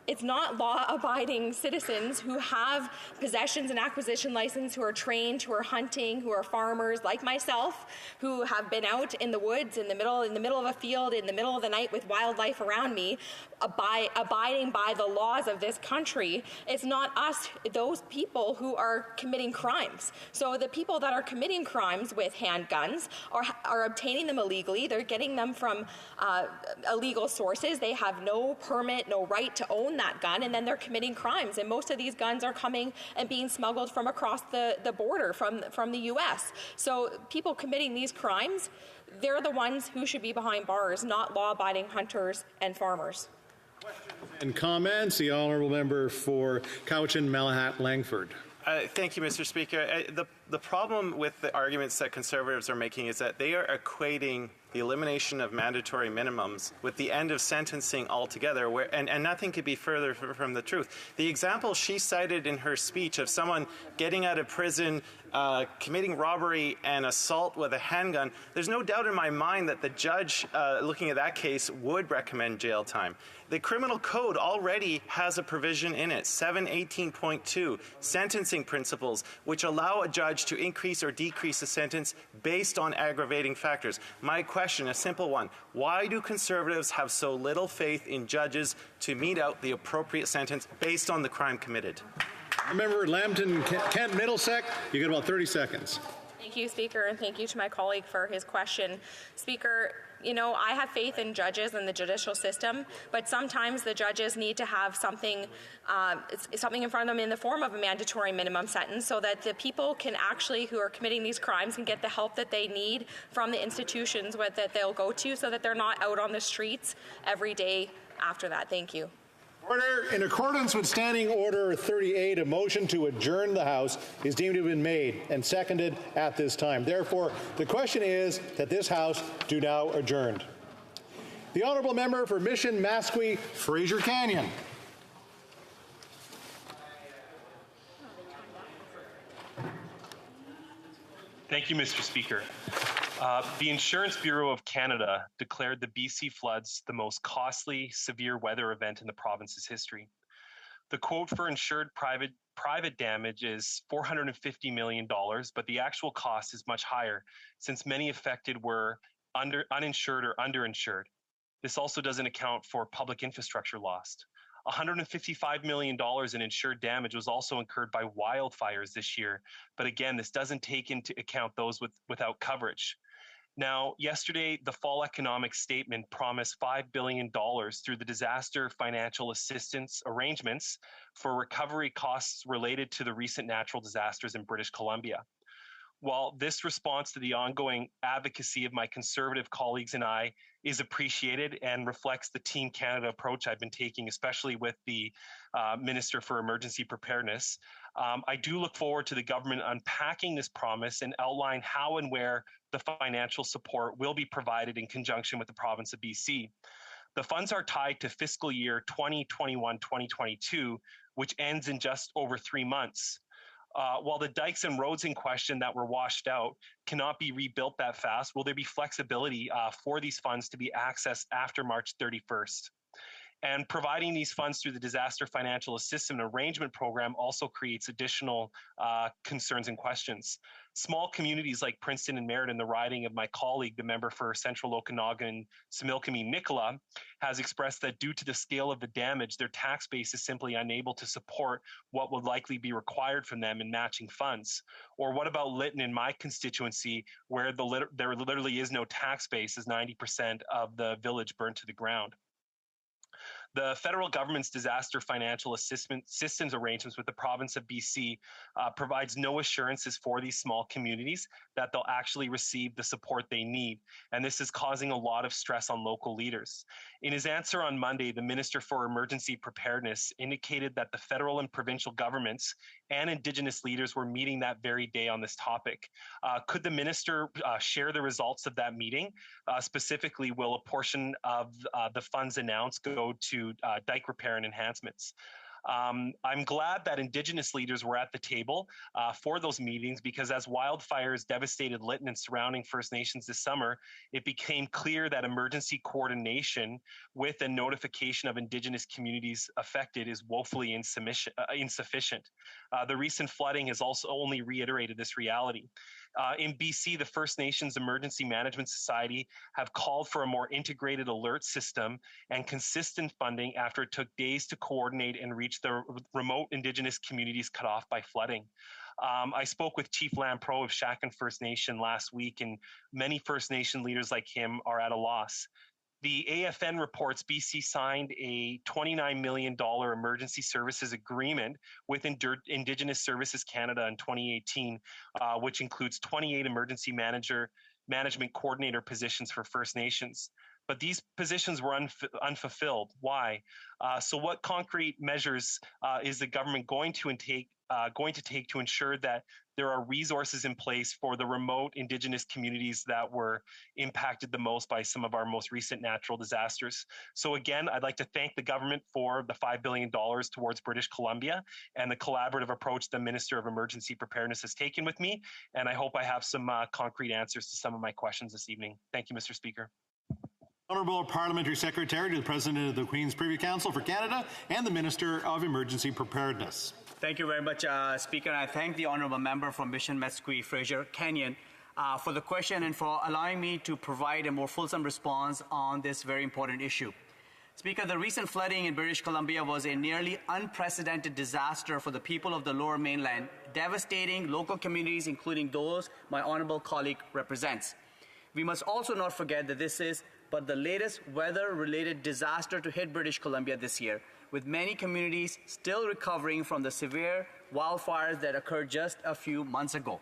It's not law-abiding citizens who have possessions and acquisition license, who are trained, who are hunting, who are farmers like myself, who have been out in the woods in the middle of a field in the middle of the night with wildlife around me, abiding by the laws of this country. It's not us, those people who are committing crimes. So the people that are committing crimes with handguns are obtaining them illegally. They're getting them from illegal sources. They have no permit, no right to own that gun, and then they're committing crimes. And most of these guns are coming and being smuggled from across the border from the U.S. So people committing these crimes, they're the ones who should be behind bars, not law-abiding hunters and farmers. And comments, the honourable member for Cowichan, Malahat, Langford. Thank you, Mr. Speaker. The problem with the arguments that Conservatives are making is that they are equating the elimination of mandatory minimums with the end of sentencing altogether, and nothing could be further from the truth. The example she cited in her speech of someone getting out of prison, committing robbery and assault with a handgun, there's no doubt in my mind that the judge looking at that case would recommend jail time. The criminal code already has a provision in it, 718.2, sentencing principles, which allow a judge to increase or decrease a sentence based on aggravating factors. My question, a simple one, why do Conservatives have so little faith in judges to mete out the appropriate sentence based on the crime committed? Member Lambton, Kent, Middlesex, you get about 30 seconds. Thank you, Speaker, and thank you to my colleague for his question. Speaker, you know, I have faith in judges and the judicial system, but sometimes the judges need to have something in front of them in the form of a mandatory minimum sentence so that the people can actually, who are committing these crimes, can get the help that they need from the institutions that they'll go to so that they're not out on the streets every day after that. Thank you. Order. In accordance with Standing Order 38, a motion to adjourn the House is deemed to have been made and seconded at this time. Therefore, the question is that this House do now adjourned. The Honourable Member for Mission Mascouy, Fraser Canyon. Thank you, Mr. Speaker. The Insurance Bureau of Canada declared the BC floods the most costly, severe weather event in the province's history. The quote for insured private damage is $450 million, but the actual cost is much higher since many affected were uninsured or underinsured. This also doesn't account for public infrastructure lost. $155 million in insured damage was also incurred by wildfires this year, but again, this doesn't take into account those without coverage. Now, yesterday, the Fall Economic Statement promised $5 billion through the disaster financial assistance arrangements for recovery costs related to the recent natural disasters in British Columbia. While this response to the ongoing advocacy of my Conservative colleagues and I is appreciated and reflects the Team Canada approach I've been taking, especially with the Minister for Emergency Preparedness, I do look forward to the government unpacking this promise and outline how and where the financial support will be provided in conjunction with the province of BC. The funds are tied to fiscal year 2021-2022, which ends in just over 3 months. While the dikes and roads in question that were washed out cannot be rebuilt that fast, will there be flexibility for these funds to be accessed after March 31st? And providing these funds through the Disaster Financial Assistance Arrangement Program also creates additional concerns and questions. Small communities like Princeton and Merritt in the riding of my colleague, the member for Central Okanagan, Similkameen Nicola, has expressed that due to the scale of the damage, their tax base is simply unable to support what would likely be required from them in matching funds. Or what about Lytton in my constituency, where there literally is no tax base as 90% of the village burned to the ground? The federal government's disaster financial assistance arrangements with the province of BC provides no assurances for these small communities that they'll actually receive the support they need. And this is causing a lot of stress on local leaders. In his answer on Monday, the Minister for Emergency Preparedness indicated that the federal and provincial governments and Indigenous leaders were meeting that very day on this topic. Could the minister share the results of that meeting? Specifically, will a portion of the funds announced go to dike repair and enhancements? I'm glad that Indigenous leaders were at the table for those meetings, because as wildfires devastated Lytton and surrounding First Nations this summer, it became clear that emergency coordination with and notification of Indigenous communities affected is woefully insufficient. The recent flooding has also only reiterated this reality. In BC, the First Nations Emergency Management Society have called for a more integrated alert system and consistent funding after it took days to coordinate and reach the remote Indigenous communities cut off by flooding. I spoke with Chief Lampro of Shaken First Nation last week, and many First Nation leaders like him are at a loss. The AFN reports BC signed a $29 million emergency services agreement with Indigenous Services Canada in 2018, which includes 28 emergency management coordinator positions for First Nations. But these positions were unfulfilled. Why? So what concrete measures is the government going to going to take to ensure that there are resources in place for the remote Indigenous communities that were impacted the most by some of our most recent natural disasters. So again, I'd like to thank the government for the $5 billion towards British Columbia and the collaborative approach the Minister of Emergency Preparedness has taken with me. And I hope I have some concrete answers to some of my questions this evening. Thank you, Mr. Speaker. Honourable Parliamentary Secretary to the President of the Queen's Privy Council for Canada and the Minister of Emergency Preparedness. Thank you very much, Speaker. And I thank the honourable member from Mission Mesquite, Fraser Canyon, for the question and for allowing me to provide a more fulsome response on this very important issue. Speaker, the recent flooding in British Columbia was a nearly unprecedented disaster for the people of the Lower Mainland, devastating local communities, including those my honourable colleague represents. We must also not forget that this is but the latest weather-related disaster to hit British Columbia this year, with many communities still recovering from the severe wildfires that occurred just a few months ago.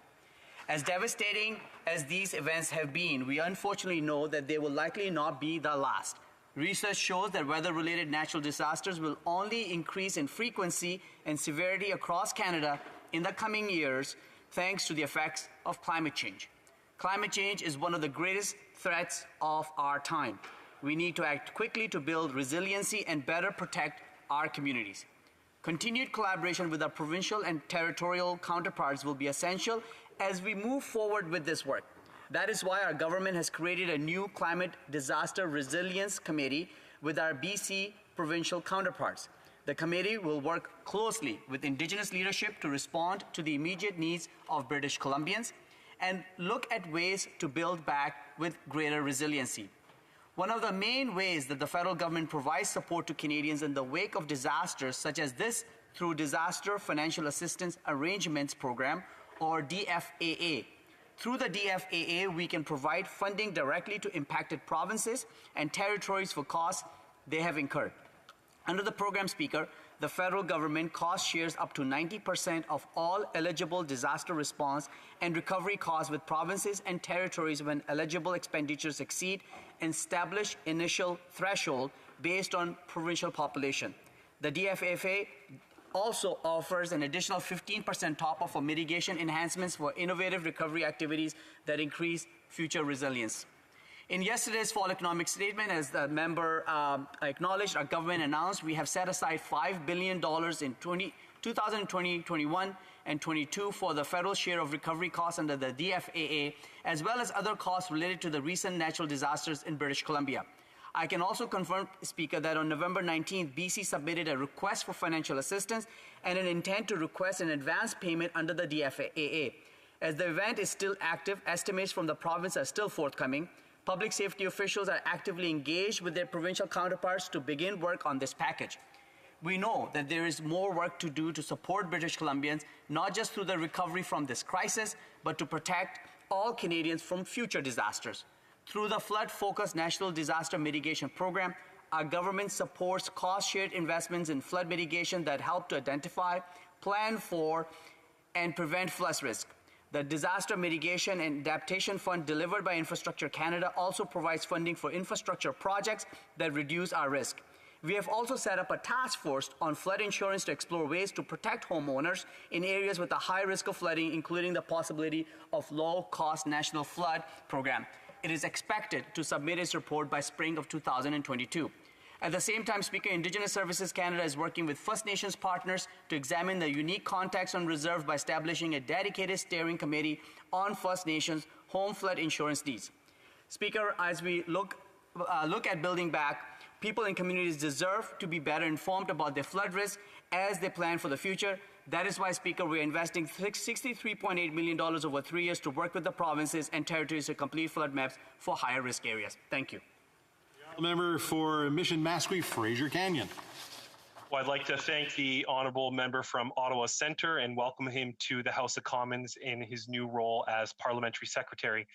As devastating as these events have been, we unfortunately know that they will likely not be the last. Research shows that weather-related natural disasters will only increase in frequency and severity across Canada in the coming years, thanks to the effects of climate change. Climate change is one of the greatest threats of our time. We need to act quickly to build resiliency and better protect our communities. Continued collaboration with our provincial and territorial counterparts will be essential as we move forward with this work. That is why our government has created a new Climate Disaster Resilience Committee with our BC provincial counterparts. The committee will work closely with Indigenous leadership to respond to the immediate needs of British Columbians and look at ways to build back with greater resiliency. One of the main ways that the federal government provides support to Canadians in the wake of disasters such as this through Disaster Financial Assistance Arrangements Program, or DFAA. Through the DFAA, we can provide funding directly to impacted provinces and territories for costs they have incurred. Under the program, Speaker, the federal government cost shares up to 90% of all eligible disaster response and recovery costs with provinces and territories when eligible expenditures exceed an established initial threshold based on provincial population. The DFAA also offers an additional 15% top-up for mitigation enhancements for innovative recovery activities that increase future resilience. In yesterday's fall economic statement, as the member acknowledged, our government announced we have set aside $5 billion in 2020, 21, and 22 for the federal share of recovery costs under the DFAA, as well as other costs related to the recent natural disasters in British Columbia. I can also confirm, Speaker, that on November 19th, BC submitted a request for financial assistance and an intent to request an advance payment under the DFAA. As the event is still active, estimates from the province are still forthcoming. Public safety officials are actively engaged with their provincial counterparts to begin work on this package. We know that there is more work to do to support British Columbians, not just through the recovery from this crisis, but to protect all Canadians from future disasters. Through the Flood-Focused National Disaster Mitigation Program, our government supports cost-shared investments in flood mitigation that help to identify, plan for, and prevent flood risk. The Disaster Mitigation and Adaptation Fund delivered by Infrastructure Canada also provides funding for infrastructure projects that reduce our risk. We have also set up a task force on flood insurance to explore ways to protect homeowners in areas with a high risk of flooding, including the possibility of low-cost national flood program. It is expected to submit its report by spring of 2022. At the same time, Speaker, Indigenous Services Canada is working with First Nations partners to examine the unique context on reserve by establishing a dedicated steering committee on First Nations home flood insurance needs. Speaker, as we look at building back, people and communities deserve to be better informed about their flood risk as they plan for the future. That is why, Speaker, we are investing $63.8 million over 3 years to work with the provinces and territories to complete flood maps for higher risk areas. Thank you. Member for Mission Mesquite, Fraser Canyon. Well, I'd like to thank the honourable member from Ottawa Centre and welcome him to the House of Commons in his new role as Parliamentary Secretary.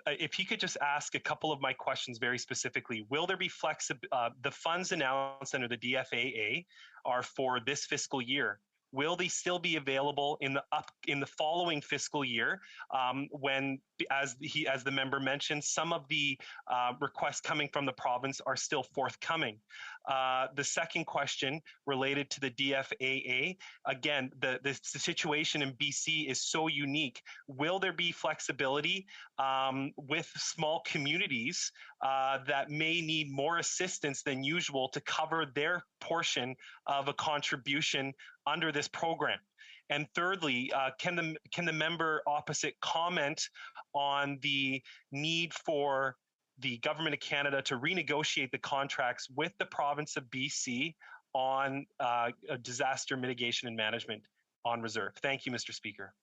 If he could just ask a couple of my questions very specifically. Will there be the funds announced under the DFAA are for this fiscal year. Will they still be available in the following fiscal year when, as the member mentioned, some of the requests coming from the province are still forthcoming? The second question related to the DFAA. Again, the situation in BC is so unique. Will there be flexibility with small communities that may need more assistance than usual to cover their portion of a contribution under this program? And thirdly, can the member opposite comment on the need for the Government of Canada to renegotiate the contracts with the province of BC on disaster mitigation and management on reserve? Thank you, Mr. Speaker.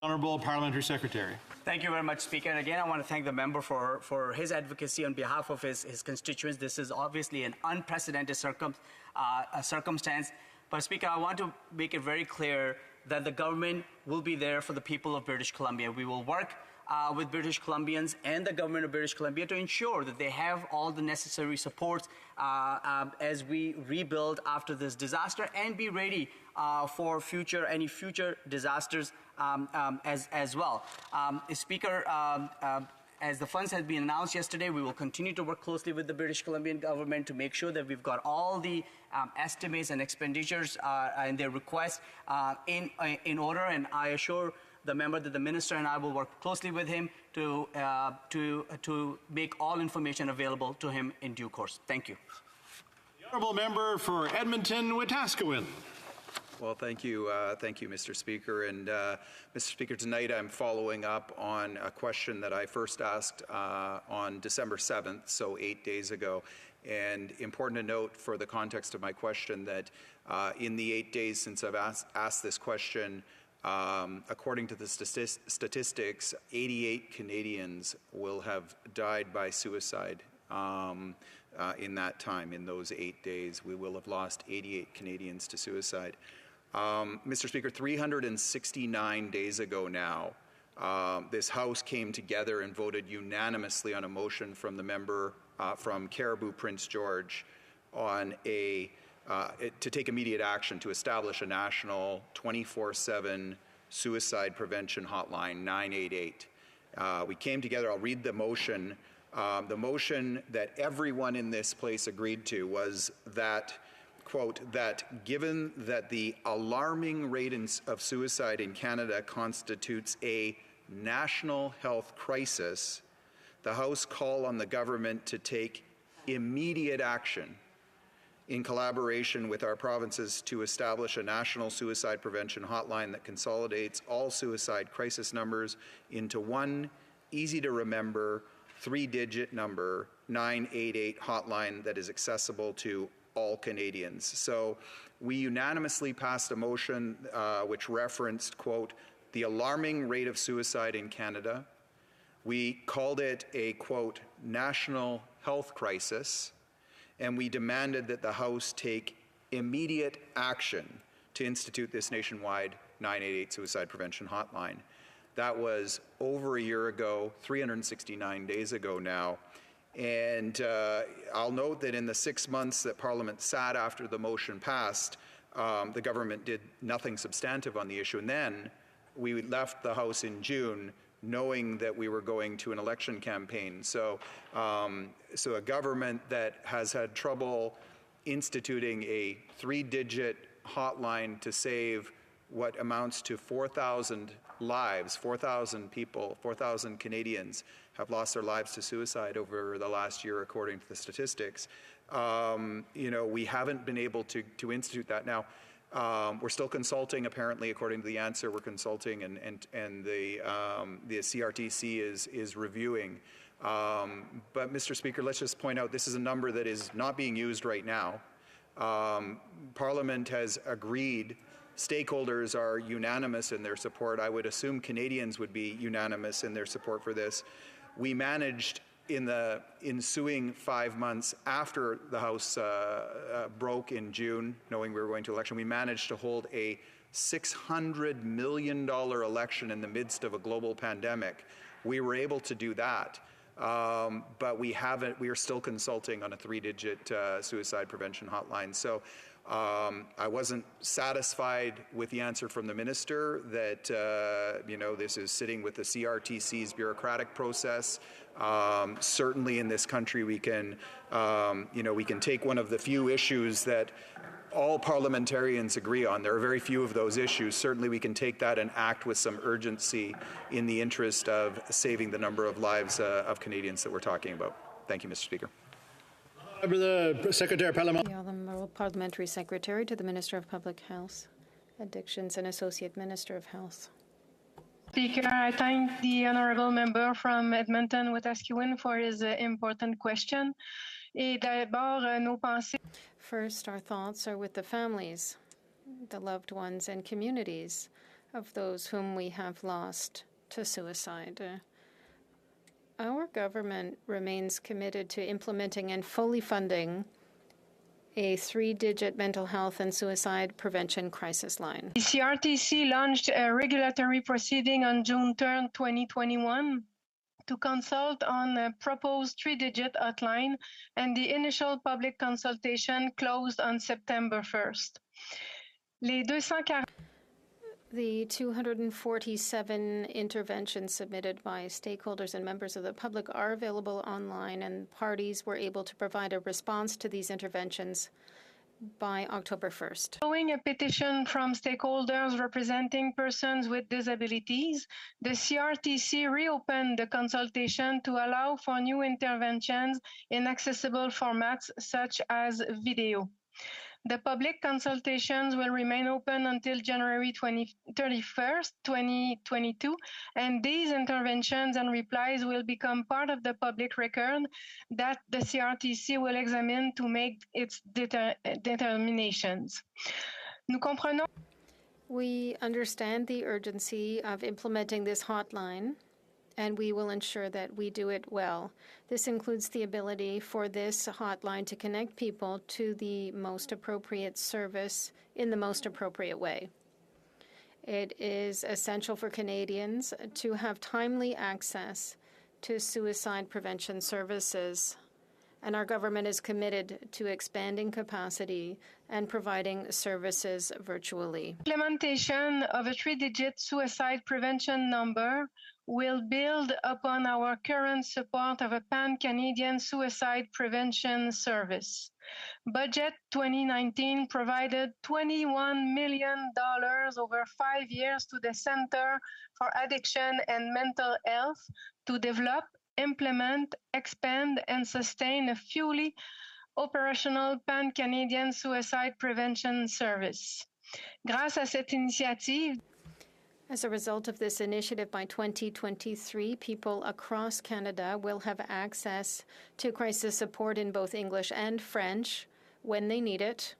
Honourable Parliamentary Secretary. Thank you very much, Speaker. And again, I want to thank the member for his advocacy on behalf of his constituents. This is obviously an unprecedented circumstance. But, Speaker, I want to make it very clear that the government will be there for the people of British Columbia. We will work with British Columbians and the government of British Columbia to ensure that they have all the necessary supports as we rebuild after this disaster and be ready for any future disasters as well. Speaker, as the funds have been announced yesterday, we will continue to work closely with the British Columbian government to make sure that we've got all the estimates and expenditures and their requests in order. And I assure the member that the minister and I will work closely with him to make all information available to him in due course. Thank you. The honourable member for Edmonton-Wetaskiwin. Well, thank you, Mr. Speaker. And Mr. Speaker, tonight I'm following up on a question that I first asked on December 7th, so 8 days ago. And important to note for the context of my question that in the 8 days since I've asked this question, according to the statistics, 88 Canadians will have died by suicide in that time. In those 8 days, we will have lost 88 Canadians to suicide. Mr. Speaker, 369 days ago now, this House came together and voted unanimously on a motion from the member from Caribou Prince George on to take immediate action to establish a national 24/7 suicide prevention hotline, 988. We came together. I'll read the motion. The motion that everyone in this place agreed to was that, quote, that given that the alarming rate of suicide in Canada constitutes a national health crisis, the House call on the government to take immediate action in collaboration with our provinces to establish a national suicide prevention hotline that consolidates all suicide crisis numbers into one easy-to-remember 3-digit number, 988 hotline that is accessible to all Canadians. So we unanimously passed a motion which referenced, quote, the alarming rate of suicide in Canada. We called it a, quote, national health crisis, and we demanded that the House take immediate action to institute this nationwide 988 suicide prevention hotline. That was over a year ago, 369 days ago now. And I'll note that in the 6 months that Parliament sat after the motion passed, the government did nothing substantive on the issue. And then we left the House in June knowing that we were going to an election campaign. So a government that has had trouble instituting a 3-digit hotline to save what amounts to 4,000 lives, 4,000 people, 4,000 Canadians have lost their lives to suicide over the last year, according to the statistics. We haven't been able to institute that. Now, we're still consulting, apparently, according to the answer, we're consulting, and the CRTC is reviewing. But, Mr. Speaker, let's just point out this is a number that is not being used right now. Parliament has agreed. Stakeholders are unanimous in their support. I would assume Canadians would be unanimous in their support for this. We managed in the ensuing 5 months after the House broke in June, knowing we were going to election, we managed to hold a $600 million election in the midst of a global pandemic. We were able to do that. But we are still consulting on a 3-digit suicide prevention hotline. So I wasn't satisfied with the answer from the minister that, this is sitting with the CRTC's bureaucratic process. Certainly in this country we can take one of the few issues that all parliamentarians agree on. There are very few of those issues. Certainly we can take that and act with some urgency in the interest of saving the number of lives of Canadians that we're talking about. Thank you, Mr. Speaker. The Secretary of Parliament. The Honourable Parliamentary Secretary to the Minister of Public Health, Addictions and Associate Minister of Health. Speaker, I thank the Honourable Member from Edmonton, Wetaskiwin, for his important question. First, our thoughts are with the families, the loved ones, and communities of those whom we have lost to suicide. Our government remains committed to implementing and fully funding a 3-digit mental health and suicide prevention crisis line. The CRTC launched a regulatory proceeding on June 3, 2021 to consult on a proposed 3-digit hotline, and the initial public consultation closed on September 1st. The 247 interventions submitted by stakeholders and members of the public are available online, and parties were able to provide a response to these interventions by October 1st. Following a petition from stakeholders representing persons with disabilities, the CRTC reopened the consultation to allow for new interventions in accessible formats such as video. The public consultations will remain open until January 31st, 2022, and these interventions and replies will become part of the public record that the CRTC will examine to make its determinations. We understand the urgency of implementing this hotline, and we will ensure that we do it well. This includes the ability for this hotline to connect people to the most appropriate service in the most appropriate way. It is essential for Canadians to have timely access to suicide prevention services, and our government is committed to expanding capacity and providing services virtually. Implementation of a 3-digit suicide prevention number will build upon our current support of a pan-Canadian suicide prevention service. Budget 2019 provided $21 million over 5 years to the Centre for Addiction and Mental Health to develop, implement, expand, and sustain a fully operational pan-Canadian suicide prevention service. Grâce à cette initiative, as a result of this initiative, by 2023, people across Canada will have access to crisis support in both English and French when they need it,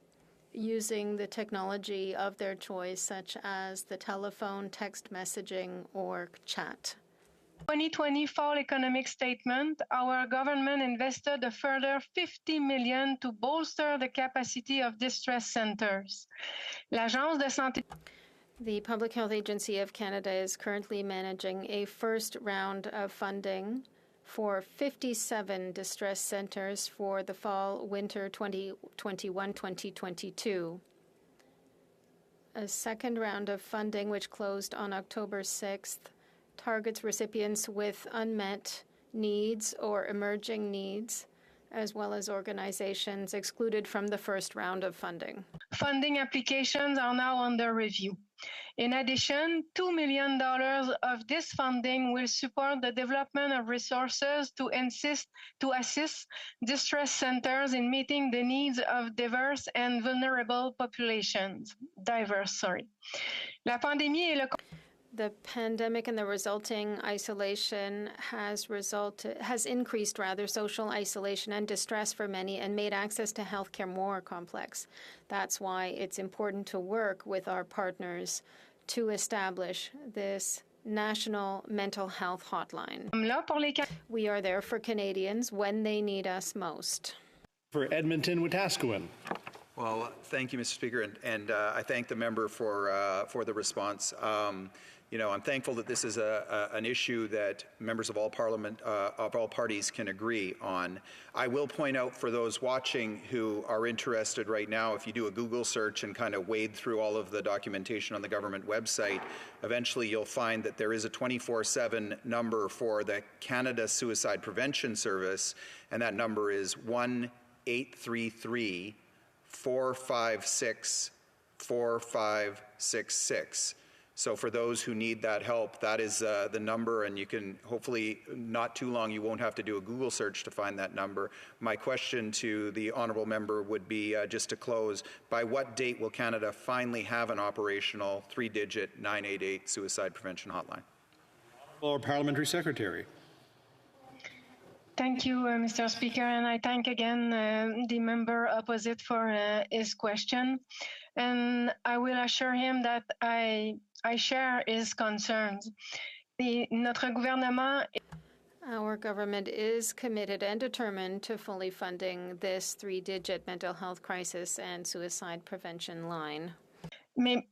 using the technology of their choice, such as the telephone, text messaging, or chat. 2020 Fall Economic Statement, our government invested a further $50 million to bolster the capacity of distress centers. L'Agence de Santé. The Public Health Agency of Canada is currently managing a first round of funding for 57 distress centers for the fall-winter 2021-2022. A second round of funding, which closed on October 6th, targets recipients with unmet needs or emerging needs, as well as organizations excluded from the first round of funding. Funding applications are now under review. In addition, $2 million of this funding will support the development of resources to assist distress centers in meeting the needs of diverse and vulnerable populations. The pandemic and the resulting isolation has increased social isolation and distress for many and made access to healthcare more complex. That's why it's important to work with our partners to establish this national mental health hotline. We are there for Canadians when they need us most. For Edmonton, Wetaskiwin. Well, thank you, Mr. Speaker, and I thank the member for the response. You know, I'm thankful that this is an issue that members of all parties can agree on. I will point out for those watching who are interested right now, if you do a Google search and kind of wade through all of the documentation on the government website, eventually you'll find that there is a 24/7 number for the Canada Suicide Prevention Service, and that number is 1-833-456-4566. So for those who need that help, that is the number, and you can hopefully not too long, you won't have to do a Google search to find that number. My question to the honourable member would be, just to close, by what date will Canada finally have an operational 3-digit 988 suicide prevention hotline? Or Parliamentary Secretary. Thank you, Mr. Speaker, and I thank again the member opposite for his question. And I will assure him that I share his concerns. Our government is committed and determined to fully funding this 3-digit mental health crisis and suicide prevention line. The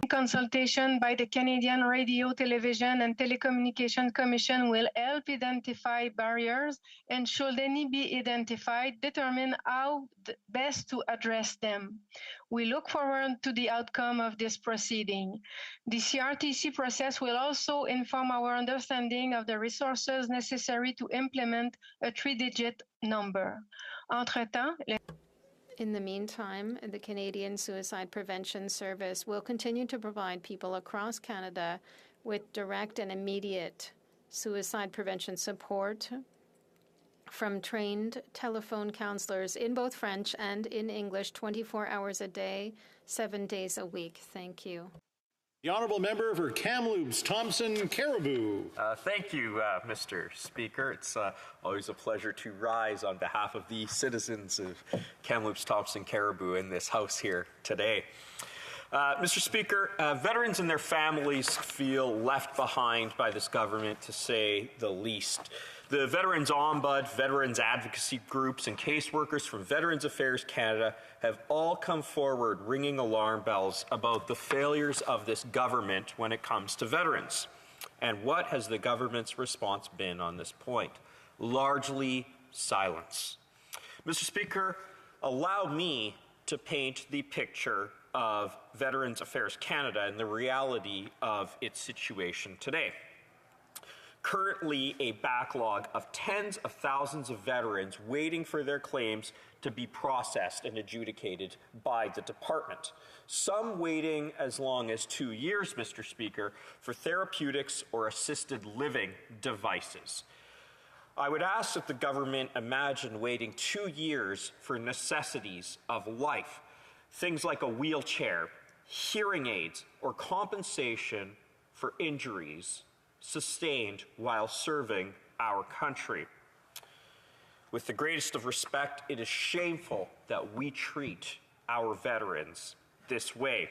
consultation by the Canadian Radio, Television and Telecommunication Commission will help identify barriers and, should any be identified, determine how best to address them. We look forward to the outcome of this proceeding. The CRTC process will also inform our understanding of the resources necessary to implement a 3-digit number. Entre-temps, in the meantime, the Canadian Suicide Prevention Service will continue to provide people across Canada with direct and immediate suicide prevention support from trained telephone counselors in both French and in English 24 hours a day, 7 days a week. Thank you. The honourable member for Kamloops, Thompson, Caribou. Thank you, Mr. Speaker. It's always a pleasure to rise on behalf of the citizens of Kamloops, Thompson, Caribou in this House here today. Mr. Speaker, veterans and their families feel left behind by this government, to say the least. The Veterans Ombuds, veterans advocacy groups, and caseworkers from Veterans Affairs Canada have all come forward ringing alarm bells about the failures of this government when it comes to veterans. And what has the government's response been on this point? Largely silence. Mr. Speaker, allow me to paint the picture of Veterans Affairs Canada and the reality of its situation today. Currently, a backlog of tens of thousands of veterans waiting for their claims to be processed and adjudicated by the department. Some waiting as long as 2 years, Mr. Speaker, for therapeutics or assisted living devices. I would ask that the government imagine waiting 2 years for necessities of life, things like a wheelchair, hearing aids, or compensation for injuries sustained while serving our country. With the greatest of respect, it is shameful that we treat our veterans this way.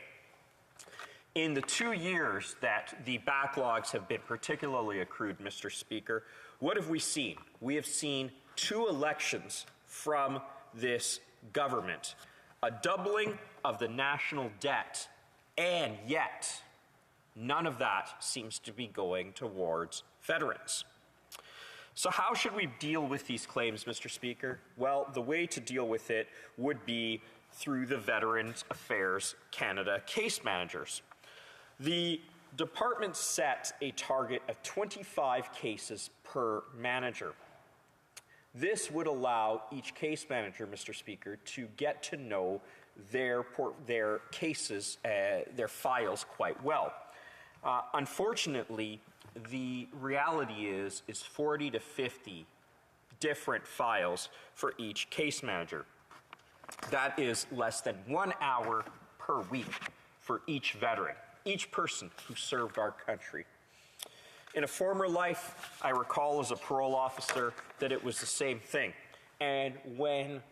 In the 2 years that the backlogs have been particularly accrued, Mr. Speaker, what have we seen? We have seen 2 elections from this government, a doubling of the national debt, and yet none of that seems to be going towards veterans. So how should we deal with these claims, Mr. Speaker? Well, the way to deal with it would be through the Veterans Affairs Canada case managers. The department set a target of 25 cases per manager. This would allow each case manager, Mr. Speaker, to get to know their cases, their files quite well. Unfortunately, the reality is 40 to 50 different files for each case manager. That is less than 1 hour per week for each veteran, each person who served our country. In a former life, I recall as a parole officer that it was the same thing. And when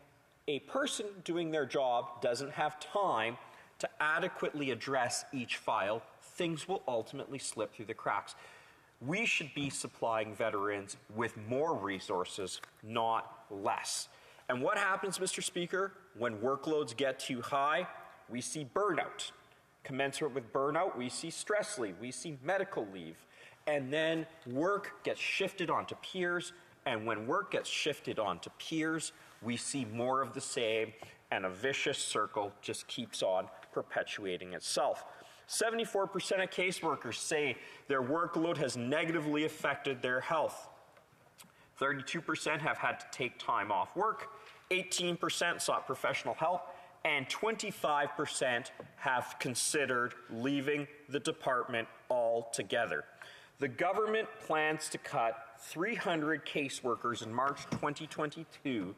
a person doing their job doesn't have time to adequately address each file, things will ultimately slip through the cracks. We should be supplying veterans with more resources, not less. And what happens, Mr. Speaker, when workloads get too high, we see burnout. Commensurate with burnout, we see stress leave, we see medical leave. And then work gets shifted onto peers, and when work gets shifted onto peers, we see more of the same, and a vicious circle just keeps on perpetuating itself. 74% of caseworkers say their workload has negatively affected their health. 32% have had to take time off work, 18% sought professional help, and 25% have considered leaving the department altogether. The government plans to cut 300 caseworkers in March 2022,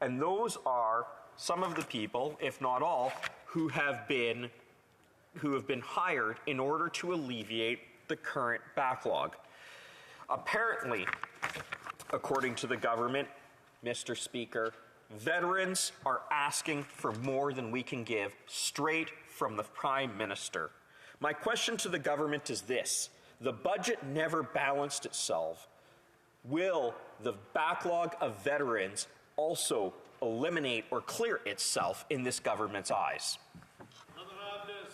and those are some of the people, if not all, who have been hired in order to alleviate the current backlog. Apparently, according to the government, Mr. Speaker, veterans are asking for more than we can give straight from the Prime Minister. My question to the government is this: the budget never balanced itself. Will the backlog of veterans also eliminate or clear itself in this government's eyes?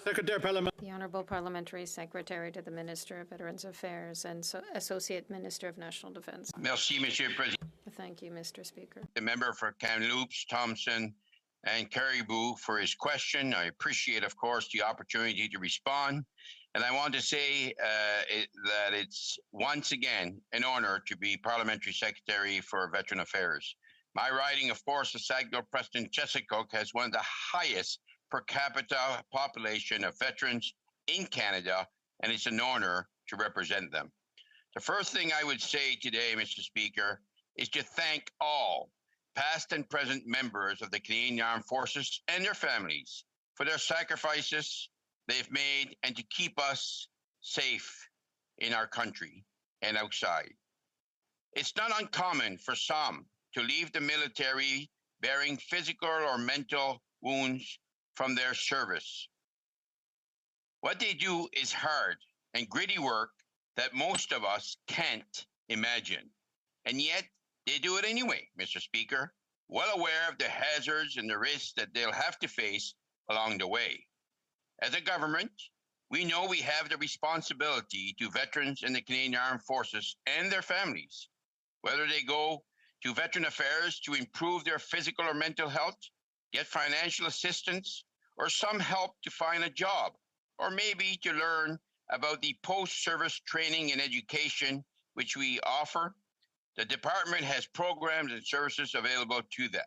The Honourable Parliamentary Secretary to the Minister of Veterans Affairs and Associate Minister of National Defence. Merci, Monsieur le Président. Thank you, Mr. Speaker. The member for Kamloops, Thompson, and Caribou for his question. I appreciate, of course, the opportunity to respond. And I want to say that it's once again an honor to be Parliamentary Secretary for Veteran Affairs. My riding, of course, the Saguenay-Preston-Chesapeake has one of the highest per capita population of veterans in Canada, and it's an honor to represent them. The first thing I would say today, Mr. Speaker, is to thank all past and present members of the Canadian Armed Forces and their families for their sacrifices they've made and to keep us safe in our country and outside. It's not uncommon for some to leave the military bearing physical or mental wounds from their service. What they do is hard and gritty work that most of us can't imagine. And yet, they do it anyway, Mr. Speaker, well aware of the hazards and the risks that they'll have to face along the way. As a government, we know we have the responsibility to veterans in the Canadian Armed Forces and their families, whether they go to Veteran Affairs to improve their physical or mental health, get financial assistance, or some help to find a job, or maybe to learn about the post-service training and education which we offer. The department has programs and services available to them.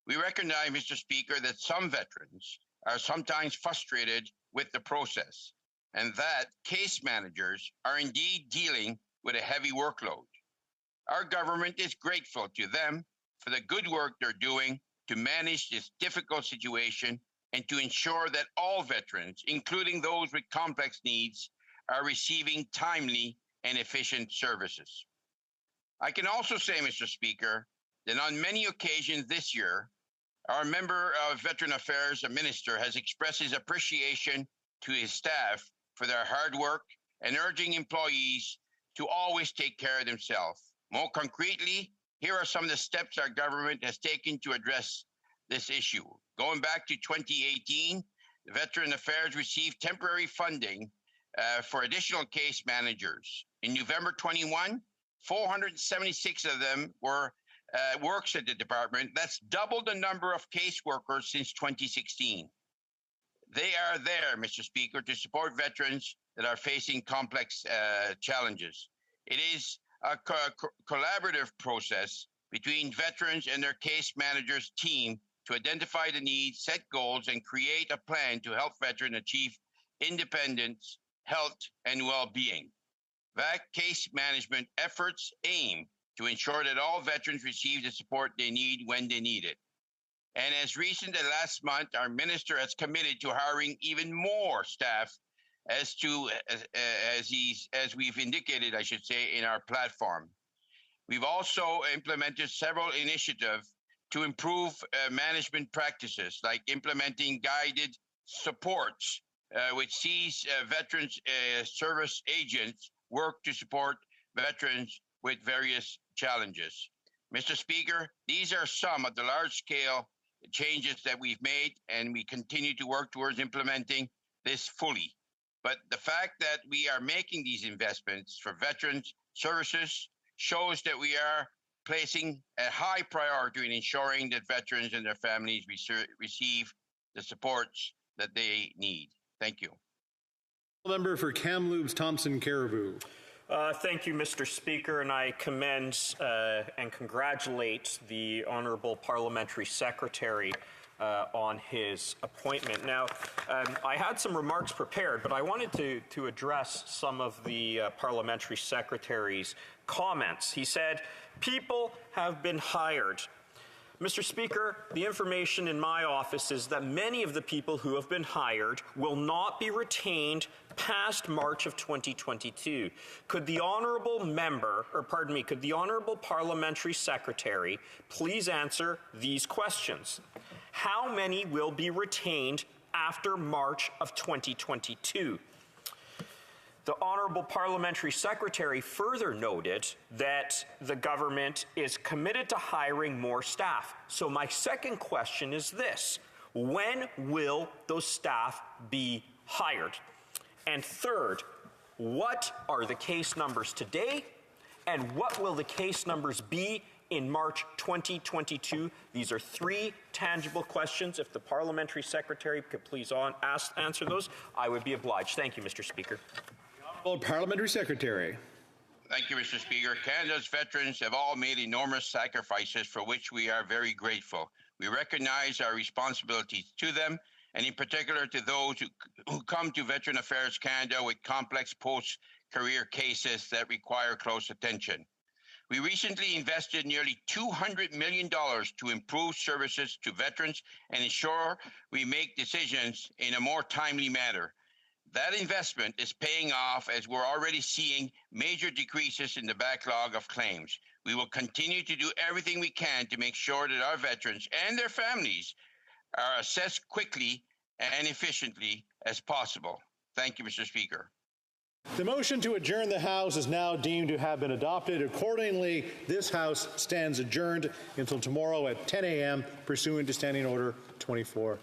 We recognize, Mr. Speaker, that some veterans are sometimes frustrated with the process, and that case managers are indeed dealing with a heavy workload. Our government is grateful to them for the good work they're doing to manage this difficult situation and to ensure that all veterans, including those with complex needs, are receiving timely and efficient services. I can also say, Mr. Speaker, that on many occasions this year, our member of Veteran Affairs, the Minister, has expressed his appreciation to his staff for their hard work and urging employees to always take care of themselves. More concretely, here are some of the steps our government has taken to address this issue. Going back to 2018, Veteran Affairs received temporary funding for additional case managers. In November 21, 476 of them were works at the department. That's double the number of caseworkers since 2016. They are there, Mr. Speaker, to support veterans that are facing complex challenges. It is a collaborative process between veterans and their case managers team to identify the needs, set goals, and create a plan to help veterans achieve independence, health, and well-being. VAC case management efforts aim to ensure that all veterans receive the support they need when they need it. And as recent as last month, our minister has committed to hiring even more staff as we've indicated, I should say, in our platform. We've also implemented several initiatives to improve management practices, like implementing guided supports, which sees veterans service agents work to support veterans with various challenges. Mr. Speaker, these are some of the large-scale changes that we've made, and we continue to work towards implementing this fully. But the fact that we are making these investments for veterans services shows that we are placing a high priority in ensuring that veterans and their families receive the supports that they need. Thank you. Member for Kamloops, Thompson, Caribou. Thank you, Mr. Speaker, and I commend and congratulate the Honourable Parliamentary Secretary on his appointment. Now, I had some remarks prepared, but I wanted to address some of the Parliamentary Secretary's comments. He said, people have been hired. Mr. Speaker, the information in my office is that many of the people who have been hired will not be retained past March of 2022. Could the honourable member, or pardon me, could the honourable parliamentary secretary please answer these questions? How many will be retained after March of 2022? The Honourable Parliamentary Secretary further noted that the government is committed to hiring more staff. So my second question is this: when will those staff be hired? And third, what are the case numbers today, and what will the case numbers be in March 2022? These are three tangible questions. If the Parliamentary Secretary could please answer those, I would be obliged. Thank you, Mr. Speaker. Parliamentary Secretary. Thank you, Mr. Speaker. Canada's veterans have all made enormous sacrifices for which we are very grateful. We recognize our responsibilities to them, and in particular to those who come to Veteran Affairs Canada with complex post-career cases that require close attention. We recently invested nearly $200 million to improve services to veterans and ensure we make decisions in a more timely manner. That investment is paying off as we're already seeing major decreases in the backlog of claims. We will continue to do everything we can to make sure that our veterans and their families are assessed quickly and efficiently as possible. Thank you, Mr. Speaker. The motion to adjourn the House is now deemed to have been adopted. Accordingly, this House stands adjourned until tomorrow at 10 a.m. pursuant to Standing Order 24-1.